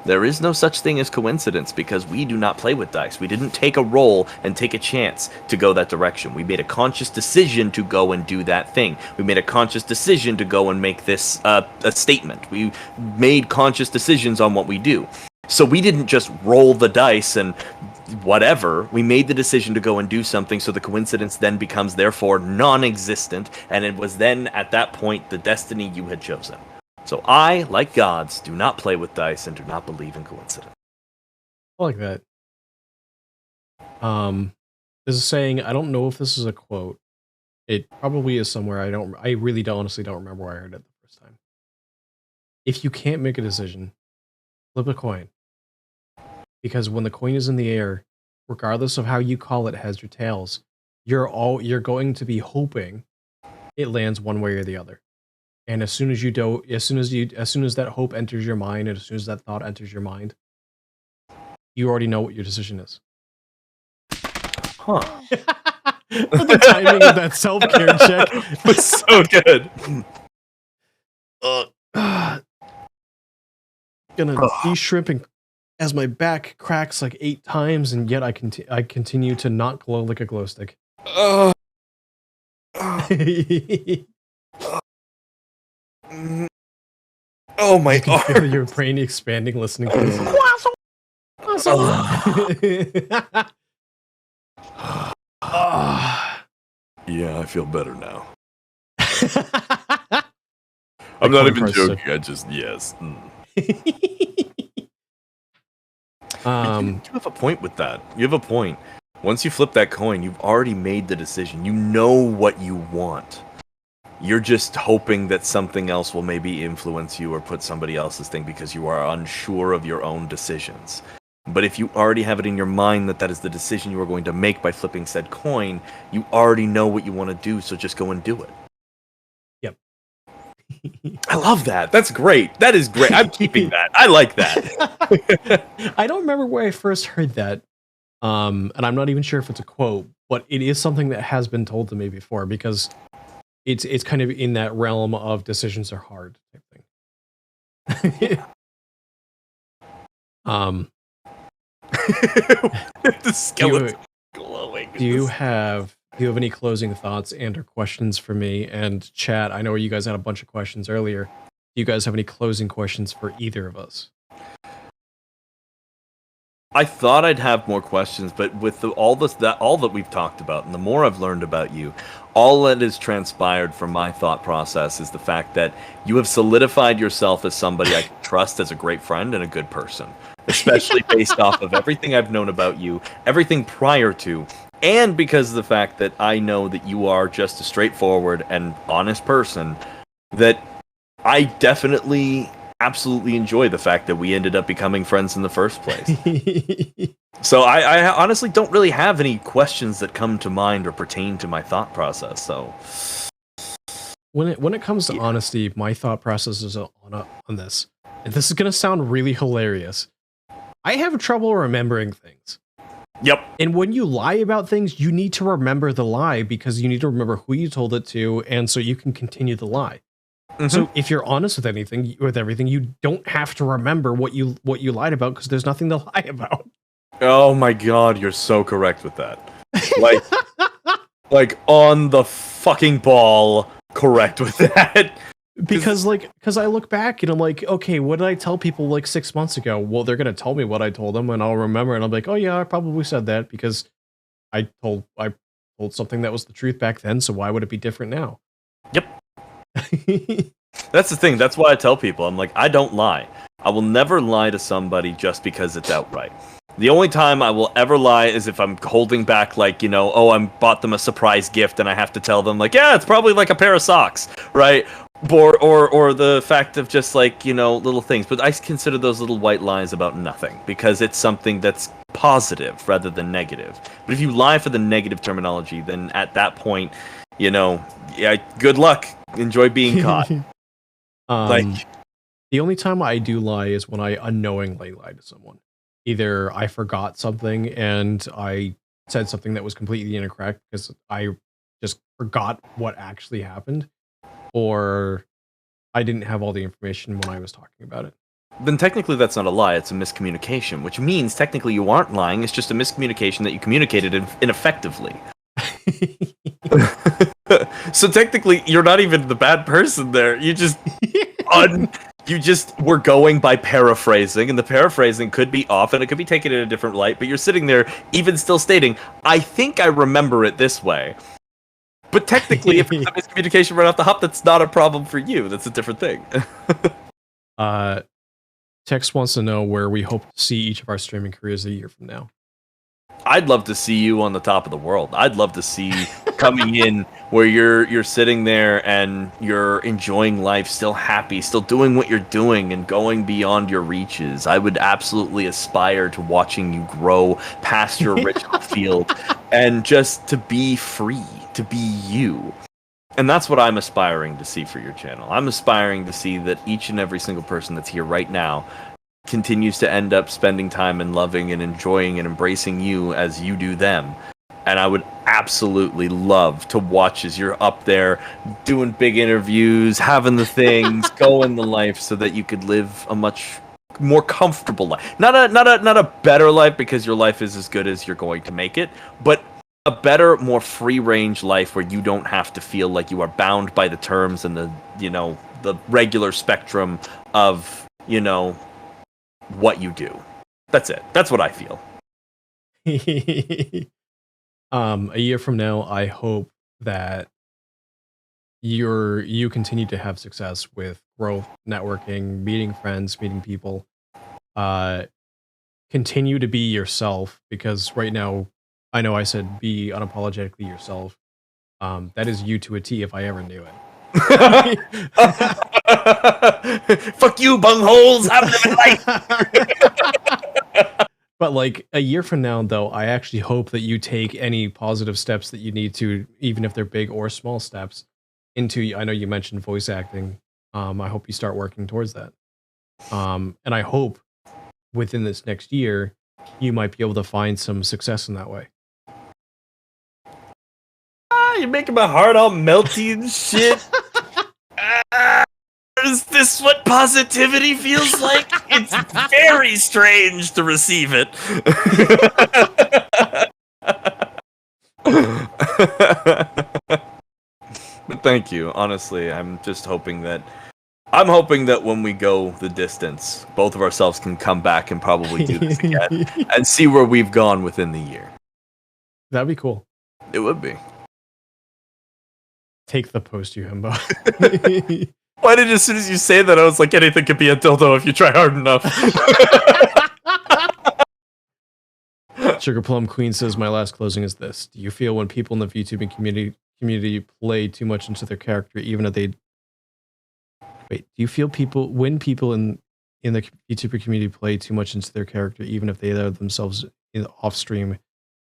There is no such thing as coincidence because we do not play with dice. We didn't take a roll and take a chance to go that direction. We made a conscious decision to go and do that thing. We made a conscious decision to go and make this a statement. We made conscious decisions on what we do. So we didn't just roll the dice and whatever. We made the decision to go and do something, so the coincidence then becomes therefore non-existent, and it was then at that point the destiny you had chosen. So I, like gods, do not play with dice and do not believe in coincidence. I like that. There's a saying, I don't know if this is a quote. It probably is somewhere. I really honestly don't remember where I heard it the first time. If you can't make a decision, flip a coin. Because when the coin is in the air, regardless of how you call it, heads or tails, you're going to be hoping it lands one way or the other. And as soon as that hope enters your mind, and as soon as that thought enters your mind, you already know what your decision is. Huh. The timing of that self-care check was so good. Gonna de-shrimping as my back cracks like 8 times, and yet I continue to not glow like a glow stick. Oh my Feel arm. your brain expanding listening to this. Yeah, I feel better now. I'm not even joking. I just, yes. You have a point with that. You have a point. Once you flip that coin, you've already made the decision. You know what you want. You're just hoping that something else will maybe influence you or put somebody else's thing because you are unsure of your own decisions. But if you already have it in your mind that that is the decision you are going to make by flipping said coin, you already know what you want to do, so just go and do it. Yep. I love that. That's great. That is great. I'm keeping that. I like that. I don't remember where I first heard that. And I'm not even sure if it's a quote, but it is something that has been told to me before because it's kind of in that realm of decisions are hard type thing. The skeleton glowing. Do you have any closing thoughts and or questions for me and chat? I know you guys had a bunch of questions earlier. Do you guys have any closing questions for either of us? I thought I'd have more questions, but with all that we've talked about, and the more I've learned about you, all that has transpired from my thought process is the fact that you have solidified yourself as somebody I can trust as a great friend and a good person, especially based off of everything I've known about you, everything prior to, and because of the fact that I know that you are just a straightforward and honest person, that I definitely absolutely enjoy the fact that we ended up becoming friends in the first place. So I honestly don't really have any questions that come to mind or pertain to my thought process. So when it comes to honesty, my thought process is on this. And this is going to sound really hilarious. I have trouble remembering things. Yep. And when you lie about things, you need to remember the lie because you need to remember who you told it to, and so you can continue the lie. Mm-hmm. So if you're honest with everything, you don't have to remember what you lied about because there's nothing to lie about. Oh my god, you're so correct with that. Like on the fucking ball, correct with that. Because I look back and I'm like, okay, what did I tell people like 6 months ago? Well, they're gonna tell me what I told them, and I'll remember, and I'm like, oh yeah, I probably said that because I told something that was the truth back then. So why would it be different now? Yep. That's the thing. That's why I tell people, I'm like, I don't lie. I will never lie to somebody just because it's outright. The only time I will ever lie is if I'm holding back, like, you know, oh, I bought them a surprise gift and I have to tell them, like, yeah, it's probably like a pair of socks, right? Or the fact of just, like, you know, little things. But I consider those little white lies about nothing because it's something that's positive rather than negative. But if you lie for the negative terminology, then at that point, you know, yeah, good luck. Enjoy being caught. The only time I do lie is when I unknowingly lie to someone. Either I forgot something and I said something that was completely incorrect because I just forgot what actually happened, or I didn't have all the information when I was talking about it. Then technically that's not a lie, it's a miscommunication, which means technically you aren't lying, it's just a miscommunication that you communicated ineffectively. So technically you're not even the bad person there. You just you just were going by paraphrasing, and the paraphrasing could be off and it could be taken in a different light, but you're sitting there even still stating, I think I remember it this way. But technically, if it's a miscommunication right off the hop, that's not a problem for you. That's a different thing. Tex wants to know where we hope to see each of our streaming careers a year from now. I'd love to see you on the top of the world. I'd love to see coming in where you're sitting there and you're enjoying life, still happy, still doing what you're doing and going beyond your reaches. I would absolutely aspire to watching you grow past your original field and just to be free, to be you. And that's what I'm aspiring to see for your channel. I'm aspiring to see that each and every single person that's here right now continues to end up spending time and loving and enjoying and embracing you as you do them. And I would absolutely love to watch as you're up there doing big interviews, having the things, going the life so that you could live a much more comfortable life. Not a better life, because your life is as good as you're going to make it, but a better, more free-range life where you don't have to feel like you are bound by the terms and the regular spectrum of, what you do. That's it. That's what I feel. A year from now, I hope that you continue to have success with growth, networking, meeting friends, meeting people. Continue to be yourself, because right now, I know I said be unapologetically yourself. That is you to a T if I ever knew it. Fuck you, bungholes! I'm living life! But like a year from now, though, I actually hope that you take any positive steps that you need to, even if they're big or small steps, into, I know you mentioned voice acting. I hope you start working towards that. And I hope within this next year, you might be able to find some success in that way. You're making my heart all melty and shit. Is this what positivity feels like? It's very strange to receive it. But thank you. Honestly, I'm hoping that when we go the distance, both of ourselves can come back and probably do this again and see where we've gone within the year. That'd be cool. It would be. Take the post, you himbo. Why did, as soon as you say that, I was like, anything could be a dildo if you try hard enough. Sugar Plum Queen says, my last closing is this. Do you feel when people in the VTubing community play too much into their character, even if they... Wait, do you feel when people in the VTuber community play too much into their character, even if they are themselves off stream, do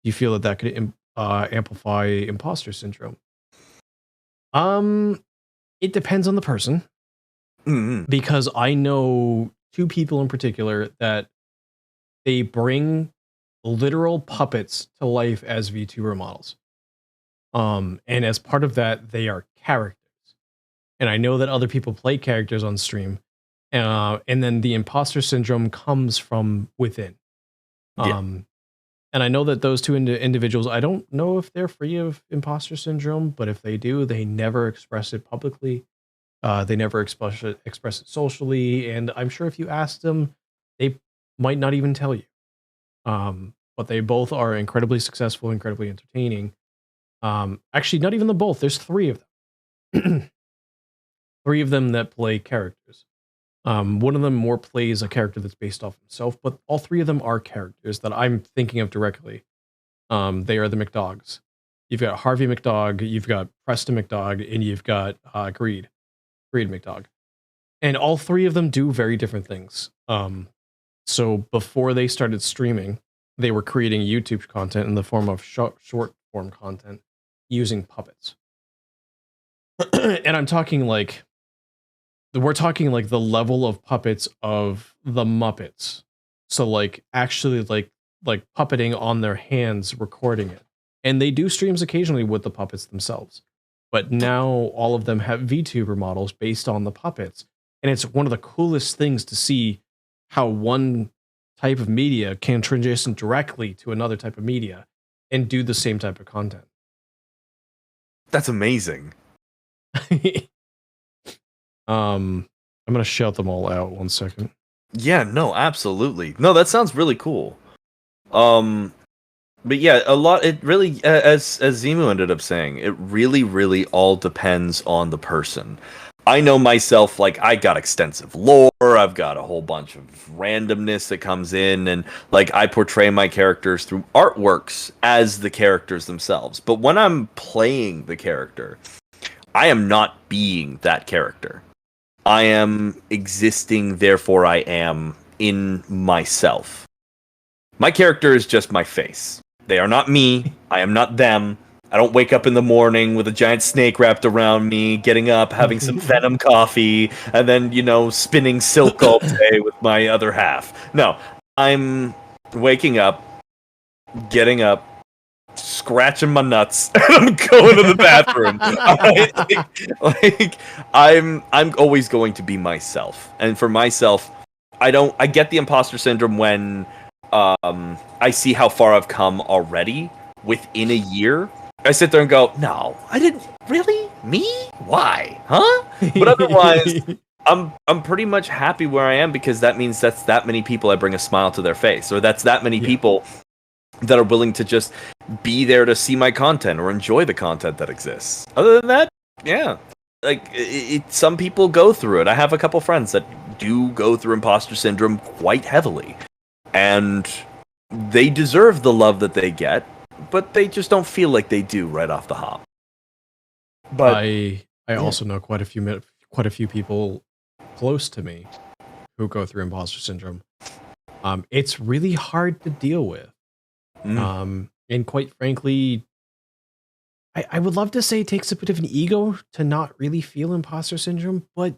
you feel that could amplify imposter syndrome? It depends on the person. Mm-hmm. Because I know two people in particular that they bring literal puppets to life as VTuber models. And as part of that, they are characters. And I know that other people play characters on stream. And then the imposter syndrome comes from within. Yeah. And I know that those two individuals, I don't know if they're free of imposter syndrome, but if they do, they never express it publicly. They never express it socially. And I'm sure if you asked them, they might not even tell you. But they both are incredibly successful, incredibly entertaining. Actually, not even the both. There's three of them. Three of them that play characters. One of them more plays a character that's based off himself, but all three of them are characters that I'm thinking of directly. They are the McDogs. You've got Harvey McDog, you've got Preston McDog, and you've got Greed McDog. And all three of them do very different things. So before they started streaming, they were creating YouTube content in the form of short form content using puppets. And I'm talking like... We're talking like the level of puppets of the Muppets. So like actually like puppeting on their hands, recording it. And they do streams occasionally with the puppets themselves. But now all of them have VTuber models based on the puppets. And it's one of the coolest things to see how one type of media can transition directly to another type of media and do the same type of content. That's amazing. I'm gonna shout them all out 1 second. Yeah, no, absolutely. No, that sounds really cool. But yeah, it really, as Zimu ended up saying, it really, really all depends on the person. I know myself, like, I got extensive lore, I've got a whole bunch of randomness that comes in, and, like, I portray my characters through artworks as the characters themselves. But when I'm playing the character, I am not being that character. I am existing, therefore I am in myself. My character is just my face. They are not me, I am not them. I don't wake up in the morning with a giant snake wrapped around me, getting up, having some venom coffee, and then, you know, spinning silk all day with my other half. No, I'm waking up, getting up, scratching my nuts, and I'm going to the bathroom. I'm always going to be myself. And for myself, I get the imposter syndrome when I see how far I've come already within a year. I sit there and go, no, I didn't really? Me? Why? Huh? But otherwise, I'm pretty much happy where I am, because that means that's that many people I bring a smile to their face, or that's that many people that are willing to just be there to see my content or enjoy the content that exists. Other than that, yeah. Like, some people go through it. I have a couple friends that do go through imposter syndrome quite heavily. And they deserve the love that they get, but they just don't feel like they do right off the hop. But I also know quite a few people close to me who go through imposter syndrome. It's really hard to deal with. And quite frankly, I would love to say it takes a bit of an ego to not really feel imposter syndrome, but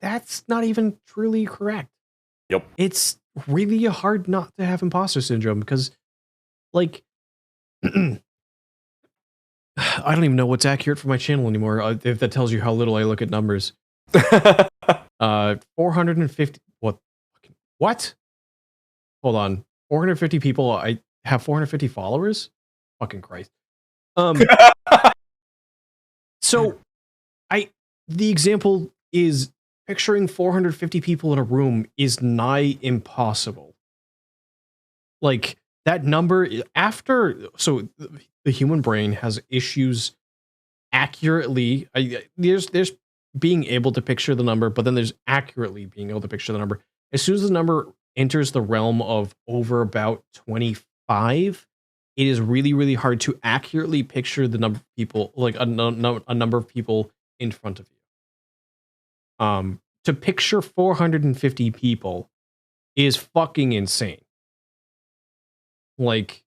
that's not even truly correct. Yep. It's really hard not to have imposter syndrome because, like, I don't even know what's accurate for my channel anymore. If that tells you how little I look at numbers. 450. What? Hold on. 450 people. I have 450 followers. Fucking Christ. So, the example is picturing 450 people in a room is nigh impossible. Like, that number so the human brain has issues accurately. There's being able to picture the number, but then there's accurately being able to picture the number. As soon as the number enters the realm of over about 25, it is really, really hard to accurately picture the number of people, like a number of people in front of you. To picture 450 people is fucking insane. Like,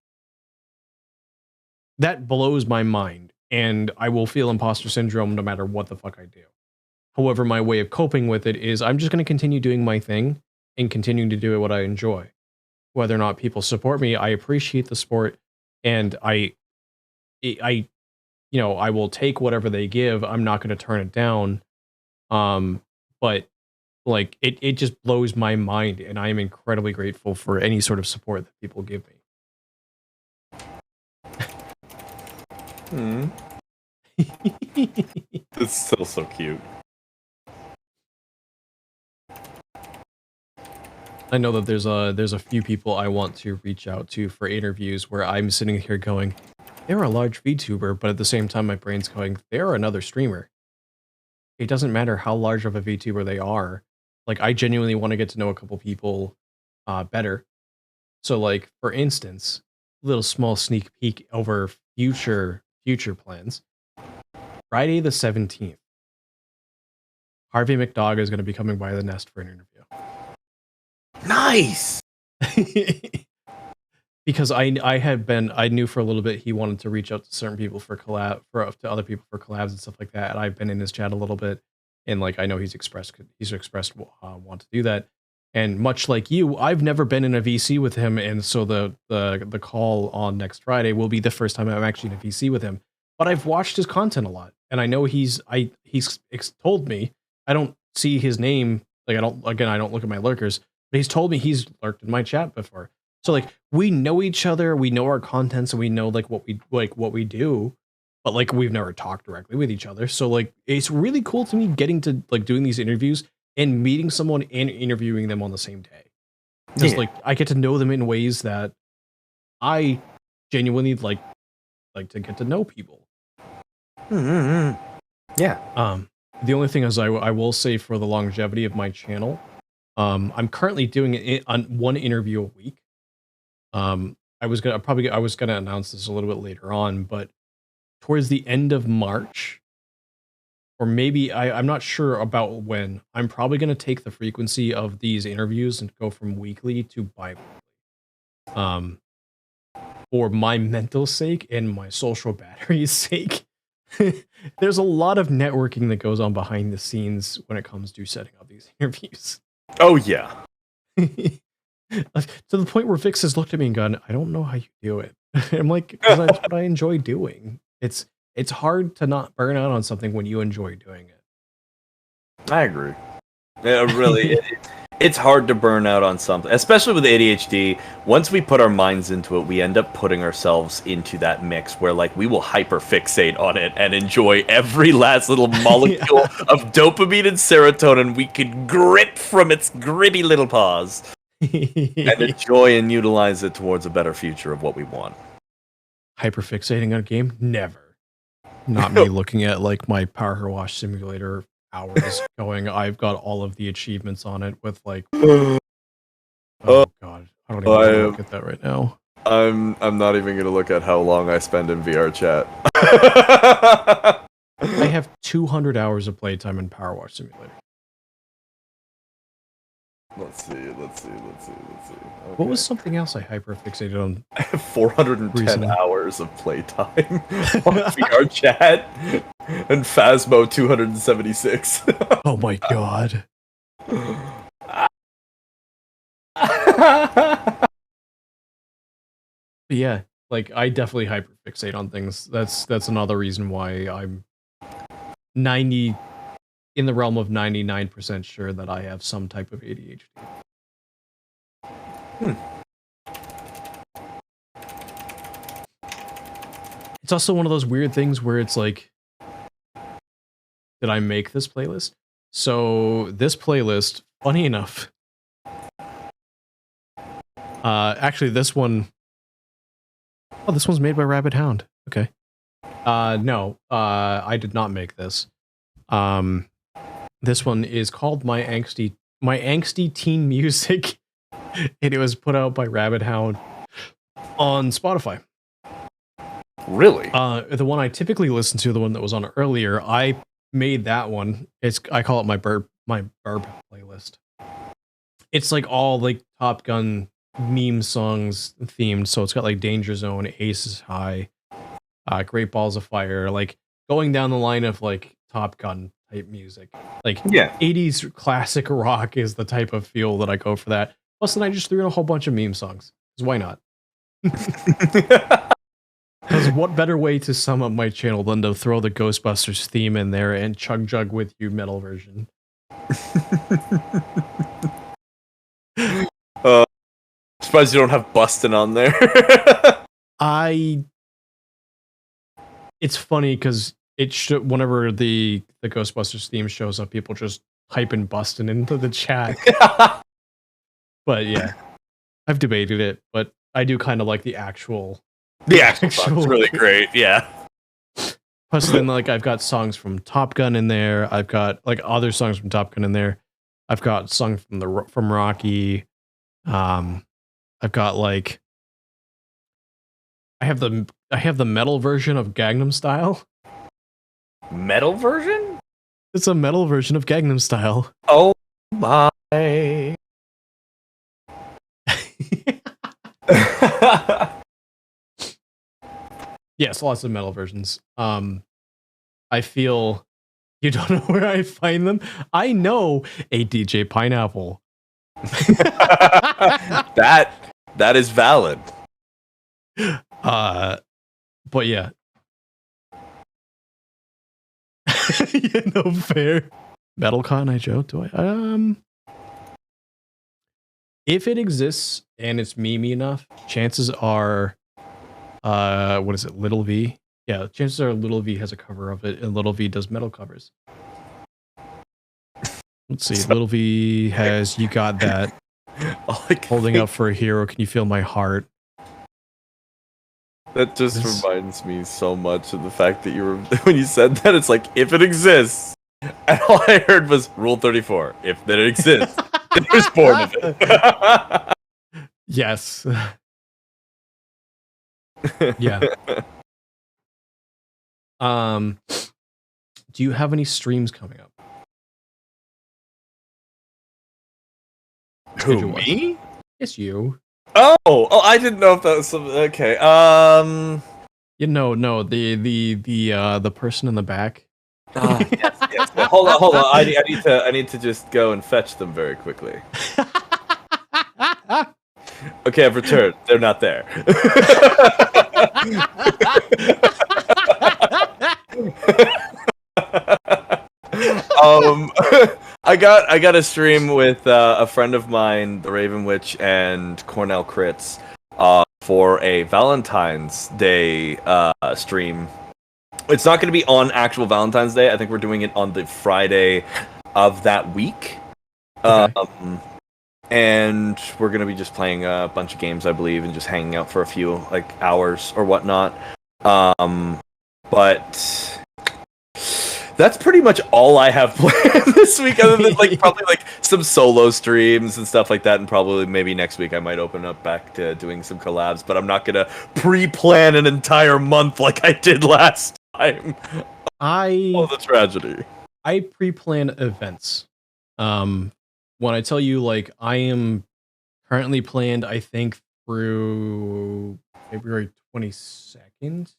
that blows my mind, and I will feel imposter syndrome no matter what the fuck I do. However, my way of coping with it is I'm just going to continue doing my thing and continuing to do what I enjoy. Whether or not people support me, I appreciate the support, and I will take whatever they give. I'm not going to turn it down. But like, it just blows my mind, and I am incredibly grateful for any sort of support that people give me. It's still so cute. I know that there's a few people I want to reach out to for interviews where I'm sitting here going, they're a large VTuber, but at the same time my brain's going, they're another streamer. It doesn't matter how large of a VTuber they are. Like, I genuinely want to get to know a couple people better. So, like, for instance, little small sneak peek over future plans. Friday the 17th, Harvey McDog is going to be coming by the Nest for an interview. Nice. Because I knew for a little bit he wanted to reach out to certain people to other people for collabs and stuff like that, and I've been in his chat a little bit, and like, I know he's expressed want to do that. And much like you, I've never been in a VC with him, and so the call on next Friday will be the first time I'm actually in a VC with him. But I've watched his content a lot, and I know he's told me, I don't see his name, like, I don't look at my lurkers, But he's told me he's lurked in my chat before. So like we know each other, we know our contents, and we know like what we do, but like we've never talked directly with each other. So like it's really cool to me getting to like doing these interviews and meeting someone and interviewing them on the same day. Just like I get to know them in ways that I genuinely like to get to know people. Yeah. The only thing is I will say for the longevity of my channel, I'm currently doing it on one interview a week. I was gonna announce this a little bit later on, but towards the end of March, or maybe I'm not sure about when, I'm probably gonna take the frequency of these interviews and go from weekly to bi-weekly. For my mental sake and my social battery's sake. There's a lot of networking that goes on behind the scenes when it comes to setting up these interviews. Oh yeah. To the point where Vix has looked at me and gone, I don't know how you do it. I'm like, because that's what I enjoy doing. It's hard to not burn out on something when you enjoy doing it. I agree. Yeah, really, it's hard to burn out on something, especially with ADHD. Once we put our minds into it, we end up putting ourselves into that mix where, like, we will hyperfixate on it and enjoy every last little molecule of dopamine and serotonin we can grip from its gritty little paws and enjoy and utilize it towards a better future of what we want. Hyperfixating on a game? Never. Not me looking at, like, my power wash simulator hours going, I've got all of the achievements on it with like oh god, I don't even want to look at that right now. I'm not even gonna look at how long I spend in VR chat. I have 200 hours of playtime in Power Wash Simulator. Let's see. Okay. What was something else I hyperfixated on? 410 recently? Hours of playtime on VR chat and Phasmo 276. Oh my god. But yeah, like I definitely hyperfixate on things. That's another reason why I'm 90 in the realm of 99% sure that I have some type of ADHD. It's also one of those weird things where it's like, did I make this playlist? So this playlist, funny enough, actually this one, oh, this one's made by Rabbit Hound. Okay. No, I did not make this. This one is called My Angsty Teen Music, and it was put out by Rabbit Hound on Spotify. Really? The one I typically listen to, the one that was on earlier, I made that one. I call it my burp playlist. It's like all like Top Gun meme songs themed, so it's got like Danger Zone, Aces High, Great Balls of Fire, like going down the line of like Top Gun type music. Like 80s classic rock is the type of feel that I go for that. Plus then I just threw in a whole bunch of meme songs. Because why not? Because what better way to sum up my channel than to throw the Ghostbusters theme in there and Chug Jug With You metal version? Surprised you don't have Bustin' on there. It's funny because whenever the Ghostbusters theme shows up, people just typing Bustin' into the chat. But yeah, I've debated it, but I do kind of like the actual. The actual song's really great, yeah. Plus, then like I've got songs from Top Gun in there. I've got like other songs from Top Gun in there. I've got songs from Rocky. I've got like I have the metal version of Gangnam Style. Metal version? It's a metal version of Gangnam Style. Oh my. Yes, lots of metal versions. I feel you don't know where I find them. I know a DJ Pineapple. that is valid. But yeah. Yeah, no fair. Metalcon, I joke. Do I? if it exists and it's memey enough, chances are, what is it, Little V? Yeah, chances are Little V has a cover of it, and Little V does metal covers. Let's see, Little V has "You Got That," "Holding Up for a Hero," "Can You Feel My Heart." That just reminds me so much of the fact that you were when you said that, it's like, if it exists, and all I heard was Rule 34. If that it exists, there's born of it. Yes. Yeah. Do you have any streams coming up? Who, me? Yes, you. Oh, I didn't know if that was something. Okay. You know, no, the person in the back. Yes. Hold on. I need to just go and fetch them very quickly. Okay, I've returned. They're not there. I got a stream with a friend of mine, the Raven Witch, and Cornell Crits, for a Valentine's Day stream. It's not going to be on actual Valentine's Day. I think we're doing it on the Friday of that week. Okay. And we're going to be just playing a bunch of games, I believe, and just hanging out for a few hours or whatnot. But that's pretty much all I have planned this week, other than probably some solo streams and stuff like that, and probably maybe next week I might open up back to doing some collabs, but I'm not gonna pre-plan an entire month like I did last time. Oh, the tragedy. I pre-plan events. When I tell you, I am currently planned, I think, through February 22nd.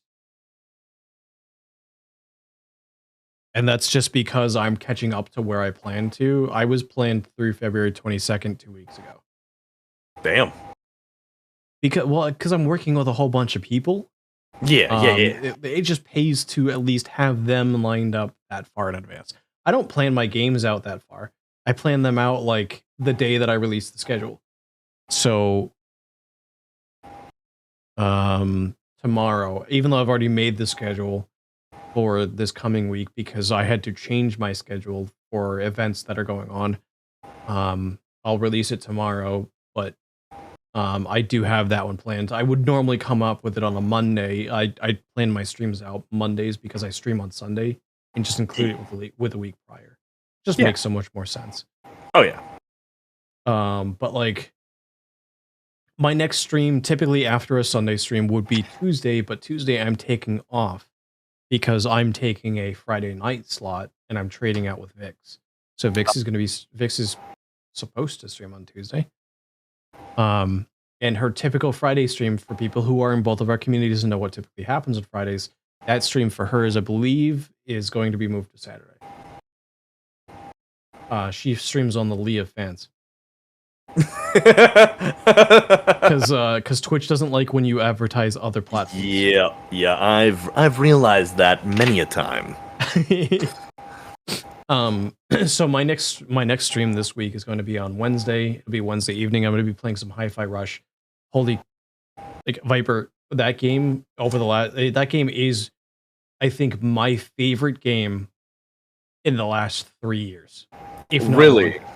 And that's just because I'm catching up to where I planned to. I was planned through February 22nd 2 weeks ago. Damn. Because I'm working with a whole bunch of people. Yeah. It just pays to at least have them lined up that far in advance. I don't plan my games out that far. I plan them out the day that I release the schedule. So tomorrow, even though I've already made the schedule for this coming week because I had to change my schedule for events that are going on, I'll release it tomorrow, but I do have that one planned. I would normally come up with it on a Monday. I plan my streams out Mondays because I stream on Sunday and just include it with a week prior. Just makes so much more sense. Oh yeah. But my next stream, typically after a Sunday stream, would be Tuesday, but Tuesday I'm taking off because I'm taking a Friday night slot and I'm trading out with Vix. So Vix is supposed to stream on Tuesday. And her typical Friday stream, for people who are in both of our communities and know what typically happens on Fridays, that stream for her, I believe, is going to be moved to Saturday. She streams on the Leah fans. Because Twitch doesn't like when you advertise other platforms. Yeah, I've realized that many a time. So my next stream this week is going to be on Wednesday. It'll be Wednesday evening. I'm going to be playing some Hi-Fi Rush. Holy, Viper! That game that game is, I think, my favorite game in the last 3 years. If not really, more.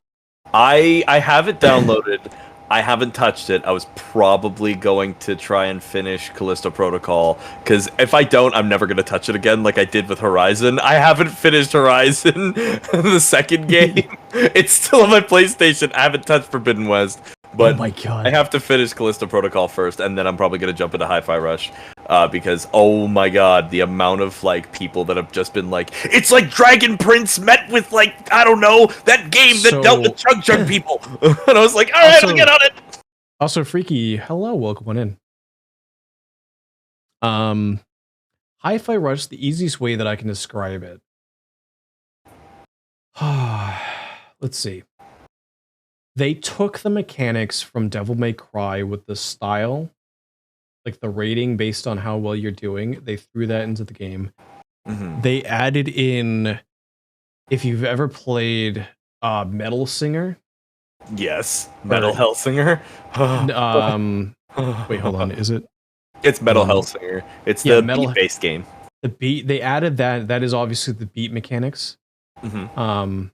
I have it downloaded. I haven't touched it. I was probably going to try and finish Callisto Protocol, because if I don't, I'm never going to touch it again like I did with Horizon. I haven't finished Horizon, the second game. It's still on my PlayStation. I haven't touched Forbidden West. But oh my God. I have to finish Callisto Protocol first, and then I'm probably going to jump into Hi-Fi Rush, because, oh my God, the amount of, people that have just been it's like Dragon Prince met with, I don't know, that game that dealt with Chug people. And I was like, alright, I'll get on it! Also, Freaky, hello, welcome on in. Hi-Fi Rush, the easiest way that I can describe it. Let's see. They took the mechanics from Devil May Cry with the style, the rating based on how well you're doing. They threw that into the game. Mm-hmm. They added in, if you've ever played Metal Singer, Yes, Metal Hellsinger. Wait, hold on. Is it It's Metal Hellsinger. It's yeah, the Metal- beat-based game. the beat? They added that. That is obviously the beat mechanics. Mhm.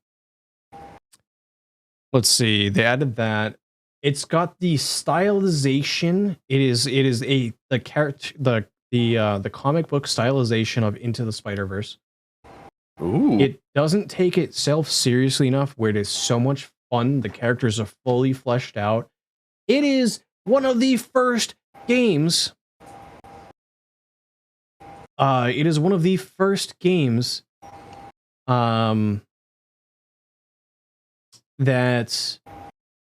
Let's see. They added that. It's got the stylization. It is the character the comic book stylization of Into the Spider-Verse. Ooh. It doesn't take itself seriously enough where it is so much fun. The characters are fully fleshed out. It is one of the first games. It is one of the first games that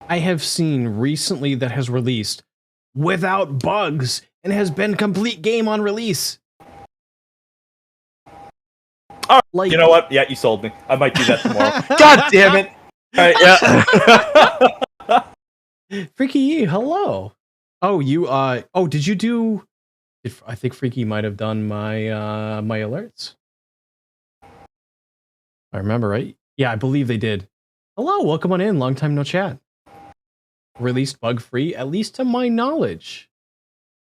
I have seen recently that has released without bugs and has been complete game on release. Oh, Like, you know what? Yeah, you sold me. I might do that tomorrow. God damn it! All right, yeah. Freaky E, hello. Oh, you oh, did you do I think Freaky might have done my my alerts. I remember, right? Yeah, I believe they did. Hello, welcome on in. Long time no chat. Released bug-free, at least to my knowledge.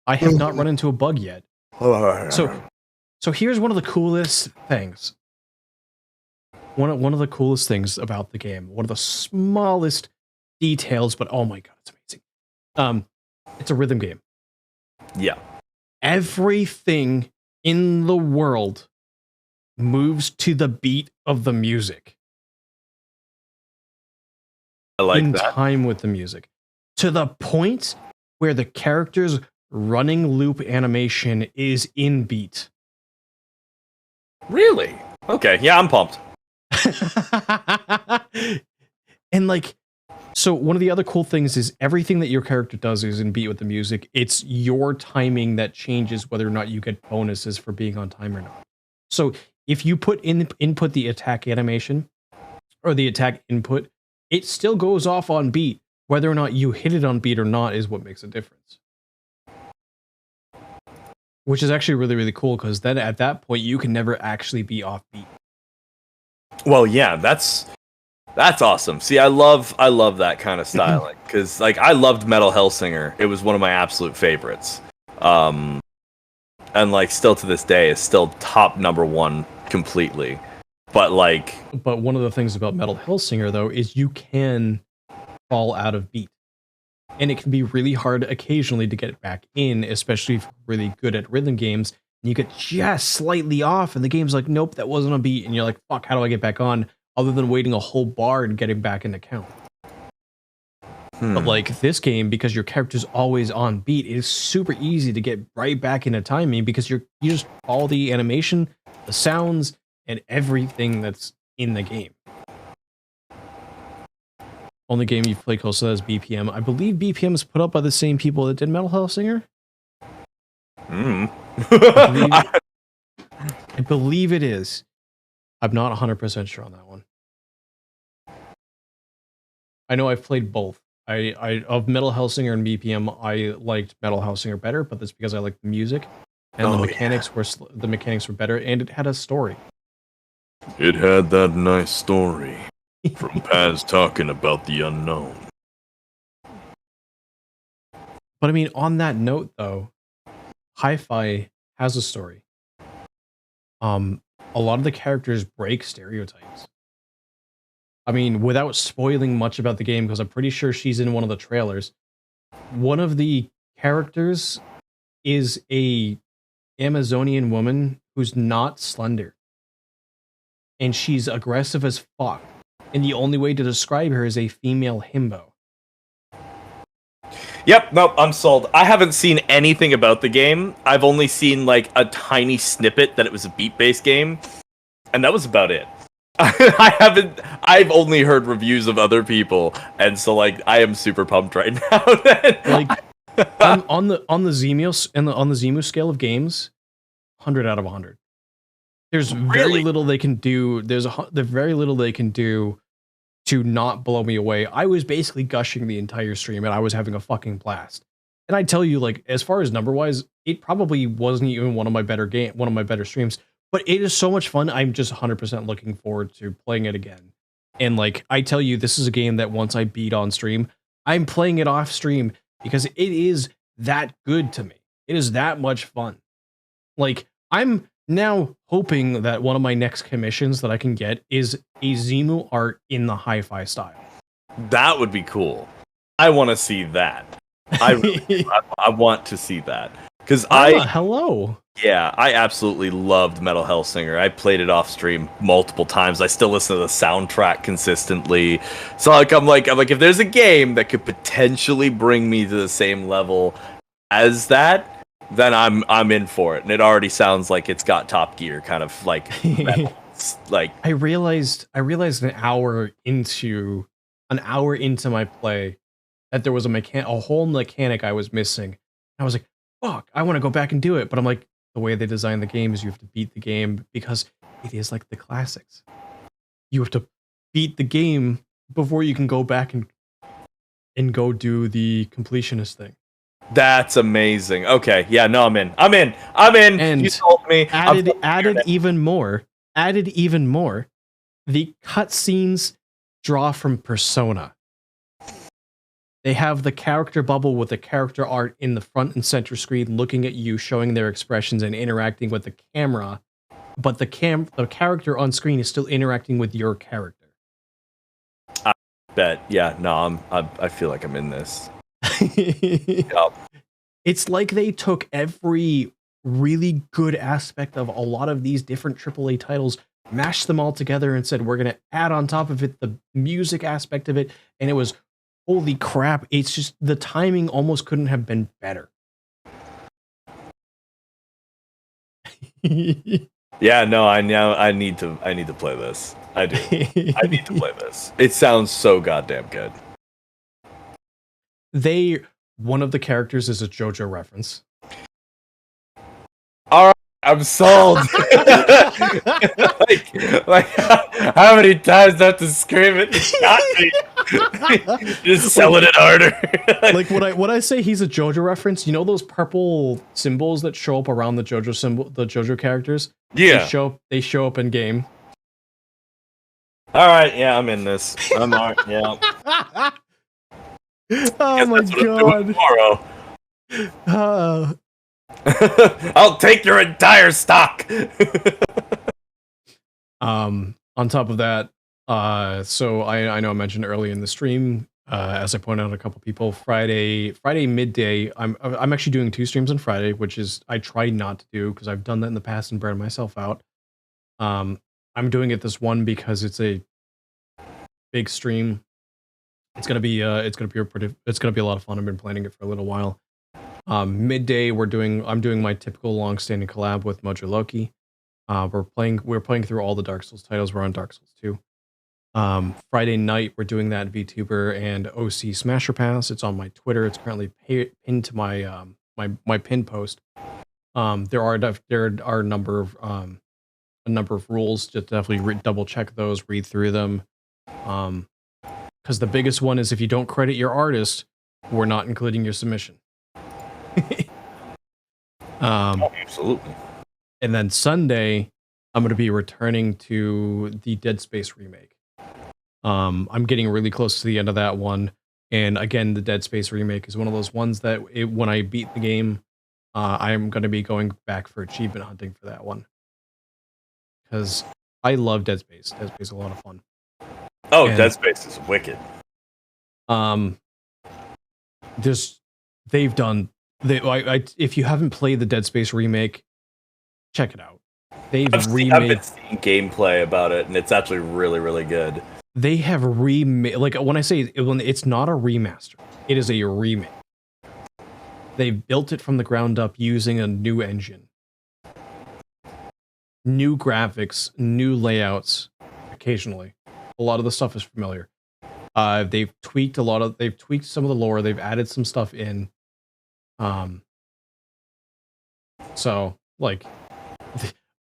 I have not run into a bug yet. So here's one of the coolest things. One of the coolest things about the game. One of the smallest details, but oh my god, it's amazing. It's a rhythm game. Yeah. Everything in the world moves to the beat of the music. I like in that. time with the music. To the point where the character's running loop animation is in beat. Really? Okay, yeah, I'm pumped. And like, so one of the other cool things is everything that your character does is in beat with the music. It's your timing that changes whether or not you get bonuses for being on time or not. So if you input the attack animation or the attack input, it still goes off on beat. Whether or not you hit it on beat or not is what makes a difference. Which is actually really, really cool because then at that point you can never actually be off beat. Well, yeah, that's awesome. See, I love that kind of styling because like I loved Metal Hellsinger. It was one of my absolute favorites. And like still to this day is still top #1 completely. But one of the things about Metal Hellsinger though is you can fall out of beat. And it can be really hard occasionally to get back in, especially if you're really good at rhythm games. And you get just slightly off, and the game's like, nope, that wasn't a beat. And you're like, fuck, how do I get back on? Other than waiting a whole bar and getting back into count. But like this game, because your character's always on beat, it is super easy to get right back into timing because you just follow the animation, the sounds, and everything that's in the game. Only game you've played close to that is BPM. I believe BPM is put up by the same people that did Metal Hellsinger. I believe it is. I'm not 100% sure on that one. I know I've played both. I of Metal Hellsinger and BPM, I liked Metal Hellsinger better, but that's because I liked the music and the mechanics were better, and it had a story. It had that nice story from Paz talking about the unknown. But I mean, on that note, though, Hi-Fi has a story. A lot of the characters break stereotypes. I mean, without spoiling much about the game, because I'm pretty sure she's in one of the trailers. One of the characters is a Amazonian woman who's not slender. And she's aggressive as fuck. And the only way to describe her is a female himbo. Yep, nope, I'm sold. I haven't seen anything about the game. I've only seen like a tiny snippet that it was a beat-based game, and that was about it. I've only heard reviews of other people, and so like I am super pumped right now. Like on the Zemu scale of games, 100 out of 100. There's very little they can do. There's very little they can do to not blow me away. I was basically gushing the entire stream, and I was having a fucking blast. And I tell you, like, as far as number-wise, it probably wasn't even one of my better streams. But it is so much fun. I'm just 100% looking forward to playing it again. And like I tell you, this is a game that once I beat on stream, I'm playing it off stream because it is that good to me. It is that much fun. Like I'm now hoping that one of my next commissions that I can get is a Zemu art in the hi-fi style. That would be cool. I want to see that. I want to see that because hello. Yeah, I absolutely loved Metal Hellsinger. I played it off stream multiple times. I still listen to the soundtrack consistently. So I'm like, if there's a game that could potentially bring me to the same level as that, then I'm in for it. And it already sounds like it's got Top Gear kind of like metal. Like I realized an hour into my play that there was a whole mechanic I was missing. I was like, fuck, I want to go back and do it, but I'm like, the way they design the game is you have to beat the game because it is like the classics. You have to beat the game before you can go back and go do the completionist thing. That's amazing. Okay, yeah, no, I'm in. And you told me. Added even more. The cutscenes draw from Persona. They have the character bubble with the character art in the front and center screen looking at you, showing their expressions and interacting with the camera, but the character on screen is still interacting with your character. I bet. Yeah, no, I feel like I'm in this. Yep. It's like they took every really good aspect of a lot of these different AAA titles, mashed them all together and said, we're going to add on top of it the music aspect of it, and it was holy crap, it's just the timing almost couldn't have been better. Yeah, no, I need to play this. I do. I need to play this. It sounds so goddamn good. One of the characters is a JoJo reference. All right, I'm sold. like, how many times do I have to scream it? Got me. Just selling it harder. Like when I say he's a JoJo reference, you know those purple symbols that show up around the JoJo characters? Yeah. They show up in game. All right, yeah, I'm in this. I'm all right, yeah. Oh my god. I'll take your entire stock. On top of that, so I know I mentioned early in the stream, as I pointed out a couple people, Friday midday, I'm actually doing 2 streams on Friday, which is I try not to do because I've done that in the past and burned myself out. I'm doing it this one because it's a big stream. It's gonna be a lot of fun. I've been planning it for a little while. Midday, I'm doing my typical long-standing collab with Mojo Loki. We're playing through all the Dark Souls titles. We're on Dark Souls 2. Friday night, we're doing that VTuber and OC Smasher Pass. It's on my Twitter. It's currently pinned to my my pin post. There are a number of rules. Just definitely double check those, read through them. Because the biggest one is if you don't credit your artist, we're not including your submission. Absolutely. And then Sunday, I'm going to be returning to the Dead Space remake. I'm getting really close to the end of that one. And again, the Dead Space remake is one of those ones that when I beat the game, I'm going to be going back for achievement hunting for that one. Because I love Dead Space. Dead Space is a lot of fun. Oh, and Dead Space is wicked. If you haven't played the Dead Space remake, check it out. I've been seeing gameplay about it, and it's actually really, really good. They have remade, like when I say it's not a remaster, it is a remake. They built it from the ground up using a new engine, new graphics, new layouts. Occasionally, a lot of the stuff is familiar. They've tweaked some of the lore. They've added some stuff in. So like,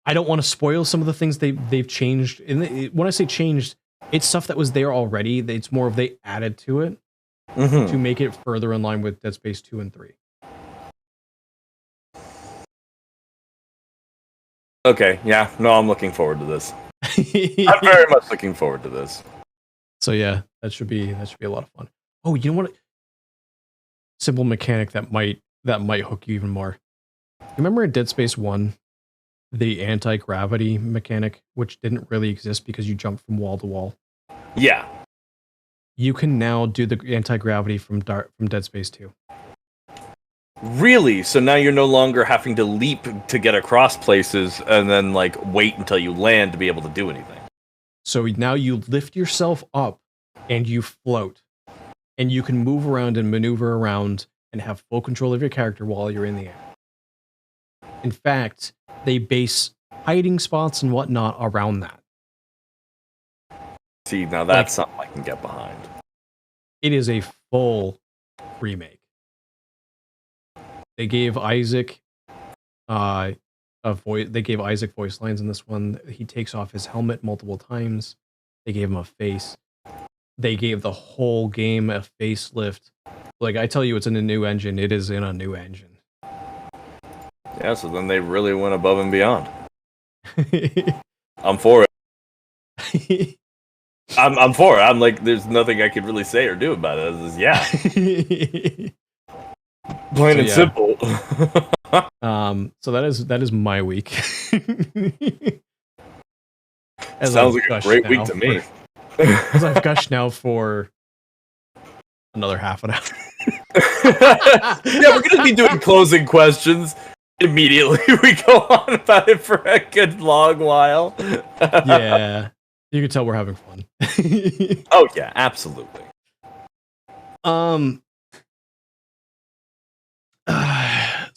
I don't want to spoil some of the things they've changed. When I say changed, it's stuff that was there already. It's more of they added to it to make it further in line with Dead Space 2 and 3. Okay, yeah, no, I'm looking forward to this. I'm very much looking forward to this. So yeah, that should be a lot of fun. Oh, you know what? Simple mechanic that might hook you even more. Remember in Dead Space 1, the anti-gravity mechanic, which didn't really exist because you jump from wall to wall? Yeah. You can now do the anti-gravity from Dead Space 2. Really? So now you're no longer having to leap to get across places and then like wait until you land to be able to do anything. So now you lift yourself up and you float. And you can move around and maneuver around and have full control of your character while you're in the air. In fact, they base hiding spots and whatnot around that. See, now that's something I can get behind. It is a full remake. They gave Isaac They gave Isaac voice lines in this one. He takes off his helmet multiple times. They gave him a face. They gave the whole game a facelift. Like, I tell you, it's in a new engine. It is in a new engine. Yeah, so then they really went above and beyond. I'm for it. I'm for it. I'm like, there's nothing I could really say or do about it. It's just, yeah. Plain and simple. So that is my week. Sounds like a great week to me. As I've gushed now for another half an hour. Yeah, we're gonna be doing closing questions immediately. We go on about it for a good long while. Yeah, you can tell we're having fun. Oh yeah, absolutely.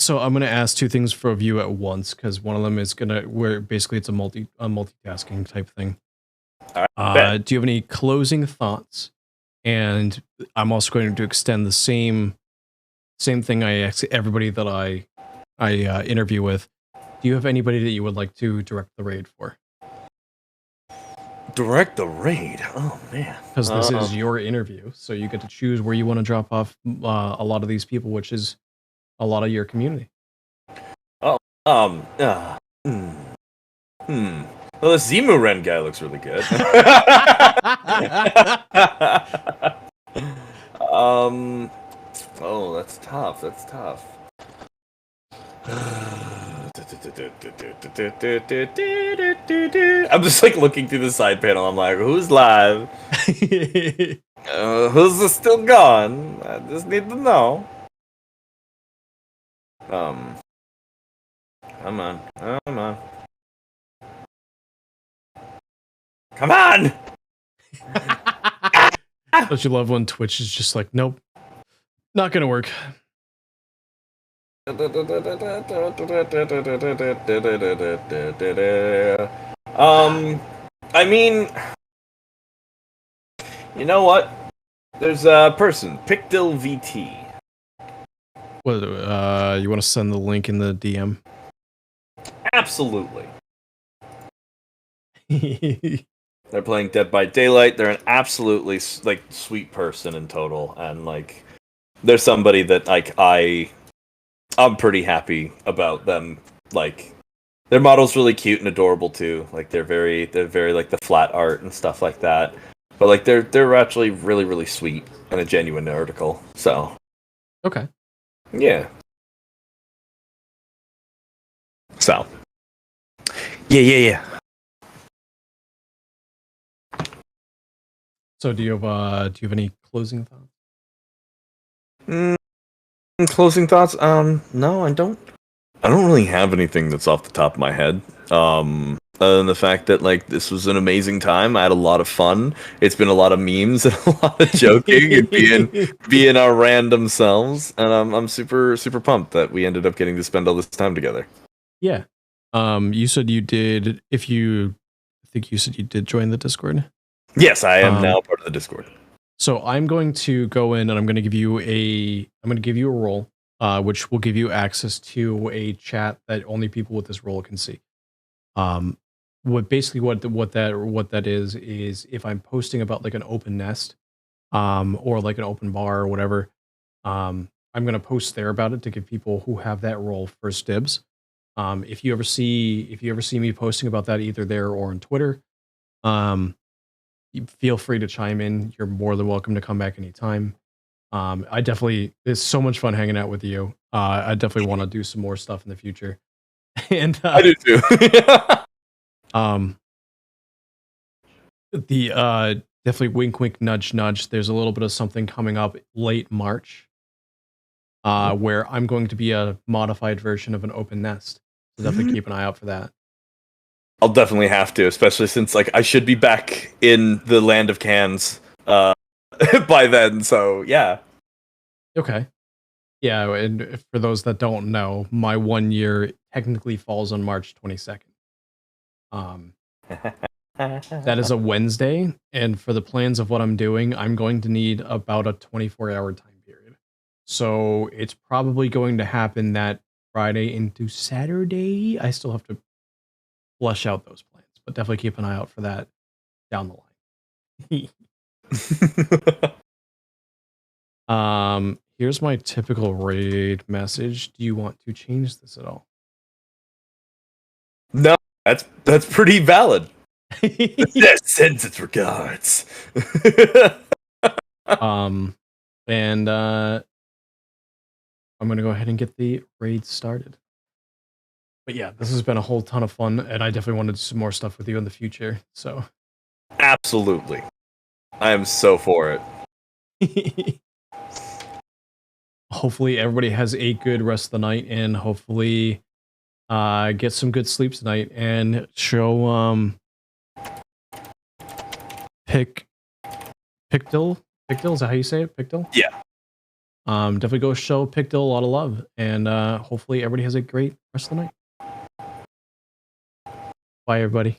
So I'm gonna ask two things for you at once because one of them is where basically it's a multitasking type thing. All right, do you have any closing thoughts? And I'm also going to extend the same thing I ask everybody that I interview with. Do you have anybody that you would like to direct the raid for? Direct the raid? Oh man! Because this is your interview, so you get to choose where you want to drop off a lot of these people, which is a lot of your community. Well, the Zimu Ren guy looks really good. Oh, that's tough. That's tough. I'm just like looking through the side panel. I'm like, who's live? Who's still gone? I just need to know. Come on. Come on! Don't you love when Twitch is just like, nope, not gonna work. I mean, you know what? There's a person, PicDillVT. What, you want to send the link in the DM? Absolutely. They're playing Dead by Daylight. They're an absolutely like sweet person in total, and like they're somebody that like I'm pretty happy about them. Like their model's really cute and adorable too. Like they're very like the flat art and stuff like that. But like they're actually really really sweet and a genuine article. So okay, yeah. So yeah. So do you have any closing thoughts? Closing thoughts? No, I don't. I don't really have anything that's off the top of my head. Other than the fact that like this was an amazing time. I had a lot of fun. It's been a lot of memes and a lot of joking and being our random selves. And I'm super super pumped that we ended up getting to spend all this time together. Yeah. You said you did. I think you said you did join the Discord. Yes, I am now part of the Discord. So I'm going to go in and I'm going to give you a role, which will give you access to a chat that only people with this role can see. What that is if I'm posting about like an open nest, or like an open bar or whatever, I'm going to post there about it to give people who have that role first dibs. If you ever see me posting about that either there or on Twitter, feel free to chime in. You're more than welcome to come back anytime. I definitely, it's so much fun hanging out with you. I definitely want to do some more stuff in the future. And I do too. Definitely wink, wink, nudge, nudge. There's a little bit of something coming up late March, where I'm going to be a modified version of an open nest. So definitely keep an eye out for that. I'll definitely have to, especially since like I should be back in the land of cans by then. So yeah. Okay. Yeah, and for those that don't know, my 1 year technically falls on March 22nd. That is a Wednesday, and for the plans of what I'm doing, I'm going to need about a 24-hour time period. So it's probably going to happen that Friday into Saturday. I still have to flesh out those plans, but definitely keep an eye out for that down the line. Here's my typical raid message. Do you want to change this at all? No, that's pretty valid. Yes, sends its regards. And I'm gonna go ahead and get the raid started. But yeah, this has been a whole ton of fun, and I definitely want to do some more stuff with you in the future. So Absolutely, I am so for it. Hopefully everybody has a good rest of the night, and hopefully get some good sleep tonight, and show Pictil, is that how you say it? Pictil? Yeah. Definitely go show Pictil a lot of love, and hopefully everybody has a great rest of the night. Bye, everybody.